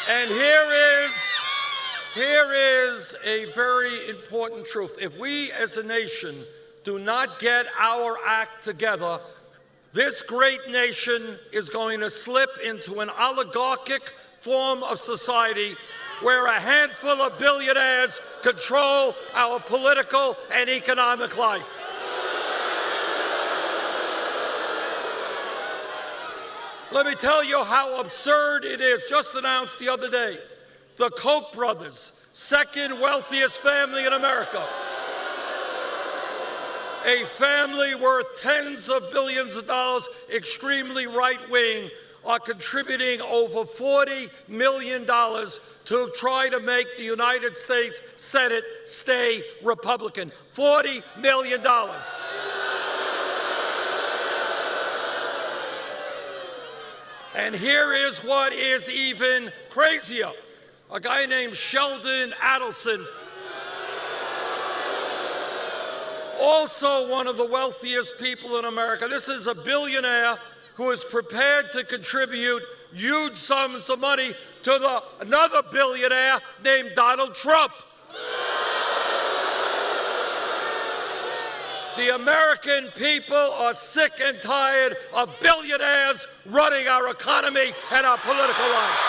And here is a very important truth. If we as a nation do not get our act together, this great nation is going to slip into an oligarchic form of society where a handful of billionaires control our political and economic life. Let me tell you how absurd it is. Just announced the other day the Koch brothers, second wealthiest family in America. A family worth tens of billions of dollars, extremely right-wing, are contributing over $40 million to try to make the United States Senate stay Republican. $40 million. And here is what is even crazier. A guy named Sheldon Adelson, also one of the wealthiest people in America. This is a billionaire who is prepared to contribute huge sums of money to another billionaire named Donald Trump. The American people are sick and tired of billionaires running our economy and our political life.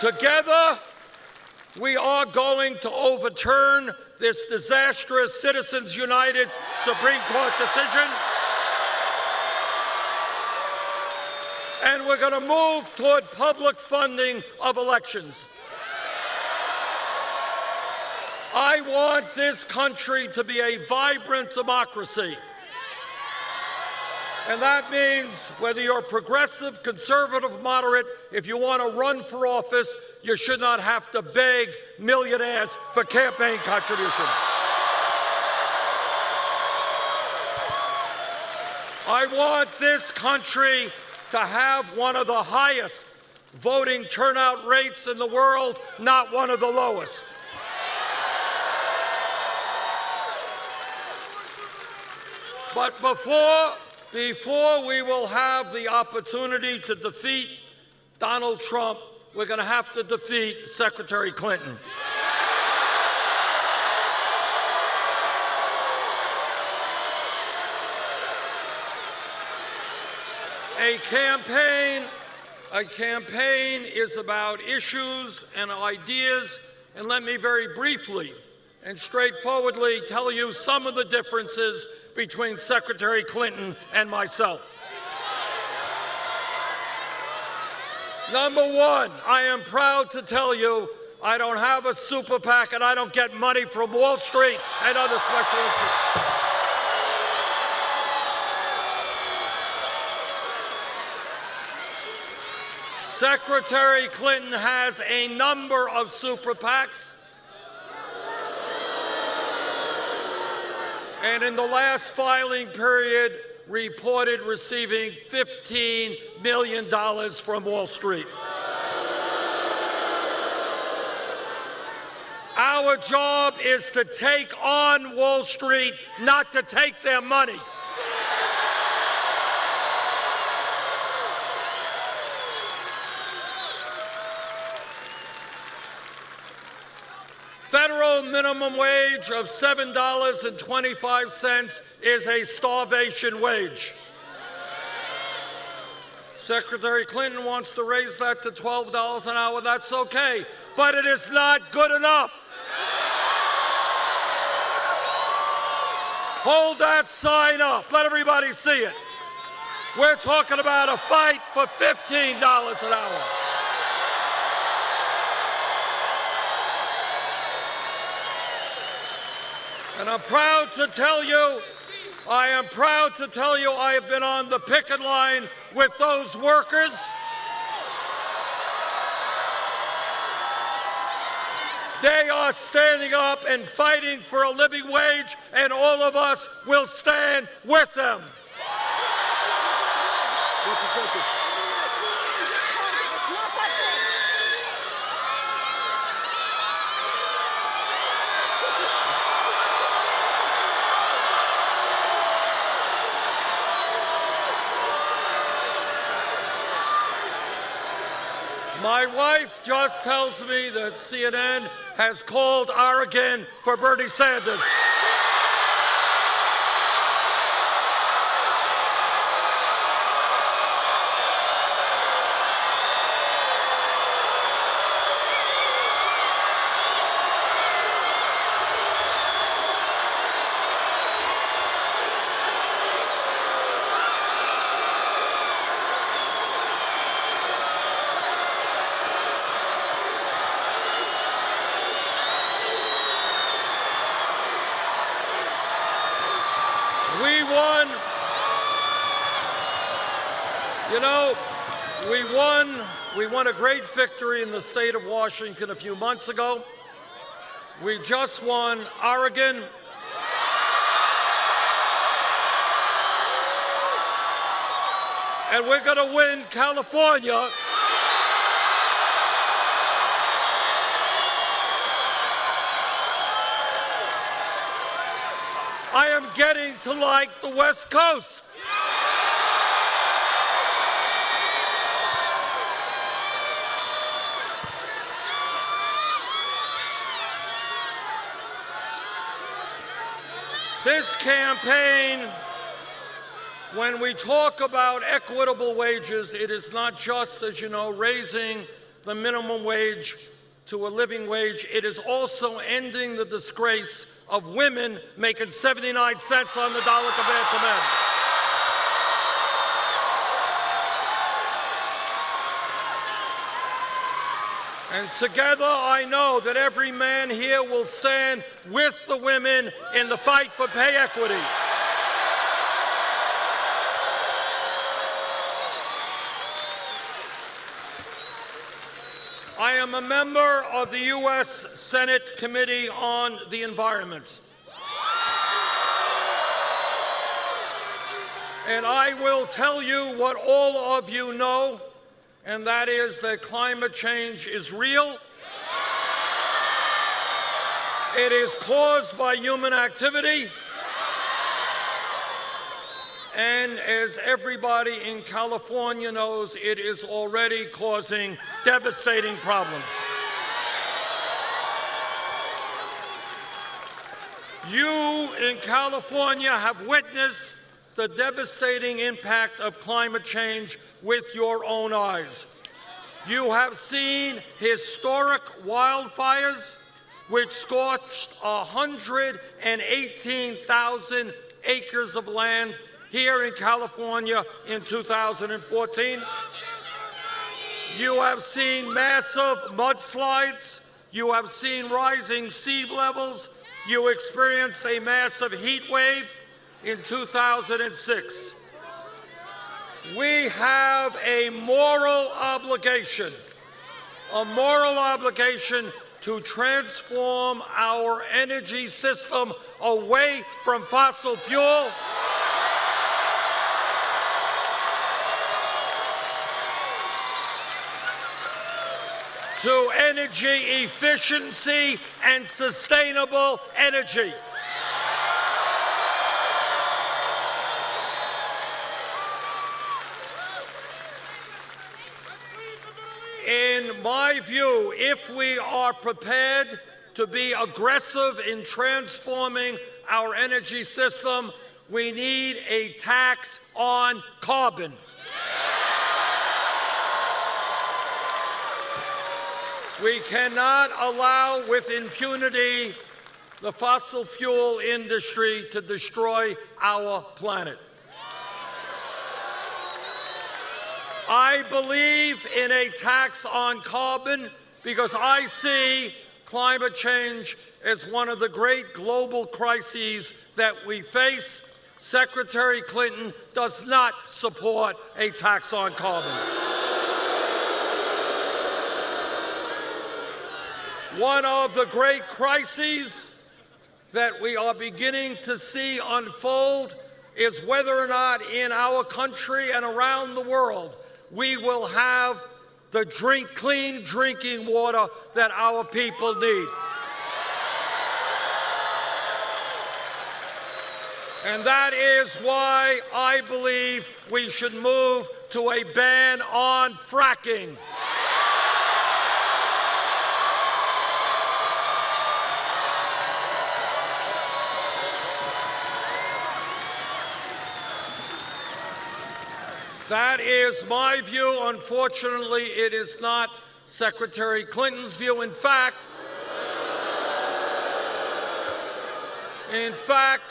Together, we are going to overturn this disastrous Citizens United Supreme Court decision. And we're going to move toward public funding of elections. I want this country to be a vibrant democracy. And that means whether you're progressive, conservative, moderate, if you want to run for office, you should not have to beg millionaires for campaign contributions. I want this country to have one of the highest voting turnout rates in the world, not one of the lowest. But before we will have the opportunity to defeat Donald Trump, we're going to have to defeat Secretary Clinton. A campaign is about issues and ideas, and let me very briefly and straightforwardly tell you some of the differences between Secretary Clinton and myself. Number one, I am proud to tell you I don't have a super PAC and I don't get money from Wall Street and other special interests. Secretary Clinton has a number of super PACs. And in the last filing period, reported receiving $15 million from Wall Street. Our job is to take on Wall Street, not to take their money. Federal minimum wage of $7.25 is a starvation wage. Secretary Clinton wants to raise that to $12 an hour. That's okay, but it is not good enough. Hold that sign up. Let everybody see it. We're talking about a fight for $15 an hour. And I'm proud to tell you, I have been on the picket line with those workers. They are standing up and fighting for a living wage, and all of us will stand with them. My wife just tells me that CNN has called Oregon for Bernie Sanders. won. You know, we won a great victory in the state of Washington a few months ago. We just won Oregon. And we're going to win California. I am getting to like the West Coast. This campaign, when we talk about equitable wages, it is not just, as you know, raising the minimum wage to a living wage. It is also ending the disgrace of women making 79 cents on the dollar compared to men. And together, I know that every man here will stand with the women in the fight for pay equity. I am a member of the U.S. Senate Committee on the Environment. And I will tell you what all of you know, and that is that climate change is real. It is caused by human activity. And as everybody in California knows, it is already causing devastating problems. You in California have witnessed the devastating impact of climate change with your own eyes. You have seen historic wildfires which scorched 118,000 acres of land here in California in 2014. You have seen massive mudslides. You have seen rising sea levels. You experienced a massive heat wave in 2006. We have a moral obligation to transform our energy system away from fossil fuel to energy efficiency and sustainable energy. In my view, if we are prepared to be aggressive in transforming our energy system, we need a tax on carbon. We cannot allow with impunity the fossil fuel industry to destroy our planet. I believe in a tax on carbon because I see climate change as one of the great global crises that we face. Secretary Clinton does not support a tax on carbon. One of the great crises that we are beginning to see unfold is whether or not in our country and around the world we will have the clean drinking water that our people need. And that is why I believe we should move to a ban on fracking. That is my view. Unfortunately, it is not Secretary Clinton's view. In fact,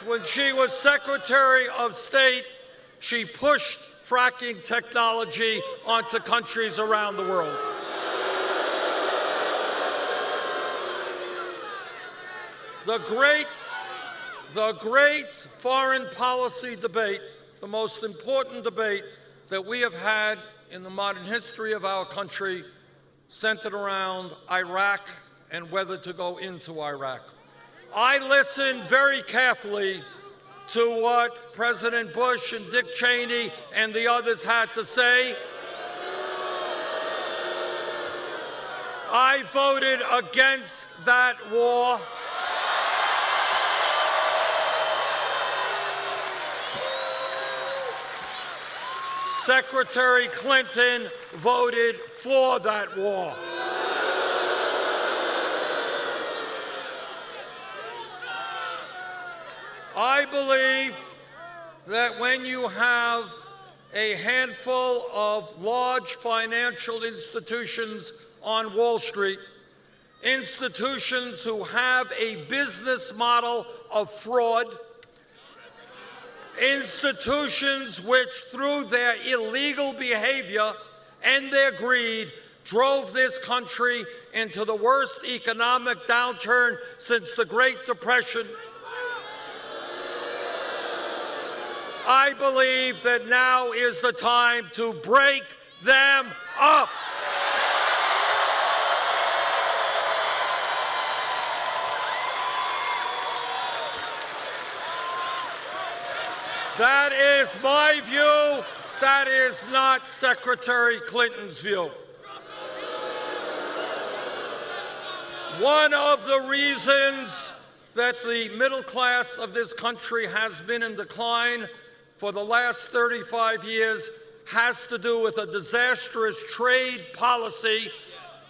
when she was Secretary of State, she pushed fracking technology onto countries around the world. The great foreign policy debate, the most important debate that we have had in the modern history of our country, centered around Iraq and whether to go into Iraq. I listened very carefully to what President Bush and Dick Cheney and the others had to say. I voted against that war. Secretary Clinton voted for that war. I believe that when you have a handful of large financial institutions on Wall Street, institutions who have a business model of fraud, institutions which, through their illegal behavior and their greed, drove this country into the worst economic downturn since the Great Depression. I believe that now is the time to break them up. That is my view. That is not Secretary Clinton's view. One of the reasons that the middle class of this country has been in decline for the last 35 years has to do with a disastrous trade policy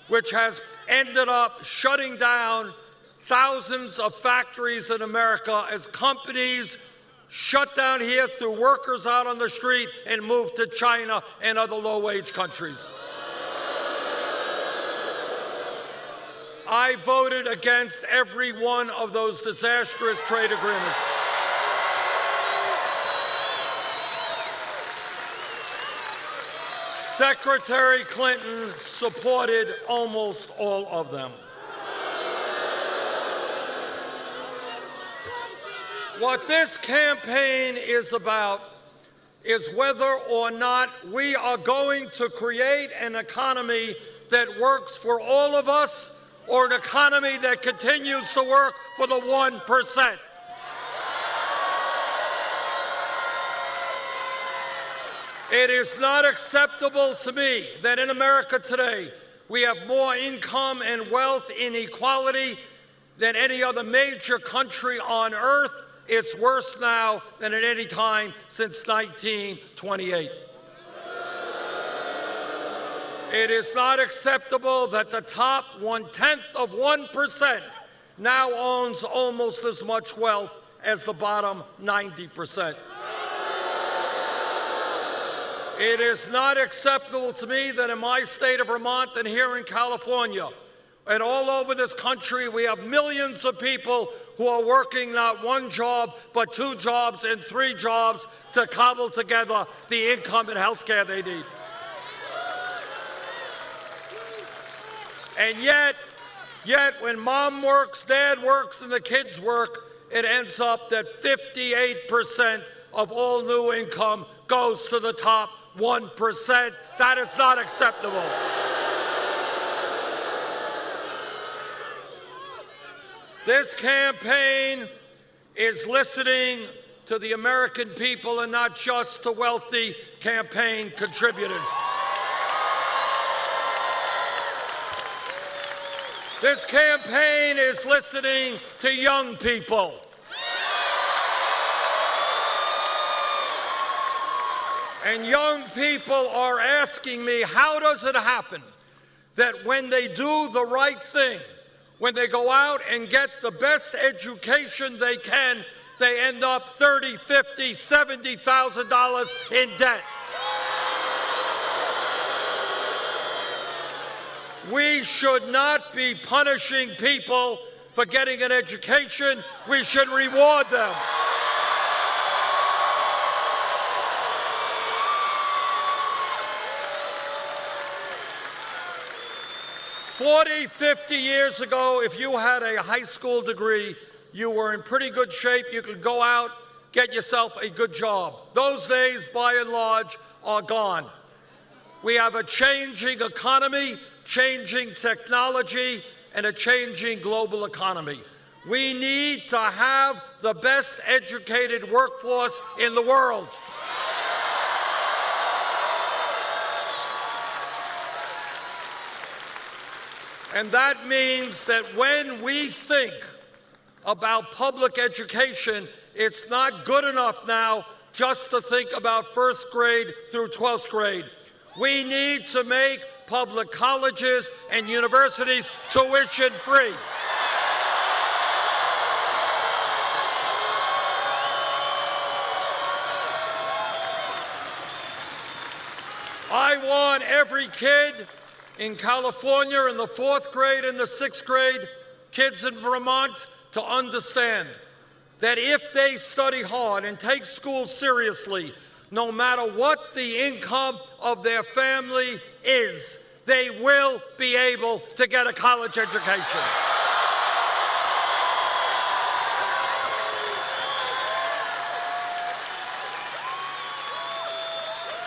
which has ended up shutting down thousands of factories in America as companies shut down here, threw workers out on the street, and moved to China and other low-wage countries. I voted against every one of those disastrous trade agreements. Secretary Clinton supported almost all of them. What this campaign is about is whether or not we are going to create an economy that works for all of us or an economy that continues to work for the 1%. It is not acceptable to me that in America today we have more income and wealth inequality than any other major country on earth. It's worse now than at any time since 1928. It is not acceptable that the top 0.1% now owns almost as much wealth as the bottom 90%. It is not acceptable to me that in my state of Vermont and here in California and all over this country, we have millions of people who are working not one job, but 2 jobs and 3 jobs to cobble together the income and health care they need. And yet when mom works, dad works, and the kids work, it ends up that 58% of all new income goes to the top 1%. That is not acceptable. This campaign is listening to the American people and not just to wealthy campaign contributors. This campaign is listening to young people. And young people are asking me, how does it happen that when they do the right thing, when they go out and get the best education they can, they end up $30,000, $50,000, $70,000 in debt? We should not be punishing people for getting an education. We should reward them. $40, $50 years ago, if you had a high school degree, you were in pretty good shape. You could go out, get yourself a good job. Those days, by and large, are gone. We have a changing economy, changing technology, and a changing global economy. We need to have the best educated workforce in the world. And that means that when we think about public education, it's not good enough now just to think about first grade through 12th grade. We need to make public colleges and universities tuition free. I want every kid in California in the 4th grade and the 6th grade, kids in Vermont, to understand that if they study hard and take school seriously, no matter what the income of their family is, they will be able to get a college education.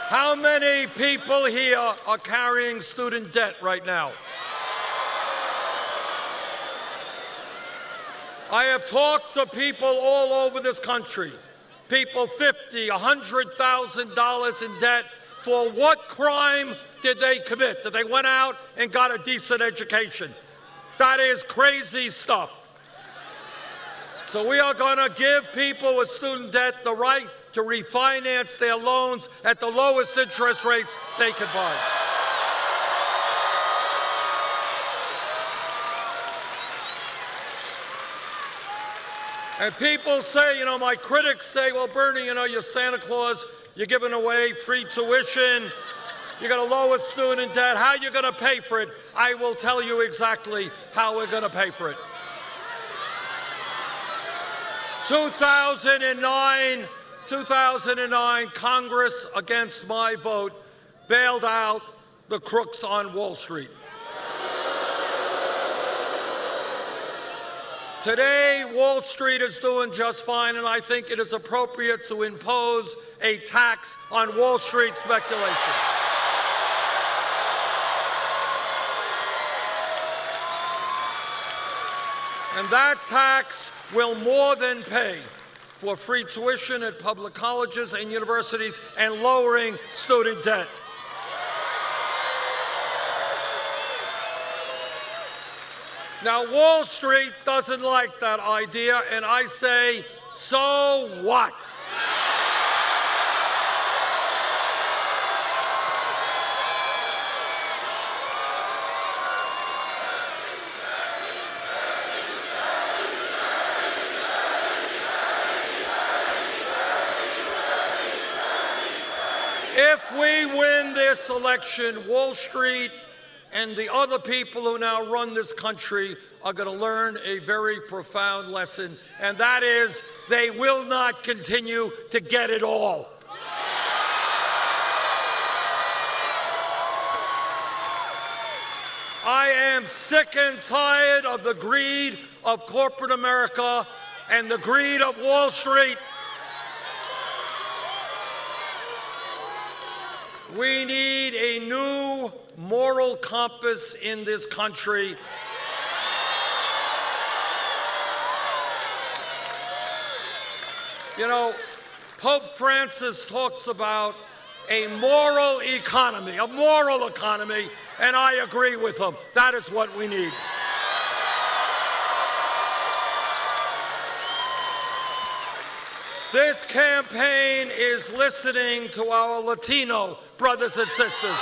How many people here are carrying student debt right now? I have talked to people all over this country, people $50,000, $100,000 in debt. For what crime did they commit? That they went out and got a decent education. That is crazy stuff. So we are going to give people with student debt the right to refinance their loans at the lowest interest rates they can buy. And people say, you know, my critics say, well, Bernie, you know, you're Santa Claus, you're giving away free tuition, you're going to lower student debt, how are you going to pay for it? I will tell you exactly how we're going to pay for it. 2009, Congress, against my vote, bailed out the crooks on Wall Street. Today, Wall Street is doing just fine, and I think it is appropriate to impose a tax on Wall Street speculation. And that tax will more than pay for free tuition at public colleges and universities and lowering student debt. Now, Wall Street doesn't like that idea, and I say, so what? If we win this election, Wall Street and the other people who now run this country are going to learn a very profound lesson, and that is they will not continue to get it all. I am sick and tired of the greed of corporate America and the greed of Wall Street. We need a new moral compass in this country. You know, Pope Francis talks about a moral economy, and I agree with him. That is what we need. This campaign is listening to our Latino brothers and sisters.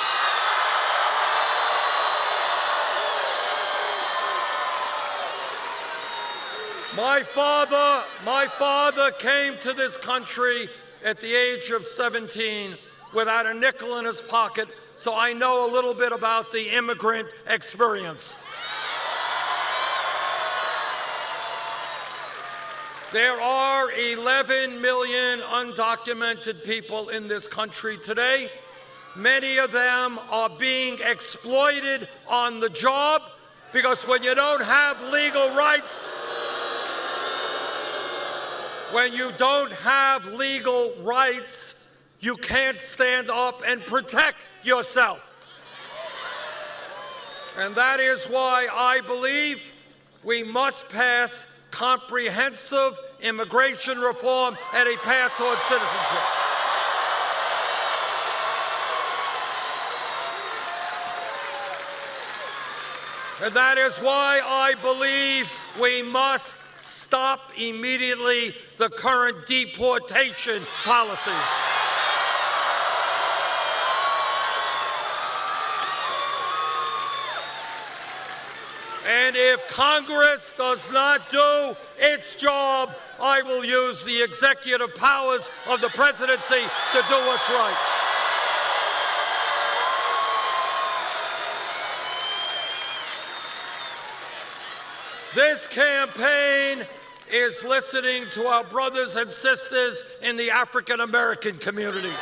My father came to this country at the age of 17 without a nickel in his pocket, so I know a little bit about the immigrant experience. There are 11 million undocumented people in this country today. Many of them are being exploited on the job because when you don't have legal rights, When you don't have legal rights, you can't stand up and protect yourself. And that is why I believe we must pass comprehensive immigration reform and a path towards citizenship. And that is why I believe we must stop immediately the current deportation policies. And if Congress does not do its job, I will use the executive powers of the presidency to do what's right. This campaign is listening to our brothers and sisters in the African American community.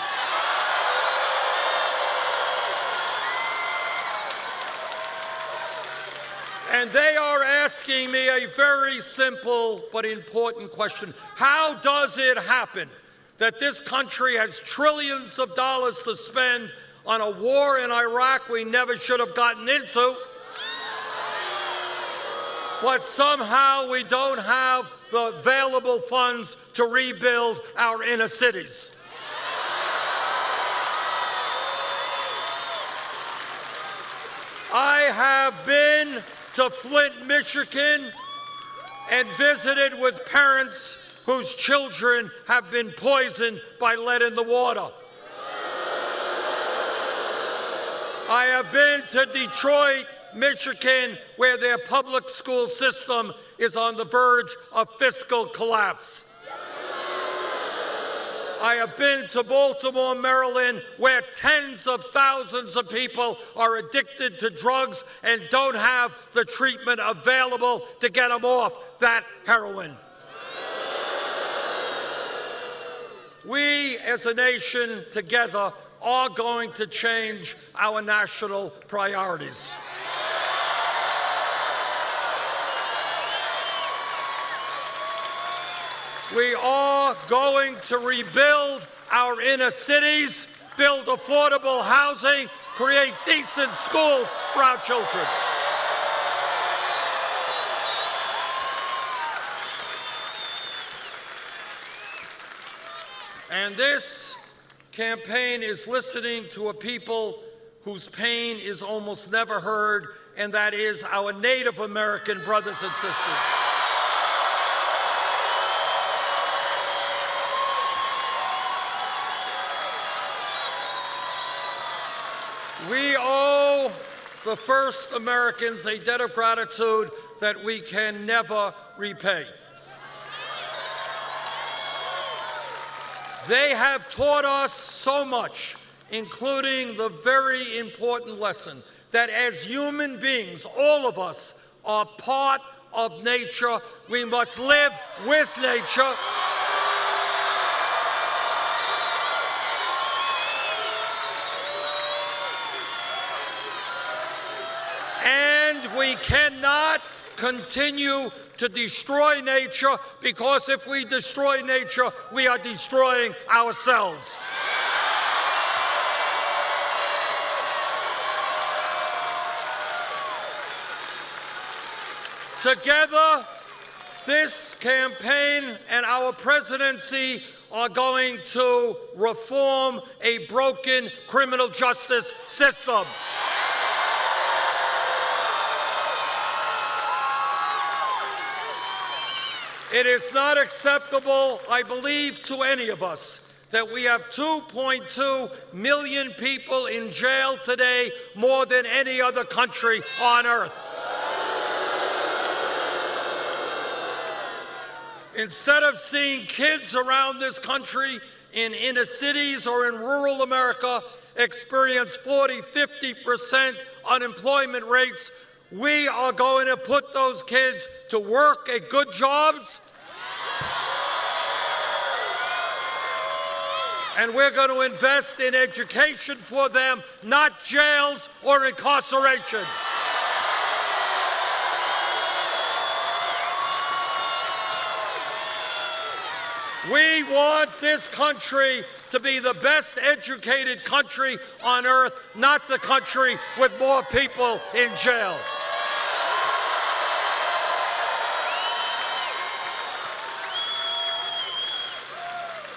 And they are asking me a very simple but important question. How does it happen that this country has trillions of dollars to spend on a war in Iraq we never should have gotten into, but somehow we don't have the available funds to rebuild our inner cities? I have been to Flint, Michigan, and visited with parents whose children have been poisoned by lead in the water. I have been to Detroit, Michigan, where their public school system is on the verge of fiscal collapse. I have been to Baltimore, Maryland, where tens of thousands of people are addicted to drugs and don't have the treatment available to get them off that heroin. We, as a nation, together, are going to change our national priorities. We are going to rebuild our inner cities, build affordable housing, create decent schools for our children. And this campaign is listening to a people whose pain is almost never heard, and that is our Native American brothers and sisters. We owe the first Americans a debt of gratitude that we can never repay. They have taught us so much, including the very important lesson that as human beings, all of us are part of nature. We must live with nature. We cannot continue to destroy nature, because if we destroy nature, we are destroying ourselves. Together, this campaign and our presidency are going to reform a broken criminal justice system. It is not acceptable, I believe, to any of us that we have 2.2 million people in jail today, more than any other country on earth. Instead of seeing kids around this country in inner cities or in rural America experience 40, 50% unemployment rates, we are going to put those kids to work at good jobs, and we're going to invest in education for them, not jails or incarceration. We want this country to be the best educated country on earth, not the country with more people in jail.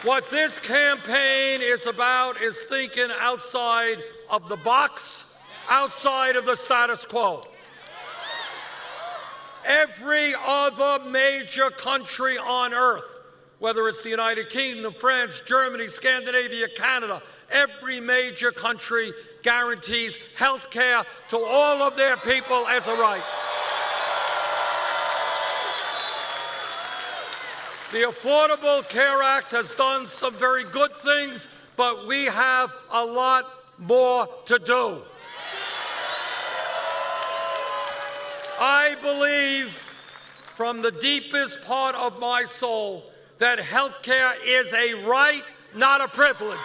What this campaign is about is thinking outside of the box, outside of the status quo. Every other major country on earth, whether it's the United Kingdom, France, Germany, Scandinavia, Canada, every major country guarantees health care to all of their people as a right. The Affordable Care Act has done some very good things, but we have a lot more to do. I believe from the deepest part of my soul that health care is a right, not a privilege.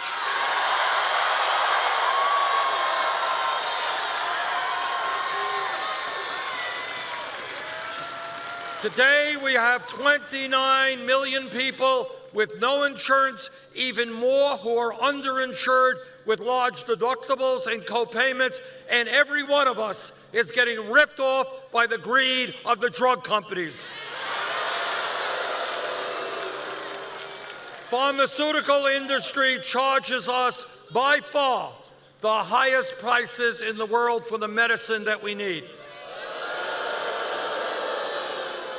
Today, we have 29 million people with no insurance, even more who are underinsured with large deductibles and co-payments, and every one of us is getting ripped off by the greed of the drug companies. Pharmaceutical industry charges us by far the highest prices in the world for the medicine that we need.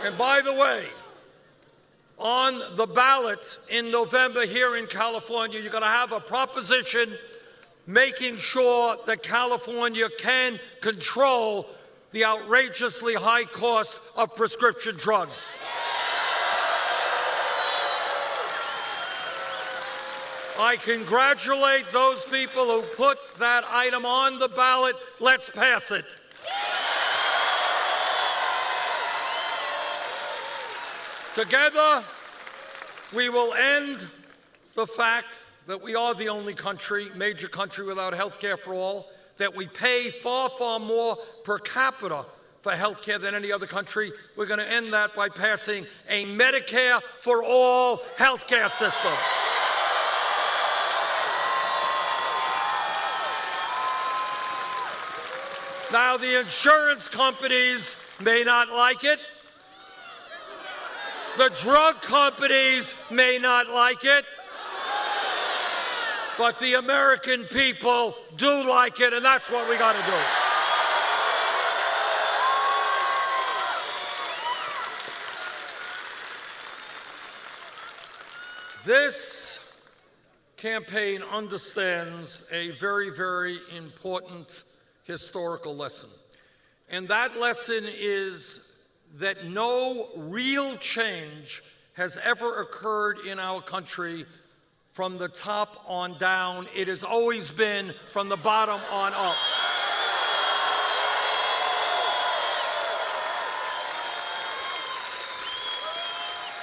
And by the way, on the ballot in November here in California, you're going to have a proposition making sure that California can control the outrageously high cost of prescription drugs. I congratulate those people who put that item on the ballot. Let's pass it. Together, we will end the fact that we are the only major country without health care for all, that we pay far, far more per capita for health care than any other country. We're going to end that by passing a Medicare for all health care system. Now, the insurance companies may not like it. The drug companies may not like it. But the American people do like it, and that's what we got to do. This campaign understands a very, very important historical lesson. And that lesson is that no real change has ever occurred in our country from the top on down. It has always been from the bottom on up.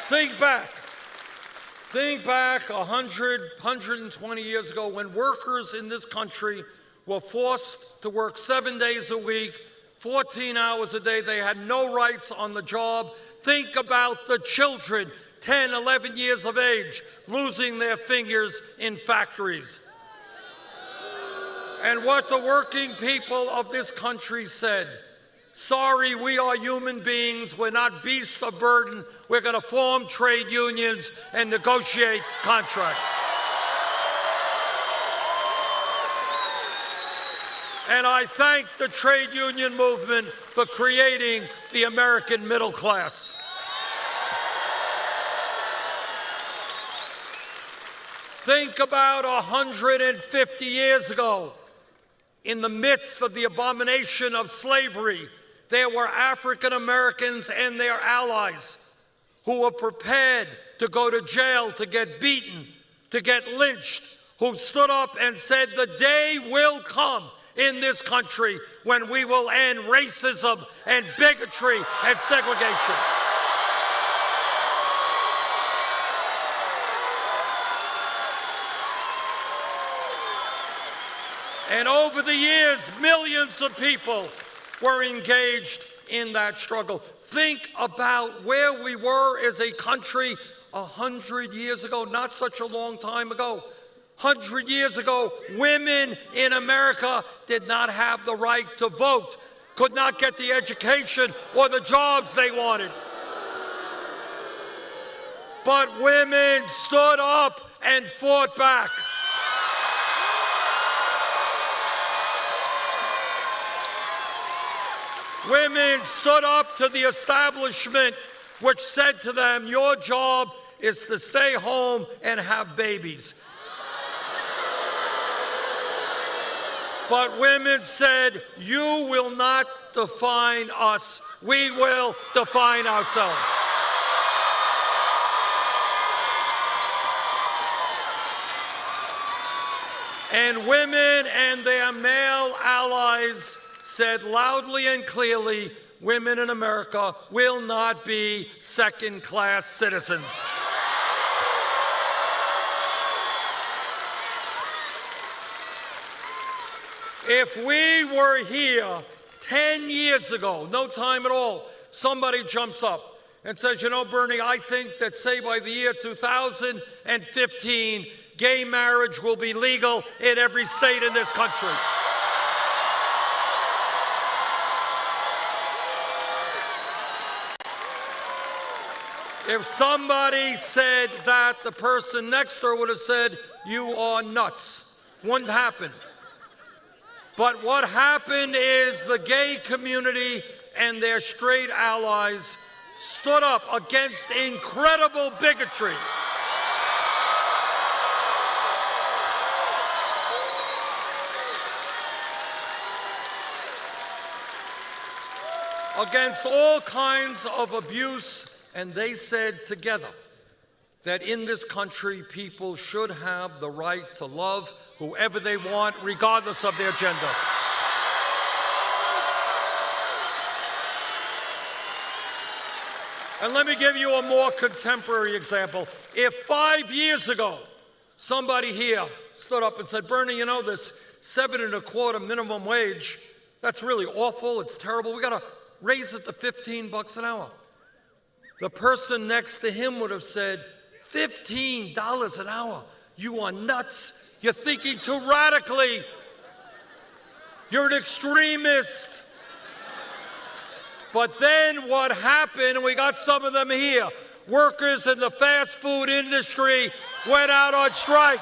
Think back 120 years ago when workers in this country were forced to work 7 days a week, 14 hours a day. They had no rights on the job. Think about the children, 10, 11 years of age, losing their fingers in factories. And what the working people of this country said, sorry, we are human beings. We're not beasts of burden. We're going to form trade unions and negotiate contracts. And I thank the trade union movement for creating the American middle class. Think about 150 years ago, in the midst of the abomination of slavery, there were African Americans and their allies who were prepared to go to jail, to get beaten, to get lynched, who stood up and said, the day will come in this country when we will end racism and bigotry and segregation. And over the years, millions of people were engaged in that struggle. Think about where we were as a country 100 years ago, not such a long time ago, 100 years ago, women in America did not have the right to vote, could not get the education or the jobs they wanted. But women stood up and fought back. Women stood up to the establishment, which said to them, your job is to stay home and have babies. But women said, you will not define us. We will define ourselves. And women and their male allies said loudly and clearly, women in America will not be second-class citizens. If we were here 10 years ago, no time at all, somebody jumps up and says, you know, Bernie, I think that, say, by the year 2015, gay marriage will be legal in every state in this country. If somebody said that, the person next to her would have said, you are nuts. Wouldn't happen. But what happened is the gay community and their straight allies stood up against incredible bigotry. Against all kinds of abuse, and they said together that in this country people should have the right to love whoever they want, regardless of their gender. And let me give you a more contemporary example. If 5 years ago somebody here stood up and said, Bernie, you know, this $7.25 minimum wage, that's really awful, it's terrible, we gotta raise it to $15 an hour. The person next to him would have said, $15 an hour? You are nuts. You're thinking too radically. You're an extremist. But then what happened, and we got some of them here, workers in the fast food industry went out on strike.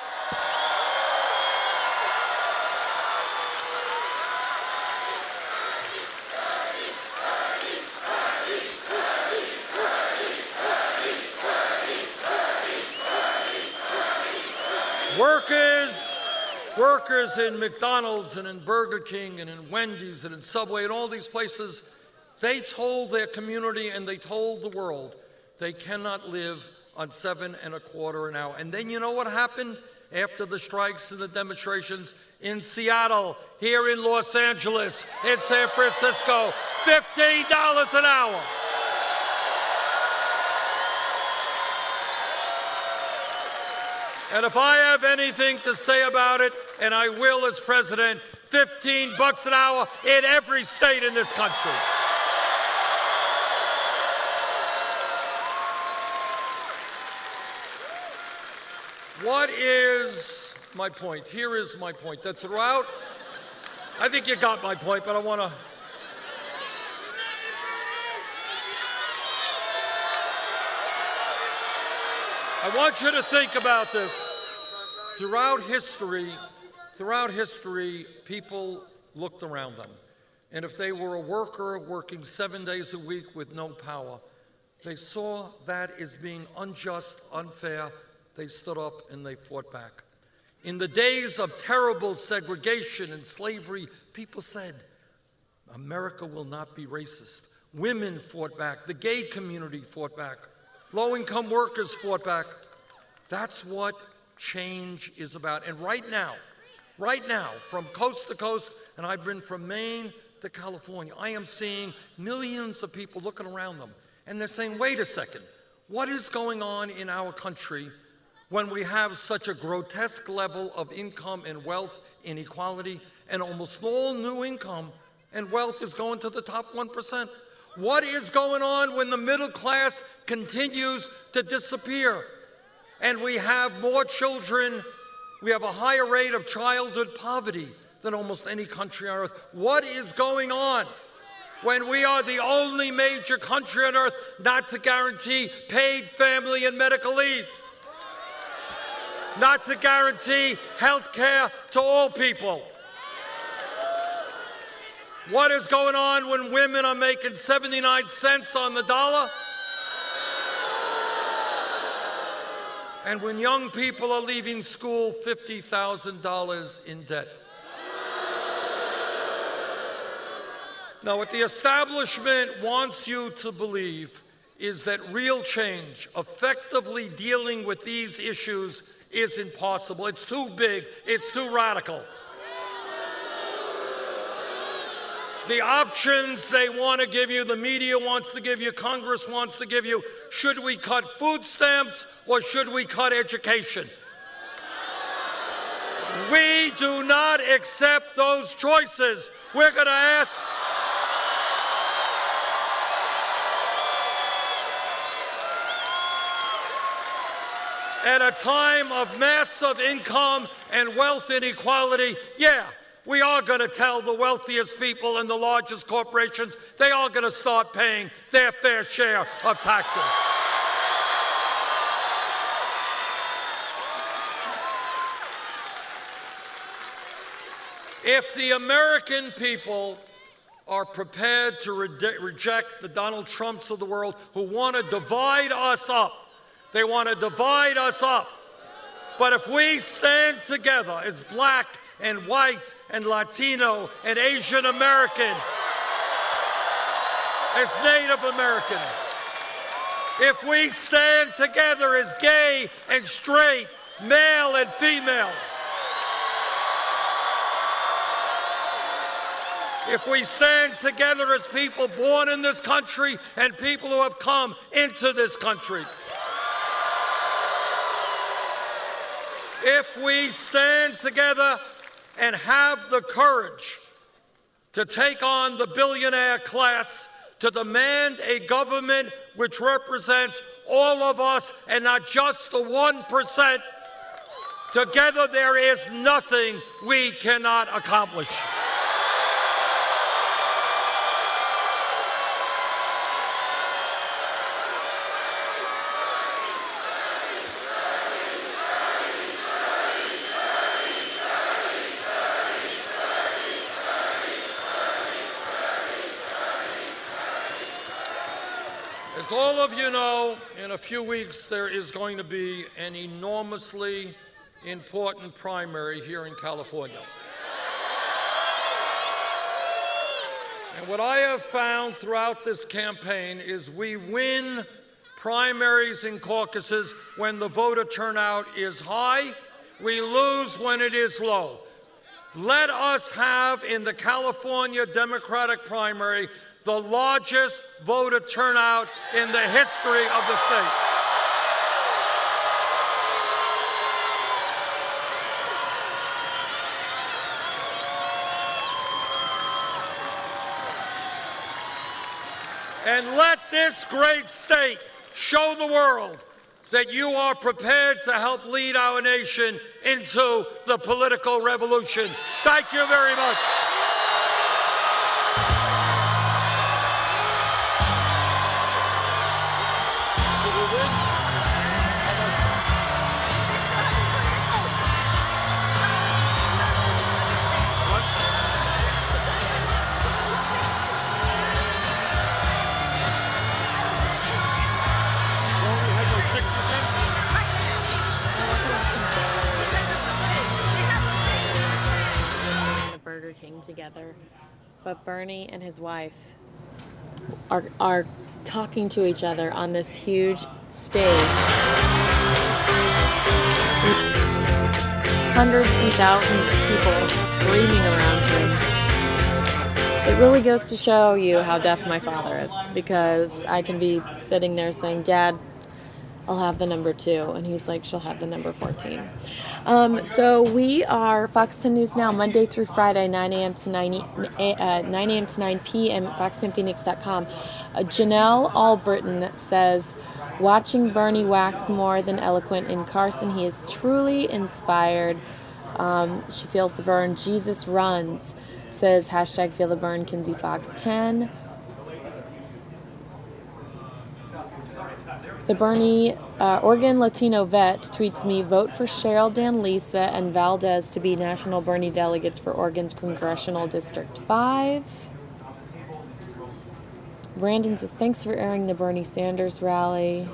Workers in McDonald's and in Burger King and in Wendy's and in Subway and all these places, they told their community and they told the world they cannot live on $7.25 an hour. And then you know what happened after the strikes and the demonstrations? In Seattle, here in Los Angeles, in San Francisco, $15 an hour. And if I have anything to say about it, and I will as president, $15 an hour in every state in this country. What is my point? Here is my point, that throughout, I think you got my point, but I want to. I want you to think about this. Throughout history, people looked around them. And if they were a worker working 7 days a week with no power, they saw that as being unjust, unfair. They stood up and they fought back. In the days of terrible segregation and slavery, people said, America will not be racist. Women fought back. The gay community fought back. Low-income workers fought back. That's what change is about. And right now, from coast to coast, and I've been from Maine to California, I am seeing millions of people looking around them, and they're saying, wait a second, what is going on in our country when we have such a grotesque level of income and wealth inequality, and almost all new income and wealth is going to the top 1%? What is going on when the middle class continues to disappear? And we have more children, we have a higher rate of childhood poverty than almost any country on earth. What is going on when we are the only major country on earth not to guarantee paid family and medical leave? Not to guarantee health care to all people? What is going on when women are making 79 cents on the dollar? And when young people are leaving school $50,000 in debt? Now, what the establishment wants you to believe is that real change, effectively dealing with these issues, is impossible. It's too big, it's too radical. The options they want to give you, the media wants to give you, Congress wants to give you, should we cut food stamps or should we cut education? We do not accept those choices. We're going to ask. At a time of massive income and wealth inequality, yeah, we are going to tell the wealthiest people and the largest corporations they are going to start paying their fair share of taxes. If the American people are prepared to reject the Donald Trumps of the world who want to divide us up, they want to divide us up. But if we stand together as black and white and Latino and Asian American, as Native American, if we stand together as gay and straight, male and female, if we stand together as people born in this country and people who have come into this country, if we stand together and have the courage to take on the billionaire class, to demand a government which represents all of us and not just the 1%, together there is nothing we cannot accomplish. As all of you know, in a few weeks there is going to be an enormously important primary here in California. And what I have found throughout this campaign is we win primaries and caucuses when the voter turnout is high. We lose when it is low. Let us have in the California Democratic primary the largest voter turnout in the history of the state. And let this great state show the world that you are prepared to help lead our nation into the political revolution. Thank you very much. Burger King together, but Bernie and his wife are talking to each other on this huge stage. Hundreds and thousands of people screaming around him. It really goes to show you how deaf my father is, because I can be sitting there saying, "Dad, I'll have the number 2. And he's like, she'll have the number 14. So we are Fox 10 News Now, Monday through Friday, 9 a.m. to 9 p.m. at fox10phoenix.com. Janelle Albritton says, watching Bernie wax more than eloquent in Carson, he is truly inspired. She feels the burn. Jesus runs, says hashtag feel the burn, Kinsey Fox 10. The Bernie Oregon Latino vet tweets me, vote for Cheryl Dan Lisa and Valdez to be national Bernie delegates for Oregon's Congressional District 5. Brandon says, thanks for airing the Bernie Sanders rally.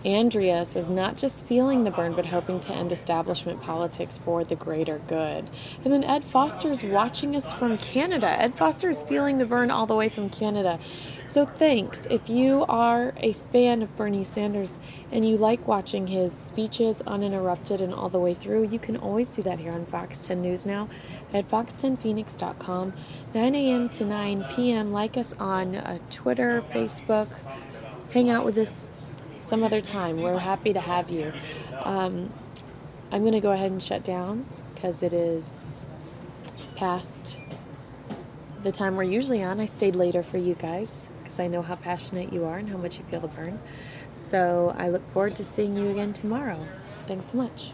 Andrea says, not just feeling the burn, but hoping to end establishment politics for the greater good. And then Ed Foster's watching us from Canada. Ed Foster is feeling the burn all the way from Canada. So thanks. If you are a fan of Bernie Sanders and you like watching his speeches uninterrupted and all the way through, you can always do that here on Fox 10 News Now at fox10phoenix.com, 9 a.m. to 9 p.m. Like us on Twitter, Facebook. Hang out with us some other time. We're happy to have you. I'm going to go ahead and shut down because it is past the time we're usually on. I stayed later for you guys because I know how passionate you are and how much you feel the burn. So I look forward to seeing you again tomorrow. Thanks so much.